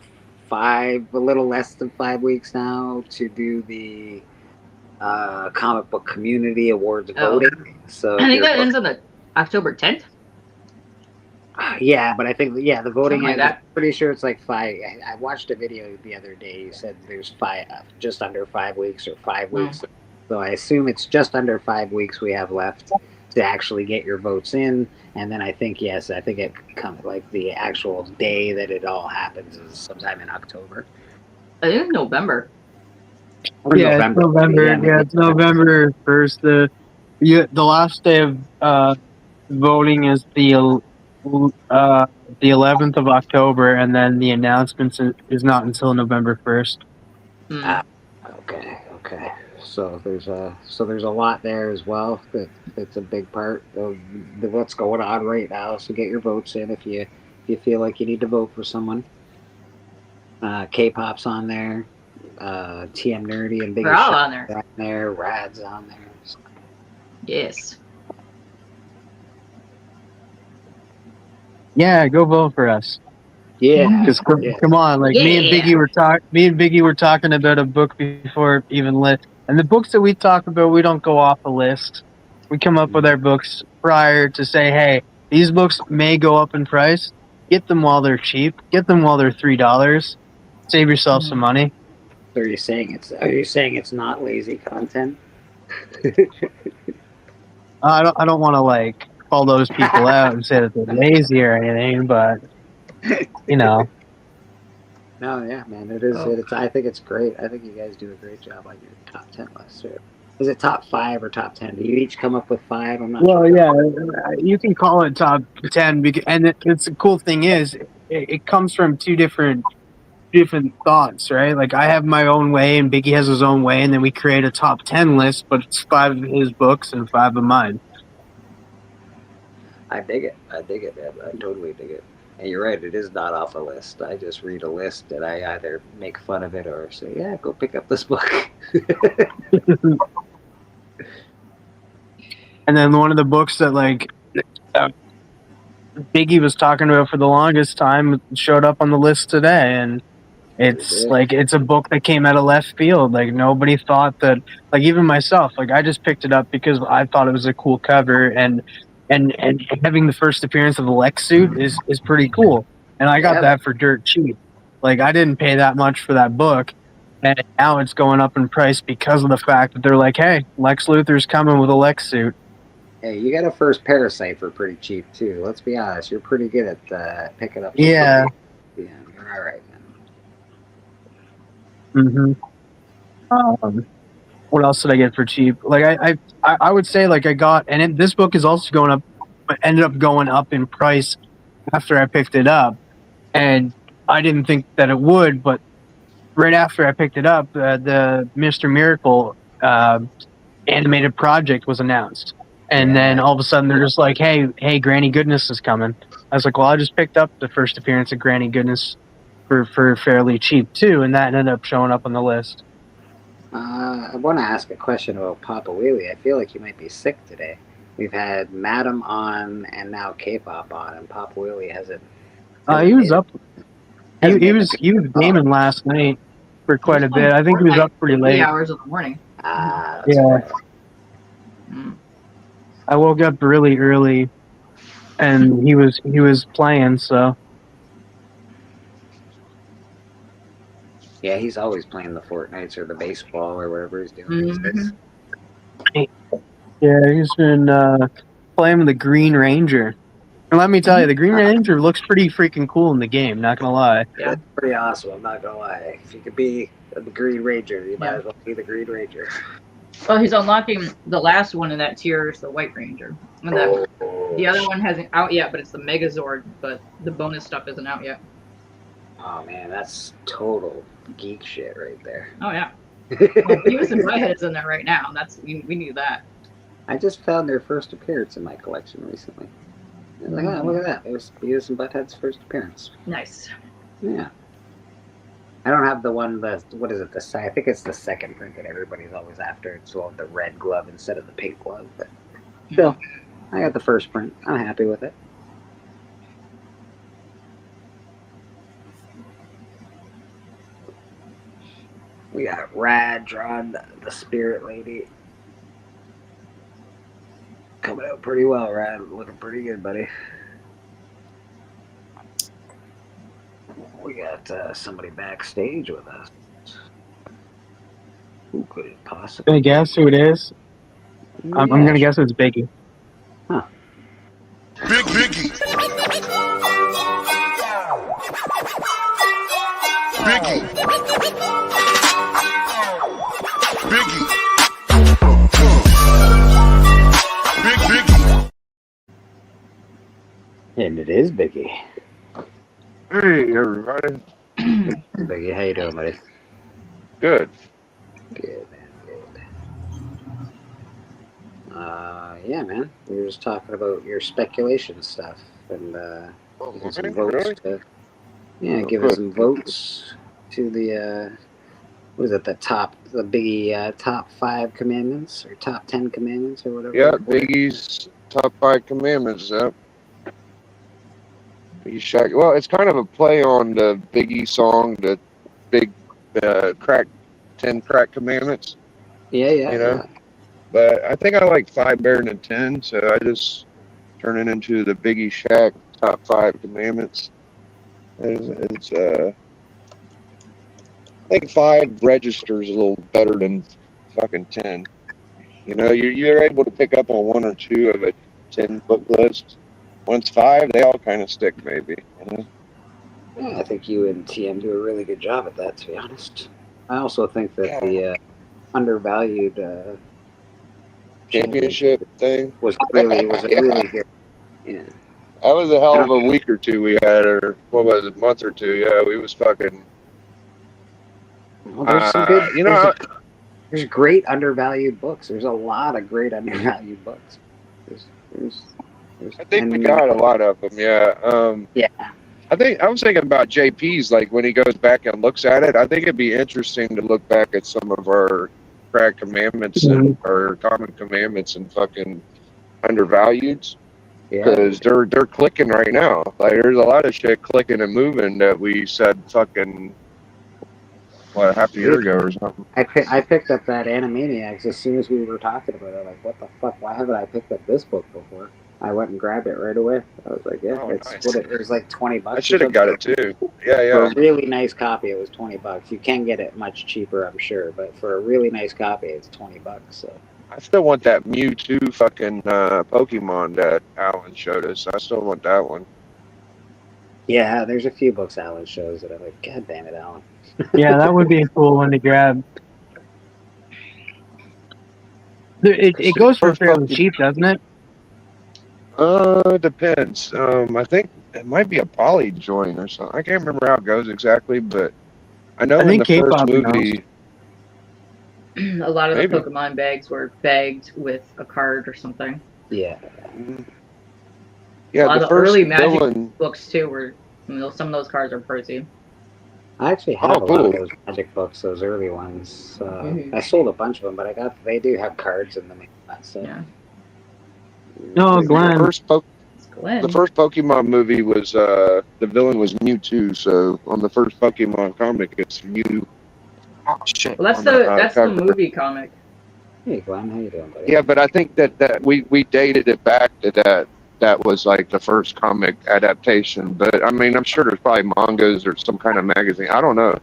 a little less than 5 weeks now to do the comic book community awards voting. So I think that ends on the October 10th. Yeah, but I think the voting. Something like I'm pretty sure it's like 5. I watched a video the other day. You said there's just under 5 weeks or 5 weeks. So I assume it's just under 5 weeks we have left to actually get your votes in, and then I think it comes like the actual day that it all happens is sometime in October. I think it's November. Or Yeah, November. it's November. Yeah, it's November 1st. The last day of voting is the 11th of October, and then the announcements is not until November 1st. Okay. So there's a lot there as well. That's a big part of what's going on right now. So get your votes in if you feel like you need to vote for someone. K-pop's on there. TM Nerdy and Big They're all on there. Rad's on there. So. Yes. Yeah, go vote for us. Yeah. Because Yeah. come on, like me and Biggie were talking about a book before it even lit. And the books that we talk about, we don't go off a list. We come up with our books prior to say, hey, these books may go up in price. Get them while they're cheap. Get them while they're $3. Save yourself some money. So are you saying it's not lazy content? I don't want to like call those people out and say that they're lazy or anything, but you know. No, yeah, man, it is. Oh. It's. I think it's great. I think you guys do a great job on your top 10 list. Too. Is it top 5 or top 10? Do you each come up with 5? I'm not Well, sure. yeah, you can call it top 10, and it's the cool thing is it comes from two different thoughts, right? Like I have my own way, and Biggie has his own way, and then we create a top 10 list, but it's 5 of his books and 5 of mine. I dig it. I dig it, man. I totally dig it. And you're right, it is not off a list. I just read a list and I either make fun of it or say, yeah, go pick up this book. And then one of the books that like Biggie was talking about for the longest time showed up on the list today, and it's like it's a book that came out of left field. Like nobody thought that. Like even myself, like I just picked it up because I thought it was a cool cover, and having the first appearance of the Lex suit is pretty cool. And I got that for dirt cheap. Like I didn't pay that much for that book, and now it's going up in price because of the fact that they're like, hey, Lex Luthor's coming with a Lex suit. Hey, you got a first Parasite for pretty cheap too. Let's be honest, you're pretty good at picking up. Yeah. Yeah, you're all right, man. What else did I get for cheap? Like I would say like I got, and this book is also going up, but ended up going up in price after I picked it up, and I didn't think that it would, but right after I picked it up, the Mr. Miracle animated project was announced. And then all of a sudden they're just like, hey, Granny Goodness is coming. I was like, well, I just picked up the first appearance of Granny Goodness for fairly cheap too, and that ended up showing up on the list. I want to ask a question about Papa Wheelie. I feel like you might be sick today. We've had Madam on and now K-pop on, and Papa Wheelie hasn't. He was up. He was gaming last night for quite a bit. I think he was up pretty late. 3 hours in the morning. Yeah. I woke up really early, and he was playing. So yeah, he's always playing the Fortnites or the baseball or whatever he's doing. Yeah, he's been playing with the Green Ranger. And let me tell you, the Green Ranger looks pretty freaking cool in the game. Not gonna lie. Yeah, it's pretty awesome. I'm not gonna lie. If you could be the Green Ranger, you might as well be the Green Ranger. Well, he's unlocking the last one in that tier is the White Ranger. And the other one hasn't out yet, but it's the Megazord, but the bonus stuff isn't out yet. Oh man, that's total geek shit right there. Oh yeah. Well, Beavis and Butthead's in there right now. We knew that. I just found their first appearance in my collection recently. I was like, oh, look at that. There's Beavis and Butthead's first appearance. Nice. Yeah. I don't have the one, what is it, I think it's the second print that everybody's always after. It's the red glove instead of the pink glove. But still, I got the first print. I'm happy with it. We got Rad drawing the Spirit Lady. Coming out pretty well, Rad. Looking pretty good, buddy. We got somebody backstage with us. Who could it possibly Can I guess who it is? I'm gonna guess it's Biggie. Biggie. Biggie. Biggie. And it is Biggie. Hey, everybody. Biggie, how you doing, buddy? Good. Good, man. Good. Yeah, man. We were just talking about your speculation stuff and giving some votes to, giving some votes to the what is it? The Biggie top 5 commandments or top 10 commandments or whatever. Yeah, Biggie's top 5 commandments. Yep. Biggie Shack. Well, it's kind of a play on the Biggie song, the big crack 10 crack commandments. Yeah, You know, but I think I like 5 better than 10, so I just turn it into the Biggie Shack top 5 commandments. It's I think 5 registers a little better than fucking 10. You know, you're able to pick up on 1 or 2 of a 10 book list. Once 5, they all kind of stick, maybe. You know? Yeah, I think you and TM do a really good job at that, to be honest. I also think that the undervalued championship thing was really good. Yeah. That was a hell of a week or 2 we had, or what was it, month or 2? Yeah, we was fucking. Well, there's some good. You know, there's great undervalued books. There's a lot of great undervalued books. I think we got a lot of them. Yeah. Yeah. I was thinking about JP's, like when he goes back and looks at it. I think it'd be interesting to look back at some of our crack commandments and our common commandments and fucking undervalueds. Because they're clicking right now. Like there's a lot of shit clicking and moving that we said fucking half a year ago or something. I picked up that Animaniacs as soon as we were talking about it. Like, what the fuck? Why haven't I picked up this book before? I went and grabbed it right away. I was like, it was like $20. I should have got it too. Yeah. For a really nice copy, it was $20. You can get it much cheaper, I'm sure, but for a really nice copy, it's $20. So. I still want that Mewtwo fucking Pokemon that Alan showed us. I still want that one. Yeah, there's a few books Alan shows that I'm like, God damn it, Alan. Yeah, that would be a cool one to grab. It goes for fairly cheap, doesn't it? It depends. I think it might be a poly joint or something. I can't remember how it goes exactly, but I know in the first movie. A lot of the Pokemon bags were bagged with a card or something. Yeah. Yeah, a lot the of first early Magic villain books too were. Some of those cards are pricey. I actually have a lot of those Magic books, those early ones. I sold a bunch of them, but they do have cards in them. So. Yeah. No, Glenn. The first Pokemon movie was the villain was Mewtwo. So on the first Pokemon comic, it's Mew. Oh, shit. Well, that's the movie comic. Hey, Glenn, how you doing, buddy? Yeah, but I think that we dated it back to that was like the first comic adaptation. But I mean, I'm sure there's probably mangas or some kind of magazine. I don't know.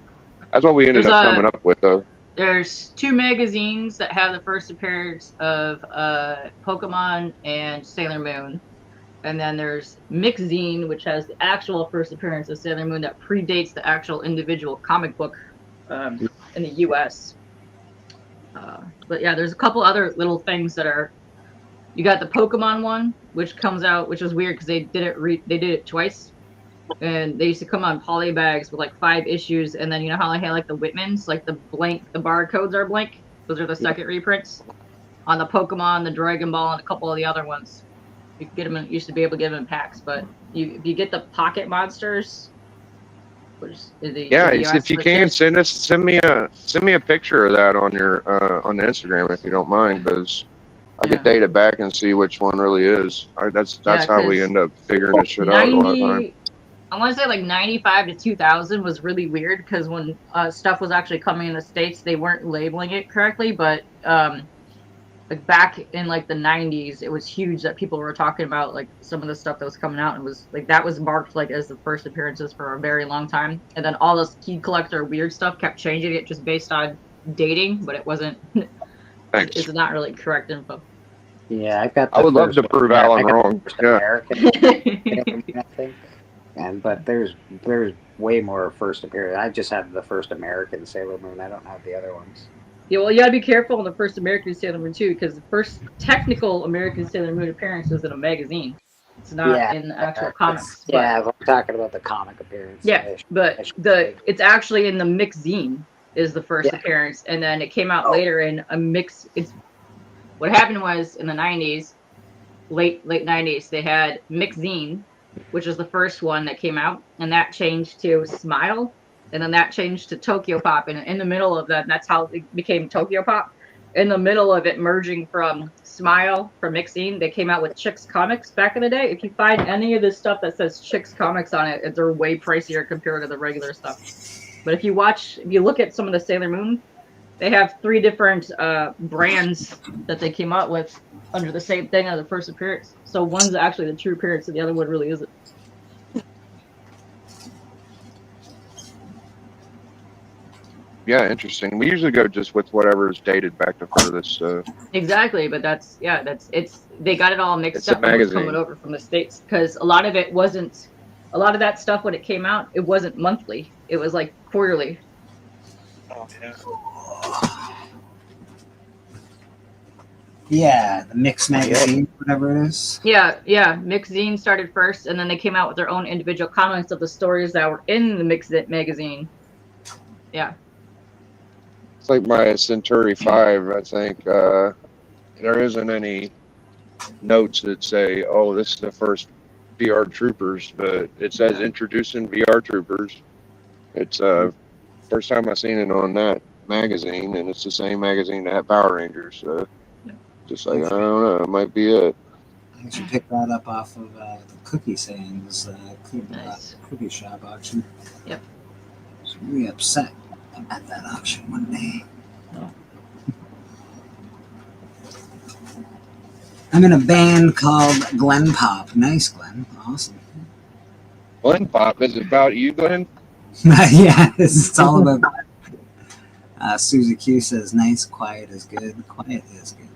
That's what we ended up coming up with, though. There's 2 magazines that have the first appearance of Pokemon and Sailor Moon. And then there's Mixzine, which has the actual first appearance of Sailor Moon that predates the actual individual comic book in the U.S. But yeah, there's a couple other little things that are. You got the Pokemon one, which comes out, which was weird because they did it twice, and they used to come on poly bags with like 5 issues, and then you know how I had like the Whitmans, like the barcodes are blank. Those are the second reprints. On the Pokemon, the Dragon Ball, and a couple of the other ones, you could get them. Used to be able to get them in packs, but if you get the Pocket Monsters. If you can send me a picture of that on your on the Instagram if you don't mind, because I could date it back and see which one really is. That's how we end up figuring this shit out a lot of time. I want to say like 95 to 2000 was really weird because when stuff was actually coming in the States, they weren't labeling it correctly, but like back in like the 90s, it was huge that people were talking about like some of the stuff that was coming out, and was like that was marked like as the first appearances for a very long time. And then all this Key Collector weird stuff kept changing it just based on dating, but it wasn't. It's not really correct info. Yeah, I've got. I would love to prove Alan wrong. Yeah. I think, but there's way more first appearance. I just have the first American Sailor Moon. I don't have the other ones. Yeah, well, you gotta be careful on the first American Sailor Moon too, because the first technical American Sailor Moon appearance was in a magazine. It's not in the actual comics. Yeah, I'm talking about the comic appearance. Yeah, but it's actually in the Mixzine is the first appearance, and then it came out later in a mix. What happened was in the 90s, late 90s, they had Mixzine, which was the first one that came out, and that changed to Smile. And then that changed to Tokyo Pop, and in the middle of that, that's how it became Tokyo Pop. in the middle of it merging from Smile from Mixine, they came out with Chicks Comics back in the day. If you find any of this stuff that says Chicks Comics on it, they're way pricier compared to the regular stuff. But if you look at some of the Sailor Moon, they have 3 different brands that they came out with under the same thing as the first appearance. So one's actually the true appearance, and the other one really isn't. Yeah, interesting. We usually go just with whatever is dated back to furthest. Exactly, but they got it all mixed It's a up when it was magazine. coming over from the States, because a lot of that stuff when it came out, it wasn't monthly. It was like quarterly. Oh, yeah. Yeah, the Mix magazine, whatever it is. Yeah. Mixzine started first, and then they came out with their own individual comments of the stories that were in the Mixit magazine. Yeah. It's like my Centauri 5, I think. There isn't any notes that say, oh, this is the first VR Troopers, but it says introducing VR Troopers. It's first time I've seen it on that magazine, and it's the same magazine that had Power Rangers. So just like, I don't know, it might be it. I should pick that up off of the Cookie Sands Nice. cookie shop auction. Yep. I was really upset at that auction one day. Oh. I'm in a band called Glen Pop. Nice, Glenn. Awesome. Glen Pop, is it about you, Glenn? Yeah, it's all about Glenn. Susie Q says, nice, quiet is good. Quiet is good.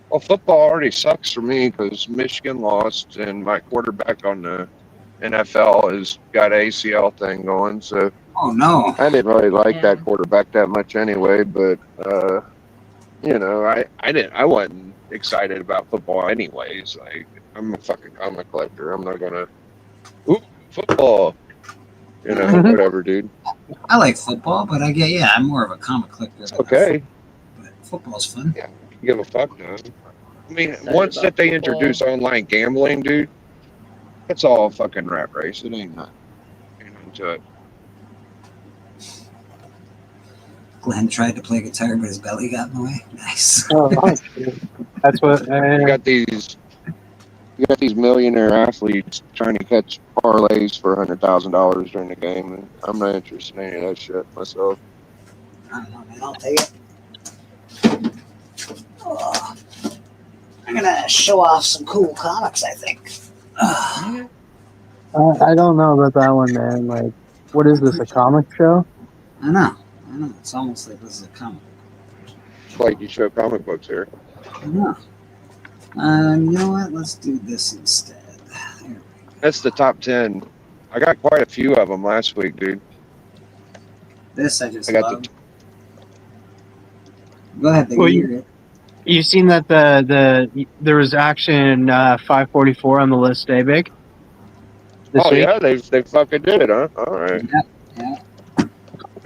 Well, football already sucks for me because Michigan lost, and my quarterback on the NFL has got an ACL thing going. So, oh no, I didn't really like that quarterback that much anyway. But I wasn't excited about football anyways. Like, I'm a fucking comic collector. I'm not gonna football. Whatever, dude. I like football, but I'm more of a comic collector. than Okay. But football's fun. Yeah, give a fuck, no. I mean, once that they introduce online gambling, dude, it's all a fucking rat race. It ain't nothing. Ain't nothing to it. Glenn tried to play guitar, but his belly got in the way. Nice. Oh, that's what. You got these millionaire athletes trying to catch parlays for $100,000 during the game, and I'm not interested in any of that shit myself. I don't know, man. I'll take it. Oh, I'm gonna show off some cool comics, I think. I don't know about that one, man. Like, what is this, a comic show? I know. It's almost like this is a comic. It's like you show comic books here. I know. You know what? Let's do this instead. That's the top 10. I got quite a few of them last week, dude. This I just I got love. Go ahead, Well, you seen that there was action 544 on the list, eh, Big? This week? Yeah, they fucking did it, huh? All right. Yeah.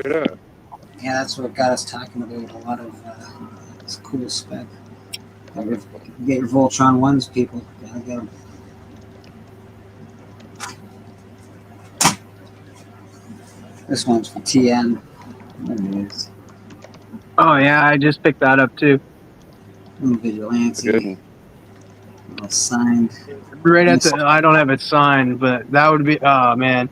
Good. Yeah, that's what got us talking about a lot of this cool spec. Get your Voltron ones, people. Gotta get them. This one's for TN. There it is. Oh yeah, I just picked that up too. Little Vigilante. All signed. Right at the, I don't have it signed, but that would be. Oh man.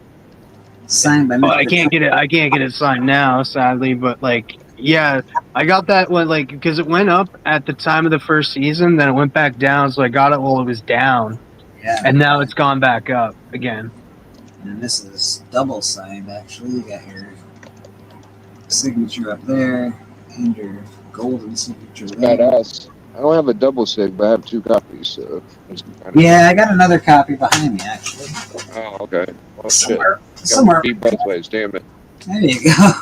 Signed by. Oh, I can't get it. I can't get it signed now, sadly. But like, yeah, I got that one like because it went up at the time of the first season, then it went back down. So I got it while it was down. Yeah. And now it's gone back up again. And this is double signed, actually. You got your signature up there and your golden signature there. Badass. I don't have a double sig, but I have 2 copies. So Yeah, I got another copy behind me, actually. Oh, okay. Well, Somewhere. shit. Somewhere. Keep both ways, damn it. There you go.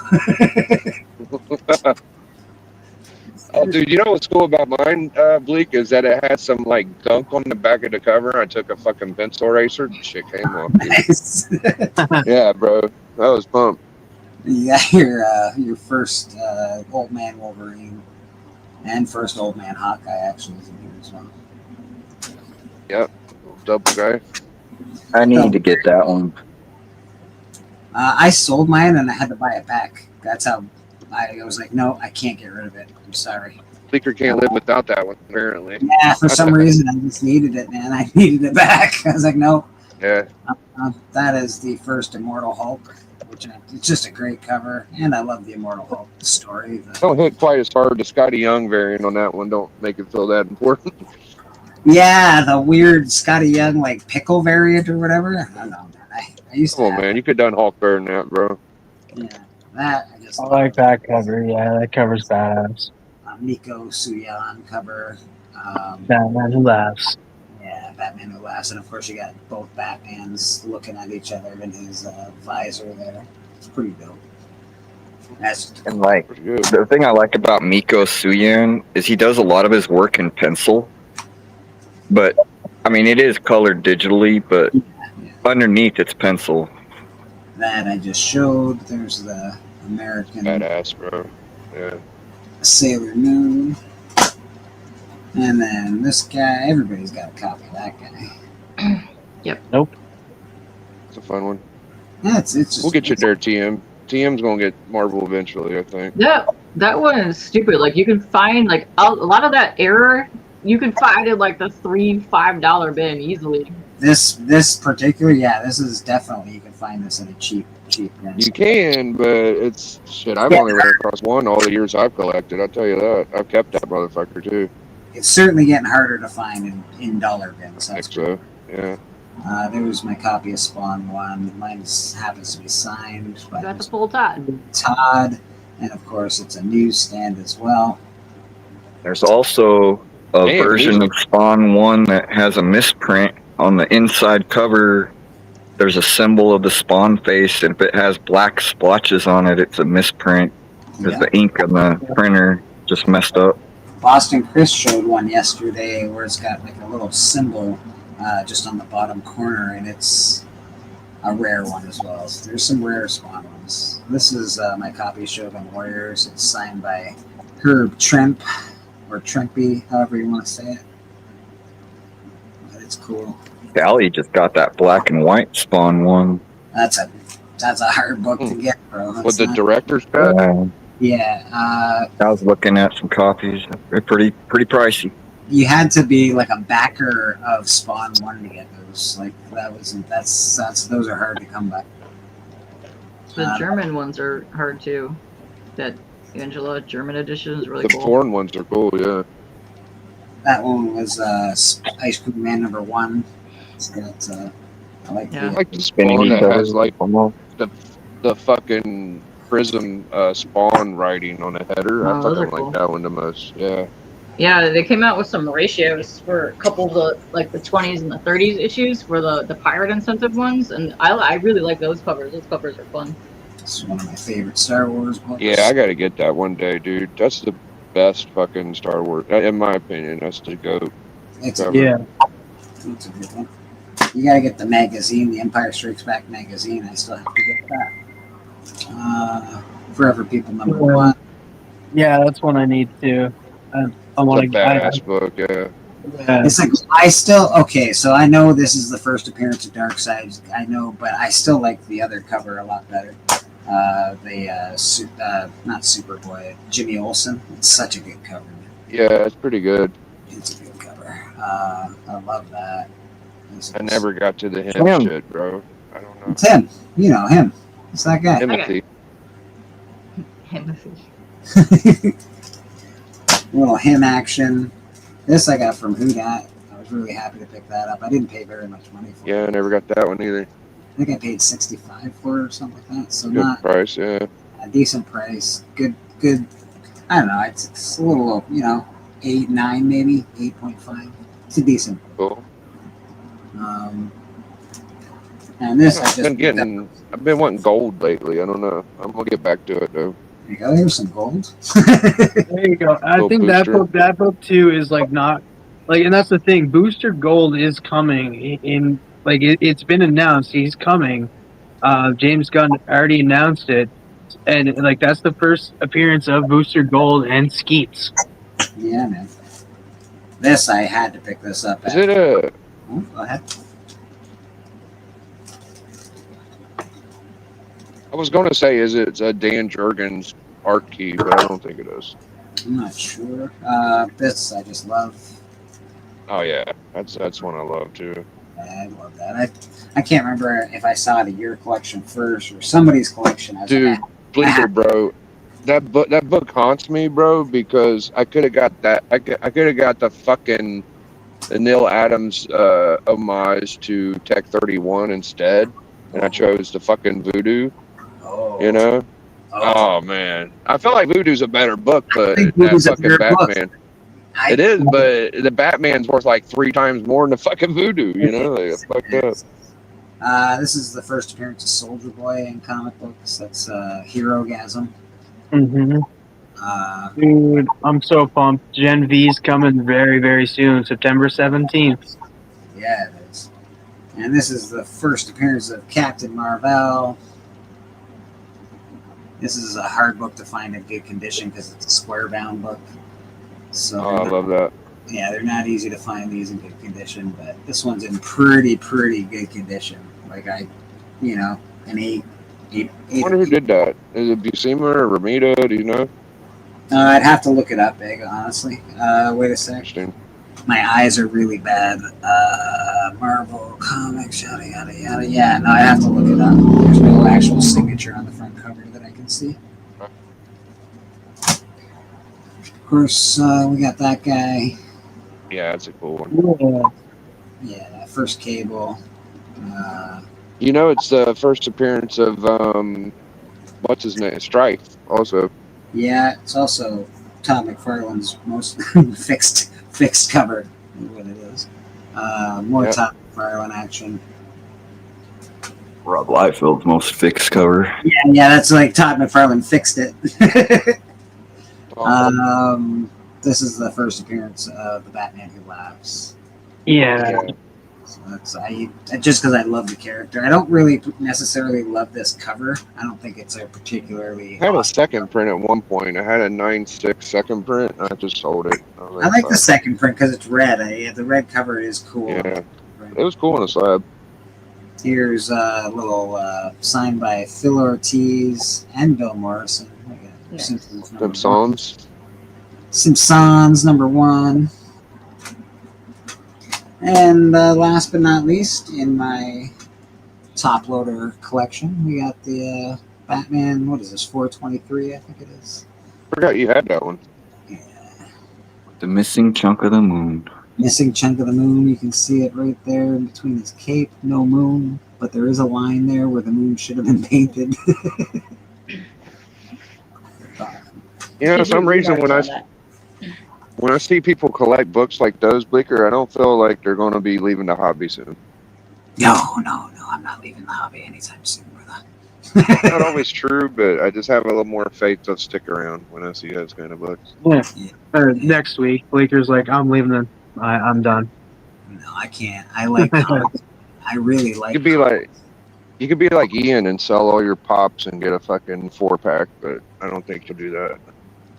Oh, dude, you know what's cool about mine, Bleak, is that it had some, like, gunk on the back of the cover. I took a fucking pencil eraser. Shit came off. Dude. Nice. Yeah, bro. That was pumped. You got your first Old Man Wolverine and first Old Man Hawkeye, actually, is in here as well. Yep. Double guy. I need to get that one. I sold mine and I had to buy it back. That's how I was like, no, I can't get rid of it. I'm sorry. Fleeker can't live without that one, apparently. Yeah, for some reason, I just needed it, man. I needed it back. I was like, no. Yeah. That is the first Immortal Hulk, which it's just a great cover, and I love the Immortal Hulk story. Don't hit quite as hard. The Scotty Young variant on that one don't make it feel that important. Yeah, the weird Scotty Young like pickle variant or whatever. I don't know, man. I used to. Come on, man. You could have done Hulk better than that, bro. Yeah, that I just. I like that cover. Yeah, that cover's badass. Miko Suyan cover. Batman Who Laughs. Yeah, Batman Who Laughs, and of course you got both Batmans looking at each other in his visor there. It's pretty dope. And like the thing I like about Miko Suyan is he does a lot of his work in pencil, but I mean it is colored digitally, but underneath it's pencil. That I just showed. There's the American Badass, bro. Yeah. Sailor Moon. And then this guy, everybody's got a copy of that guy. Yep. Nope. It's a fun one. Yeah, it's just, we'll get you there, TM. TM's gonna get Marvel eventually, I think. Yeah, that one is stupid. Like you can find like a lot of that error. You can find it like the $3-5 bin easily. This particular, yeah, this is definitely, you can find this in a cheap bin. You can, but it's shit. I've only ran across one all the years I've collected. I'll tell you that. I've kept that motherfucker too. It's certainly getting harder to find in dollar bins. I think so. Yeah. There's my copy of Spawn 1. Mine happens to be signed by Got the full Todd. Todd, and of course it's a newsstand as well. There's also a version of Spawn 1 that has a misprint on the inside cover. There's a symbol of the Spawn face, and if it has black splotches on it, it's a misprint because the ink on the printer just messed up. Boston Chris showed one yesterday where it's got like a little symbol just on the bottom corner, and it's a rare one as well. So there's some rare Spawn ones. This is my copy of Shogun Warriors. It's signed by Herb Tremp, or Trempy, however you want to say it. But it's cool. Sally just got that black and white Spawn 1. That's a hard book to get, bro. With the director's cut? Yeah. I was looking at some copies. They're pretty pricey. You had to be like a backer of Spawn 1 to get those. Like that's those are hard to come by. The German ones are hard too. That Angela German edition is really The cool. foreign ones are cool, yeah. That one was Ice Cream Man #1. It's got, I like I like the Spawn that has like the fucking Prism Spawn writing on the header. I those fucking are cool. like that one the most. Yeah. Yeah, they came out with some ratios for a couple of the like the 20s and the 30s issues for the pirate incentive ones, and I really like those covers. Those covers are fun. It's one of my favorite Star Wars books. Yeah, I gotta get that one day, dude. That's the best fucking Star Wars, in my opinion. That's the GOAT. It's cover. It's a good one. You gotta get the magazine, the Empire Strikes Back magazine. I still have to get that. Forever People #1. Yeah, that's one I need to. I want to It's a badass book, yeah. It's like I still so I know this is the first appearance of Darkseid. I know, but I still like the other cover a lot better. Not Superboy, Jimmy Olsen. It's such a good cover. Yeah, it's pretty good. It's a good cover. I love that. I never got to the Him. him shit, bro. I don't know. It's him. You know him. It's that guy. Timothy. Little him action. This I got from Whodot. I was really happy to pick that up. I didn't pay very much money for it. Yeah, I never got that one either. I think I paid $65 for it or something like that. So Good not price, yeah. a decent price. Good. I don't know. It's a little, 8, 9 maybe, 8.5. It's a decent. Cool. And this I just I've been wanting gold lately. I don't know. I'm gonna get back to it though. There you go. There's some gold. There you go. I Gold think booster. that book too is like not like, and that's the thing. Booster Gold is coming in like it's been announced. He's coming. James Gunn already announced it, and like that's the first appearance of Booster Gold and Skeets. Yeah, man. This I had to pick this up. Is it a? Oh, go ahead. I was gonna say, is it Dan Jurgens Art Key, but I don't think it is. I'm not sure. This I just love. Oh yeah, that's one I love too. I love that. I can't remember if I saw it in your collection first or somebody's collection. I was Dude, like, Bleaker, bro, that book haunts me, bro, because I could have got that. I could have got the Neil Adams homage to Tech 31 instead, and I chose the fucking Voodoo. oh, You know? Oh man, I feel like Voodoo's a better book, but think that Voodoo's a fucking better book. Batman. It is, but the Batman's worth like 3 times more than the fucking Voodoo. You know, like it's fucked up. This is the first appearance of Soldier Boy in comic books. That's Herogasm. Mm-hmm. Uh, Dude, I'm so pumped. Gen V's coming very, very soon, September 17th. yeah, it is. And this is the first appearance of Captain Marvel. This is a hard book to find in good condition because it's a square bound book. So Oh, I love that. yeah, they're not easy to find these in good condition, but this one's in pretty good condition. Like an 8. I wonder who did that. Is it Buscema or Ramita? Do you know? I'd have to look it up, Big, honestly. Wait a sec. Interesting. My eyes are really bad. Marvel Comics, yada yada yada. Yeah, no, I have to look it up. There's no actual signature on the front cover that I can see. Of course, we got that guy. Yeah, that's a cool one. Yeah, First Cable. You know, it's the first appearance of what's his name? Strife. Also, Yeah, it's also Todd McFarlane's most fixed cover, is what it is. More Yep. Todd McFarlane action. Rob Liefeld's most fixed cover. Yeah, that's like Todd McFarlane fixed it. This is the first appearance of the Batman Who Laughs. Yeah. So that's just because I love the character. I don't really necessarily love this cover. I don't think it's a particularly. I had a second print at one point. I had a 9/6 second print, and I just sold it. I like the second print because it's red. The red cover is cool. Yeah, it was cool on the slab. Here's a little signed by Phil Ortiz and Bill Morrison. Simpsons number 1. And last but not least, in my top loader collection, we got the Batman. What is this? 423, I think it is. Forgot you had that one. The missing chunk of the moon. Missing chunk of the moon. You can see it right there in between his cape. No moon, but there is a line there where the moon should have been painted. You know, for some reason when I see people collect books like those, Bleaker, I don't feel like they're going to be leaving the hobby soon. No, I'm not leaving the hobby anytime soon, brother. Not always true, but I just have a little more faith they'll stick around when I see those kind of books. Yeah. Next week, Bleaker's like, I'm leaving them. I'm done. No, I can't. I like comics. I really like. You could be like Ian and sell all your pops and get a fucking 4-pack, but I don't think you'll do that.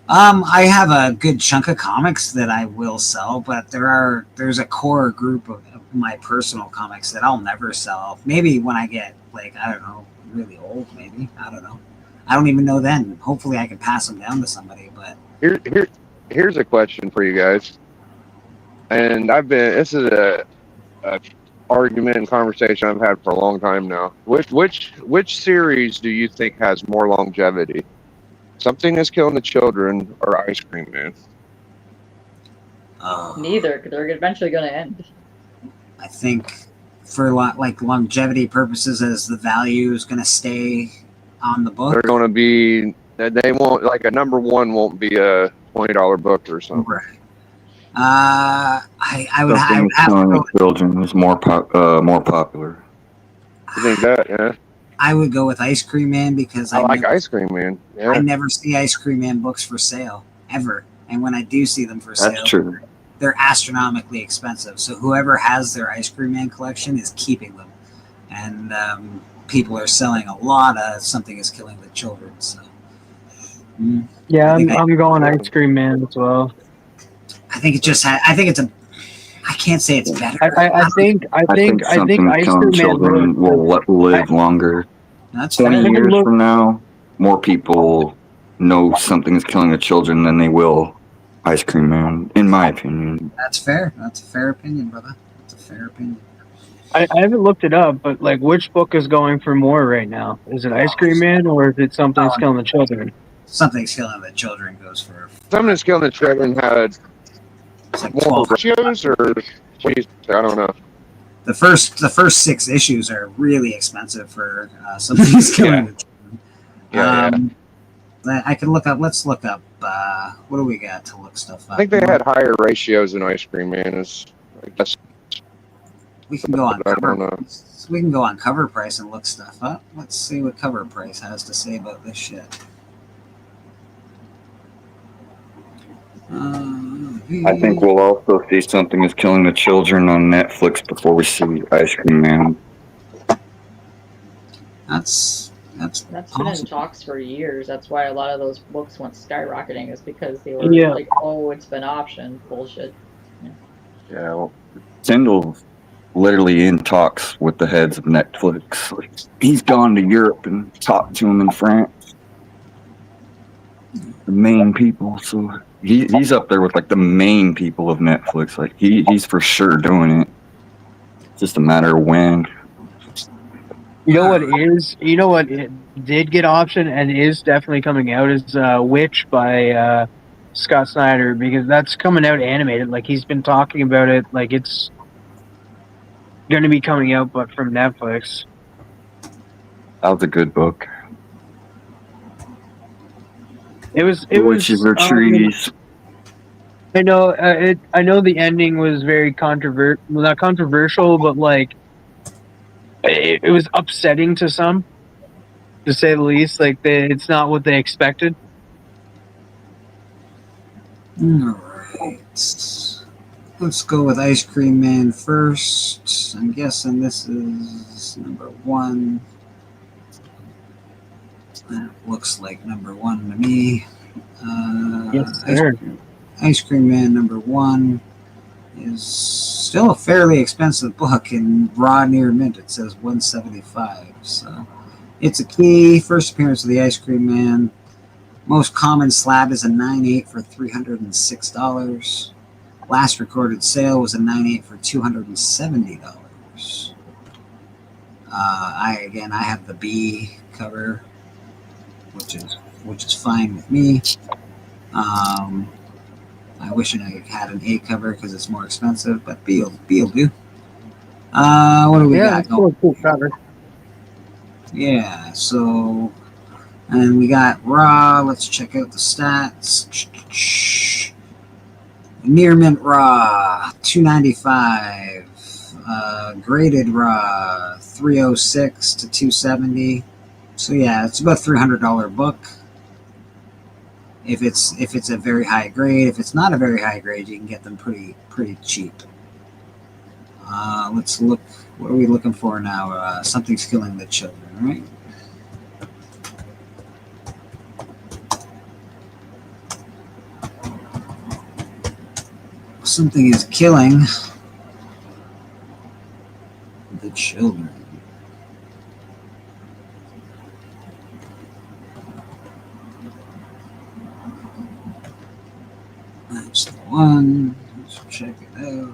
I have a good chunk of comics that I will sell, but there's a core group of my personal comics that I'll never sell. Maybe when I get I don't know, really old, maybe. I don't know. I don't even know then. Hopefully I can pass them down to somebody, but Here's a question for you guys. And this is a argument and conversation I've had for a long time now. Which series do you think has more longevity? Something Is Killing the Children or Ice Cream Man? Neither, because they're eventually going to end. I think for longevity purposes, as the value is going to stay on the book. They're going to be. They won't a number 1 won't be a $20 book or something. Right. I would have to Killing go. the Children was more popular. You think that? Yeah. I would go with Ice Cream Man because I like Ice Cream Man. Yeah. I never see Ice Cream Man books for sale ever, and when I do see them for sale, That's true. they're astronomically expensive. So whoever has their Ice Cream Man collection is keeping them, and people are selling a lot of Something Is Killing the Children. So Yeah, I'm going Ice Cream Man as well. I think it just I think it's a. I can't say it's better. I think Something Ice Cream Man Children will live longer. That's 20 fair. years from now, more people know something is killing the children than they will Ice Cream Man, in my opinion. That's fair. That's a fair opinion, brother. That's a fair opinion. I haven't looked it up, but like, which book is going for more right now? Is it Ice Cream Man or is it Something's Killing the Children? Something's Killing the Children goes for. Something's Killing the Children had It's like more 12. ratios, or what do you say? I don't know. The first 6 issues are really expensive for Something's Killing the Children. Yeah, I can look up. Let's look up. What do we got to look stuff up? I think they had higher ratios than Ice Cream Man. I guess. We can go on I don't cover. know. We can go on Cover Price and look stuff up. Let's see what Cover Price has to say about this shit. I think we'll also see Something is Killing the Children on Netflix before we see Ice Cream Man. That's That's been awesome. in talks for years. That's why a lot of those books went skyrocketing, is because they were Yeah. like, oh, it's been optioned. Bullshit. Yeah, well, Tyndall's literally in talks with the heads of Netflix. Like, he's gone to Europe and talked to them in France. The main people, so he's up there with like the main people of Netflix. Like he's for sure doing it. It's just a matter of when. You know what is? You know what it did get optioned and is definitely coming out is Witch by Scott Snyder, because that's coming out animated. Like, he's been talking about it. Like, it's going to be coming out, but from Netflix. That was a good book. It was. Witches are trees. I know. I know the ending was very not controversial, but like, it was upsetting to some, to say the least. Like, it's not what they expected. All right. Let's go with Ice Cream Man first. I'm guessing this is number 1. That looks like number 1 to me. Yes, sir. Ice Cream Man number 1 is still a fairly expensive book in raw near mint. It says $175. So it's a key. First appearance of the Ice Cream Man. Most common slab is a 9.8 for $306. Last recorded sale was a 9.8 for $270. I have the B cover, which is fine with me. I wish I had an A cover because it's more expensive, but B will do. What do we got? It's still a cool cover. Yeah, so, and we got raw. Let's check out the stats. Near mint raw, $295. Graded raw, $306 to $270. So yeah, it's about a $300 book. If it's a very high grade, if it's not a very high grade, you can get them pretty cheap. Let's look. What are we looking for now? Something's Killing the Children, right? Something is killing the children. That's the one. Let's check it out.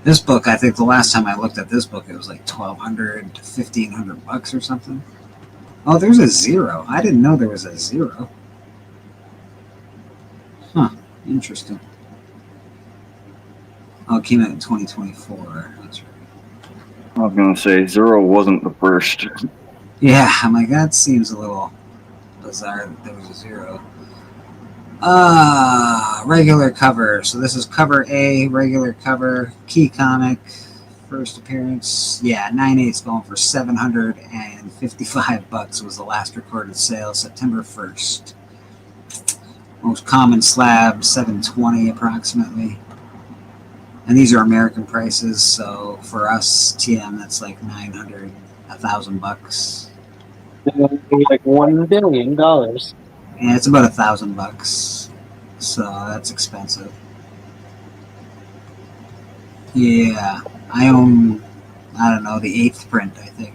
This book, I think the last time I looked at this book, it was like $1,200 to $1,500 or something. Oh, there's a 0. I didn't know there was a 0. Huh. Interesting. Oh, it came out in 2024. That's right. I was gonna say 0 wasn't the first. Yeah, I'm like, that seems a little bizarre that there was a 0. Regular cover. So this is cover A, regular cover, key comic, first appearance. Yeah, 9.8's going for $755 was the last recorded sale, September 1st. Most common slab, $720 approximately. And these are American prices, so for us, TM, that's like $900, $1,000. Like $1 billion. Yeah, it's about $1,000, so that's expensive. Yeah, I own, I don't know, the 8th print, I think,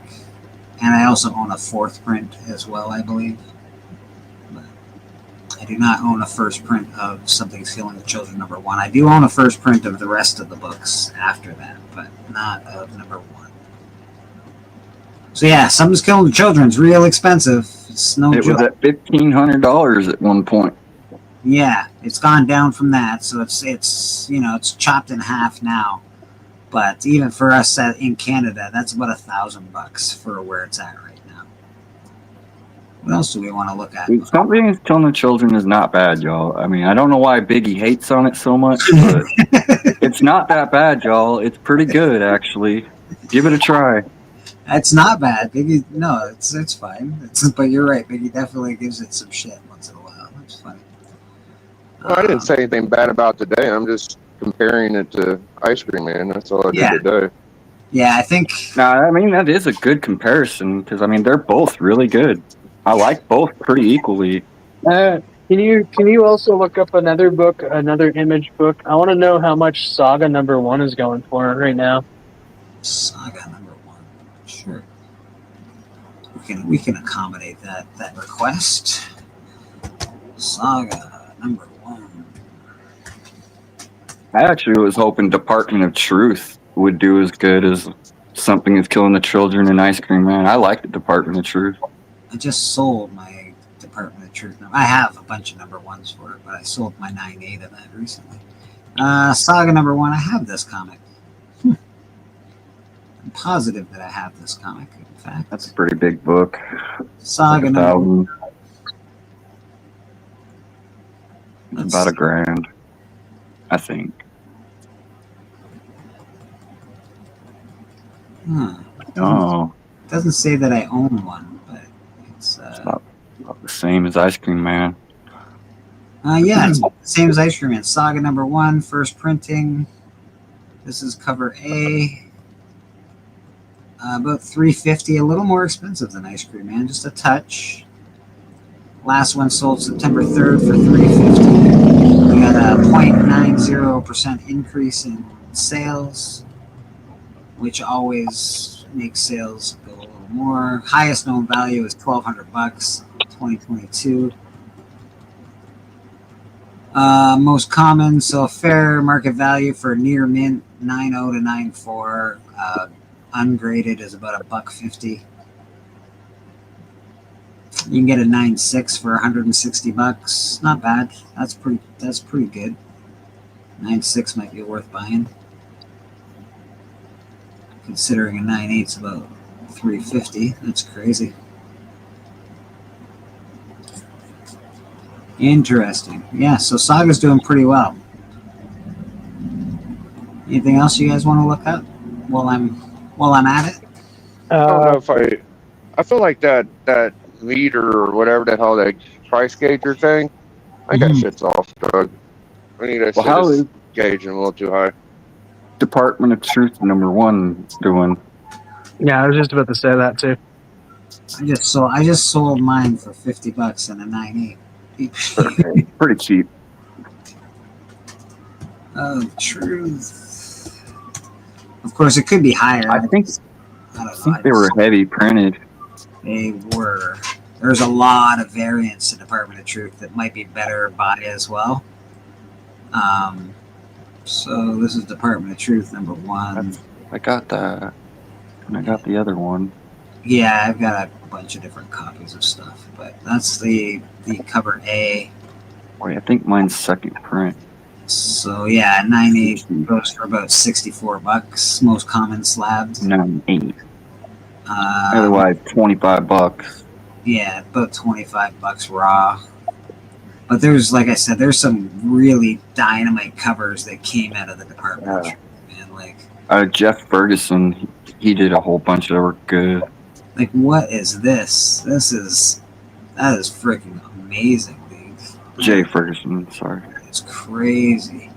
and I also own a 4th print as well, I believe. do not own a first print of Something's Killing the Children #1. I do own a first print of the rest of the books after that, but not of #1. So yeah, Something's Killing the Children's real expensive. It's no It joke. was at $1,500 at one point. Yeah, it's gone down from that, so it's you know, it's chopped in half now. But even for us in Canada, that's about $1,000 for where it's at right now. What else do we want to look at? Something's Killing the Children is not bad, y'all. I mean, I don't know why Biggie hates on it so much, but it's not that bad, y'all. It's pretty good, actually. Give it a try. It's not bad, Biggie. No, it's fine. But you're right, Biggie definitely gives it some shit once in a while. It's funny. Well, I didn't say anything bad about today. I'm just comparing it to Ice Cream Man. That's all I did today. Yeah, I think. No, I mean, that is a good comparison because, I mean, they're both really good. I like both pretty equally. Can you also look up another book, another Image book? I want to know how much Saga #1 is going for right now. Saga #1. Sure. We can accommodate that request. Saga #1. I actually was hoping Department of Truth would do as good as Something is Killing the Children and Ice Cream Man. I like the Department of Truth. I just sold my Department of Truth. I have a bunch of #1s for it, but I sold my 9.8 of that recently. Saga #1. I have this comic. I'm positive that I have this comic. In fact, That's a pretty big book. Saga Like #1. It's about $1,000, I think. Oh, Doesn't say that I own one, but it's about the same as Ice Cream Man. yeah, it's the same as Ice Cream Man. Saga #1, first printing. This is cover A. About $350, a little more expensive than Ice Cream Man, just a touch. Last one sold September 3rd for $350. We got a 0.90% increase in sales, which always makes sales go a little more. Highest known value is $1,200, 2022. Most common, so fair market value for near mint 9.0 to 9.4. Ungraded is about $1.50. You can get a 9.6 for $160. Not bad. That's pretty good. 9.6 might be worth buying, considering a 9.8 is about $350. That's crazy. Interesting. Yeah, so Saga's doing pretty well. Anything else you guys want to look up while I'm at it? I don't know if I feel like that meter or whatever the hell, that price gauger thing, I got shit's off, Doug. I need to Well, how is gauging a little too high. Department of Truth #1 doing? Yeah, I was just about to say that too. I just sold mine for $50 and a 9.8. Pretty cheap. Truth. Of course, it could be higher. I think they were heavy printed. They were. There's a lot of variants in Department of Truth that might be better buy as well. So this is Department of Truth #1. I got that, and I got the other one. Yeah, I've got a bunch of different copies of stuff, but that's the cover A. Wait, I think mine's second print. So yeah, 9.8 goes for about $64. Most common slabs. 9.8. Otherwise, $25. Yeah, about $25 raw. But there's, like I said, there's some really dynamite covers that came out of the department. Man, like Jeff Ferguson, he did a whole bunch that were good. Like, what is this? That is freaking amazing, dude. Jay Ferguson, sorry. It's crazy.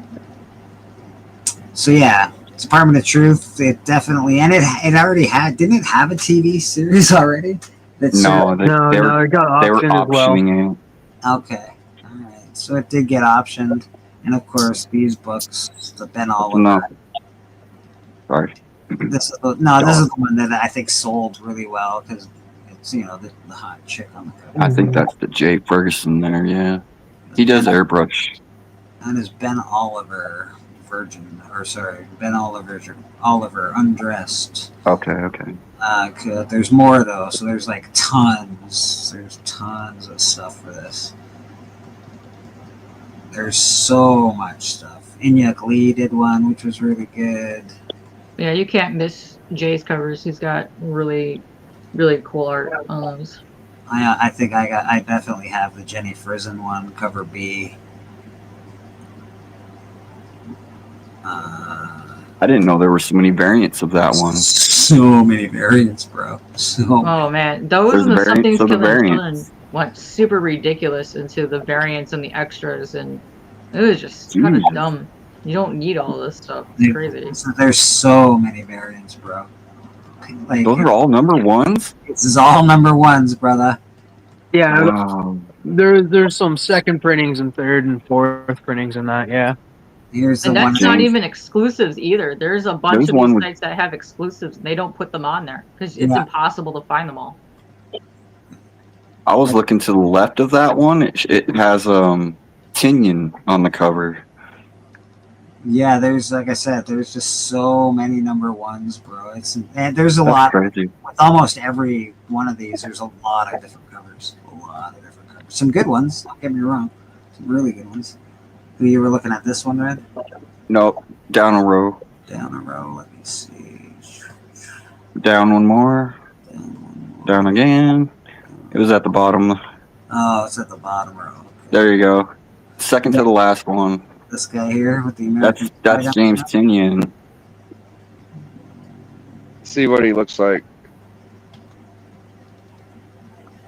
So yeah, Department of Truth, it definitely, and it already had, didn't it have a TV series already? No, they were optioning it. Okay, all right. So it did get optioned, and of course these books, the Ben All. No, sorry. This is the one that I think sold really well because it's the hot chick on the cover. I think that's the Jay Ferguson there, yeah. He does airbrush. That is Ben Oliver, Ben Oliver Undressed. Okay. There's more though, so there's like tons. There's tons of stuff for this. There's so much stuff. Inyuk Lee did one, which was really good. Yeah, you can't miss Jay's covers. He's got really, really cool art on those. I think I definitely have the Jenny Frison one, cover B. I didn't know there were so many variants of that one. So many variants, bro. Oh man, those There's are the variants something's of the killing variants. fun went super ridiculous into the variants and the extras, and it was just kind of Jeez. dumb. You don't need all this stuff. It's crazy. There's so many variants, bro. Like, Those are all number ones? this is all number ones, brother. Yeah, Wow. there's some second printings and third and fourth printings in that. Yeah. Here's the And one. that's not even exclusives either. There's a bunch There's of one these with- sites that have exclusives, and they don't put them on there because it's Yeah. impossible to find them all. I was looking to the left of that one. It has Tinian on the cover. Yeah, there's like I said, there's just so many number ones, bro. And there's a That's lot crazy. with almost every one of these. There's a lot of different covers. Some good ones. Don't get me wrong. Some really good ones. Who you were looking at this one, Red? Nope. Down a row. Down a row. Let me see. Down one more. Down again. It was at the bottom. Oh, it's at the bottom row. There you go. Second to the last one. This guy here with the American. That's flag James on Tinian. See what he looks like.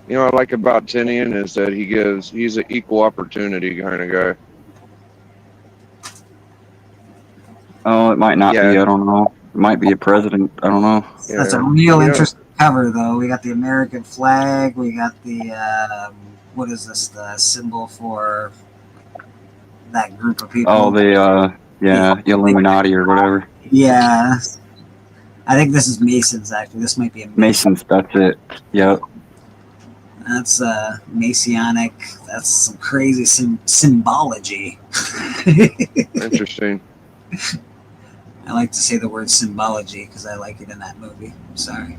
You know what I like about Tinian is that he's an equal opportunity kind of guy. Oh, it might not Yeah. be. I don't know. It might be a president. I don't know. it. That's a Yeah. real Yeah. interesting cover, though. We got the American flag. We got the what is this? The symbol for that group of people. Oh, the Illuminati or whatever. Yeah. I think this is Masons, actually. This might be a Masons. That's it. Yep. That's Masonic. That's some crazy symbology. Interesting. I like to say the word symbology because I like it in that movie. I'm sorry.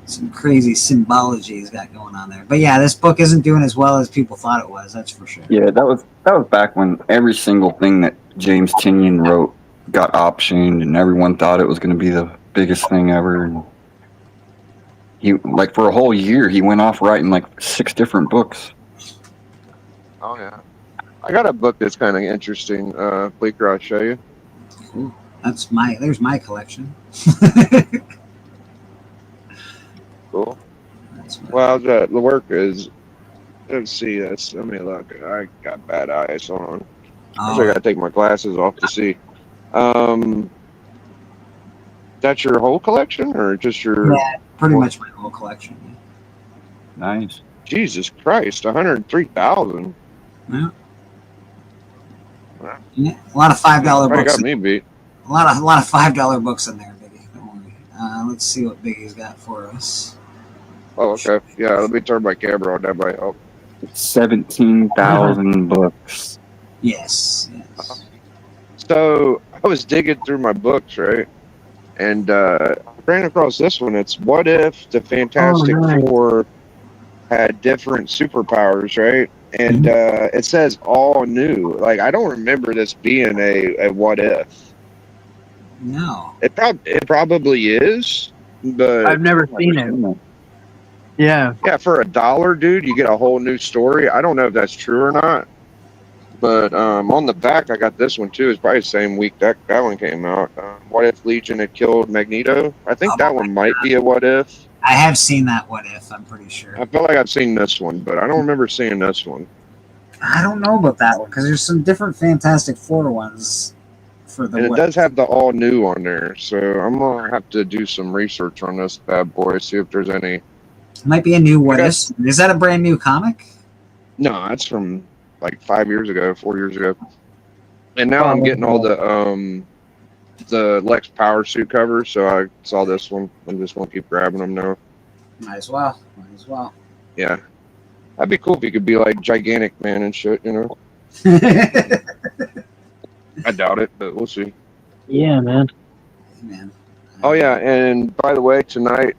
Some crazy symbology he's got going on there. But yeah, this book isn't doing as well as people thought it was. That's for sure. Yeah, that was back when every single thing that James Tinian wrote got optioned, and everyone thought it was going to be the biggest thing ever. And he, like, for a whole year, he went off writing like 6 different books. Oh yeah. I got a book that's kind of interesting. Bleeker, I'll show you. Ooh, there's my collection. Cool. Well, the work is. Let's see. Let me look. I got bad eyes on. I gotta take my glasses off to see. That's your whole collection, or just your? Yeah, pretty much my whole collection. Nice. Jesus Christ, 103,000. Yeah. Yeah, a lot of $5 Probably books. got me beat. A lot of $5 books in there, Biggie. Don't worry. Let's see what Biggie's got for us. Oh, okay. Yeah, let me turn my camera on. That might help. 17,000 books. Yes. So I was digging through my books, right? And I ran across this one. It's What If the Fantastic Four had different superpowers, right? And it says all new. Like, I don't remember this being a what if. No. It probably is, but I've never seen it. Yeah. Yeah, for $1, dude, you get a whole new story. I don't know if that's true or not. But on the back, I got this one too. It's probably the same week that one came out. What if Legion had killed Magneto? I think that one might be a what if. I have seen that What If, I'm pretty sure. I feel like I've seen this one, but I don't remember seeing this one. I don't know about that one because there's some different Fantastic Four ones for the And it What does If. have the all new on there, so I'm gonna have to do some research on this bad boy, see if there's any. It might be a new What If. Is that a brand new comic? No, that's from like 4 years ago. And now I'm getting all the Lex Power Suit covers, so I saw this one. I'm just gonna keep grabbing them now. Might as well. Yeah. That'd be cool if he could be like gigantic man and shit, you know. I doubt it, but we'll see. Yeah, man. Man. Oh yeah, and by the way, tonight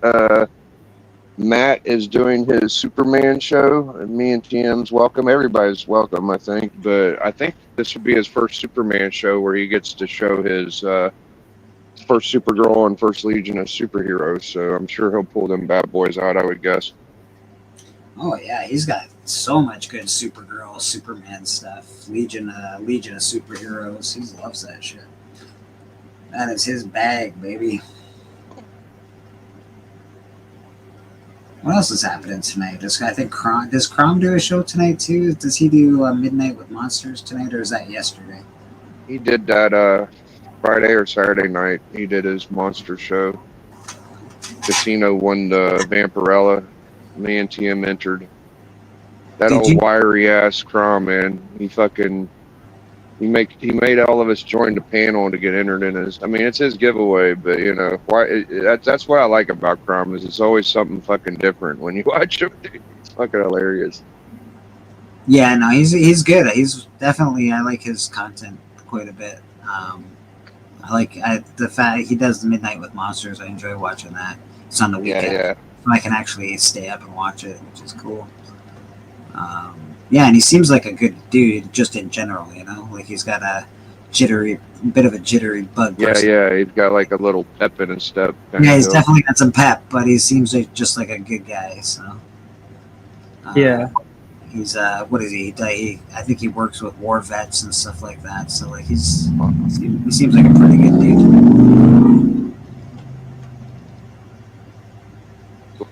Matt is doing his Superman show, and me and TM's welcome. Everybody's welcome, I think. But I think this would be his first Superman show where he gets to show his first Supergirl and first Legion of Superheroes. So I'm sure he'll pull them bad boys out, I would guess. Oh yeah, he's got so much good Supergirl, Superman stuff. Legion of Superheroes. He loves that shit. That is his bag, baby. What else is happening tonight? I think does Crom do a show tonight too? Does he do Midnight with Monsters tonight, or is that yesterday? He did that Friday or Saturday night. He did his monster show. Casino won the Vampirella. Me and TM entered. That old wiry ass Crom, man. He made all of us join the panel to get entered in his. I mean, it's his giveaway, but you know that's what I like about Crom is it's always something fucking different when you watch him. It's fucking hilarious. Yeah, no, he's good. He's definitely I like his content quite a bit. I like the fact he does the Midnight with Monsters. I enjoy watching that. It's on the weekend. Yeah. So I can actually stay up and watch it, which is cool. Yeah, and he seems like a good dude just in general, you know? Like he's got a bit of a jittery bug. Yeah, he's got like a little pep in his step. Yeah, he's definitely got some pep, but he seems like just like a good guy, so. Yeah. He's, what is he? I think he works with war vets and stuff like that, so like he seems like a pretty good dude.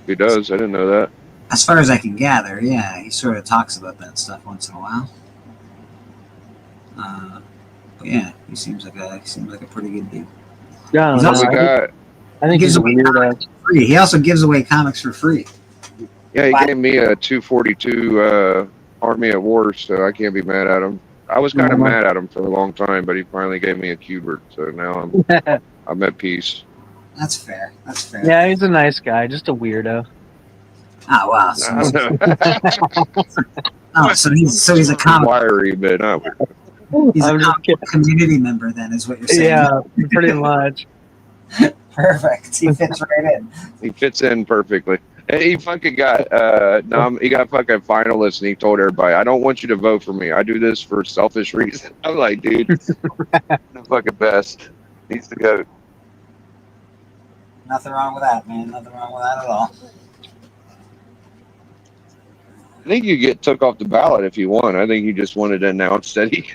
He does, I didn't know that. As far as I can gather, yeah, he sort of talks about that stuff once in a while. But yeah, he seems like a pretty good dude. Yeah, I think he's a weirdo. Free. He also gives away comics for free. Yeah, he gave me a 242 Army at War, so I can't be mad at him. I was kind of mad at him for a long time, but he finally gave me a Kubert, so now I'm at peace. That's fair. Yeah, he's a nice guy, just a weirdo. Oh wow! So he's a comic. Wiry, but not weird. He's a community member, then, is what you're saying. Yeah, pretty much. Perfect. He fits right in. He fits in perfectly. And he fucking got he got fucking finalists, and he told everybody, "I don't want you to vote for me. I do this for selfish reasons." I'm like, dude, the fucking best. He's the goat. Nothing wrong with that, man. Nothing wrong with that at all. I think you get took off the ballot if you won. I think he just wanted to announce that he.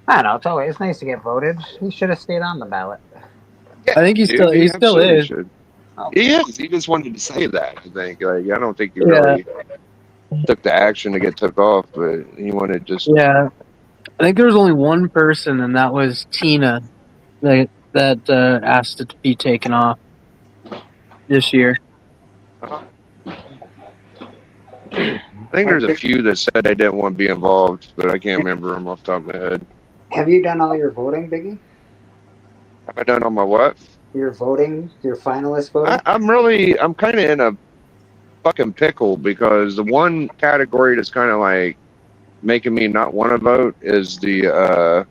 I don't know. It's nice to get voted. He should have stayed on the ballot. Yeah, I think he still is. He is. He just wanted to say that. I think. Like, I don't think he really took the action to get took off, but he wanted just. Yeah, I think there was only one person, and that was Tina, that asked it to be taken off this year. I think there's a few that said they didn't want to be involved, but I can't remember them off the top of my head. Have you done all your voting, Biggie? Have I done all my what? Your voting, your finalist voting? I'm kind of in a fucking pickle because the one category that's kind of like making me not want to vote is the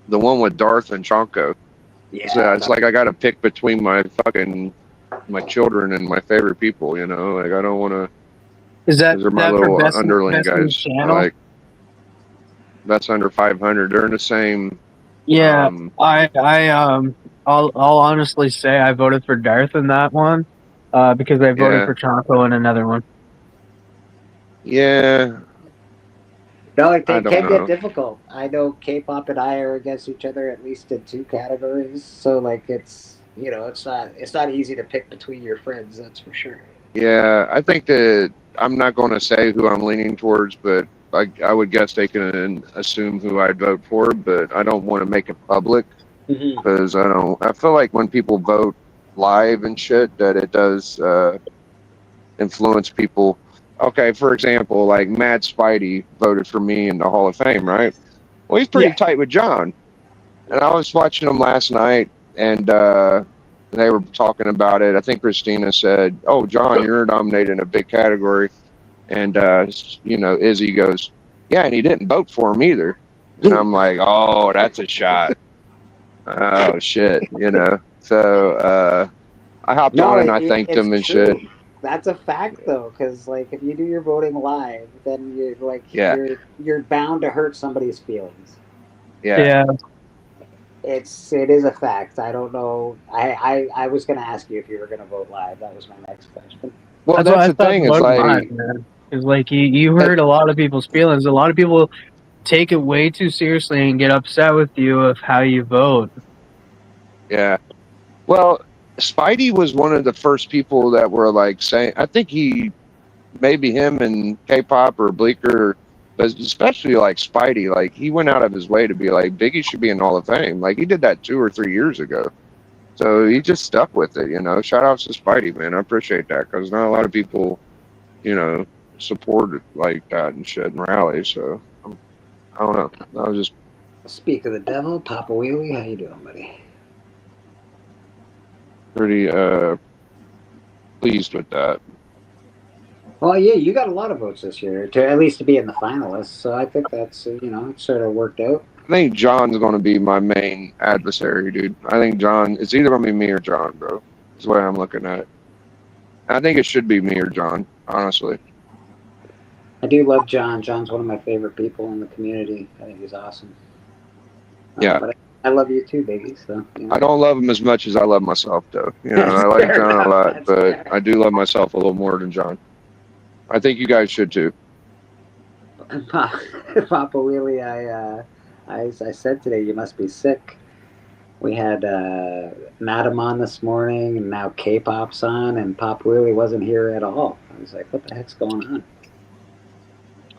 one with Darth and Chonko. Yeah. So it's like I got to pick between my children and my favorite people. You know, like I don't want to. Is that those are my that little for best, underling best guys? channel? Like that's under 500. They're in the same. Yeah, I'll honestly say I voted for Darth in that one because I voted for Chonko in another one. Yeah. No, it I can don't know. get difficult. I know K-pop and I are against each other at least in 2 categories. So like it's it's not easy to pick between your friends. That's for sure. Yeah, I think that I'm not going to say who I'm leaning towards, but I would guess they can assume who I'd vote for, but I don't want to make it public because I feel like when people vote live and shit that it does influence people. Okay, for example, like Matt Spidey voted for me in the Hall of Fame, right? Well, he's pretty tight with John. And I was watching him last night, and they were talking about it. I think Christina said, "Oh, John, you're nominated in a big category," and Izzy goes, "Yeah, and he didn't vote for him either." And I'm like, "Oh, that's a shot." Oh shit, So I hopped on and I thanked him and shit. That's a fact, though, because like if you do your voting live, then you're like you're bound to hurt somebody's feelings. Yeah. It is a fact. I don't know. I was going to ask you if you were going to vote live. That was my next question. Well, that's the thing. It's like, it's like you hurt a lot of people's feelings. A lot of people take it way too seriously and get upset with you of how you vote. Yeah. Well, Spidey was one of the first people that were like saying, I think maybe him and K-pop or Bleecker, but especially like Spidey, like he went out of his way to be like, Biggie should be in Hall of Fame. Like he did that 2 or 3 years ago. So he just stuck with it, Shout outs to Spidey, man. I appreciate that because not a lot of people, support it like that and shit and rally. So I don't know. I was just. Speak of the devil, Papa Wheelie, how you doing, buddy? Pretty pleased with that. Well, yeah, you got a lot of votes this year, at least to be in the finalists. So I think that's it sort of worked out. I think John's going to be my main adversary, dude. I think John. It's either going to be me or John, bro. That's the way I'm looking at it. I think it should be me or John, honestly. I do love John. John's one of my favorite people in the community. I think he's awesome. Yeah. But I love you too, Biggie. So I don't love him as much as I love myself, though. I like John a lot, but I do love myself a little more than John. I think you guys should too. Papa Wheelie, I said today you must be sick. We had Madam on this morning, and now K-pop's on, and Papa Wheelie wasn't here at all. I was like, what the heck's going on?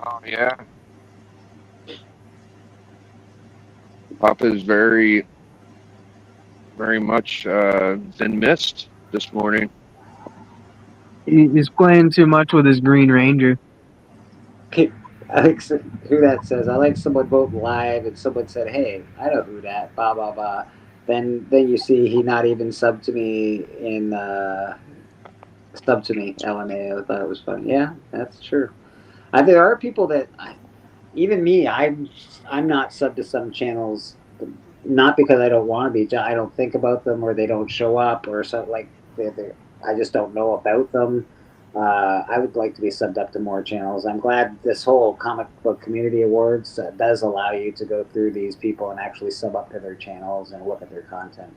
Oh yeah. Papa is very, very much been missed this morning. He's playing too much with his Green Ranger. I think who that says. I like someone voting live, and someone said, "Hey, I know who that." Blah blah blah. Then you see he not even subbed to me in LMA. I thought it was funny. Yeah, that's true. There are people that even me. I'm not subbed to some channels, not because I don't want to be. I don't think about them, or they don't show up, or something like I just don't know about them. I would like to be subbed up to more channels. I'm glad this whole comic book community awards does allow you to go through these people and actually sub up to their channels and look at their content.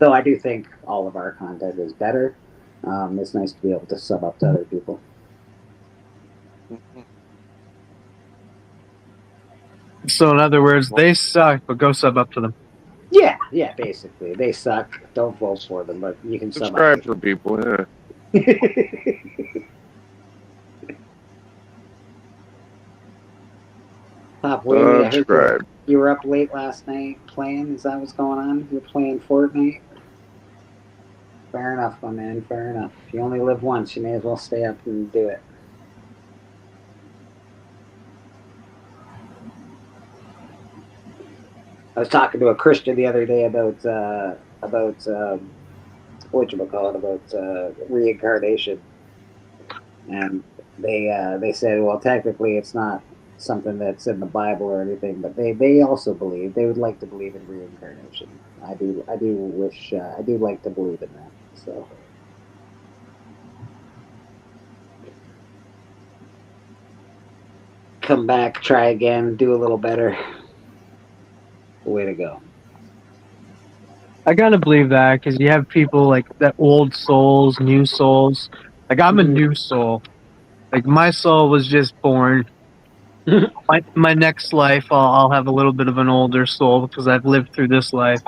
Though I do think all of our content is better. It's nice to be able to sub up to other people. So in other words, they suck, but go sub up to them. Yeah, basically. They suck. Don't vote for them, but you can subscribe for people, yeah. Pop, wait, subscribe. You were up late last night playing? Is that what's going on? You're playing Fortnite? Fair enough, my man, fair enough. If you only live once, you may as well stay up and do it. I was talking to a Christian the other day about reincarnation, and they said, well, technically it's not something that's in the Bible or anything, but they also believe, they would like to believe in reincarnation. I do like to believe in that. So come back, try again, do a little better. Way to go. I gotta believe that because you have people like that, old souls, new souls. Like I'm a new soul. Like my soul was just born. my next life, I'll have a little bit of an older soul because I've lived through this life.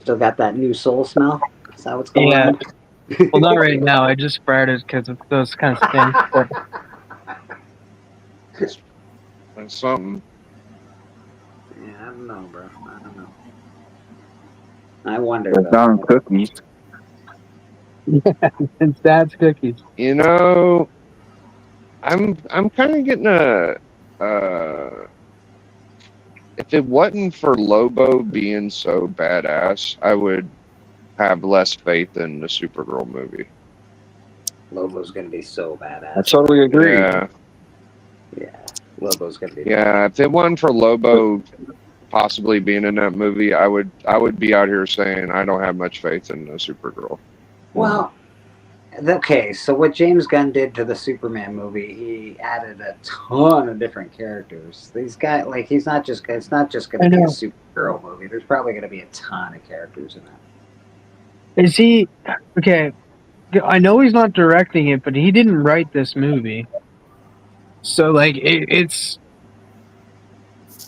Still got that new soul smell? Is that what's going on? Well, not right now. I just farted because of those kind of things. That's something. Yeah, I don't know, bro. I don't know. I wonder. Down cookies. It's Dad's cookies. I'm kind of getting if it wasn't for Lobo being so badass, I would have less faith in the Supergirl movie. Lobo's gonna be so badass. I totally agree. Yeah, Yeah, Lobo's gonna be. yeah. If it wasn't for Lobo possibly being in that movie, I would be out here saying I don't have much faith in the Supergirl. Well, okay. So what James Gunn did to the Superman movie, he added a ton of different characters. These guys, like, it's not just gonna be a Supergirl movie. There's probably gonna be a ton of characters in that. Is he okay? I know he's not directing it, but he didn't write this movie. So like it's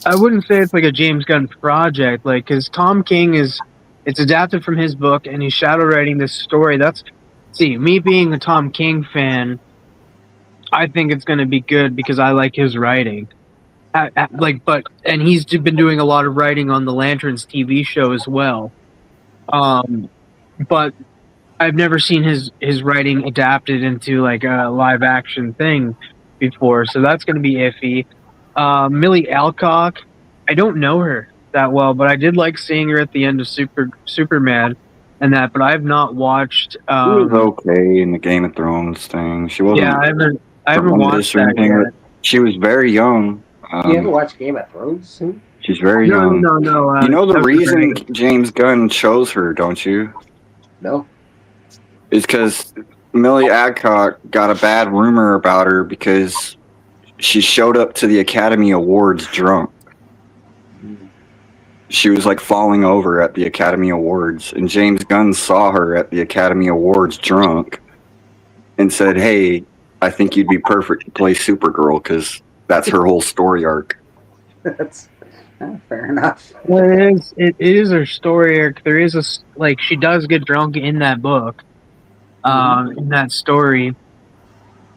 I wouldn't say it's like a James Gunn project, like, because Tom King it's adapted from his book and he's shadow writing this story. See, me being a Tom King fan, I think it's going to be good because I like his writing. And he's been doing a lot of writing on the Lanterns TV show as well. But I've never seen his writing adapted into like a live action thing before, so that's going to be iffy. Millie Alcock, I don't know her that well, but I did like seeing her at the end of Superman and that, but I have not watched. She was okay in the Game of Thrones thing. She wasn't. Yeah, I haven't watched that yet. She was very young. You ever watch Game of Thrones? She's very young. No. You know the reason James Gunn chose her, don't you? No. It's because Millie Alcock got a bad rumor about her because she showed up to the Academy Awards drunk. She was like falling over at the Academy Awards, and James Gunn saw her at the Academy Awards drunk and said, "Hey, I think you'd be perfect to play Supergirl because that's her whole story arc." That's fair enough. Well, it is her story arc. There is she does get drunk in that book, in that story.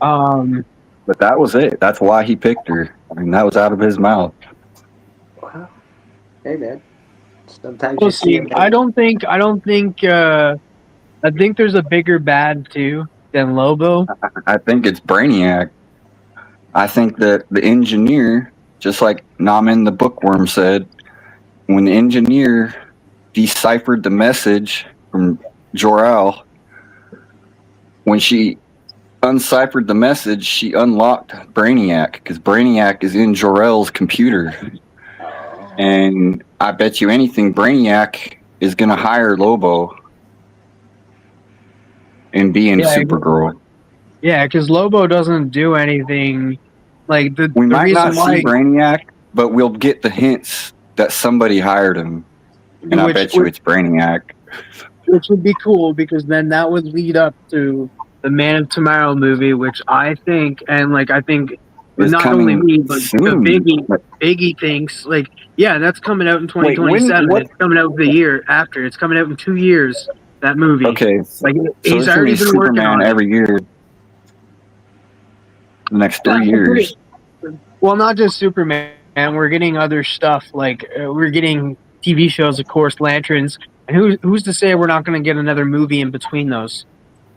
But that was it. That's why he picked her. I mean, that was out of his mouth. Wow. Hey, man. Sometimes We'll you see. see. I think there's a bigger bad too than Lobo. I think it's Brainiac. I think that the engineer, just like Naaman the Bookworm said, when the engineer deciphered the message from Jor-El, when she unciphered the message, she unlocked Brainiac because Brainiac is in Jor-El's computer. And I bet you anything, Brainiac is going to hire Lobo and be in Supergirl. Yeah, because Lobo doesn't do anything. Like we might not see Brainiac, but we'll get the hints that somebody hired him, and I bet you it's Brainiac. Which would be cool because then that would lead up to the Man of Tomorrow movie, which I think, and like I think it's not only me, but soon. Biggie thinks that's coming out in 2027. It's coming out the year after. It's coming out in 2 years. That movie. Okay, like so he's already been working on every year. The next 3 years. Well, not just Superman. We're getting other stuff like we're getting TV shows, of course, Lanterns. And who's to say we're not going to get another movie in between those,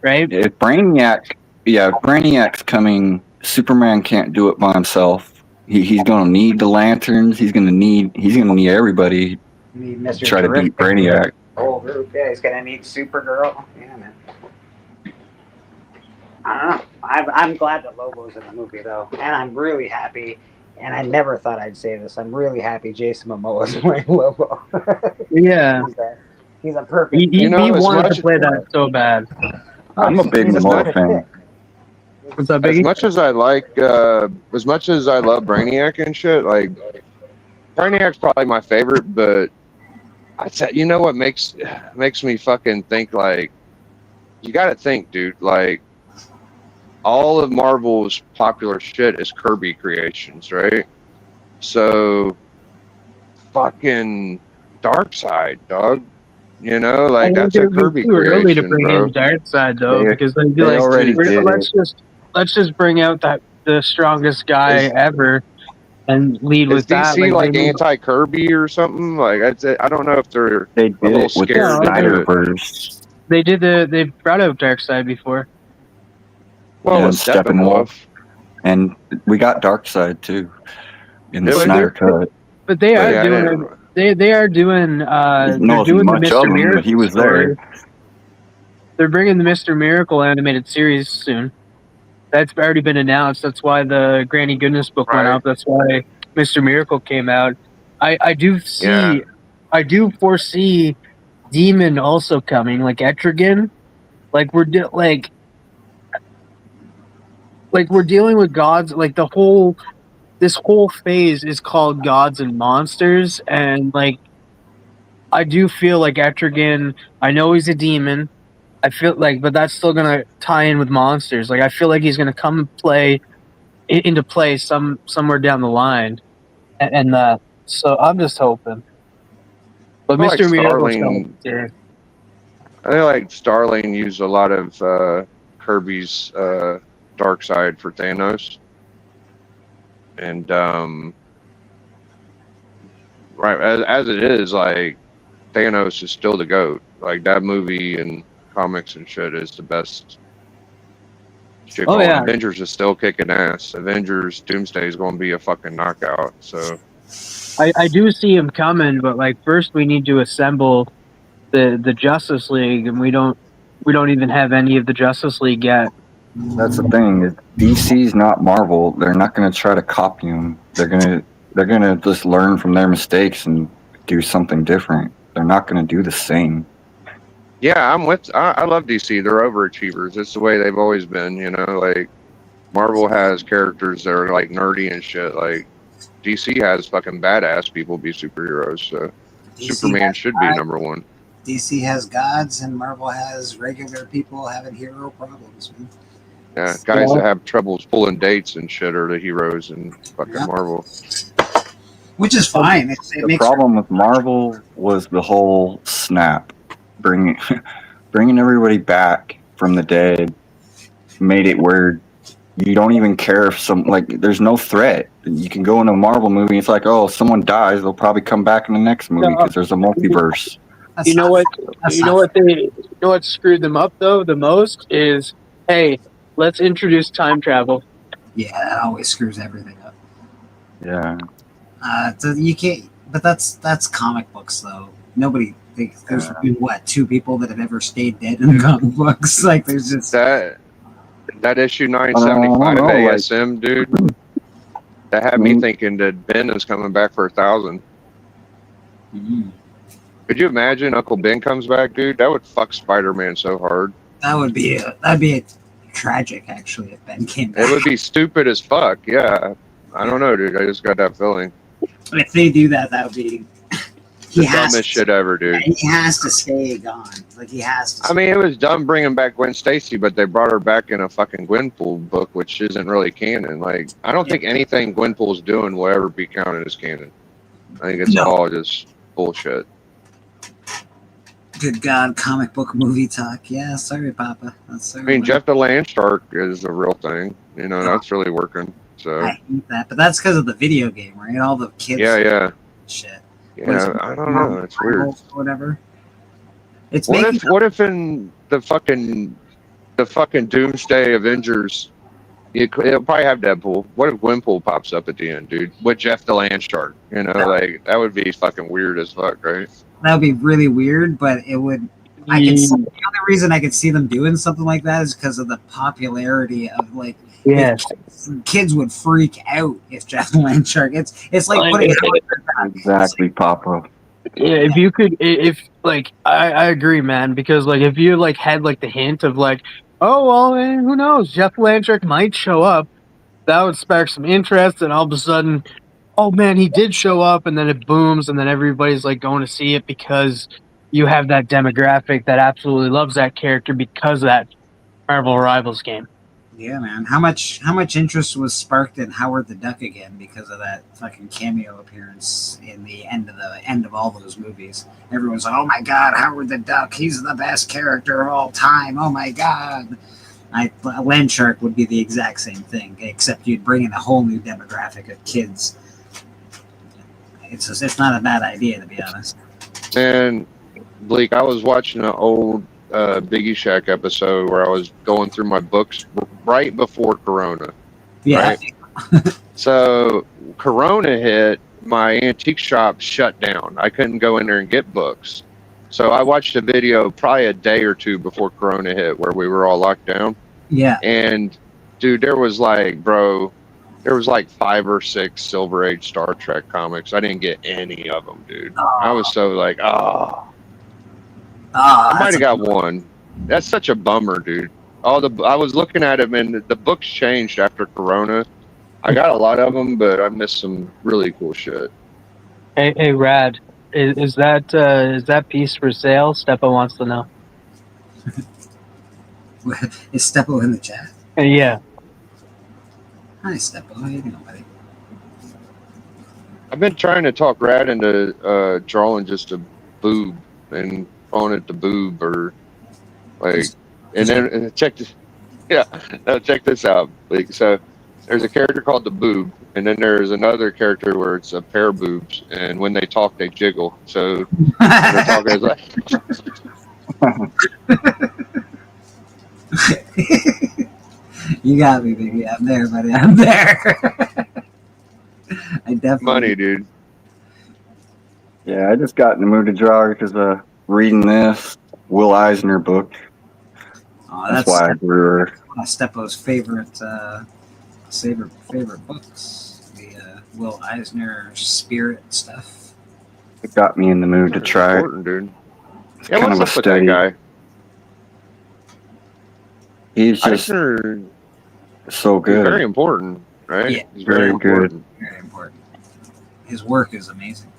right? If Brainiac's coming. Superman can't do it by himself. He's going to need the Lanterns. He's going to need everybody to try to beat Brainiac. Oh, okay. He's going to need Supergirl. Yeah, man. I don't know. I'm glad that Lobo's in the movie, though. And I'm really happy. And I never thought I'd say this. I'm really happy Jason Momoa is playing Lobo. Yeah. He's a perfect. He wanted to play that so bad. I'm a big Momoa fan. What's up, Biggie? As much as I love Brainiac and shit, like Brainiac's probably my favorite, but I said, you know what makes me fucking think, like, you gotta think, dude, like all of Marvel's popular shit is Kirby creations, right? So fucking Darkseid, dog. You know, like that's a Kirby too early creation, to bring bro. in Darkseid though, because they'd be they already did let's just bring out the strongest guy ever and lead Is with that. DC like anti-Kirby or something? Like I don't know if they did a little it with scared the to do it. Snyderverse. They brought out Darkseid before. Well, and with Steppenwolf, and we got Darkseid too in the Snyder cut. But they are doing it. They are doing they're know doing the much Mr. of him, Miracle but he was story. there. They're bringing the Mr. Miracle animated series soon. That's already been announced. That's why the Granny Goodness book went Right. out. That's why Mr. Miracle came out. I do see Yeah. I do foresee Demon also coming, like Etrigan. Like we're we're dealing with gods. Like this whole phase is called Gods and Monsters, and like I do feel like Etrigan. I know he's a demon. I feel like, but that's still gonna tie in with monsters. Like I feel like he's gonna come into play somewhere down the line, and so I'm just hoping. But I like Mr. Miracle's Starling. coming, yeah. I feel like Starling used a lot of Kirby's dark side for Thanos, and right as it is, like Thanos is still the GOAT. Like that movie and comics and shit is the best. Shit Oh, going. yeah. Avengers is still kicking ass. Avengers Doomsday is going to be a fucking knockout. So I do see him coming, but like first we need to assemble the Justice League, and we don't even have any of the Justice League yet. That's the thing. is DC's not Marvel. They're not going to try to copy them. They're gonna just learn from their mistakes and do something different. They're not going to do the same. yeah, I love DC. They're overachievers. It's the way they've always been. You know, like Marvel has characters that are like nerdy and shit. Like DC has fucking badass people be superheroes. So DC Superman has should be gods. number one. DC has gods, and Marvel has regular people having hero problems. Man. Yeah, guys that have troubles pulling dates and shit are the heroes in fucking Yeah. Marvel. Which is fine. It The makes problem with Marvel was the whole snap, bringing everybody back from the dead, made it where you don't even care if there's no threat. You can go in a Marvel movie, it's like, oh, if someone dies, they'll probably come back in the next movie because there's a multiverse. You know what screwed them up though the most is, hey, let's introduce time travel. Yeah, that always screws everything up. Yeah. So you can't. But that's comic books though. Nobody. There's been, what, 2 people that have ever stayed dead in comic books. Like there's just That issue 975 ASM, dude. That had me thinking that Ben is coming back for 1,000. Could you imagine Uncle Ben comes back, dude? That would fuck Spider-Man so hard. that'd be a tragic actually if Ben came back. It would be stupid as fuck. Yeah, I don't know, dude. I just got that feeling. If they do that, that would be. The dumbest shit ever, dude. He has to stay gone. Like he has to. I mean, it was dumb bringing back Gwen Stacy, but they brought her back in a fucking Gwenpool book, which isn't really canon. Like, I don't think anything Gwenpool's doing will ever be counted as canon. I think it's all just bullshit. Good God, comic book movie talk. Yeah, sorry, Papa. That's sorry. I mean, Jeff the Land Shark is a real thing. You know, that's really working. So I hate that, but that's because of the video game, right? All the kids. yeah. Shit. Yeah, I don't know. It's weird. Whatever. It's What if in the fucking Doomsday Avengers, it'll probably have Deadpool. What if Gwenpool pops up at the end, dude? With Jeff the Land Shark? You know, like that would be fucking weird as fuck, right? that would be really weird, but it would. I could. The only reason I could see them doing something like that is because of the popularity of like. Yes. Kids would freak out if Jeff the Land Shark. It's like putting Exactly, Papa. Yeah, if you could, if like, I agree, man, because like if you like had like the hint of like, oh well, who knows, Jeff Landrick might show up, that would spark some interest, and all of a sudden, oh man, he did show up, and then it booms, and then everybody's like going to see it because you have that demographic that absolutely loves that character because of that Marvel Rivals game. Yeah, man. How much interest was sparked in Howard the Duck again because of that fucking cameo appearance in the end of all those movies? Everyone's like, "Oh my God, Howard the Duck! He's the best character of all time! Oh my God!" Land Shark would be the exact same thing, except you'd bring in a whole new demographic of kids. It's not a bad idea, to be honest. And Blake, I was watching an old Biggie Shack episode where I was going through my books right before Corona. Yeah. Right? So Corona hit my antique shop shut down. I couldn't go in there and get books. So I watched a video probably a day or two before Corona hit where we were all locked down. Yeah. And dude, there was like 5 or 6 Silver Age Star Trek comics. I didn't get any of them, dude. I was so like, I might have got one. That's such a bummer, dude. I was looking at them, and the books changed after Corona. I got a lot of them, but I missed some really cool shit. Hey, Rad, is that piece for sale? Steppo wants to know. Is Steppo in the chat? Yeah. Hi, Steppo. How you doing, buddy? I've been trying to talk Rad into drawing just a boob and calling it the boob or like, and then check this. Yeah, no, check this out. Like, so there's a character called the boob, and then there's another character where it's a pair of boobs, and when they talk, they jiggle. So they're talking like. You got me, baby. I'm there, buddy. I'm there. I definitely. Money, dude. Yeah, I just got in the mood to draw because reading this Will Eisner book. Oh, that's why I drew her. One of Steppo's favorite books. The Will Eisner spirit stuff. It got me in the mood to try it. Dude. It's Yeah, kind of a what's up with that study. guy? He's just Eisner, so he's good. very important, right? Yeah. He's very Very good. important. Very important. His work is amazing.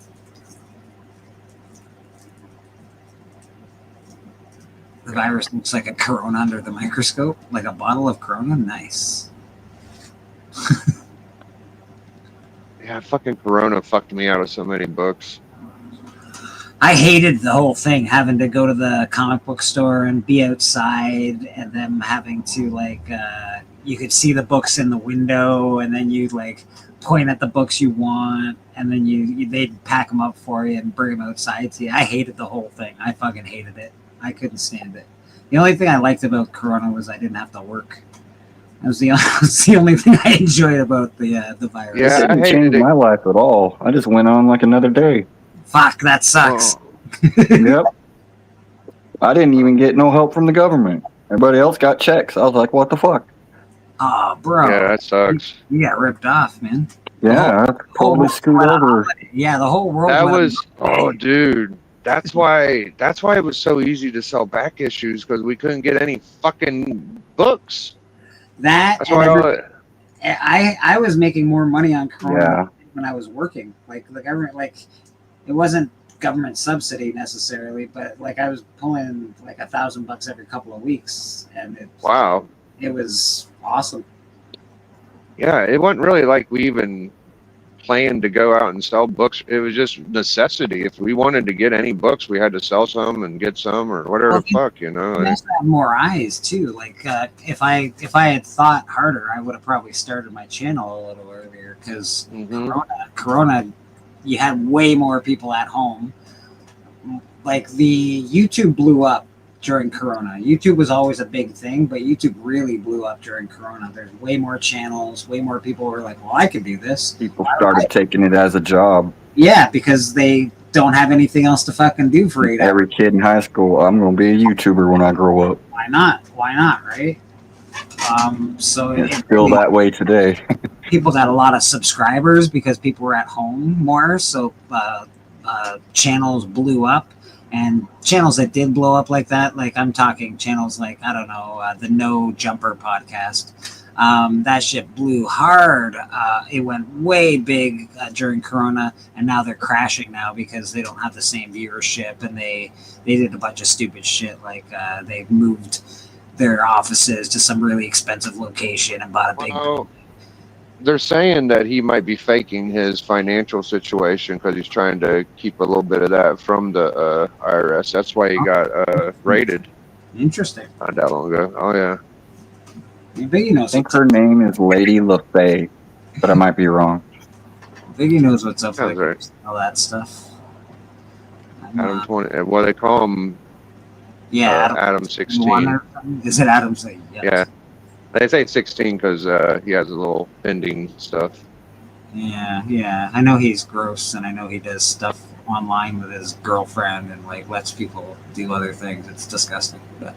The virus looks like a Corona under the microscope, like a bottle of Corona. Nice. Yeah, fucking Corona fucked me out of so many books. I hated the whole thing, having to go to the comic book store and be outside, and them having to like, you could see the books in the window, and then you like point at the books you want, and then they'd pack them up for you and bring them outside to you. I hated the whole thing. I fucking hated it. I couldn't stand it. The only thing I liked about Corona was I didn't have to work. That was the only thing I enjoyed about the virus. It didn't change my life at all. I just went on like another day. Fuck, that sucks. Yep. I didn't even get no help from the government. Everybody else got checks. I was like, what the fuck? Oh, bro. Yeah, that sucks. You got ripped off, man. Yeah, I totally screwed over. Yeah, the whole world. That went was, oh, dude. That's why it was so easy to sell back issues, because we couldn't get any fucking books. That's why I was making more money on Corona Yeah. when I was working. Like the government, like it wasn't government subsidy necessarily, but like I was pulling like $1,000 every couple of weeks, and Wow. it was awesome. Yeah, it wasn't really like we even planned to go out and sell books. It was just necessity. If we wanted to get any books, we had to sell some and get some or whatever the fuck, you know. You also have more eyes too. Like if I had thought harder, I would have probably started my channel a little earlier, because Corona, you had way more people at home. Like the YouTube blew up during Corona. YouTube was always a big thing, but YouTube really blew up during Corona. There's way more channels, way more people were like, well, I can do this. People started taking it as a job. Yeah, because they don't have anything else to fucking do for 8 hours. Every kid in high school, I'm going to be a YouTuber when I grow up. Why not? Why not, right? So It's still that way today. people got a lot of subscribers because people were at home more, so channels blew up. And channels that did blow up like that, like I'm talking channels like, I don't know, the No Jumper podcast. That shit blew hard. It went way big during Corona, and now they're crashing now because they don't have the same viewership, and they did a bunch of stupid shit, like they moved their offices to some really expensive location and bought a big. Well, they're saying that he might be faking his financial situation because he's trying to keep a little bit of that from the IRS. That's why he got raided. Interesting. Not that long ago. Oh yeah. Biggie knows. I think her name is Lady LaFay, but I might be wrong. Biggie knows what's up Sounds with right. all that stuff. Adam 20. Well, they call him. Yeah, Adam 16. One or something? Is it Adam 16? Yeah. They say 16 because he has a little pending stuff. Yeah. I know he's gross, and I know he does stuff online with his girlfriend and like lets people do other things. It's disgusting, but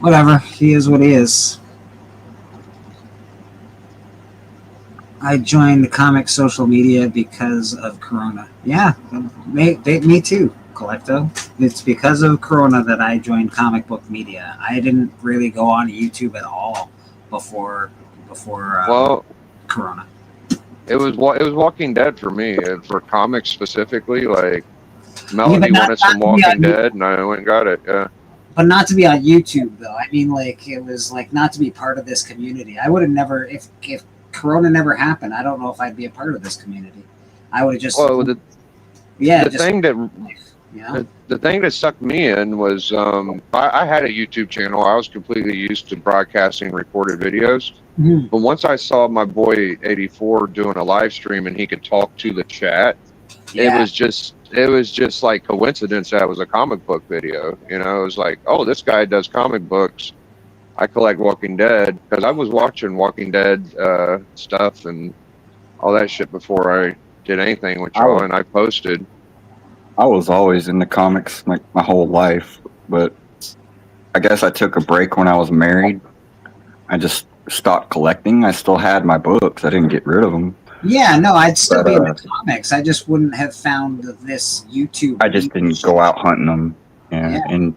whatever. He is what he is. I joined the comic social media because of Corona. Yeah, me too, Collecto. It's because of Corona that I joined comic book media. I didn't really go on YouTube at all before Well, Corona. it was Walking Dead for me, for comics specifically. Like Melody not- wanted some not to be Walking on- Dead, and I went and got it. Yeah. But not to be on YouTube though. I mean, like it was like not to be part of this community. I would have never, if Corona never happened, I don't know if I'd be a part of this community. I would have just Well, the thing that you know? the thing that sucked me in was I had a YouTube channel. I was completely used to broadcasting recorded videos. Mhm. But once I saw my boy 84 doing a live stream and he could talk to the chat, Yeah. it was just like coincidence that it was a comic book video. You know, it was like, oh, this guy does comic books. I collect Walking Dead, because I was watching Walking Dead stuff and all that shit before I did anything with y'all, and I posted. I was always into comics like my whole life, but I guess I took a break when I was married. I just stopped collecting. I still had my books. I didn't get rid of them. Yeah, no, I'd still But, be into comics. I just wouldn't have found this YouTube. I just didn't go out hunting them.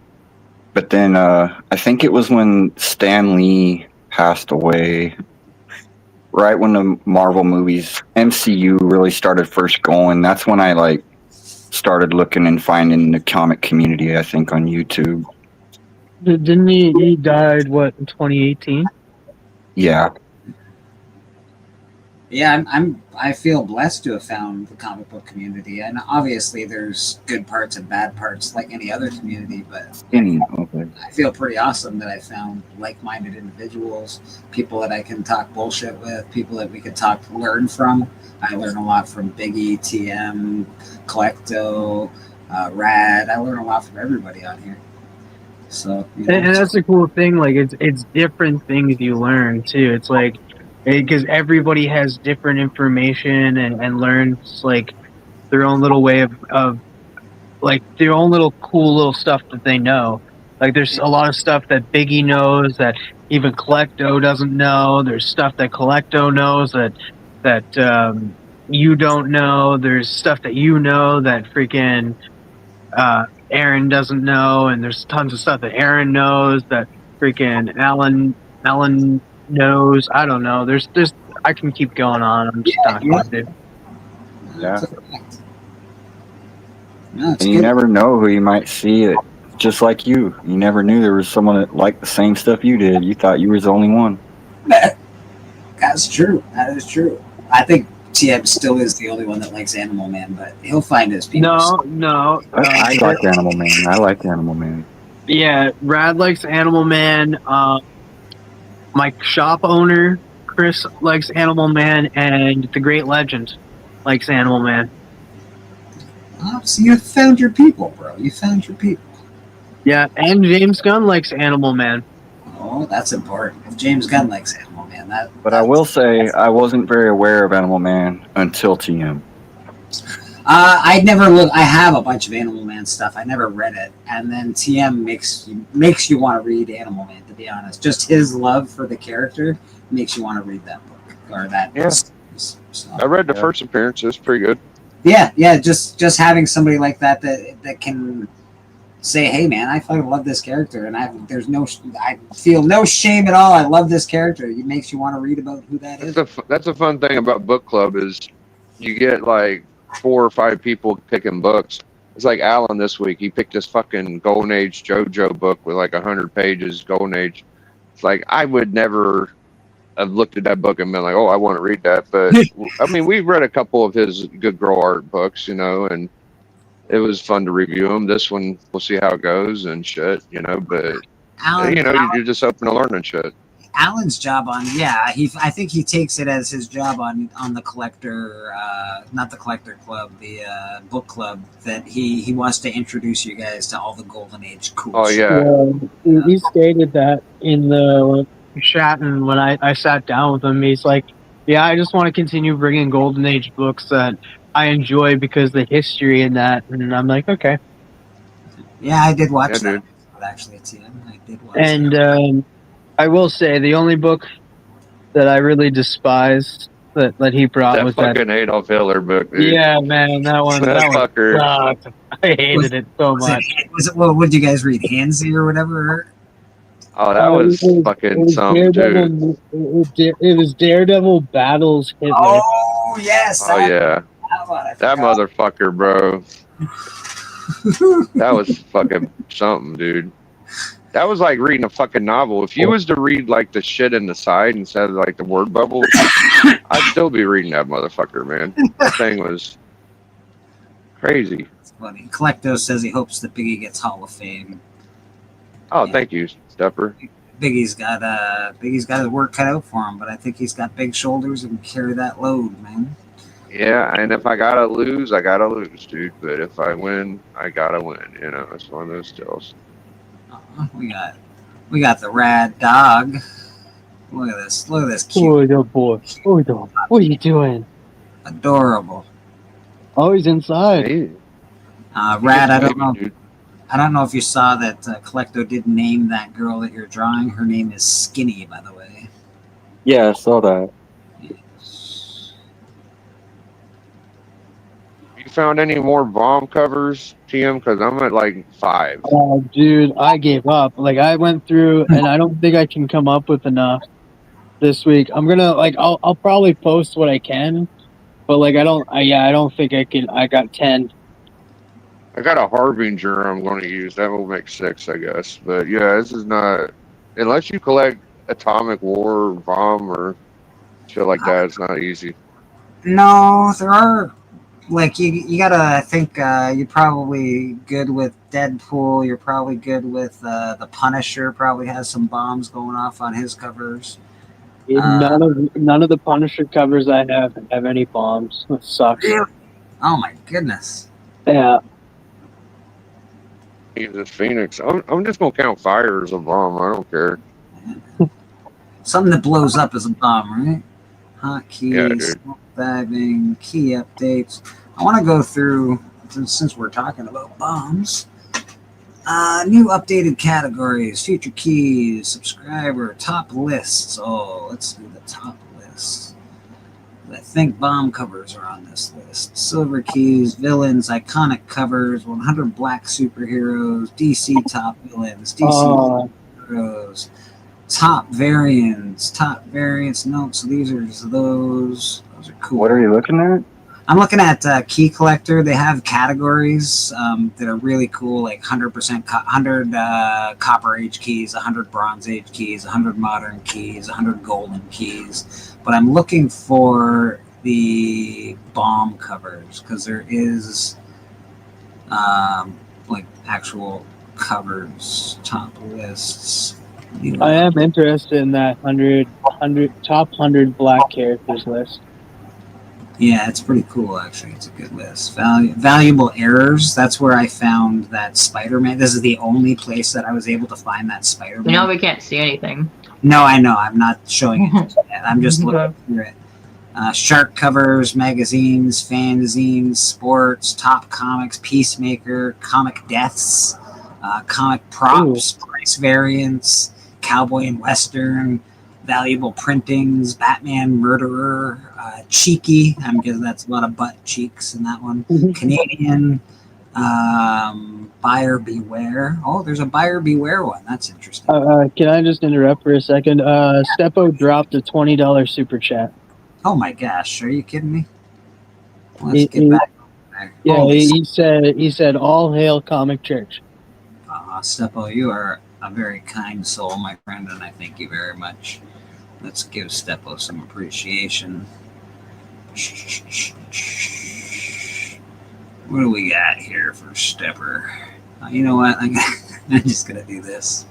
But then I think it was when Stan Lee passed away, right when the Marvel movies, MCU really started first going. That's when I like started looking and finding the comic community, I think, on YouTube. Didn't he died, what, in 2018? Yeah. Yeah, I feel blessed to have found the comic book community, and obviously there's good parts and bad parts like any other community, but Okay. I feel pretty awesome that I found like-minded individuals, people that I can talk bullshit with, people that we could learn from. I learn a lot from Biggie, TM, Collecto, Rad. I learn a lot from everybody on here. So, you know, And that's the cool thing. Like it's different things you learn too. It's like because everybody has different information and learns like their own little way of like their own little cool little stuff that they know. Like there's a lot of stuff that Biggie knows that even Collecto doesn't know. There's stuff that Collecto knows that you don't know. There's stuff that you know that freaking Aaron doesn't know, and there's tons of stuff that Aaron knows that freaking Alan knows. I don't know. There's I can keep going on. I'm just not going to. Yeah. No, And you never know who you might see that just like you. You never knew there was someone that liked the same stuff you did. You thought you was the only one. That's true. That is true. I think TM still is the only one that likes Animal Man, but he'll find his people. No. I like Animal Man. I like Animal Man. Yeah, Rad likes Animal Man. My shop owner, Chris, likes Animal Man, and the Great Legend likes Animal Man. Oh, so you found your people, bro. You found your people. Yeah, and James Gunn likes Animal Man. Oh, that's important. If James Gunn likes Animal Man, But I will say I wasn't very aware of Animal Man until TM. I never look. I have a bunch of Animal Man stuff. I never read it, and then TM makes you want to read Animal Man. To be honest, just his love for the character makes you want to read that book or that. Yeah. So, I read the first appearance. It's pretty good. Yeah. Just having somebody like that can say, "Hey, man, I fucking love this character," and I feel no shame at all. I love this character. It makes you want to read about who that is. That's a fun thing about book club is you get like 4 or 5 people picking books. It's like Alan this week. He picked this fucking Golden Age JoJo book with like 100 pages. Golden Age. It's like I would never have looked at that book and been like, "Oh, I want to read that." But I mean, we've read a couple of his Good Girl art books, you know, and it was fun to review them. This one, we'll see how it goes and shit, you know. But Alan, you know, you're just open to learning shit. Alan's job I think he takes it as his job on the collector, not the collector club, the book club, that he wants to introduce you guys to all the Golden Age cool. Oh yeah. He stated that in the chat, and when I sat down with him, he's like, Yeah, I just want to continue bringing Golden Age books that I enjoy because the history in that, and I'm like, okay. Yeah, I did watch Yeah, that dude. episode, actually. It's I did watch And that. I will say the only book that I really despised that he brought That was that. fucking Adolf Hitler book, dude. Yeah, man, that one That fucker. sucked. I hated it so much. Was it well? What did you guys read? Handsy or whatever? Oh, that was It fucking was something too. It was Daredevil battles Hitler. Oh yes. Oh yeah, That one, I that forgot. motherfucker, bro. That was fucking something, dude. That was like reading a fucking novel. If you was to read like the shit in the side instead of like the word bubble, I'd still be reading that motherfucker, man. That thing was crazy. It's funny. Collecto says he hopes that Biggie gets Hall of Fame. Oh, thank you, Stepper. Biggie's got his work cut out for him, but I think he's got big shoulders and can carry that load, man. Yeah, and if I gotta lose, I gotta lose, dude. But if I win, I gotta win. You know, it's one of those deals. We got the rad dog. Look at this. Look at this cute, Oh, the boy. Oh, the. What are you doing? adorable. Oh, he's inside. Hey, Rad, I don't baby, know. dude. I don't know if you saw that Collecto did name that girl that you're drawing. Her name is Skinny, by the way. Yeah, I saw that. You found any more bomb covers, TM? Because I'm at like 5. Oh, dude, I gave up. Like, I went through, and I don't think I can come up with enough this week. I'm gonna I'll probably post what I can, but like, I don't think I can. I got 10. I got a Harbinger I'm going to use. That will make 6, I guess. But yeah, this is not. Unless you collect Atomic War or Bomb or shit like that, it's not easy. No, there are. Like, you gotta, I think you're probably good with Deadpool. You're probably good with the Punisher. Probably has some bombs going off on his covers. None of the Punisher covers I have any bombs. It sucks. Really? Oh my goodness. Yeah. Jesus Phoenix. I'm just going to count fire as a bomb. I don't care. Something that blows up is a bomb, right? Hotkeys, Yeah, dude. smoke diving, key updates. I want to go through, since we're talking about bombs, new updated categories, future keys, subscriber, top lists. Oh, let's do the top list. I think bomb covers are on this list. Silver keys, villains, iconic covers, 100 black superheroes, DC top villains, DC heroes. Top variants. No, so these are just those. Those are cool. What are you looking at? I'm looking at Key Collector. They have categories that are really cool, like 100%, 100 Copper Age keys, 100 Bronze Age keys, 100 Modern keys, 100 Golden keys. But I'm looking for the bomb covers because there is like actual covers, top lists. I am interested in that 100 top 100 black characters list. Yeah, it's pretty cool, actually. It's a good list. Valuable errors. That's where I found that Spider-Man. This is the only place that I was able to find that Spider-Man. You know, we can't see anything. No, I know. I'm not showing it yet. I'm just looking through it. Shark covers, magazines, fanzines, sports, top comics, Peacemaker, comic deaths, comic props, price variants, cowboy and western, valuable printings, Batman Murderer, Cheeky. I'm guessing that's a lot of butt cheeks in that one. Canadian, Buyer Beware. Oh, there's a Buyer Beware one. That's interesting. Can I just interrupt for a second? Steppo dropped a $20 super chat. Oh my gosh, are you kidding me? Let's get back there. Yeah, Oh, he said all hail Comic Church. Steppo, you are a very kind soul, my friend, and I thank you very much. Let's give Steppo some appreciation. What do we got here for Stepper? You know what? I'm just gonna do this.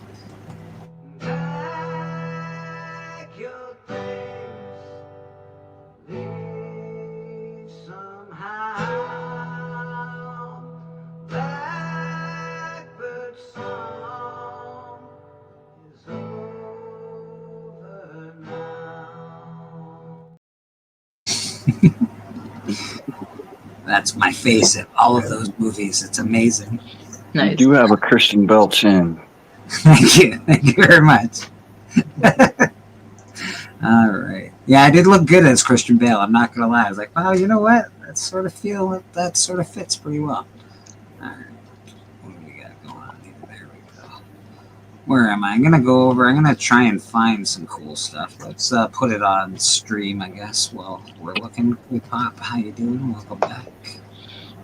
That's my face in all of those movies. It's amazing. You do have a Christian Bale chin. Thank you. Thank you very much. All right. Yeah, I did look good as Christian Bale. I'm not gonna lie. I was like, wow, you know what? That sort of fits pretty well. All right. What do we got going on here? There we go. Where am I? I'm gonna try and find some cool stuff. Let's put it on stream, I guess. While we're looking. Hey, Pop, how you doing? Welcome back.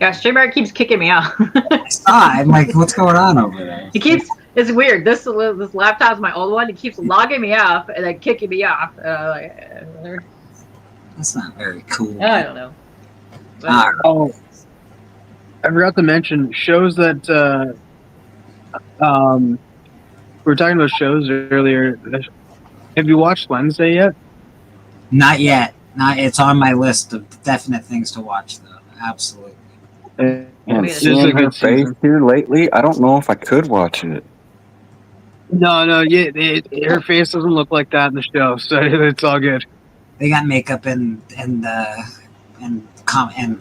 Yeah, Streamer keeps kicking me out. I saw. I'm like, what's going on over there? He keeps. It's weird. This laptop's my old one. He keeps logging me off and then kicking me off. That's not very cool. I don't know. Oh, I forgot to mention shows that we were talking about shows earlier. Have you watched Wednesday yet? Not yet. It's on my list of definite things to watch, though. Absolutely. And It's seeing a her good face season. here lately, I don't know if I could watch it. No, yeah, her face doesn't look like that in the show, so it's all good. They got makeup and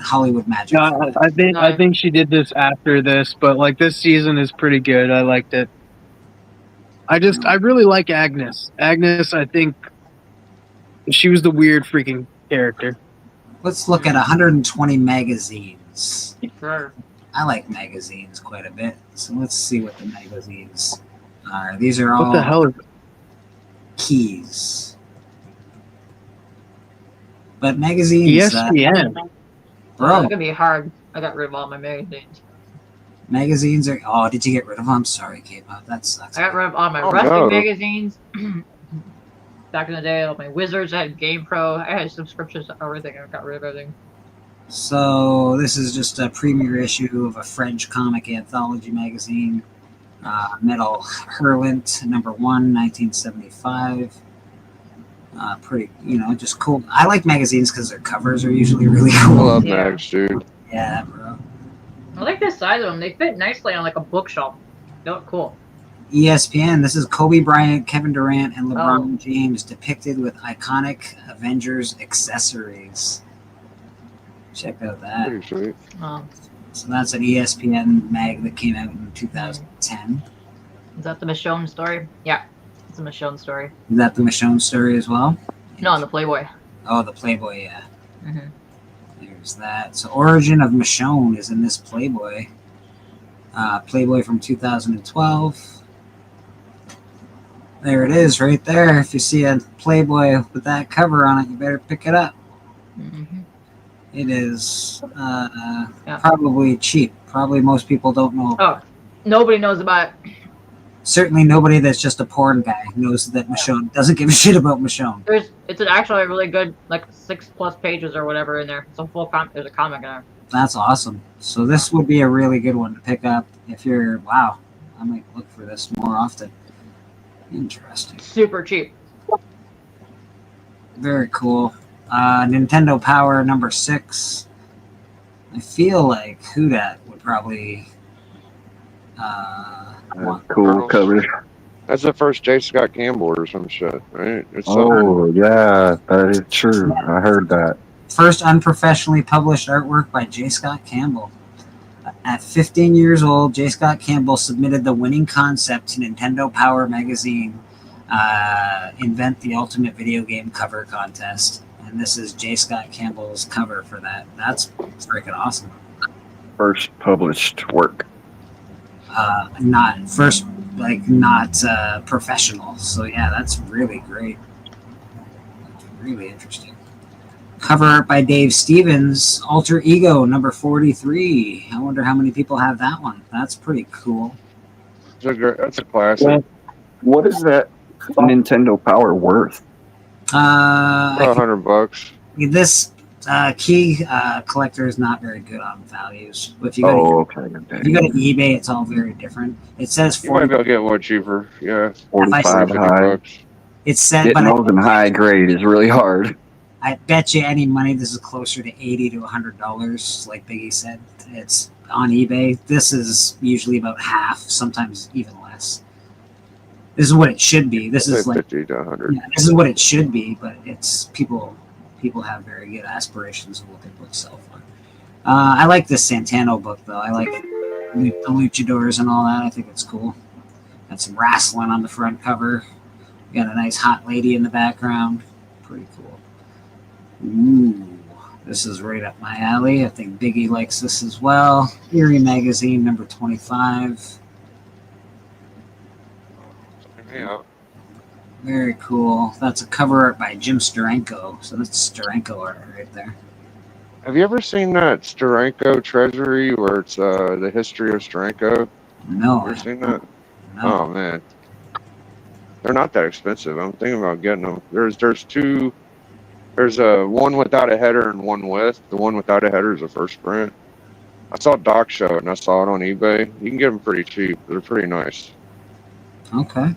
Hollywood magic. No, I think she did this after this, but like this season is pretty good. I liked it. I really like Agnes. Agnes, I think she was the weird freaking character. Let's look at 120 magazines. Sure. I like magazines quite a bit, so let's see what the magazines are. These are all What the hell is it? keys. But magazines, ESPN. It's bro, gonna be hard. I got rid of all my magazines. magazines are. Oh, did you get rid of them? I'm sorry, K-pop. That sucks. I got rid of all my Oh, wrestling no. magazines. Back in the day, all my Wizards. I had GamePro. I had subscriptions to everything. I got rid of everything. So this is just a premiere issue of a French comic anthology magazine. Metal Hurlant, #1, 1975. Pretty, just cool. I like magazines because their covers are usually really I cool. love Yeah. Mags, dude. Yeah, bro. I like the size of them. They fit nicely on like a bookshelf. They look cool. ESPN, this is Kobe Bryant, Kevin Durant, and LeBron Oh. James depicted with iconic Avengers accessories. Check out that. Pretty sweet. So that's an ESPN mag that came out in 2010. Is that the Michonne story? Yeah, it's a Michonne story. Is that the Michonne story as well? No, on the Playboy. Oh, the Playboy, yeah. Mm-hmm. There's that. So Origin of Michonne is in this Playboy. Playboy from 2012. There it is right there. If you see a Playboy with that cover on it, you better pick it up. Mm-hmm. It is probably cheap. Probably most people don't know. Oh, nobody knows about it. Certainly nobody that's just a porn guy knows that Michonne doesn't give a shit about Michonne. It's actually a really good, like 6+ pages or whatever in there. It's a full there's a comic in there. That's awesome. So this would be a really good one to pick up if you're, wow, I might look for this more often. Interesting. Super cheap. Very cool. Nintendo Power #6. I feel like Hudat would probably want Cool cover. That's the first J. Scott Campbell or some shit, right? It's Oh, yeah, that is true. I heard that. first unprofessionally published artwork by J. Scott Campbell. At 15 years old, J. Scott Campbell submitted the winning concept to Nintendo Power magazine, Invent the Ultimate Video Game Cover Contest. And this is J. Scott Campbell's cover for that. That's freaking awesome. First published work. Not professional. So yeah, that's really great. That's really interesting. Cover art by Dave Stevens, Alter Ego #43. I wonder how many people have that one. That's pretty cool. That's a classic. What is that Nintendo Power worth? About $100. This key collector is not very good on values. But if you go Okay. if you go to eBay, it's all very different. It says You might 40. be able to get one cheaper. Yeah. 45 50 high. bucks. It's said, Getting but those in high grade is really hard. I bet you any money this is closer to $80 to $100, like Biggie said. It's on eBay. This is usually about half, sometimes even less. This is what it should be. This Say is like 50 to 100. this is what it should be, but it's people people have very good aspirations of what their books sell for. I like this Santano book though. I like the luchadors and all that. I think it's cool. Got some wrestling on the front cover. Got a nice hot lady in the background. Pretty cool. Ooh, this is right up my alley. I think Biggie likes this as well. Eerie Magazine, number 25. Yeah. Very cool. That's a cover art by Jim Steranko. So that's Steranko art right there. Have you ever seen that Steranko Treasury where it's the history of Steranko? No. Ever seen that? No. Oh man, they're not that expensive. I'm thinking about getting them. There's two. There's a one without a header and one with. The one without a header is a first print. I saw Doc show it and I saw it on eBay. You can get them pretty cheap. They're pretty nice. Okay.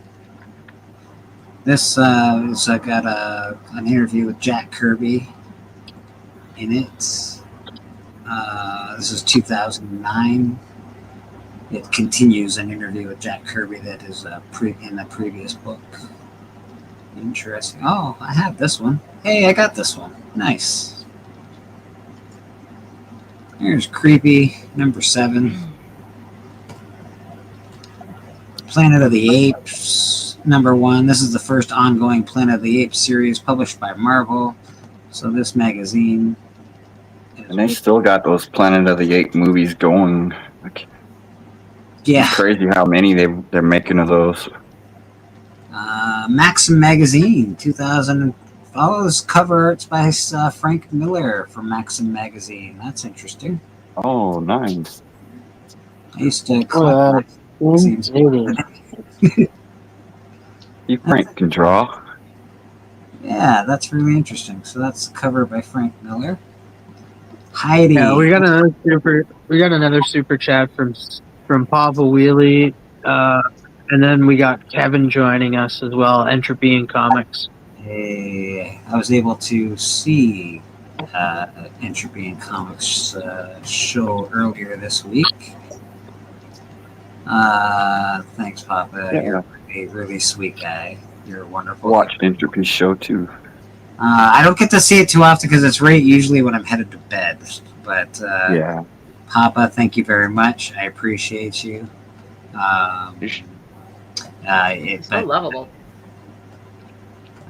This I got an interview with Jack Kirby in it. This is 2009. It continues an interview with Jack Kirby that is in the previous book. Interesting. Oh, I have this one. Hey, I got this one. Nice. Here's Creepy, number 7. Planet of the Apes, number 1. This is the first ongoing Planet of the Apes series published by Marvel. So this magazine. And they still got those Planet of the Apes movies going. Like, yeah. It's crazy how many they're making of those. Maxim Magazine, 2000. Follows cover arts by Frank Miller from Maxim Magazine. That's interesting. Oh, nice. I used to collect magazines. Frank can draw. Yeah, that's really interesting. So that's the cover by Frank Miller. Heidi. Yeah, we got another super chat from Papa Wheelie, and then we got Kevin joining us as well. Entropy in Comics. Hey, I was able to see Entropy in Comics show earlier this week. Thanks, Papa. Yeah. You're a really sweet guy. You're wonderful. Watched Entropy show too. I don't get to see it too often because it's right usually when I'm headed to bed. But Yeah. Papa, thank you very much. I appreciate you. So lovable.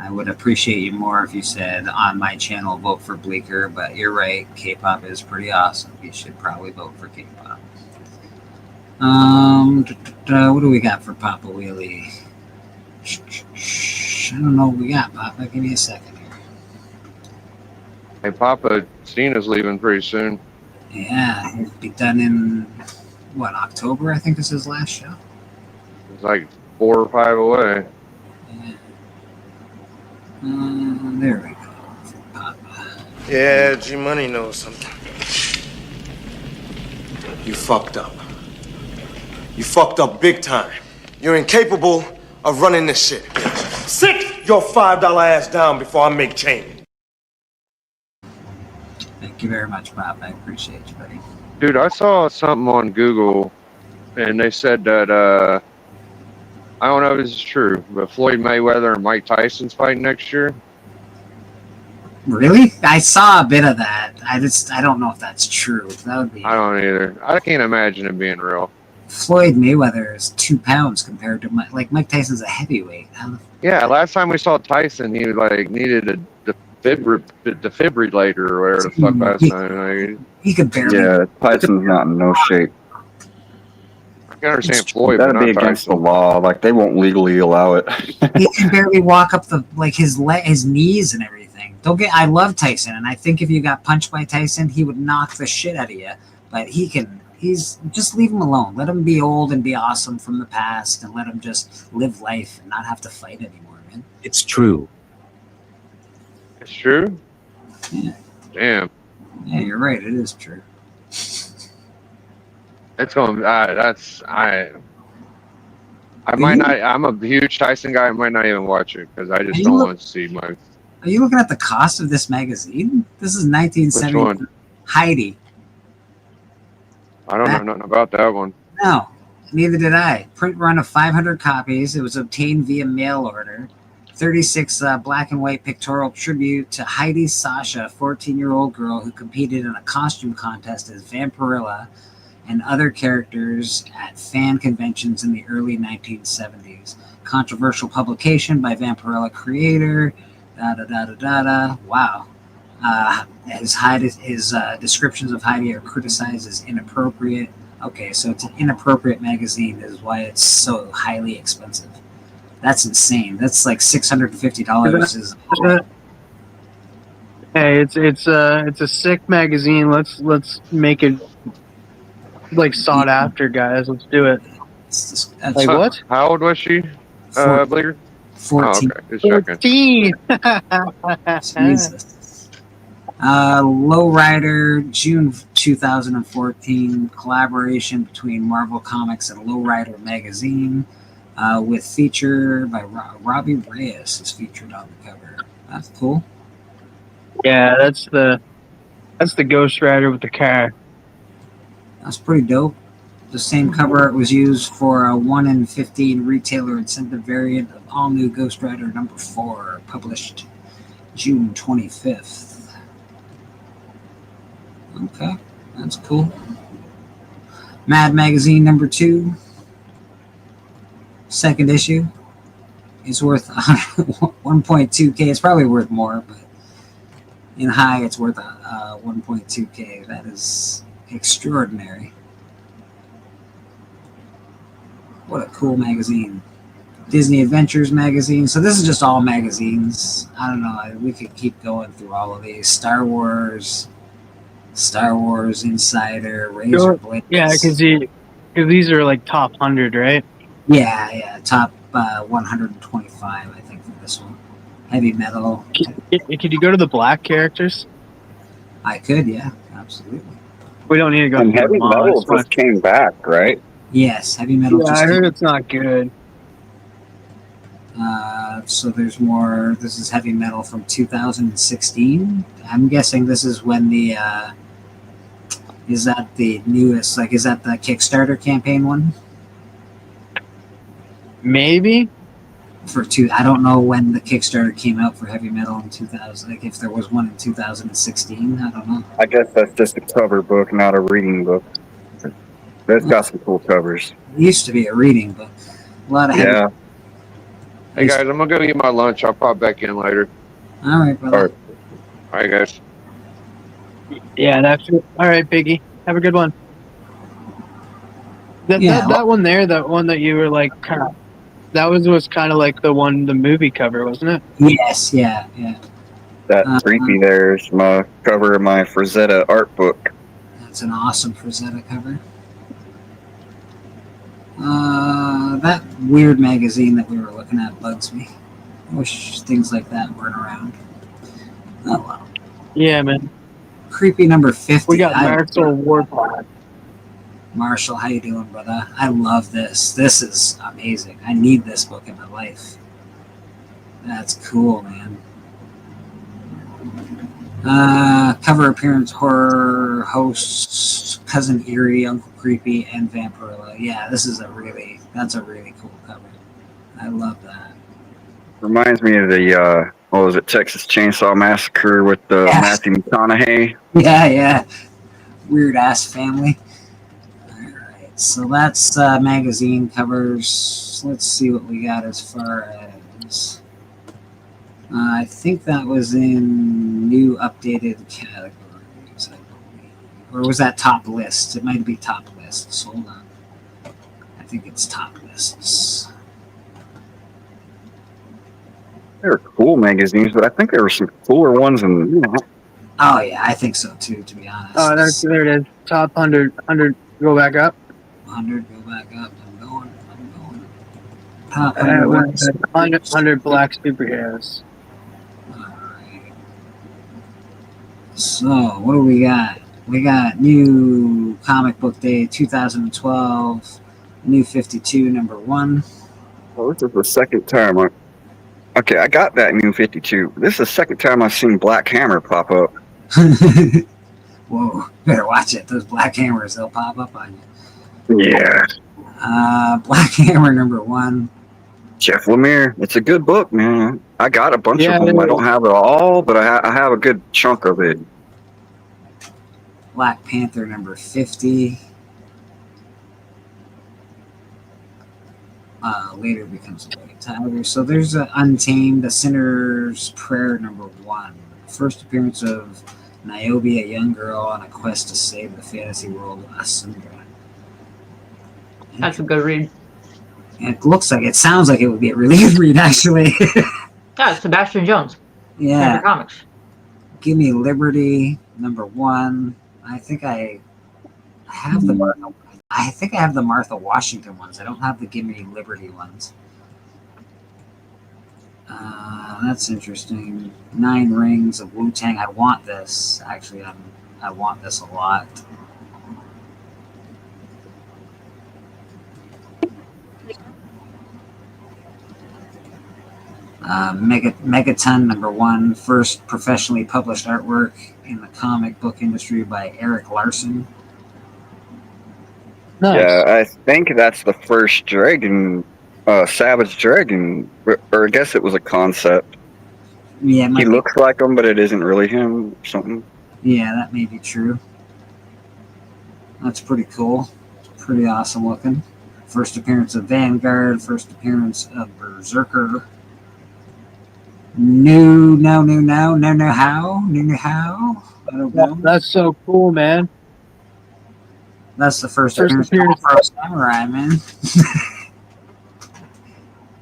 I would appreciate you more if you said on my channel vote for Bleecker, but you're right. K-pop is pretty awesome. You should probably vote for K-pop. What do we got for Papa Wheelie? I don't know what we got, Papa. Give me a second here. Hey, Papa, Cena's leaving pretty soon. Yeah, he'll be done in what, October? I think is his last show. It's like 4 or 5 away. There we go. Papa. Yeah, G Money knows something. You fucked up. You fucked up big time. You're incapable of running this shit. Sit your $5 ass down before I make change. Thank you very much, Bob. I appreciate you, buddy. Dude, I saw something on Google, and they said that, I don't know if this is true, but Floyd Mayweather and Mike Tyson's fighting next year. Really? I saw a bit of that. I don't know if that's true. That would be. I don't either. I can't imagine it being real. Floyd Mayweather is 2 pounds compared to Mike Tyson's a heavyweight. Yeah, last time we saw Tyson, he needed a defibrillator or whatever the fuck last time. He could barely. Yeah, Tyson's not in no shape. I can understand Floyd, but That'd not be against Tyson. the law. Like they won't legally allow it. He can barely walk up his knees and everything. I love Tyson, and I think if you got punched by Tyson, he would knock the shit out of you. But he's just leave him alone. Let him be old and be awesome from the past, and let him just live life and not have to fight anymore, man. It's true. It's true? Yeah. Damn. Yeah, you're right. It is true. It's going. I might not. I'm a huge Tyson guy. I might not even watch it because I just don't want to see my. Are you looking at the cost of this magazine? This is 1970. Which one? Heidi. I don't know nothing about that one. No, neither did I. Print run of 500 copies. It was obtained via mail order. 36 black and white pictorial tribute to Heidi Sasha, a 14-year-old girl who competed in a costume contest as Vampirilla and other characters at fan conventions in the early 1970s. Controversial publication by Vampirilla creator. Wow. His descriptions of Heidi are criticized as inappropriate. Okay, so it's an inappropriate magazine is why it's so highly expensive. That's insane. That's like $650. Hey, it's a sick magazine. Let's make it like sought after, guys. Let's do it. Like what? How old was she, Bleecker? 14. Oh, okay. Just checking. 14. Jesus. Lowrider, June 2014, collaboration between Marvel Comics and Lowrider Magazine, with feature by Robbie Reyes is featured on the cover. That's cool. Yeah, that's the Ghost Rider with the car. That's pretty dope. The same cover art was used for a 1 in 15 retailer incentive variant of All New Ghost Rider number 4, published June 25th. Okay, that's cool. Mad Magazine number 2, second issue. It's worth 1.2K. It's probably worth more, but in high, it's worth 1.2K. That is extraordinary. What a cool magazine. Disney Adventures magazine. So this is just all magazines. I don't know. We could keep going through all of these. Star Wars Insider, Razor Blades. Yeah, because these are like top 100, right? Yeah. Top 125, I think, for this one. Heavy Metal. Could you go to the black characters? I could, yeah, absolutely. We don't need to go. And Heavy Metal just came back, right? Yes, Heavy Metal. Yeah, I heard it's not good. So there's more. This is Heavy Metal from 2016. I'm guessing this is when the is that the newest? Like, is that the Kickstarter campaign one? Maybe. I don't know when the Kickstarter came out for Heavy Metal in 2000. Like, if there was one in 2016, I don't know. I guess that's just a cover book, not a reading book. That's got some cool covers. It used to be a reading book. A lot of Yeah. Hey guys, I'm gonna go eat my lunch. I'll pop back in later. All right, brother. All right, guys. Yeah, that's it. All right, Biggie. Have a good one. That one there, that one that you were like, that was kind of like the movie cover, wasn't it? Yes, yeah. That creepy there is my cover of my Frazetta art book. That's an awesome Frazetta cover. That weird magazine that we were looking at bugs me. I wish things like that weren't around. Oh well. Yeah, man. Creepy number 50. We got Marshall Warpath. Marshall, how you doing, brother? I love this. This is amazing. I need this book in my life. That's cool, man. Cover appearance, horror hosts, Cousin Eerie, Uncle Creepy, and Vampirilla. Yeah, that's a really cool cover. I love that. Reminds me of the what was it, Texas Chainsaw Massacre with Matthew McConaughey. Yeah. Weird ass family. Alright, so that's magazine covers. Let's see what we got as far as I think that was in new updated categories, I believe. Or was that top lists? It might be top lists. Hold on. I think it's top lists. They were cool magazines, but I think there were some cooler ones than that. Oh yeah, I think so too, to be honest. Oh, there it is. Top 100. Go back up. 100, go back up. I'm going. Top 100. 100 black superheroes. Alright. So, what do we got? We got new Comic Book Day 2012, New 52, number 1. Well, this is the second time Okay, I got that New 52. This is the second time I've seen Black Hammer pop up. Whoa, better watch it. Those Black Hammers, they'll pop up on you. Yeah. Black Hammer number 1. Jeff Lemire. It's a good book, man. I got a bunch Yeah, of them. it I don't is. have it all, but I have a good chunk of it. Black Panther number 50. Later becomes a white tiger. So there's Untamed, A Sinner's Prayer number 1. First appearance of Niobe, a young girl on a quest to save the fantasy world of Asundra. That's a good read. It sounds like it would be a really good read, actually. Yeah, Sebastian Jones. Yeah. Panther Comics. Give Me Liberty number 1. I think I have the Martha Washington ones. I don't have the Give Me Liberty ones. That's interesting. 9 Rings of Wu-Tang. I want this. Actually, I want this a lot. Megaton number 1. First professionally published artwork in the comic book industry by Eric Larson. Nice. Yeah, I think that's the first Dragon, Savage Dragon, or I guess it was a concept. Yeah, it might He be. looks like him, but it isn't really him or something. Yeah, that may be true. That's pretty cool. Pretty awesome looking. First appearance of Vanguard. First appearance of Berserker. No how. I don't know. That's so cool, man. That's the first First appearance of Afro Samurai, man.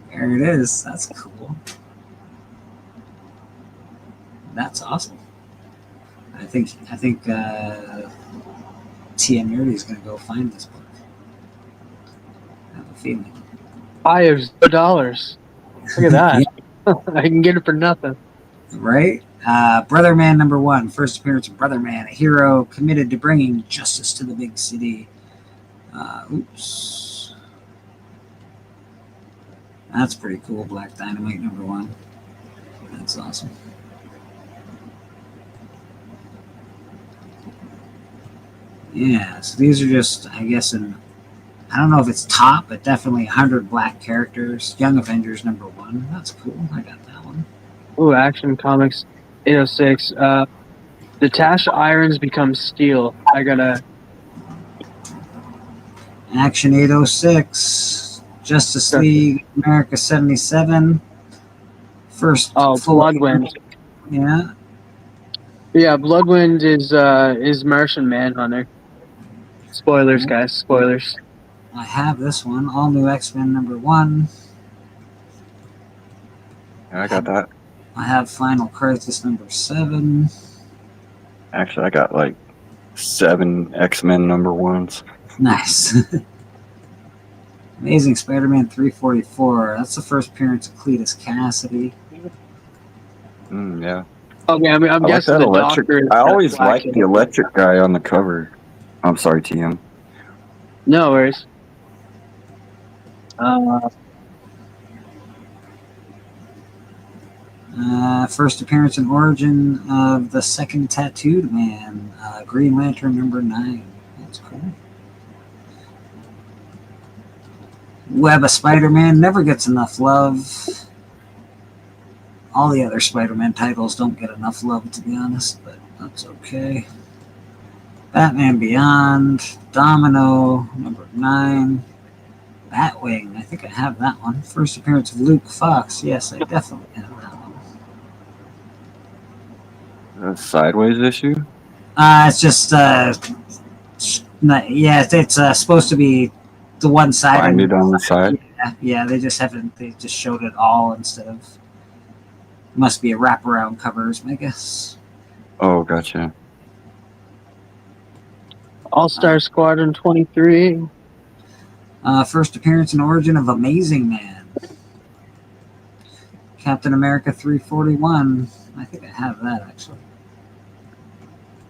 There it is. That's cool. That's awesome. I think Tia Nerdy is gonna go find this book. I have a feeling. $5. Look at that. I can get it for nothing. Right? Brother Man number 1. First appearance of Brother Man, a hero committed to bringing justice to the big city. Oops. That's pretty cool. Black Dynamite number 1. That's awesome. Yeah, so these are just, I guess, I don't know if it's top, but definitely 100 black characters. Young Avengers number 1. That's cool. I got that one. Ooh, Action Comics 806. Natasha Irons becomes Steel. I gotta. Action 806. Justice League America 77. First. Bloodwind. Yeah. Yeah, Bloodwind is Martian Manhunter. Spoilers, guys. Spoilers. I have this one. All New X-Men number 1. Yeah, I got that. I have Final Crisis number 7. Actually, I got like 7 X-Men number 1s. Nice. Amazing Spider-Man 344. That's the first appearance of Cletus Cassidy. Yeah. Okay, I'm I like guessing that the electric. Doctor. I always liked the electric guy on the cover. I'm sorry, TM. No worries. First appearance and origin of the second Tattooed Man, Green Lantern number 9. That's cool. Web of Spider-Man never gets enough love. All the other Spider-Man titles don't get enough love, to be honest, but that's okay. Batman Beyond, Domino, number 9. Batwing, I think I have that one. First appearance of Luke Fox. Yes, I definitely have that one. A sideways issue? It's just, it's supposed to be the one side. Find it on the side? Yeah, they just showed it all instead of, must be a wraparound covers, I guess. Oh, gotcha. All-Star Squadron 23. First appearance and origin of Amazing Man. Captain America 341. I think I have that, actually.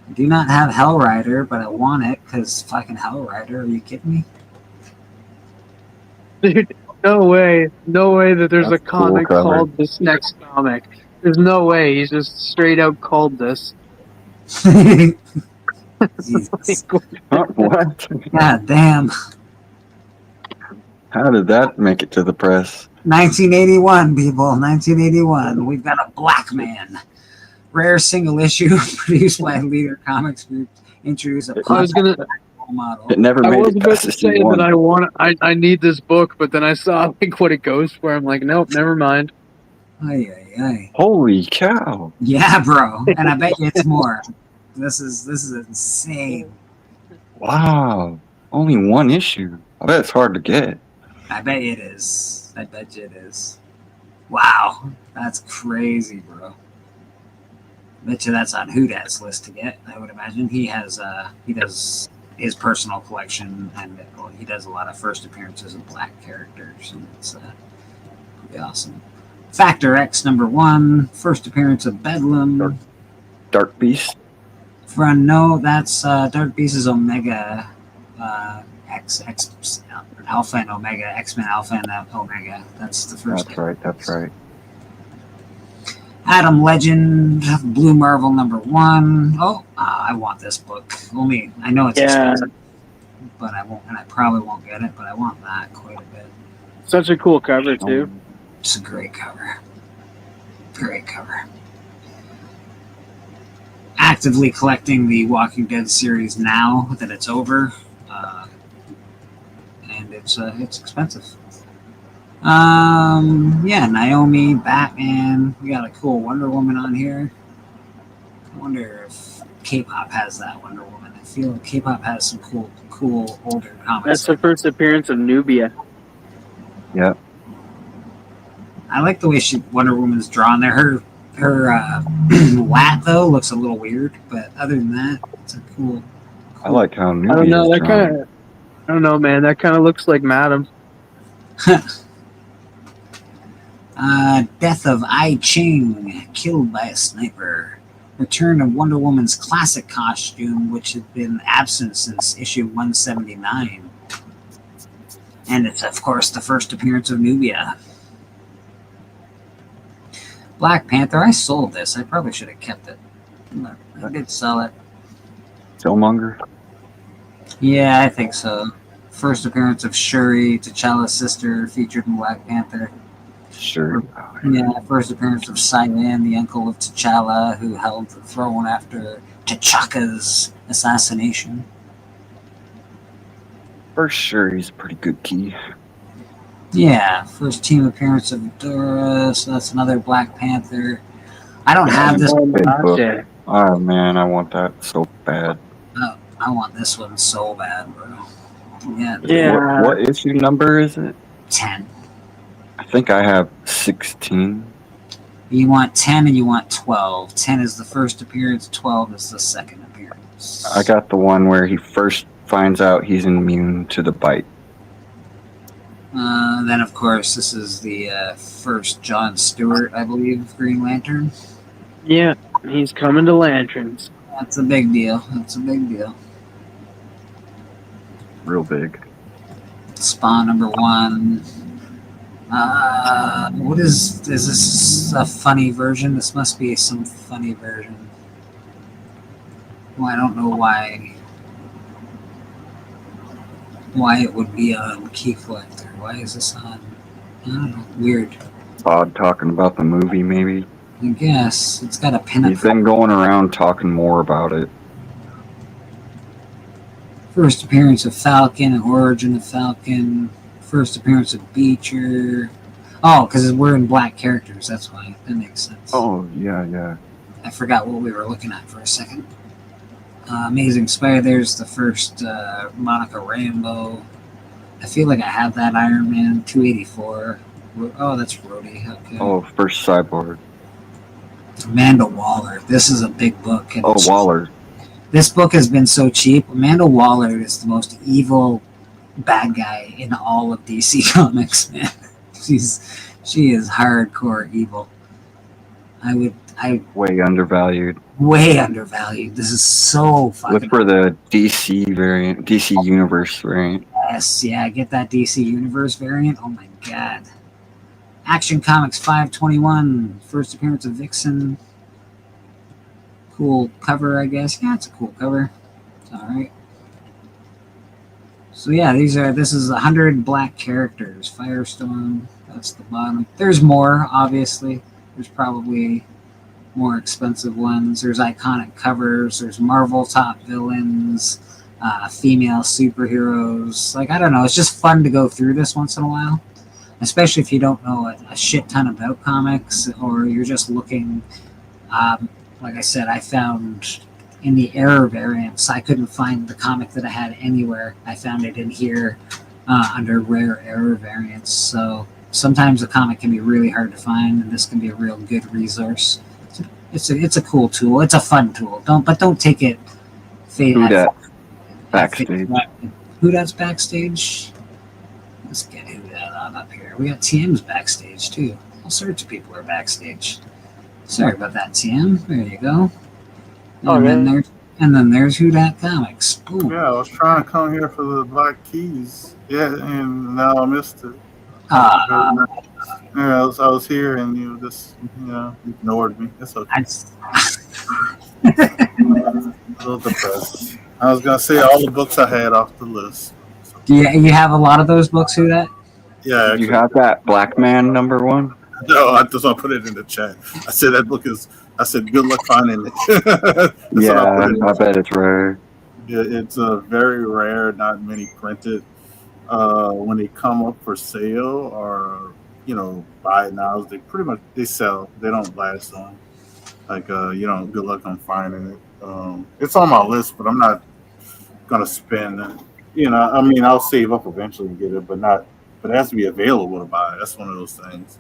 I do not have Hellrider, but I want it, because fucking Hellrider. Are you kidding me? Dude, no way that there's That's a comic cool cover. called this next comic. There's no way. He's just straight out called this. What? God damn. How did that make it to the press? 1981, people. 1981. We've got a black man. Rare single issue produced by Leader Comics Group. Introduce a I was gonna. role model. It never I made was it about past to issue say one. that I need this book, but then I saw like what it goes for. I'm like, nope, never mind. Ay, ay, ay. Holy cow! Yeah, bro. And I bet you it's more. This is insane. Wow, only one issue. I bet it's hard to get. I bet it is. I bet you it is. Wow, that's crazy, bro. Bet you that's on Whodad's list to get. I would imagine he does his personal collection, and he does a lot of first appearances of black characters, and it's pretty awesome. Factor X #1, first appearance of Bedlam. Dark Beast. No, that's Dark Beast is Omega X Alpha and Omega, X-Men Alpha and Omega. That's the first. That's right. That's right. Adam Legend, Blue Marvel #1. Oh, I want this book. Only I know it's expensive, but I won't, and I probably won't get it. But I want that quite a bit. Such a cool cover too. It's a great cover. Great cover. Actively collecting the Walking Dead series now that it's over, and it's expensive. Yeah, Naomi, Batman. We got a cool Wonder Woman on here. I wonder if K-pop has that Wonder Woman. I feel like K-pop has some cool older comics. That's the first appearance of Nubia. Yeah. I like the way Wonder Woman's drawn there. Her lat though looks a little weird, but other than that, it's a cool. I like how new. I don't know. That kind of. I don't know, man. That kind of looks like Madam. Death of I Ching, killed by a sniper. Return of Wonder Woman's classic costume, which had been absent since issue 179. And it's, of course, the first appearance of Nubia. Black Panther, I sold this. I probably should have kept it. But I did sell it. Killmonger. Yeah, I think so. First appearance of Shuri, T'Challa's sister, featured in Black Panther. Sure. Yeah, first appearance of Cyan, the uncle of T'Challa, who held the throne after T'Chaka's assassination. For sure, he's a pretty good key. Yeah, first team appearance of Dora, so that's another Black Panther. I don't have this one. Oh man, I want that so bad. Oh, I want this one so bad, bro. Yeah. Yeah. What issue number is it? 10. I think I have 16. You want 10 and you want 12. 10 is the first appearance, 12 is the second appearance. I got the one where he first finds out he's immune to the bite. Then, of course, this is the first John Stewart, I believe, Green Lantern. Yeah, he's coming to Lanterns. That's a big deal. That's a big deal. Real big. Spawn #1. What is this a funny version? This must be some funny version. Well, I don't know why it would be on Key Collector. Why is this on? I don't know. Weird. Odd talking about the movie, maybe. I guess it's got a pinup. He's been going around talking more about it. First appearance of Falcon, Origin of Falcon. First appearance of Beecher. Oh, because we're in black characters. That's why. That makes sense. Oh, yeah. I forgot what we were looking at for a second. Amazing Spider. There's the first Monica Rambeau. I feel like I have that Iron Man 284. Oh, that's Rhodey. Okay. Oh, first Cyborg. Amanda Waller. This is a big book. And Oh, Waller. This book has been so cheap. Amanda Waller is the most evil bad guy in all of DC Comics, man. She is hardcore evil. Way undervalued. Way undervalued. This is so fucking. Look for the DC variant, DC Universe variant. Yes, yeah, get that DC Universe variant. Oh my god. Action Comics 521. First appearance of Vixen. Cool cover, I guess. Yeah, it's a cool cover. It's alright. So yeah, this is 100 black characters. Firestorm, That's the bottom. There's more, obviously. There's probably more expensive ones. There's iconic covers. There's Marvel top villains, female superheroes. Like, I don't know. It's just fun to go through this once in a while, especially if you don't know a shit ton about comics or you're just looking. Like I said, I found in the error variants, I couldn't find the comic that I had anywhere. I found it in here under rare error variants. So sometimes a comic can be really hard to find, and this can be a real good resource. It's a cool tool. It's a fun tool. Don't take it. Who dat backstage? Who dat's backstage? Let's get who dat on up here. We got TM's backstage too. All sorts of people are backstage. Sorry about that, TM. There you go. And then there's Who Dat Comics. Boom. Yeah, I was trying to come here for the Black Keys. Yeah, and now I missed it. I was here and you just, ignored me. It's okay. A little depressed. I was gonna say all the books I had off the list. Yeah, you have a lot of those books, Who Dat? Yeah. You have that Black Man #1? No, I just want to put it in the chat. I said that book is. I said good luck finding it. Yeah, I bet it's rare. Yeah, it's very rare. Not many printed. When they come up for sale or buy it now, they pretty much sell. They don't last long. Like good luck on finding it. It's on my list, but I'm not gonna spend. I'll save up eventually and get it, but it has to be available to buy. That's one of those things.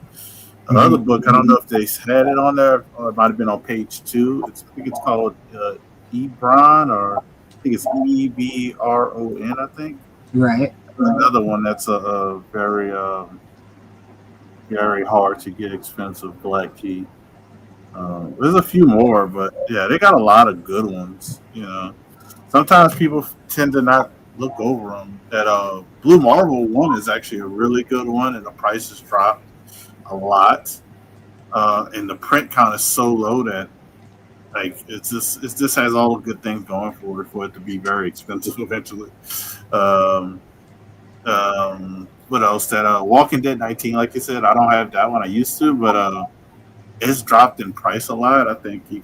Another book, I don't know if they had it on there, or it might have been on page 2. I think it's called Ebron, or I think it's Ebron, I think. Right. Another one that's a very, very hard to get, expensive Black Key. There's a few more, but yeah, they got a lot of good ones. Sometimes people tend to not look over them. That Blue Marvel one is actually a really good one, and the price has dropped a lot, and the print count is so low that it just has all the good things going for it to be very expensive eventually. What else? That Walking Dead 19, like you said, I don't have that one. I used to, but it's dropped in price a lot. I think it's you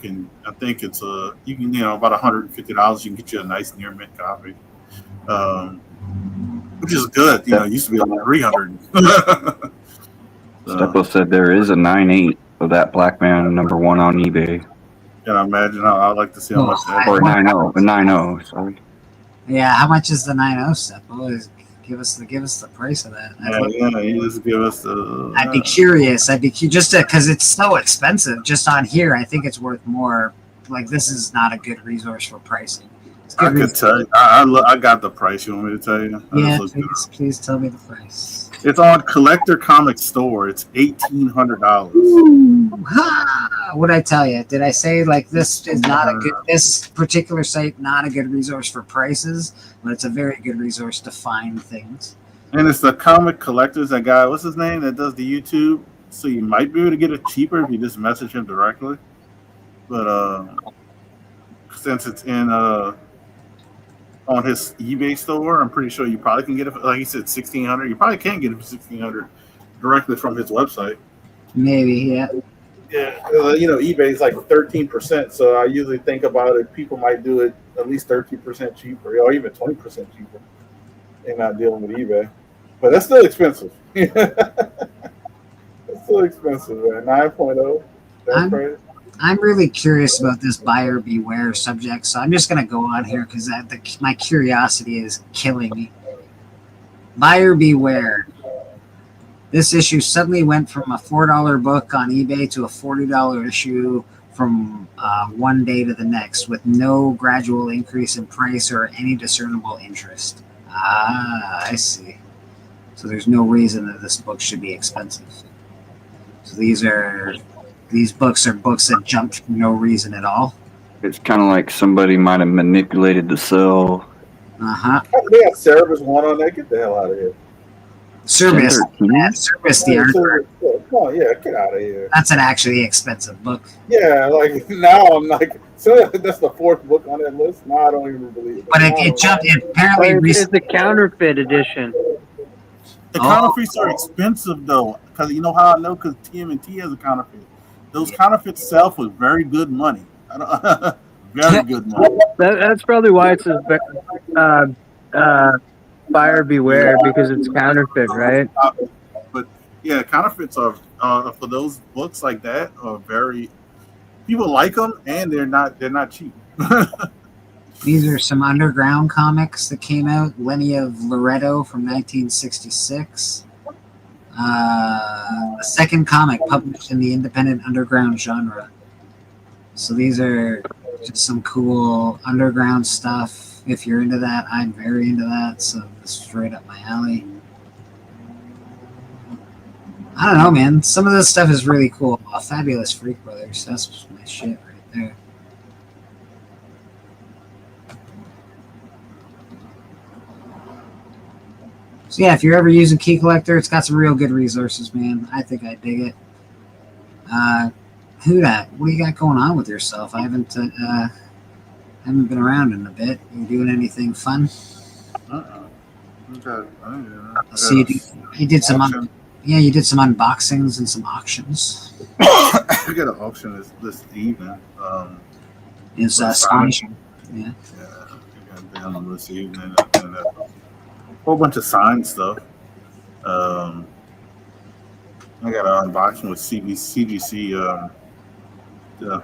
can about $150 you can get you a nice near mint copy, which is good. It used to be like 300. Steppo said there is a 9.8 of that Black Man #1 on eBay. Can I imagine how I'd like to see how much that or 9.0, a 9.0. Sorry. Yeah, how much is the 9.0 Steppo? Give us the price of that. You just give us the. I'd be curious. Just because it's so expensive. Just on here, I think it's worth more. Like, this is not a good resource for pricing. I could tell you. I got the price. You want me to tell you? Yeah, please tell me the price. It's on Collector Comics Store. It's $1,800. What'd I tell you? Did I say this is not a good? This particular site not a good resource for prices, but it's a very good resource to find things. And it's the comic collectors. That guy, what's his name? That does the YouTube. So you might be able to get it cheaper if you just message him directly. But since it's in on his eBay store, I'm pretty sure you probably can get it. Like he said, $1,600. You probably can get it for $1,600 directly from his website. Maybe, yeah. Yeah, eBay is like 13%. So I usually think about it. People might do it at least 13% cheaper, or even 20% cheaper. They're not dealing with eBay, but that's still expensive. It's still expensive, man. 9.0. That's crazy. I'm really curious about this buyer beware subject, so I'm just going to go on here because my curiosity is killing me. Buyer beware. This issue suddenly went from a $4 book on eBay to a $40 issue from one day to the next, with no gradual increase in price or any discernible interest. I see. So there's no reason that this book should be expensive. So these books are books that jumped for no reason at all. It's kind of like somebody might have manipulated the sell. They got Cerebus one on there. Get the hell out of here. Cerebus the artwork. Come on, yeah, get out of here. That's an actually expensive book. Yeah, like now I'm like, so that's the 4th book on that list. Now I don't even believe it. But it jumped. It apparently it's the counterfeit edition. The counterfeits are expensive though, because you know how I know? Because TMNT has a counterfeit. Those counterfeits sell for very good money. Very good money. That's probably why it's buyer beware, because it's counterfeit, right? But yeah, counterfeits are for those books like that are very. People like them, and they're not cheap. These are some underground comics that came out. Lenny of Loretto from 1966. The second comic published in the independent underground genre. So these are just some cool underground stuff. If you're into that, I'm very into that. So this is right up my alley. I don't know, man. Some of this stuff is really cool. Oh, Fabulous Freak Brothers. That's my shit right there. So yeah, if you're ever using Key Collector, it's got some real good resources, man. I think I dig it. Who dat? What do you got going on with yourself? I haven't been around in a bit. You doing anything fun? So you did some you did some unboxings and some auctions. We got an auction this evening. Is Spanish? Yeah. I got down on this evening and a whole bunch of signed stuff. I got an unboxing with CGC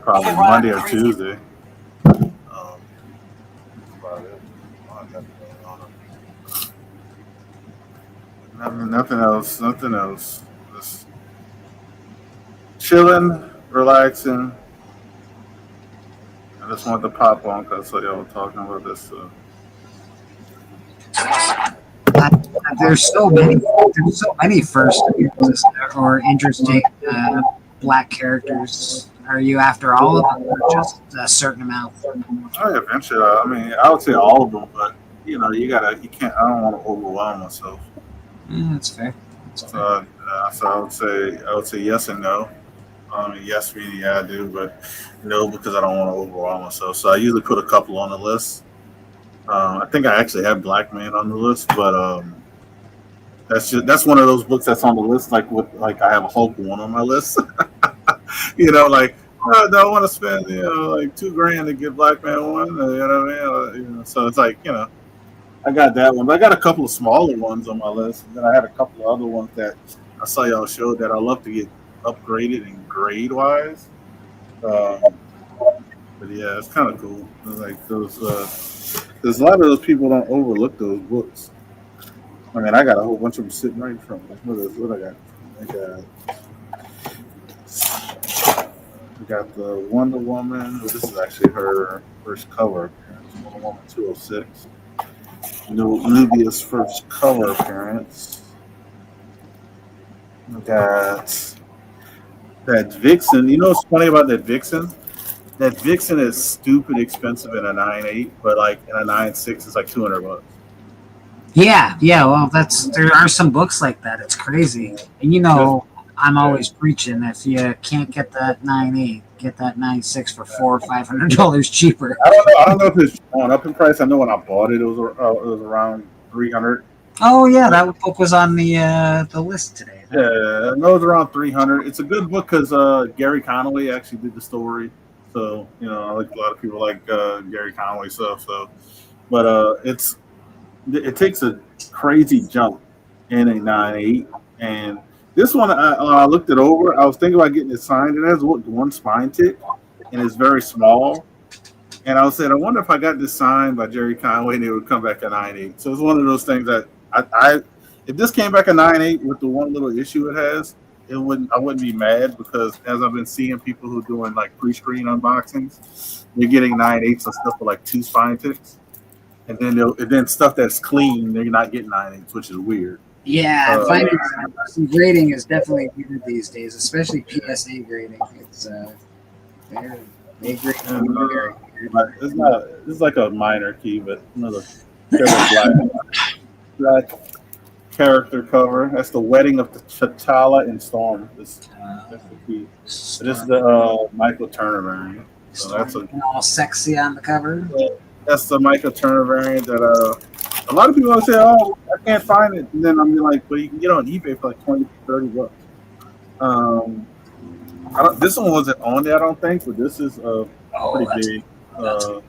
probably Monday or Tuesday. That's about it. Nothing else. Just chilling, relaxing. I just wanted to pop on because I saw y'all were talking about this. There's so many first or interesting black characters. Are you after all of them, or just a certain amount? Oh, yeah, eventually. I mean, I would say all of them, but you can't. I don't want to overwhelm myself. That's fair. So I would say yes and no. Yes meaning yeah I do, but no because I don't want to overwhelm myself. So I usually put a couple on the list. I think I actually have Black Man on the list, but that's one of those books that's on the list. Like I have a Hulk one on my list. I don't want to spend like $2,000 to get Black Man one. You know what I mean? So it's like I got that one, but I got a couple of smaller ones on my list. And then I had a couple of other ones that I saw y'all show that I love to get upgraded in grade wise. But yeah, it's kind of cool. Like those. There's a lot of those people don't overlook those books. I mean, I got a whole bunch of them sitting right in front of me. What I got? We got the Wonder Woman. This is actually her first cover appearance. Wonder Woman 206. Nubia's first cover appearance. We got that Vixen. You know what's funny about that Vixen? That Vixen is stupid expensive in a 9.8, but like in a 9.6, it's like $200. Yeah. Well, there are some books like that. It's crazy, and I'm always preaching if you can't get that 9.8, get that 9.6 for $400 or $500 cheaper. I don't know if it's gone up in price. I know when I bought it, it was around $300. Oh yeah, that book was on the list today. Yeah, I know it's around $300. It's a good book because Gary Connolly actually did the story. So, I like a lot of people like Gary Conway stuff. So, but it takes a crazy jump in a 9.8. And this one, I looked it over. I was thinking about getting it signed. It has one spine tick, and it's very small. And I was saying, I wonder if I got this signed by Jerry Conway, and it would come back a 9.8. So it's one of those things that if this came back a 9.8 with the one little issue it has, I wouldn't be mad because as I've been seeing people who are doing like pre-screen unboxings, they're getting 9.8s and stuff for like 2 spine ticks, and then stuff that's clean, they're not getting 9.8s, which is weird. Yeah, finding some grading is definitely weird these days, especially PSA grading. It's they grade very weird. It's like a minor key, but another black character cover. That's the Wedding of T'Challa and Storm. That's the key. This is the Michael Turner variant. So that's all sexy on the cover. That's the Michael Turner variant that A lot of people will say, "Oh, I can't find it," and then I'm like, "But you can get it on eBay for like 20, 30 bucks." This one wasn't on there, I don't think, but this is a pretty big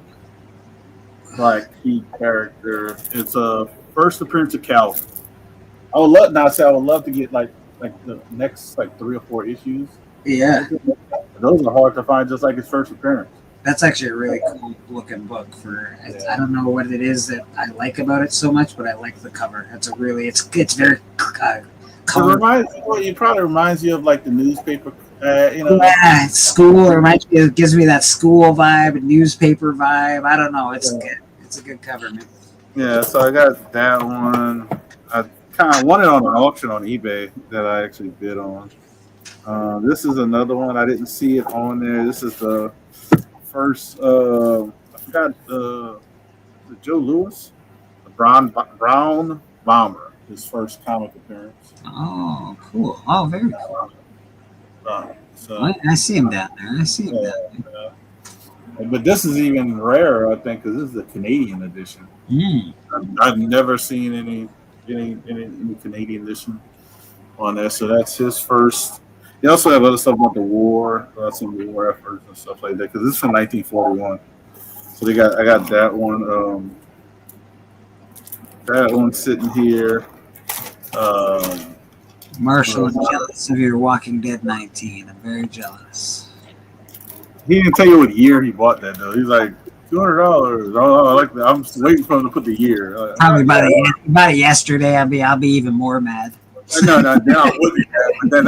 like key character. It's a first appearance of Calvin. I would love to get like the next like 3 or 4 issues. Yeah, those are hard to find, just like his first appearance. that's actually a really cool looking book. I don't know what it is that I like about it so much, but I like the cover. It's very It probably reminds you of like the newspaper. Yeah, it's school. It gives me that school vibe, newspaper vibe. I don't know. It's good. It's a good cover, man. Yeah, so I got that one. I kind of won it on an auction on eBay that I actually bid on. This is another one. I didn't see it on there. This is the first. I forgot Joe Louis, the Brown Bomber, his first comic appearance. Oh, cool. Oh, very cool. So I see him down there. But this is even rarer, I think, because this is the Canadian edition. I've never seen any Canadian edition on there. So that's his first. They also have other stuff about the war, some war efforts and stuff like that. Because this is from 1941. So I got that one. That one sitting here. Marshall is jealous of your Walking Dead 19. I'm very jealous. He didn't tell you what year he bought that though. He's like $200. Oh, I like that. I'm just waiting for him to put the year. Probably about it yesterday. I'll be even more mad. No. Then I would be mad. But then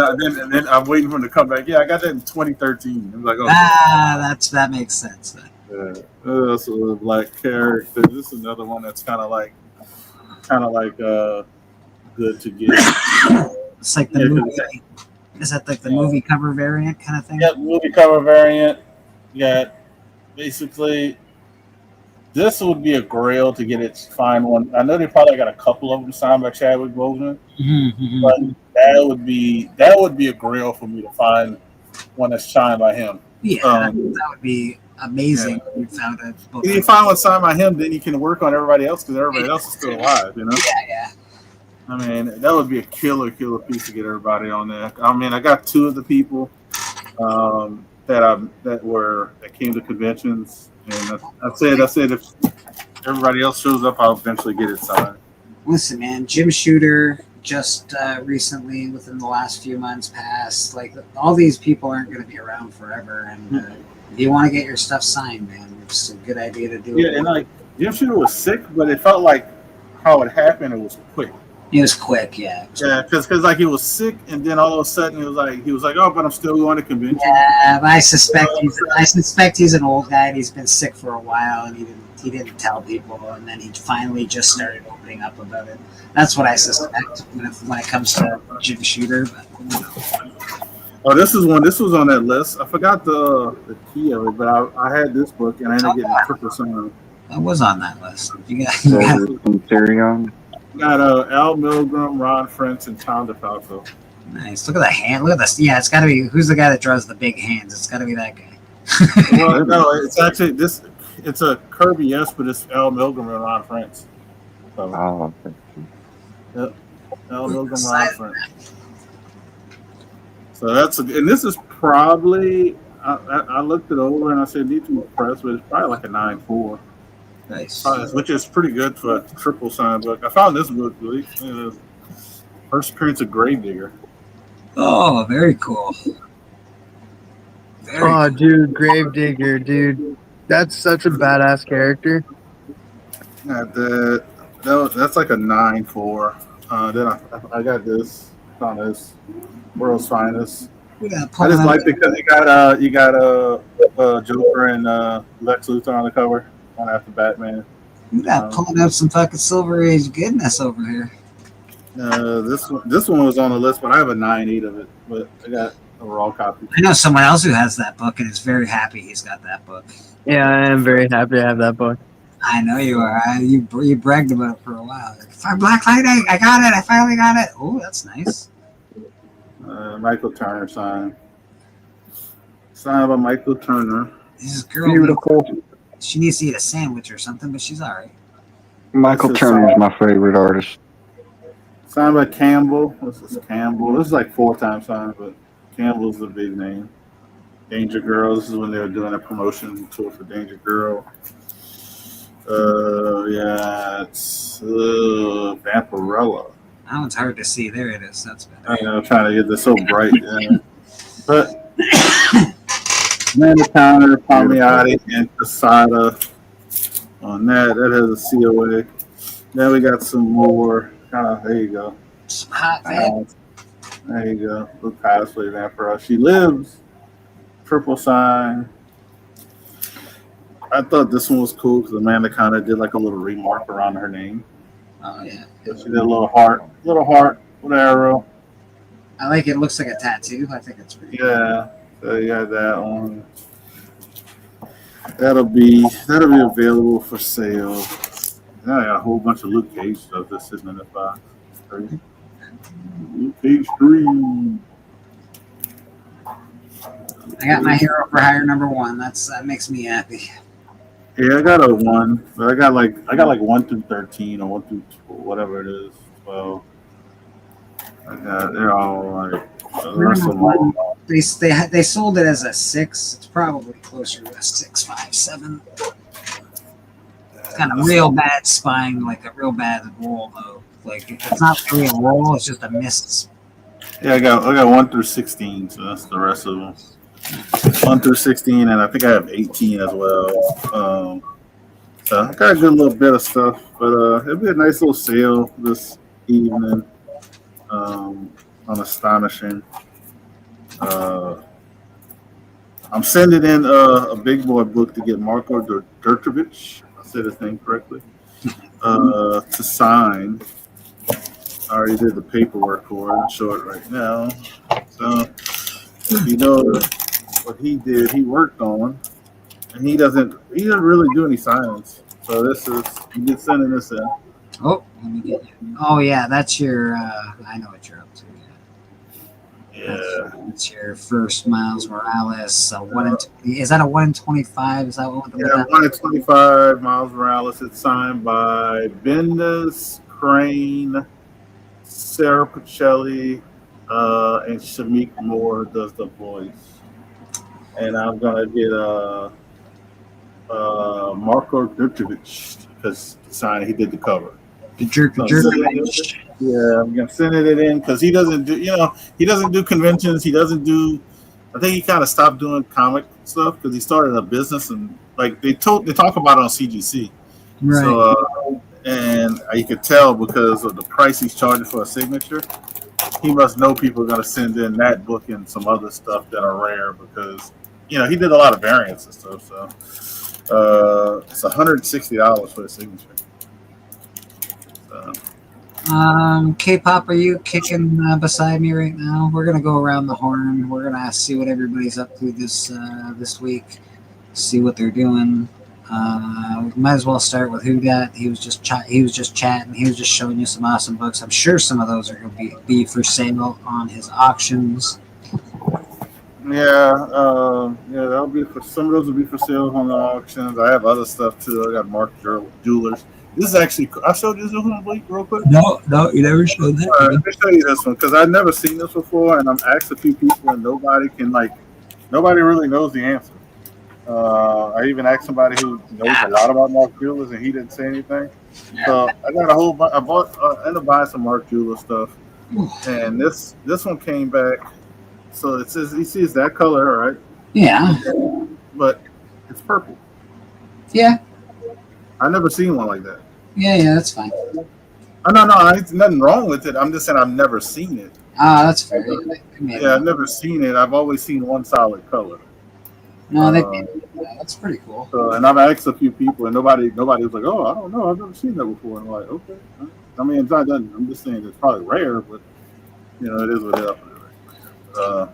I'm waiting for him to come back. Yeah, I got that in 2013. I'm like, oh. That makes sense. Yeah. So black character. This is another one that's kind of like good to get. It's like the movie. Is that like the movie cover variant kind of thing? Yeah, movie cover variant. Yeah, basically, this would be a grail to get its fine one. I know they probably got a couple of them signed by Chadwick Boseman, but that would be a grail for me to find one that's signed by him. Yeah, that would be amazing. If you found a book. If you find one signed by him, then you can work on everybody else because everybody else is still alive. You know? Yeah. I mean, that would be a killer piece to get everybody on there. I mean, I got 2 of the people that came to conventions, and I said if everybody else shows up, I'll eventually get it signed. Listen, man, Jim Shooter just recently, within the last few months, passed. Like all these people aren't going to be around forever, and if you want to get your stuff signed, man, it's a good idea to do it. Yeah, and like Jim Shooter was sick, but it felt like how it happened. It was quick. It was quick, yeah. Yeah, because like he was sick, and then all of a sudden he was like, oh, but I'm still going to convention. Yeah, but I suspect he's an old guy, and he's been sick for a while, and he didn't tell people, and then he finally just started opening up about it. That's what I suspect when it comes to Jim Shooter. But oh, this was on that list. I forgot the key of it, but I had this book, and I ended up getting a triple sign. I was on that list. You got Therion. Got Al Milgrom, Ron French, and Tom DeFalco. Nice. Look at that hand. Look at this. Yeah, it's got to be. Who's the guy that draws the big hands? It's got to be that guy. Well, no, it's actually this. It's a Kirby, yes, but it's Al Milgrom and Ron French. So, okay. Yep. Al Milgrom, Ron French. So and this is probably. I looked it over and I said need to be pressed, but it's probably like a 9.4. Nice. Which is pretty good for a triple signed book. I found this book really. First appearance of Gravedigger. Oh, very cool. Dude, Gravedigger, dude. That's such a badass character. That's like a 9.4. Then I got this. Found this. World's Finest. I just like it because you got Joker and Lex Luthor on the cover. After Batman. You got pulling up some fucking Silver Age goodness over here. This one was on the list, but I have a 9.8 of it. But I got a raw copy. I know someone else who has that book and is very happy he's got that book. Yeah, I am very happy to have that book. I know you are. You bragged about it for a while. Like, Black Lightning, I got it. I finally got it. Oh, that's nice. Michael Turner signed by Michael Turner. This girl. Beautiful. She needs to eat a sandwich or something, but she's all right. Michael This is Turner is my favorite artist. signed by Campbell. This is Campbell. This is like 4 times signed, but Campbell's the big name. Danger Girl. This is when they were doing a promotion tour for Danger Girl. Yeah, it's Vampirella. That one's hard to see. There it is. That's better. I know, I'm trying to get this so bright. Yeah. But Amanda Conner, Palmiotti, and Casada on that. That has a COA. Then we got some more. There you go. Some hot man. There you go. Blue cosplay Vampirella. She lives. Triple sign. I thought this one was cool because Amanda Conner did like a little remark around her name. Oh yeah. So she did a little heart with an arrow. I like it. It looks like a tattoo. I think it's pretty. Yeah. So you got that one. That'll be available for sale. Now I got a whole bunch of Luke Cage stuff that's sitting in the box. Crazy. Luke Cage 3. I got my Hero for Hire #1. That makes me happy. Yeah, I got a 1, but I got like 1 through 13 or 1 through whatever it is. 12. They're all like. They sold it as a 6. It's probably closer to a 6, 5, 7. It's got a real bad spine, like a real bad roll though. Like it's not really a roll; it's just a missed. Yeah, I got 1 through 16, so that's the rest of them. 1 through 16, and I think I have 18 as well. So I got a good little bit of stuff, but it'll be a nice little sale this evening on Astonishing. I'm sending in a big boy book to get Marko Durtovic. I said his name correctly. To sign. I already did the paperwork for it. I'll show it right now. So if you know what he did, he worked on, and he doesn't really do any signings. So you get sending this in. Oh, let me get you. Oh yeah, that's your. I know what you're up to. Yeah. It's your first Miles Morales. 1 in 20. Is that a 1 in 25? Is that what? Yeah, 1 in 25. Miles Morales. It's signed by Bendis, Crane, Sarah Pacelli, and Shamik Moore does the voice. And I'm gonna get Marko Durtovic because he did the cover. Yeah, I'm gonna send it in because he doesn't do conventions. He doesn't do. I think he kind of stopped doing comic stuff because he started a business and like they talk about it on CGC. Right. So and you could tell because of the price he's charging for a signature, he must know people are gonna send in that book and some other stuff that are rare because he did a lot of variants and stuff. So it's $160 for a signature. So. K-pop, are you kicking beside me right now? We're gonna go around the horn. We're gonna see what everybody's up to this week. See what they're doing. We might as well start with Hugat. He was just chatting. He was just showing you some awesome books. I'm sure some of those are gonna be for sale on his auctions. Yeah, that'll be for some of those will be for sale on the auctions. I have other stuff too. I got Mark Jewelers. This is actually I showed you this one, Blake, real quick. No, you never showed that. All right, let me show you this one because I've never seen this before, and I've asked a few people, and nobody really knows the answer. I even asked somebody who knows a lot about Mark Jewelers, and he didn't say anything. So I got a whole bunch. I ended up buying some Mark Jeweler stuff, and this one came back. So it says you see it's that color, right? Yeah. But it's purple. Yeah. I've never seen one like that. Yeah, that's fine. Oh, no, it's nothing wrong with it. I'm just saying I've never seen it. Ah, that's fair. Yeah, I've never seen it. I've always seen one solid color. No, that's pretty cool. So, and I've asked a few people, and nobody was like, "Oh, I don't know. I've never seen that before." And I'm like, "Okay." I mean, it's not done. I'm just saying it's probably rare, but it is what it is.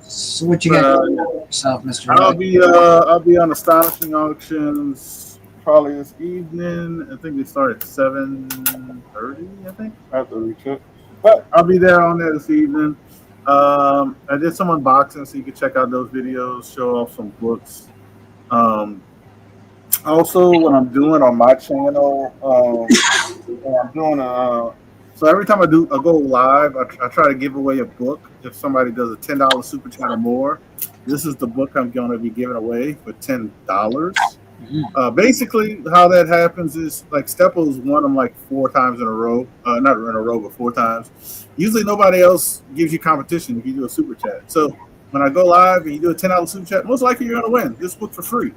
So what you got yourself, Mr. I'll be on Astonishing Auctions probably this evening. I think they start at 7:30. I think I have to recheck, but I'll be there on there this evening. I did some unboxing, so you can check out those videos, show off some books. Also, what I'm doing on my channel, Yeah, I'm doing so every time I go live, I try to give away a book. If somebody does a $10 super chat or more, this is the book I'm going to be giving away for $10. Basically, how that happens is like Steppo's won them like 4 times in a row. Not in a row, but 4 times. Usually, nobody else gives you competition if you do a super chat. So when I go live and you do a $10 super chat, most likely you're going to win this book for free.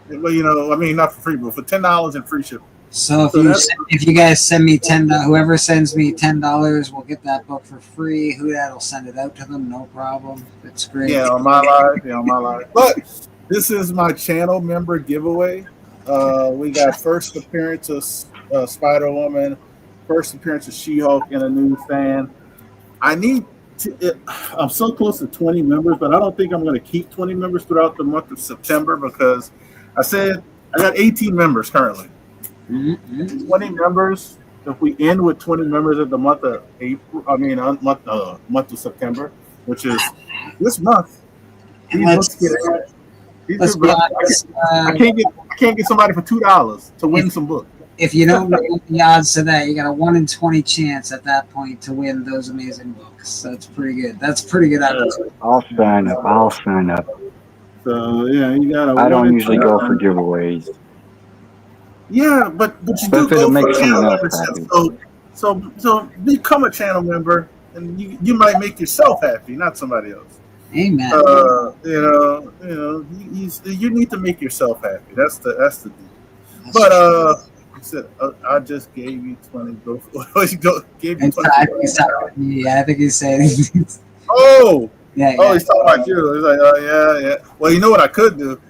Well, you know, I mean, not for free, but for $10 and free shipping. So if you guys send me $10, whoever sends me $10 will get that book for free. Who that'll send it out to them, no problem. It's great. Yeah, on my live. Yeah, on my live. But this is my channel member giveaway. We got first appearance of Spider-Woman, first appearance of She-Hulk, and a new fan. I'm so close to 20 members, but I don't think I'm going to keep 20 members throughout the month of September because I said I got 18 members currently. 20 members. If we end with 20 members at the month of month of September, which is this month, I can't get somebody for $2 to win some books. If you don't know the odds to that, you got a 1 in 20 chance at that point to win those amazing books. That's pretty good. That's pretty good. I'll sign up. So yeah, you got. I don't usually go for giveaways. Yeah, but you do go for channel membership. So become a channel member, and you might make yourself happy, not somebody else. Amen. You need to make yourself happy. That's the deal. But I said I just gave you 20. Gave you 20. Yeah, I think he's saying. Oh. Yeah. Oh, he's talking about you. He's like, yeah. Well, you know what I could do?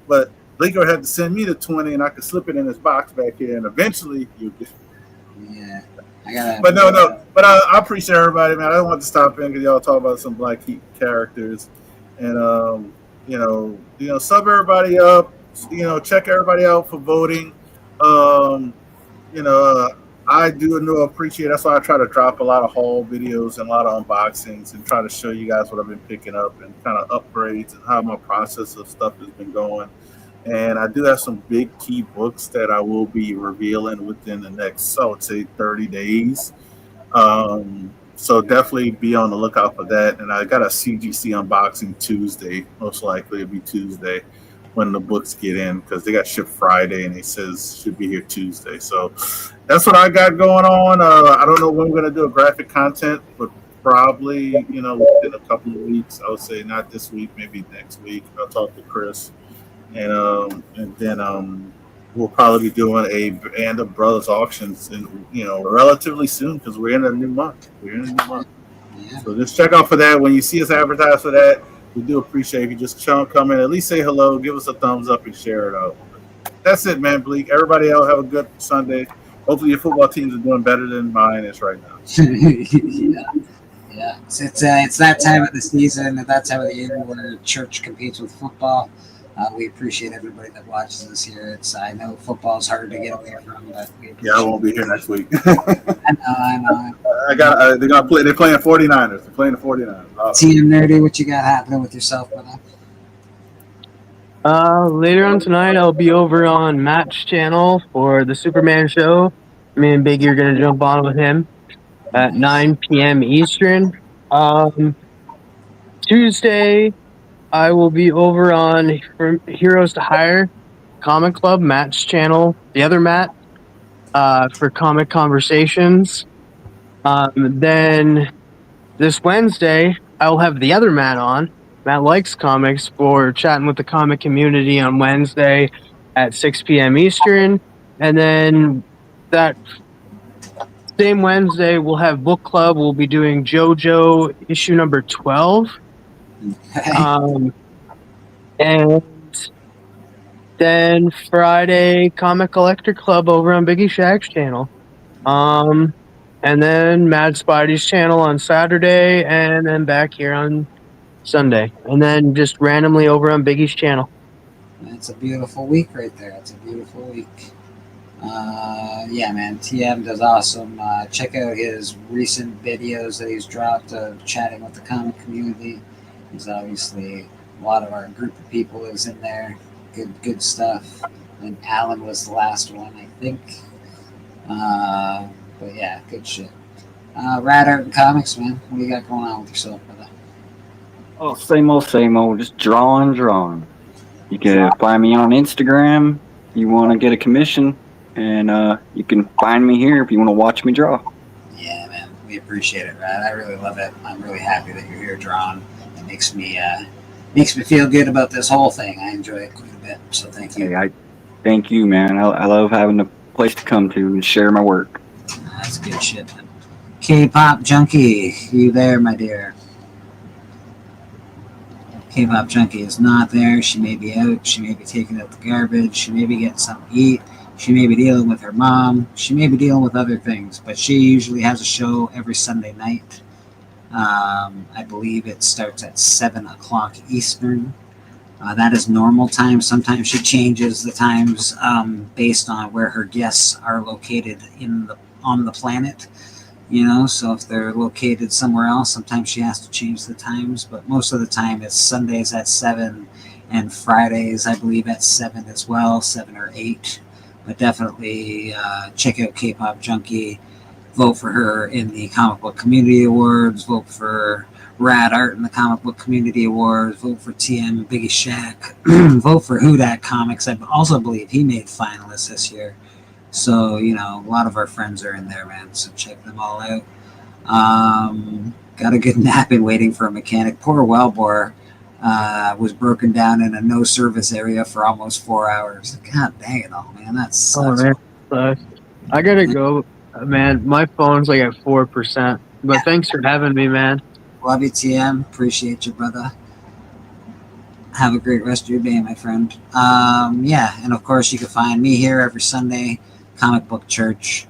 But Laker had to send me the 20, and I could slip it in his box back here, and eventually you get. Yeah, I got. But no. But I appreciate everybody, man. I don't want to stop in because y'all talk about some Black Heat characters, and sub everybody up. Check everybody out for voting. I do appreciate. That's why I try to drop a lot of haul videos and a lot of unboxings and try to show you guys what I've been picking up and kind of upgrades and how my process of stuff has been going. And I do have some big key books that I will be revealing within the next, I would say, 30 days. So definitely be on the lookout for that. And I got a CGC unboxing Tuesday. Most likely it'll be Tuesday when the books get in because they got shipped Friday and it says should be here Tuesday. So that's what I got going on. I don't know when we're going to do a graphic content, but probably, within a couple of weeks. I would say not this week, maybe next week. I'll talk to Chris. And then we'll probably be doing a Band of Brothers auctions relatively soon because we're in a new month. Yeah. So just check out for that. When you see us advertise for that, we do appreciate if you just come in, at least say hello, give us a thumbs up, and share it out. That's it, man, Bleak. Everybody else have a good Sunday. Hopefully your football teams are doing better than mine is right now. Yeah. It's that time of the season, at that time of the year where church competes with football. We appreciate everybody that watches us here. I know football's hard to get away from, but I won't be here next week. I know. They're playing 49ers. They're playing the 49ers. TM Nerdy, what you got happening with yourself, brother? Later on tonight, I'll be over on Matt's channel for the Superman show. Me and Biggie are going to jump on with him at 9 p.m. Eastern. Tuesday, I will be over on Heroes to Hire Comic Club, Matt's channel, the other Matt, for comic conversations. Then this Wednesday, I'll have the other Matt on. Matt Likes Comics for chatting with the comic community on Wednesday at 6 p.m. Eastern. And then that same Wednesday, we'll have book club. We'll be doing JoJo issue number 12. And then Friday, Comic Collector Club over on Biggie Shaq's channel. And then Mad Spidey's channel on Saturday, and then back here on Sunday. And then just randomly over on Biggie's channel. It's a beautiful week right there. It's a beautiful week. Yeah, man. TM does awesome. Check out his recent videos that he's dropped of chatting with the comic community. He's obviously a lot of our group of people is in there. Good stuff. And Alan was the last one, I think. But yeah, good shit. Rad Art and Comics, man. What do you got going on with yourself, brother? Oh, same old, just drawing. You can find me on Instagram if you want to get a commission, and you can find me here if you want to watch me draw. Yeah, man. We appreciate it, Rad. I really love it. I'm really happy that you're here drawing. It makes me feel good about this whole thing. I enjoy it quite a bit, so thank you. Hey, thank you, man. I love having a place to come to and share my work. That's good shit, man. K-Pop Junkie, you there, my dear? K-Pop Junkie is not there. She may be out. She may be taking out the garbage. She may be getting something to eat. She may be dealing with her mom. She may be dealing with other things. But she usually has a show every Sunday night. I believe it starts at 7 o'clock Eastern. That is normal time. Sometimes she changes the times based on where her guests are located on the planet. You know, so if they're located somewhere else, sometimes she has to change the times. But most of the time, it's Sundays at 7 and Fridays, I believe, at 7 as well, 7 or 8. But definitely check out K-Pop Junkie. Vote for her in the Comic Book Community Awards. Vote for Rad Art in the Comic Book Community Awards. Vote for TM Biggie Shack. Vote for Who Dat Comics. I also believe he made finalists this year. So, you know, a lot of our friends are in there, man. So check them all out. Got a good nap in waiting for a mechanic. Poor Wellbore was broken down in a no-service area for almost 4 hours. God dang it all, man. That sucks. Oh, man. I gotta go, man. My phone's like at 4%. But thanks for having me, man. Love you, TM. Appreciate you, brother. Have a great rest of your day, my friend. Yeah, and of course you can find me here every Sunday, Comic Book Church.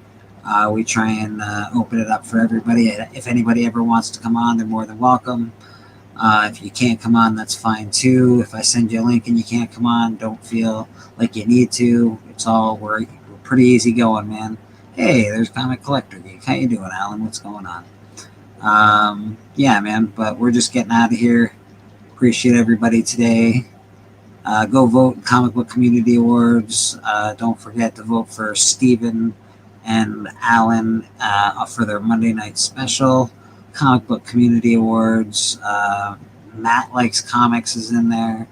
We try and open it up for everybody. If anybody ever wants to come on, they're more than welcome. If you can't come on, that's fine too. If I send you a link and you can't come on, don't feel like you need to. It's all, we're pretty easy going, man. Hey, there's Comic Collector Geek. How you doing, Alan? What's going on? Yeah, man, but we're just getting out of here. Appreciate everybody today. Go vote in Comic Book Community Awards. Don't forget to vote for Steven and Alan for their Monday night special. Comic Book Community Awards. Matt Likes Comics is in there.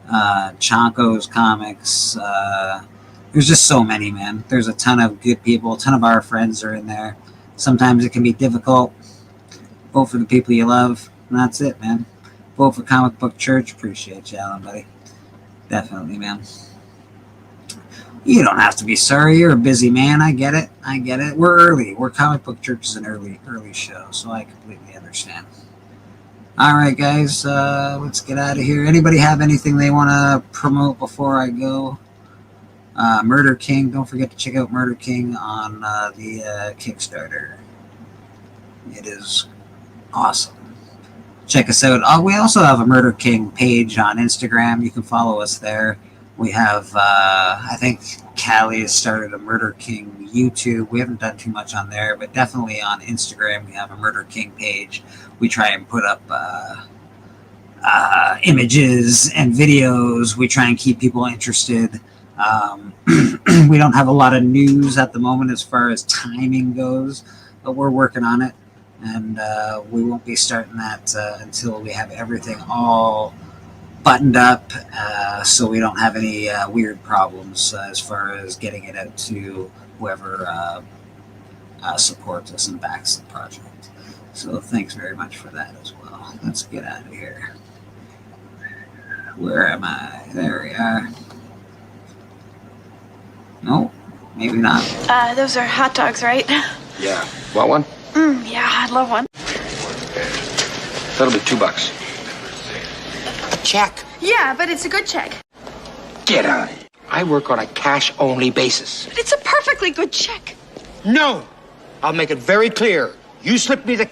Chonko's Comics. There's just so many, man. There's a ton of good people. A ton of our friends are in there. Sometimes it can be difficult. Vote for the people you love. And that's it, man. Vote for Comic Book Church. Appreciate you, Alan, buddy. Definitely, man. You don't have to be sorry. You're a busy man. I get it. We're early. We're Comic Book Church is an early show, so I completely understand. All right, guys. Let's get out of here. Anybody have anything they want to promote before I go? Murder King. Don't forget to check out Murder King on the Kickstarter. It is awesome. Check us out. We also have a Murder King page on Instagram. You can follow us there. We have, I think Callie has started a Murder King YouTube. We haven't done too much on there, but definitely on Instagram we have a Murder King page. We try and put up images and videos. We try and keep people interested. We don't have a lot of news at the moment as far as timing goes, but we're working on it. And we won't be starting that until we have everything all buttoned up, so we don't have any weird problems as far as getting it out to whoever supports us and backs the project. So thanks very much for that as well. Let's get out of here. Where am I? There we are. No, maybe not. Those are hot dogs, right? Yeah. Want one? Yeah, I'd love one. That'll be $2. Check. Yeah, but it's a good check. Get out. I work on a cash-only basis. But it's a perfectly good check. No! I'll make it very clear. You slip me the